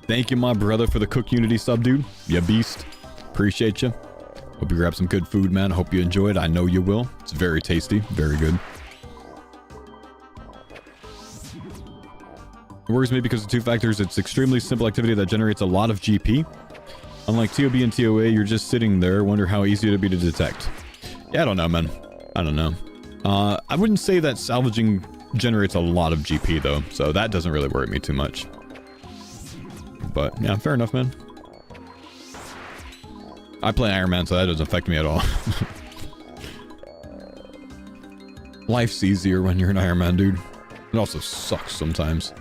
Thank you, my brother, for the CookUnity sub, dude. You beast. Appreciate you. Hope you grab some good food, man. Hope you enjoyed. I know you will. It's very tasty. Very good. It worries me because of two factors. It's extremely simple activity that generates a lot of GP. Unlike TOB and TOA, you're just sitting there. Wonder how easy it would be to detect. Yeah, I don't know, man. I don't know. I wouldn't say that salvaging generates a lot of GP, though. So that doesn't really worry me too much. But, yeah, fair enough, man. I play Iron Man, so that doesn't affect me at all. Life's easier when you're an Iron Man, dude. It also sucks sometimes.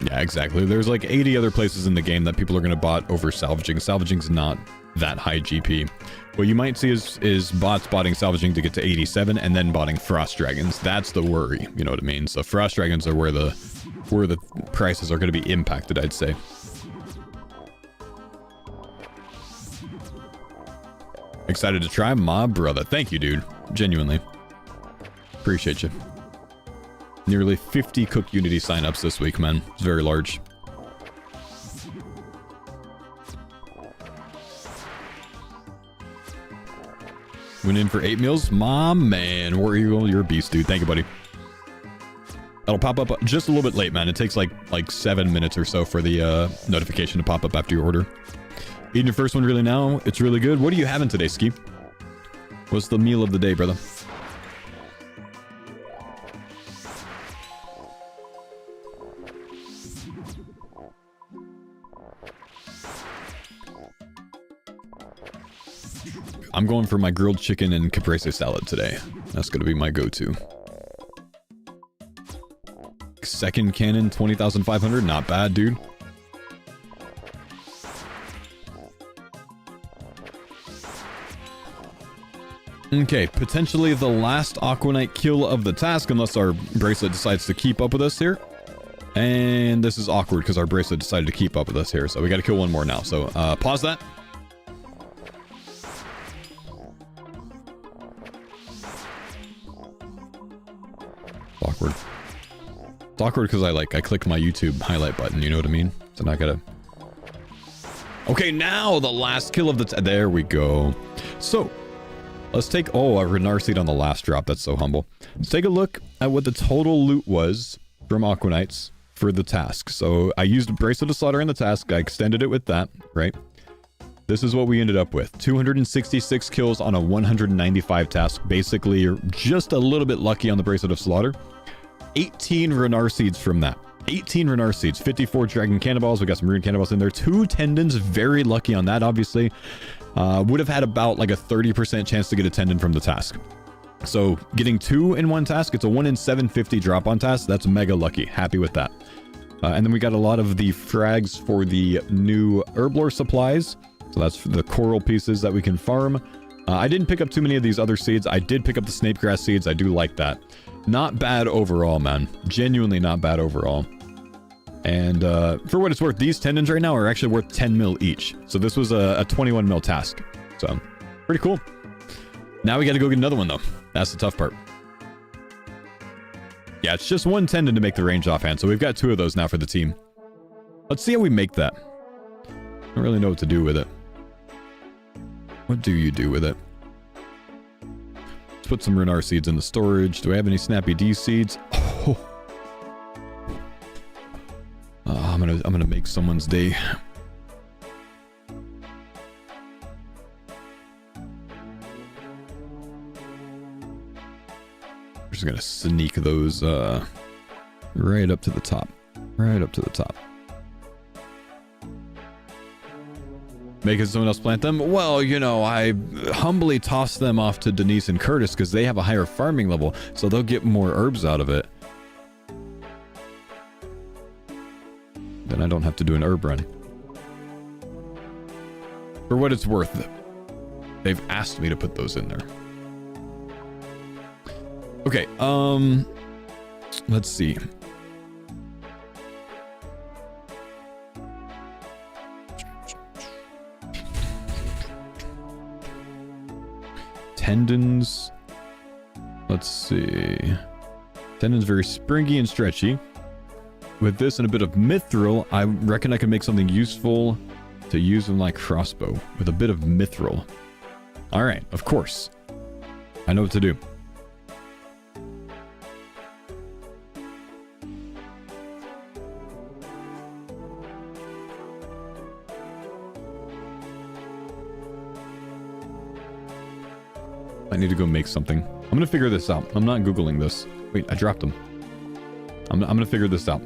Yeah, exactly. There's like 80 other places in the game that people are going to bot over salvaging. Salvaging's not that high GP. What you might see is bots botting salvaging to get to 87 and then botting frost dragons. That's the worry, you know what I mean? So frost dragons are where the prices are going to be impacted, I'd say. Excited to try, my brother. Thank you, dude. Genuinely. Appreciate you. Nearly 50 CookUnity signups this week, man. It's very large. Went in for 8 meals? My man. War Eagle, you're a beast, dude. Thank you, buddy. That'll pop up just a little bit late, man. It takes like 7 minutes or so for the notification to pop up after your order. Eating your first one really now? It's really good. What are you having today, Ski? What's the meal of the day, brother? I'm going for my grilled chicken and caprese salad today. That's going to be my go-to. Second cannon, 20,500. Not bad, dude. Okay, potentially the last Aquanite kill of the task, unless our bracelet decides to keep up with us here. And this is awkward because our bracelet decided to keep up with us here. So we got to kill one more now. So pause that. Awkward. It's awkward because I clicked my YouTube highlight button, you know what I mean? So now I gotta... Okay, now the last kill of the... There we go. So, let's take... Oh, a Renar seed on the last drop. That's so humble. Let's take a look at what the total loot was from Aquanites for the task. So, I used a Bracelet of Slaughter in the task. I extended it with that, right? This is what we ended up with. 266 kills on a 195 task. Basically, you're just a little bit lucky on the Bracelet of Slaughter. 18 Renar seeds from that. 18 Renar seeds. 54 Dragon Cannonballs. We got some Rune Cannonballs in there. 2 Tendons. Very lucky on that, obviously. Would have had about like a 30% chance to get a Tendon from the task. So, getting 2 in one task, it's a 1 in 750 drop on task. That's mega lucky. Happy with that. And then we got a lot of the frags for the new Herblore supplies. So that's the coral pieces that we can farm. I didn't pick up too many of these other seeds. I did pick up the snapegrass seeds. I do like that. Not bad overall, man. Genuinely not bad overall. And for what it's worth, these tendons right now are actually worth 10 mil each. So this was a 21 mil task. So pretty cool. Now we got to go get another one, though. That's the tough part. Yeah, it's just 1 tendon to make the range offhand. So we've got 2 of those now for the team. Let's see how we make that. I don't really know what to do with it. What do you do with it? Let's put some Renar seeds in the storage. Do I have any Snappy D seeds? Oh. I'm gonna make someone's day. We're just gonna sneak those right up to the top. Right up to the top. Making someone else plant them? Well, you know, I humbly toss them off to Denise and Curtis because they have a higher farming level, so they'll get more herbs out of it. Then I don't have to do an herb run. For what it's worth, they've asked me to put those in there. Okay, let's see. Tendons. Let's see. Tendons very springy and stretchy. With this and a bit of mithril, I reckon I can make something useful to use with my crossbow. With a bit of mithril. Alright, of course. I know what to do. I need to go make something. I'm gonna figure this out. I'm not Googling this. Wait, I dropped them. I'm gonna figure this out.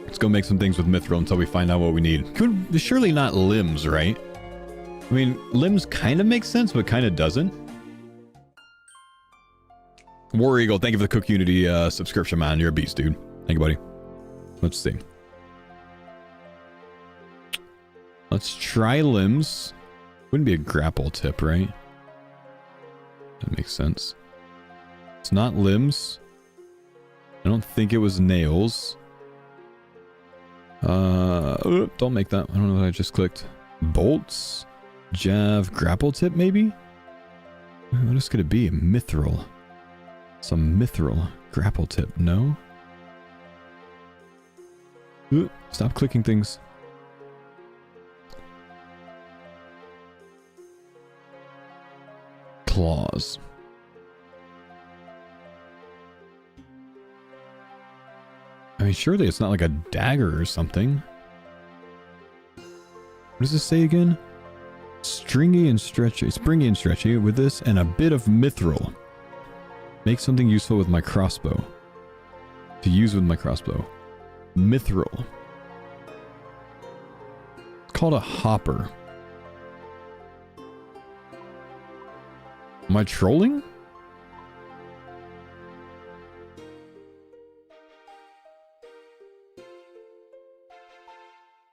Let's go make some things with mithril until we find out what we need. Surely not limbs, right? I mean, limbs kind of make sense, but kind of doesn't. War Eagle, thank you for the CookUnity subscription, man. You're a beast, dude. Thank you, buddy. Let's see. Let's try limbs. Wouldn't be a grapple tip, right? That makes sense. It's not limbs. I don't think it was nails. Don't make that. I don't know what I just clicked. Bolts? Jav, grapple tip, maybe? What else could it be? Mithril. Some mithril. Grapple tip, no? Stop clicking things. Claws. I mean, surely it's not like a dagger or something. What does this say again? Stringy and stretchy. Springy and stretchy with this and a bit of mithril. Make something useful with my crossbow. To use with my crossbow. Mithril. It's called a hopper. Am I trolling?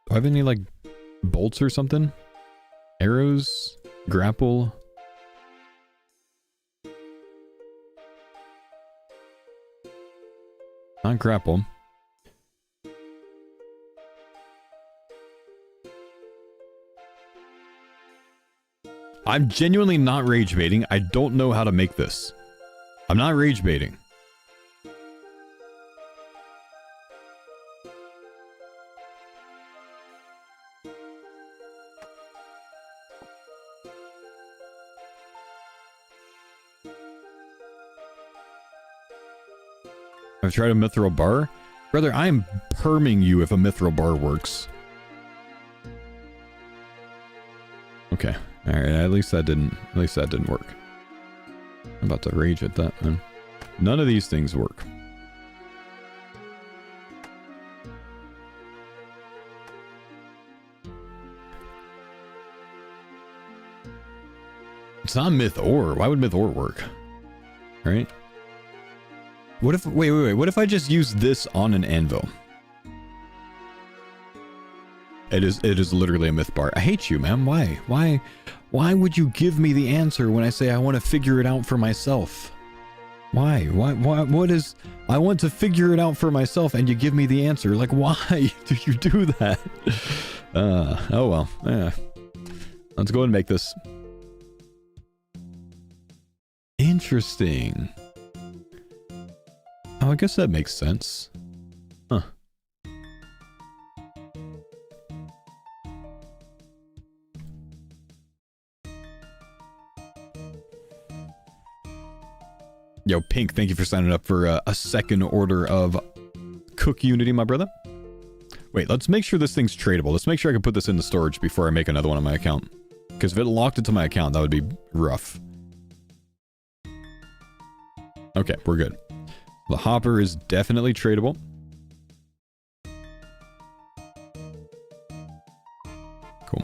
Do I have any, like, bolts or something? Arrows? Grapple? Not grapple. I'm genuinely not rage baiting. I don't know how to make this. I'm not rage baiting. I've tried a mithril bar. Brother, I am perming you if a mithril bar works. Okay. Alright, at least that didn't work. I'm about to rage at that, man. None of these things work. It's not myth ore. Why would myth ore work? Right? What if, wait. What if I just use this on an anvil? It is literally a myth bar. I hate you, man. Why would you give me the answer when I say I want to figure it out for myself? Why? What is... I want to figure it out for myself and you give me the answer. Like, why do you do that? Oh well. Yeah. Let's go and make this. Interesting. Oh, I guess that makes sense. Huh. Yo, Pink, thank you for signing up for a second order of CookUnity, my brother. Wait, let's make sure this thing's tradable. Let's make sure I can put this in the storage before I make another one on my account. Because if it locked it to my account, that would be rough. Okay, we're good. The hopper is definitely tradable. Cool.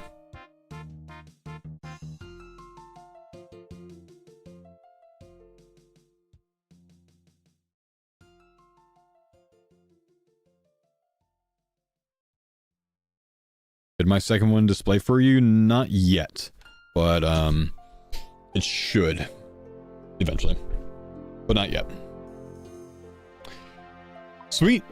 Did my second one display for you? Not yet. But, it should. Eventually. But not yet. Sweet.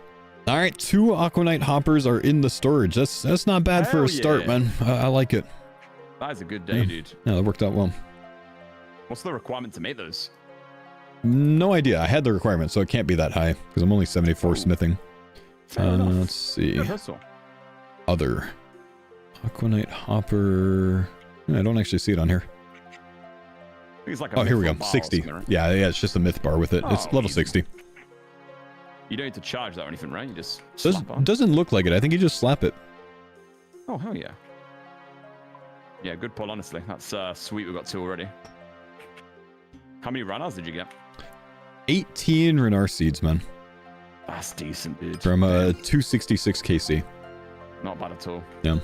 All right, 2 Aquanite hoppers are in the storage. That's not bad for a start, man. I like it. That is a good day, dude. Yeah, that worked out well. What's the requirement to make those? No idea. I had the requirement, so it can't be that high because I'm only 74 smithing. Fair enough. Let's see. Good hustle. Other. Aquanite hopper. I don't actually see it on here. I think it's like a Oh, here we go. mythical bar or 60. something, right? Yeah, it's just a myth bar with it. It's Oh, level easy. 60. You don't need to charge that or anything, right? You just slap on. Doesn't look like it. I think you just slap it. Oh, hell yeah. Yeah, good pull, honestly. That's sweet. We got 2 already. How many runners did you get? 18 Renar seeds, man. That's decent, dude. From 266 KC. Not bad at all. Yeah.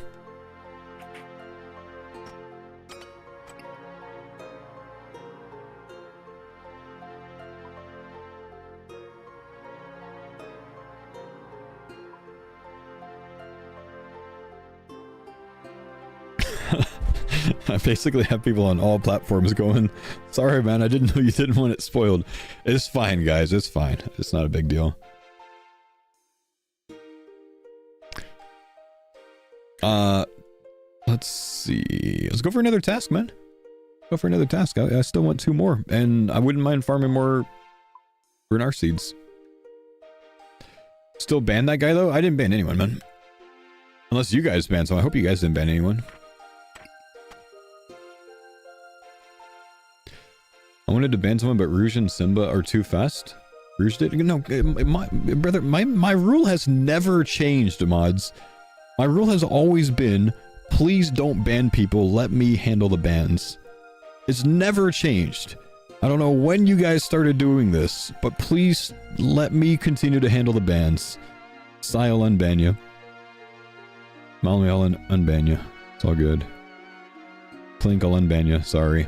I basically have people on all platforms going, sorry man, I didn't know you didn't want it spoiled. It's fine, guys, it's fine. It's not a big deal. Let's see. Let's go for another task, man. Go for another task. I still want 2 more, and I wouldn't mind farming more Renar seeds. Still ban that guy though? I didn't ban anyone, man. Unless you guys banned, so I hope you guys didn't ban anyone. I wanted to ban someone, but Rouge and Simba are too fast. Rouge did? No, my rule has never changed, mods. My rule has always been, please don't ban people, let me handle the bans. It's never changed. I don't know when you guys started doing this, but please let me continue to handle the bans. Sai, I'll unban you. Molly, I'll unban you. It's all good. Clink, I'll unban you. Sorry.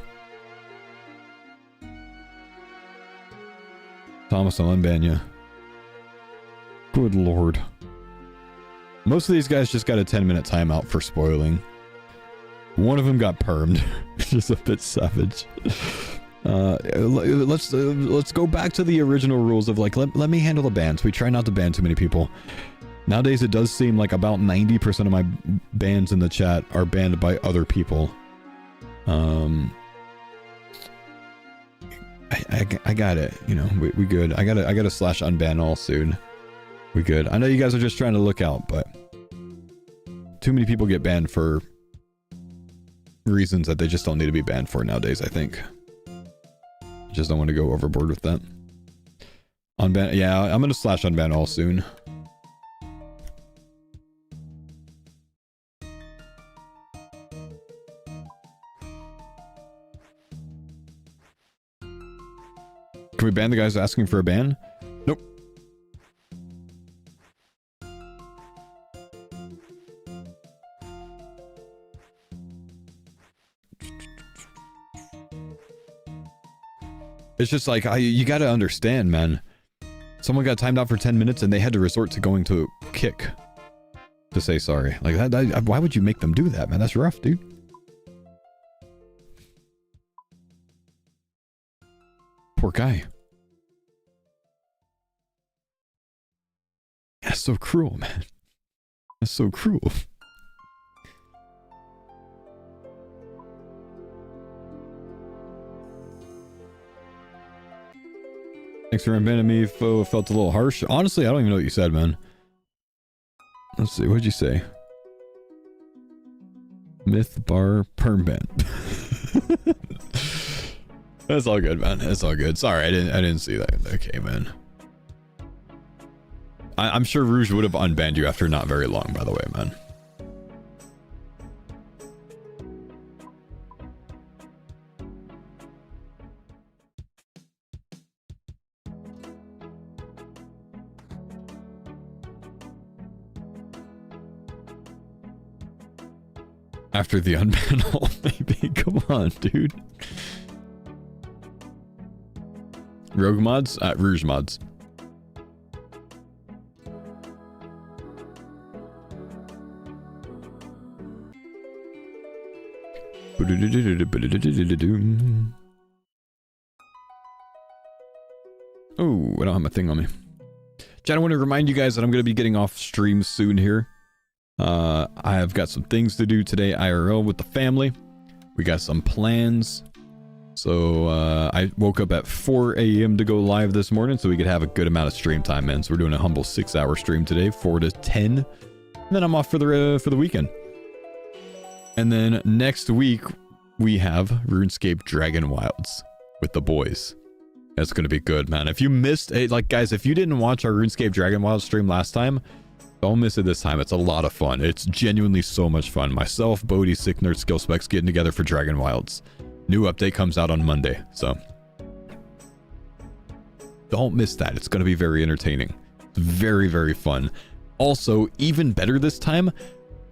Thomas, I'll unban you. Good lord. Most of these guys just got a 10-minute timeout for spoiling. One of them got permed. Just a bit savage. Let's go back to the original rules of like, let me handle the bans. We try not to ban too many people. Nowadays, it does seem like about 90% of my bans in the chat are banned by other people. I got it. You know, we good. I gotta slash unban all soon. We good. I know you guys are just trying to look out, but too many people get banned for reasons that they just don't need to be banned for nowadays, I think. Just don't want to go overboard with that. Unban, yeah, I'm gonna slash unban all soon. Can we ban the guys asking for a ban? Nope. It's just like, you gotta understand, man. Someone got timed out for 10 minutes and they had to resort to going to kick to say sorry. Like, why would you make them do that, man? That's rough, dude. Poor guy. That's so cruel, man. That's so cruel. Thanks for unbanning me. Faux felt a little harsh. Honestly, I don't even know what you said, man. Let's see. What'd you say? Myth bar perm ban. That's all good, man. It's all good. Sorry, I didn't see that. Okay, man. I'm sure Rouge would have unbanned you after not very long, by the way, man. After the unban hole, maybe. Come on, dude. Rogue mods? Rouge mods. Oh, I don't have my thing on me. Chat, I want to remind you guys that I'm going to be getting off stream soon here. I have got some things to do today IRL with the family. We got some plans. So I woke up at 4 a.m. to go live this morning so we could have a good amount of stream time, man. So we're doing a humble 6-hour stream today, 4 to 10. And then I'm off for the weekend. And then next week we have RuneScape Dragon Wilds with the boys. That's going to be good, man. If you missed it, like guys, if you didn't watch our RuneScape Dragon Wilds stream last time, don't miss it this time. It's a lot of fun. It's genuinely so much fun. Myself, Bodhi, Sick Nerd, Skill Specs getting together for Dragon Wilds. New update comes out on Monday, so don't miss that. It's going to be very entertaining. It's very, very fun. Also, even better this time,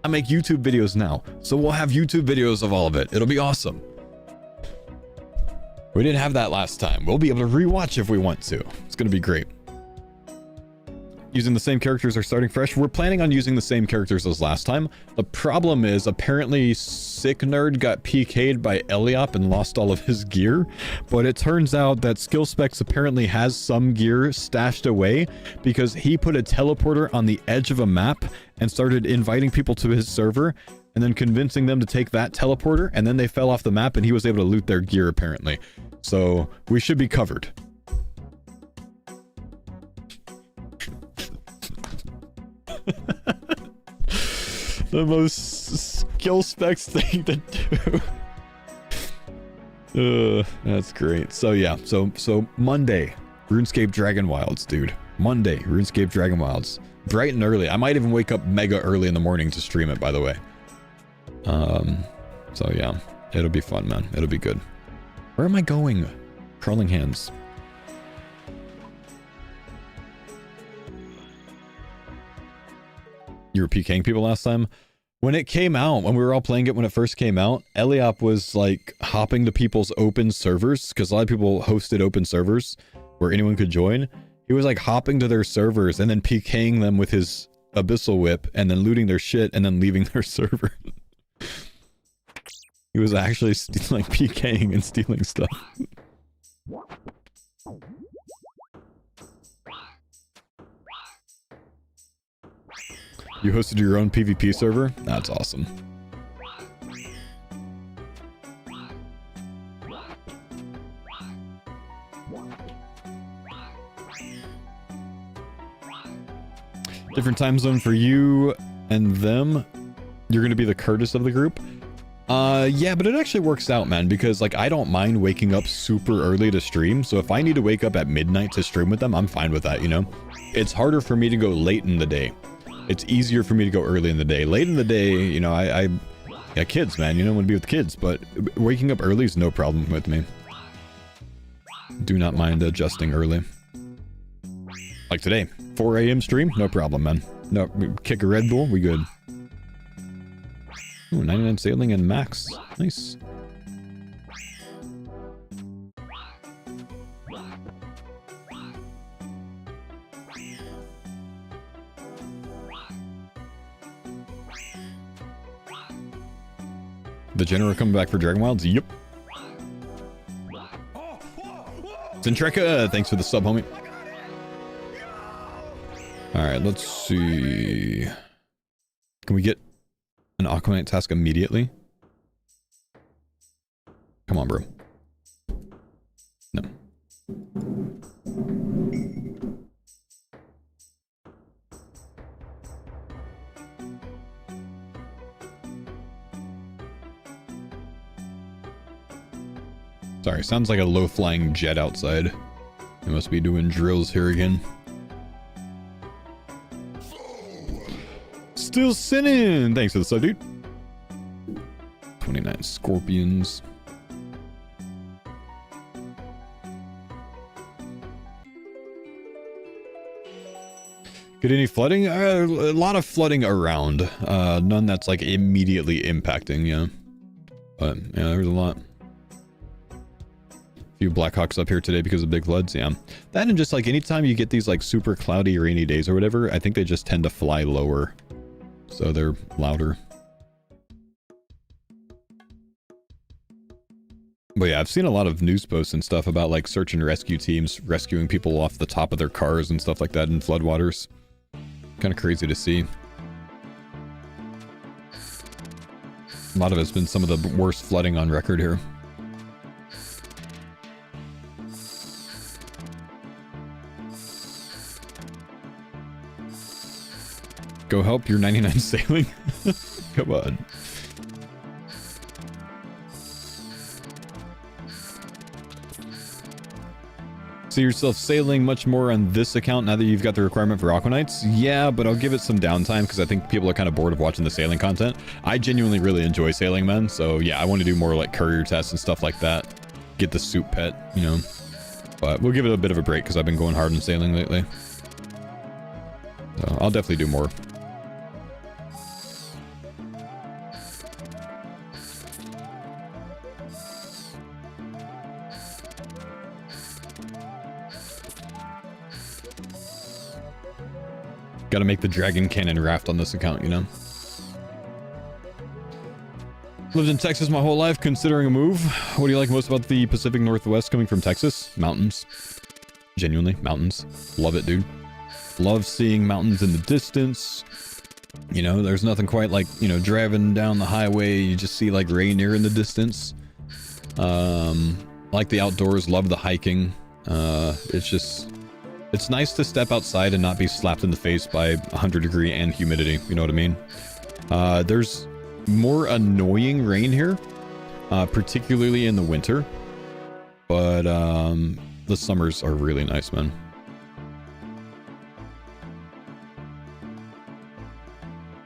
I make YouTube videos now, so we'll have YouTube videos of all of it. It'll be awesome. We didn't have that last time. We'll be able to rewatch if we want to. It's going to be great. Using the same characters or starting fresh? We're planning on using the same characters as last time. The problem is apparently Sick Nerd got PK'd by Eliop and lost all of his gear. But it turns out that Skill Specs apparently has some gear stashed away because he put a teleporter on the edge of a map and started inviting people to his server and then convincing them to take that teleporter, and then they fell off the map and he was able to loot their gear apparently. So we should be covered. The most Skill Specs thing to do. That's great. So yeah, so Monday, RuneScape Dragon Wilds, dude. Monday, RuneScape Dragon Wilds. Bright and early. I might even wake up mega early in the morning to stream it, by the way. So yeah, it'll be fun, man. It'll be good. Where am I going? Crawling hands. You were PKing people last time? When it came out, when we were all playing it when it first came out, Eliop was like hopping to people's open servers, because a lot of people hosted open servers where anyone could join. He was like hopping to their servers and then PKing them with his Abyssal Whip and then looting their shit and then leaving their server. He was actually like PKing and stealing stuff. You hosted your own PvP server? That's awesome. Different time zone for you and them. You're going to be the Curtis of the group. Yeah, but it actually works out, man, because like I don't mind waking up super early to stream. So if I need to wake up at midnight to stream with them, I'm fine with that, you know? It's harder for me to go late in the day. It's easier for me to go early in the day. Late in the day, you know, I got kids, man. You know, want to be with kids, but waking up early is no problem with me. Do not mind adjusting early. Like today, 4 a.m. stream, no problem, man. No, kick a Red Bull, we good. Ooh, 99 sailing and max. Nice. The General coming back for Dragon Wilds? Yep. Zentreka, thanks for the sub, homie. Alright, let's see. Can we get an Aquanite task immediately? Come on, bro. No. Sorry, sounds like a low-flying jet outside. They must be doing drills here again. Still sinning! Thanks for the sub, dude. 29 scorpions. Get any flooding? A lot of flooding around. None that's like immediately impacting, yeah. But yeah, there's a lot. Few Blackhawks up here today because of big floods, yeah. That and just like anytime you get these like super cloudy rainy days or whatever, I think they just tend to fly lower. So they're louder. But yeah, I've seen a lot of news posts and stuff about like search and rescue teams rescuing people off the top of their cars and stuff like that in floodwaters. Kind of crazy to see. A lot of it's been some of the worst flooding on record here. Go help your 99 sailing. Come on. See yourself sailing much more on this account now that you've got the requirement for Aquanites? Yeah, but I'll give it some downtime because I think people are kind of bored of watching the sailing content. I genuinely really enjoy sailing, man. So yeah, I want to do more like courier tests and stuff like that. Get the soup pet, you know. But we'll give it a bit of a break because I've been going hard on sailing lately. So I'll definitely do more. Got to make the dragon cannon raft on this account, you know. Lived in Texas my whole life, considering a move. What do you like most about the Pacific Northwest coming from Texas? Mountains. Genuinely, mountains. Love it, dude. Love seeing mountains in the distance. You know, there's nothing quite like, you know, driving down the highway, you just see like Rainier in the distance. Like the outdoors, love the hiking. It's nice to step outside and not be slapped in the face by 100-degree and humidity. You know what I mean? There's more annoying rain here, particularly in the winter. But the summers are really nice, man.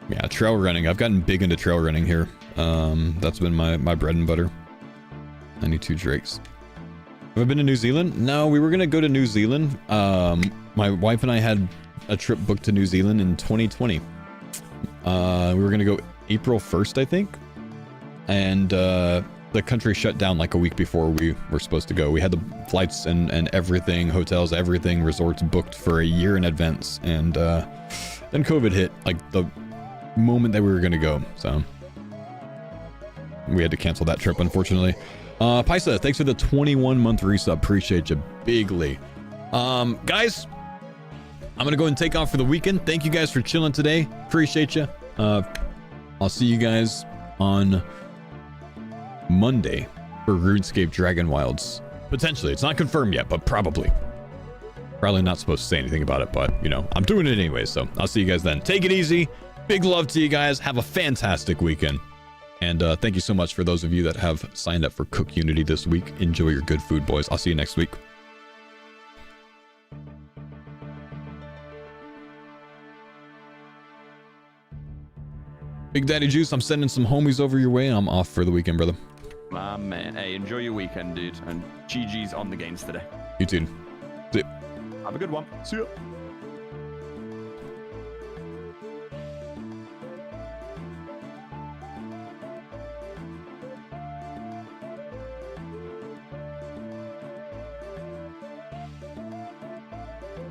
Yeah, trail running. I've gotten big into trail running here. That's been my bread and butter. 92 drakes. Have I been to New Zealand? No, we were going to go to New Zealand. My wife and I had a trip booked to New Zealand in 2020. We were going to go April 1st, I think. And the country shut down like a week before we were supposed to go. We had the flights and everything, hotels, everything, resorts booked for a year in advance. And then COVID hit like the moment that we were going to go. So we had to cancel that trip, unfortunately. Paisa, thanks for the 21-month resub. Appreciate you bigly. Guys, I'm gonna go and take off for the weekend. Thank you guys for chilling today. Appreciate you. I'll see you guys on Monday for RuneScape Dragon Wilds. Potentially, it's not confirmed yet, but probably. Probably not supposed to say anything about it, but you know, I'm doing it anyway. So I'll see you guys then. Take it easy. Big love to you guys. Have a fantastic weekend. And thank you so much for those of you that have signed up for CookUnity this week. Enjoy your good food, boys. I'll see you next week. Big Daddy Juice, I'm sending some homies over your way, and I'm off for the weekend, brother. My man. Hey, enjoy your weekend, dude. And GG's on the games today. You too. See ya. Have a good one. See ya.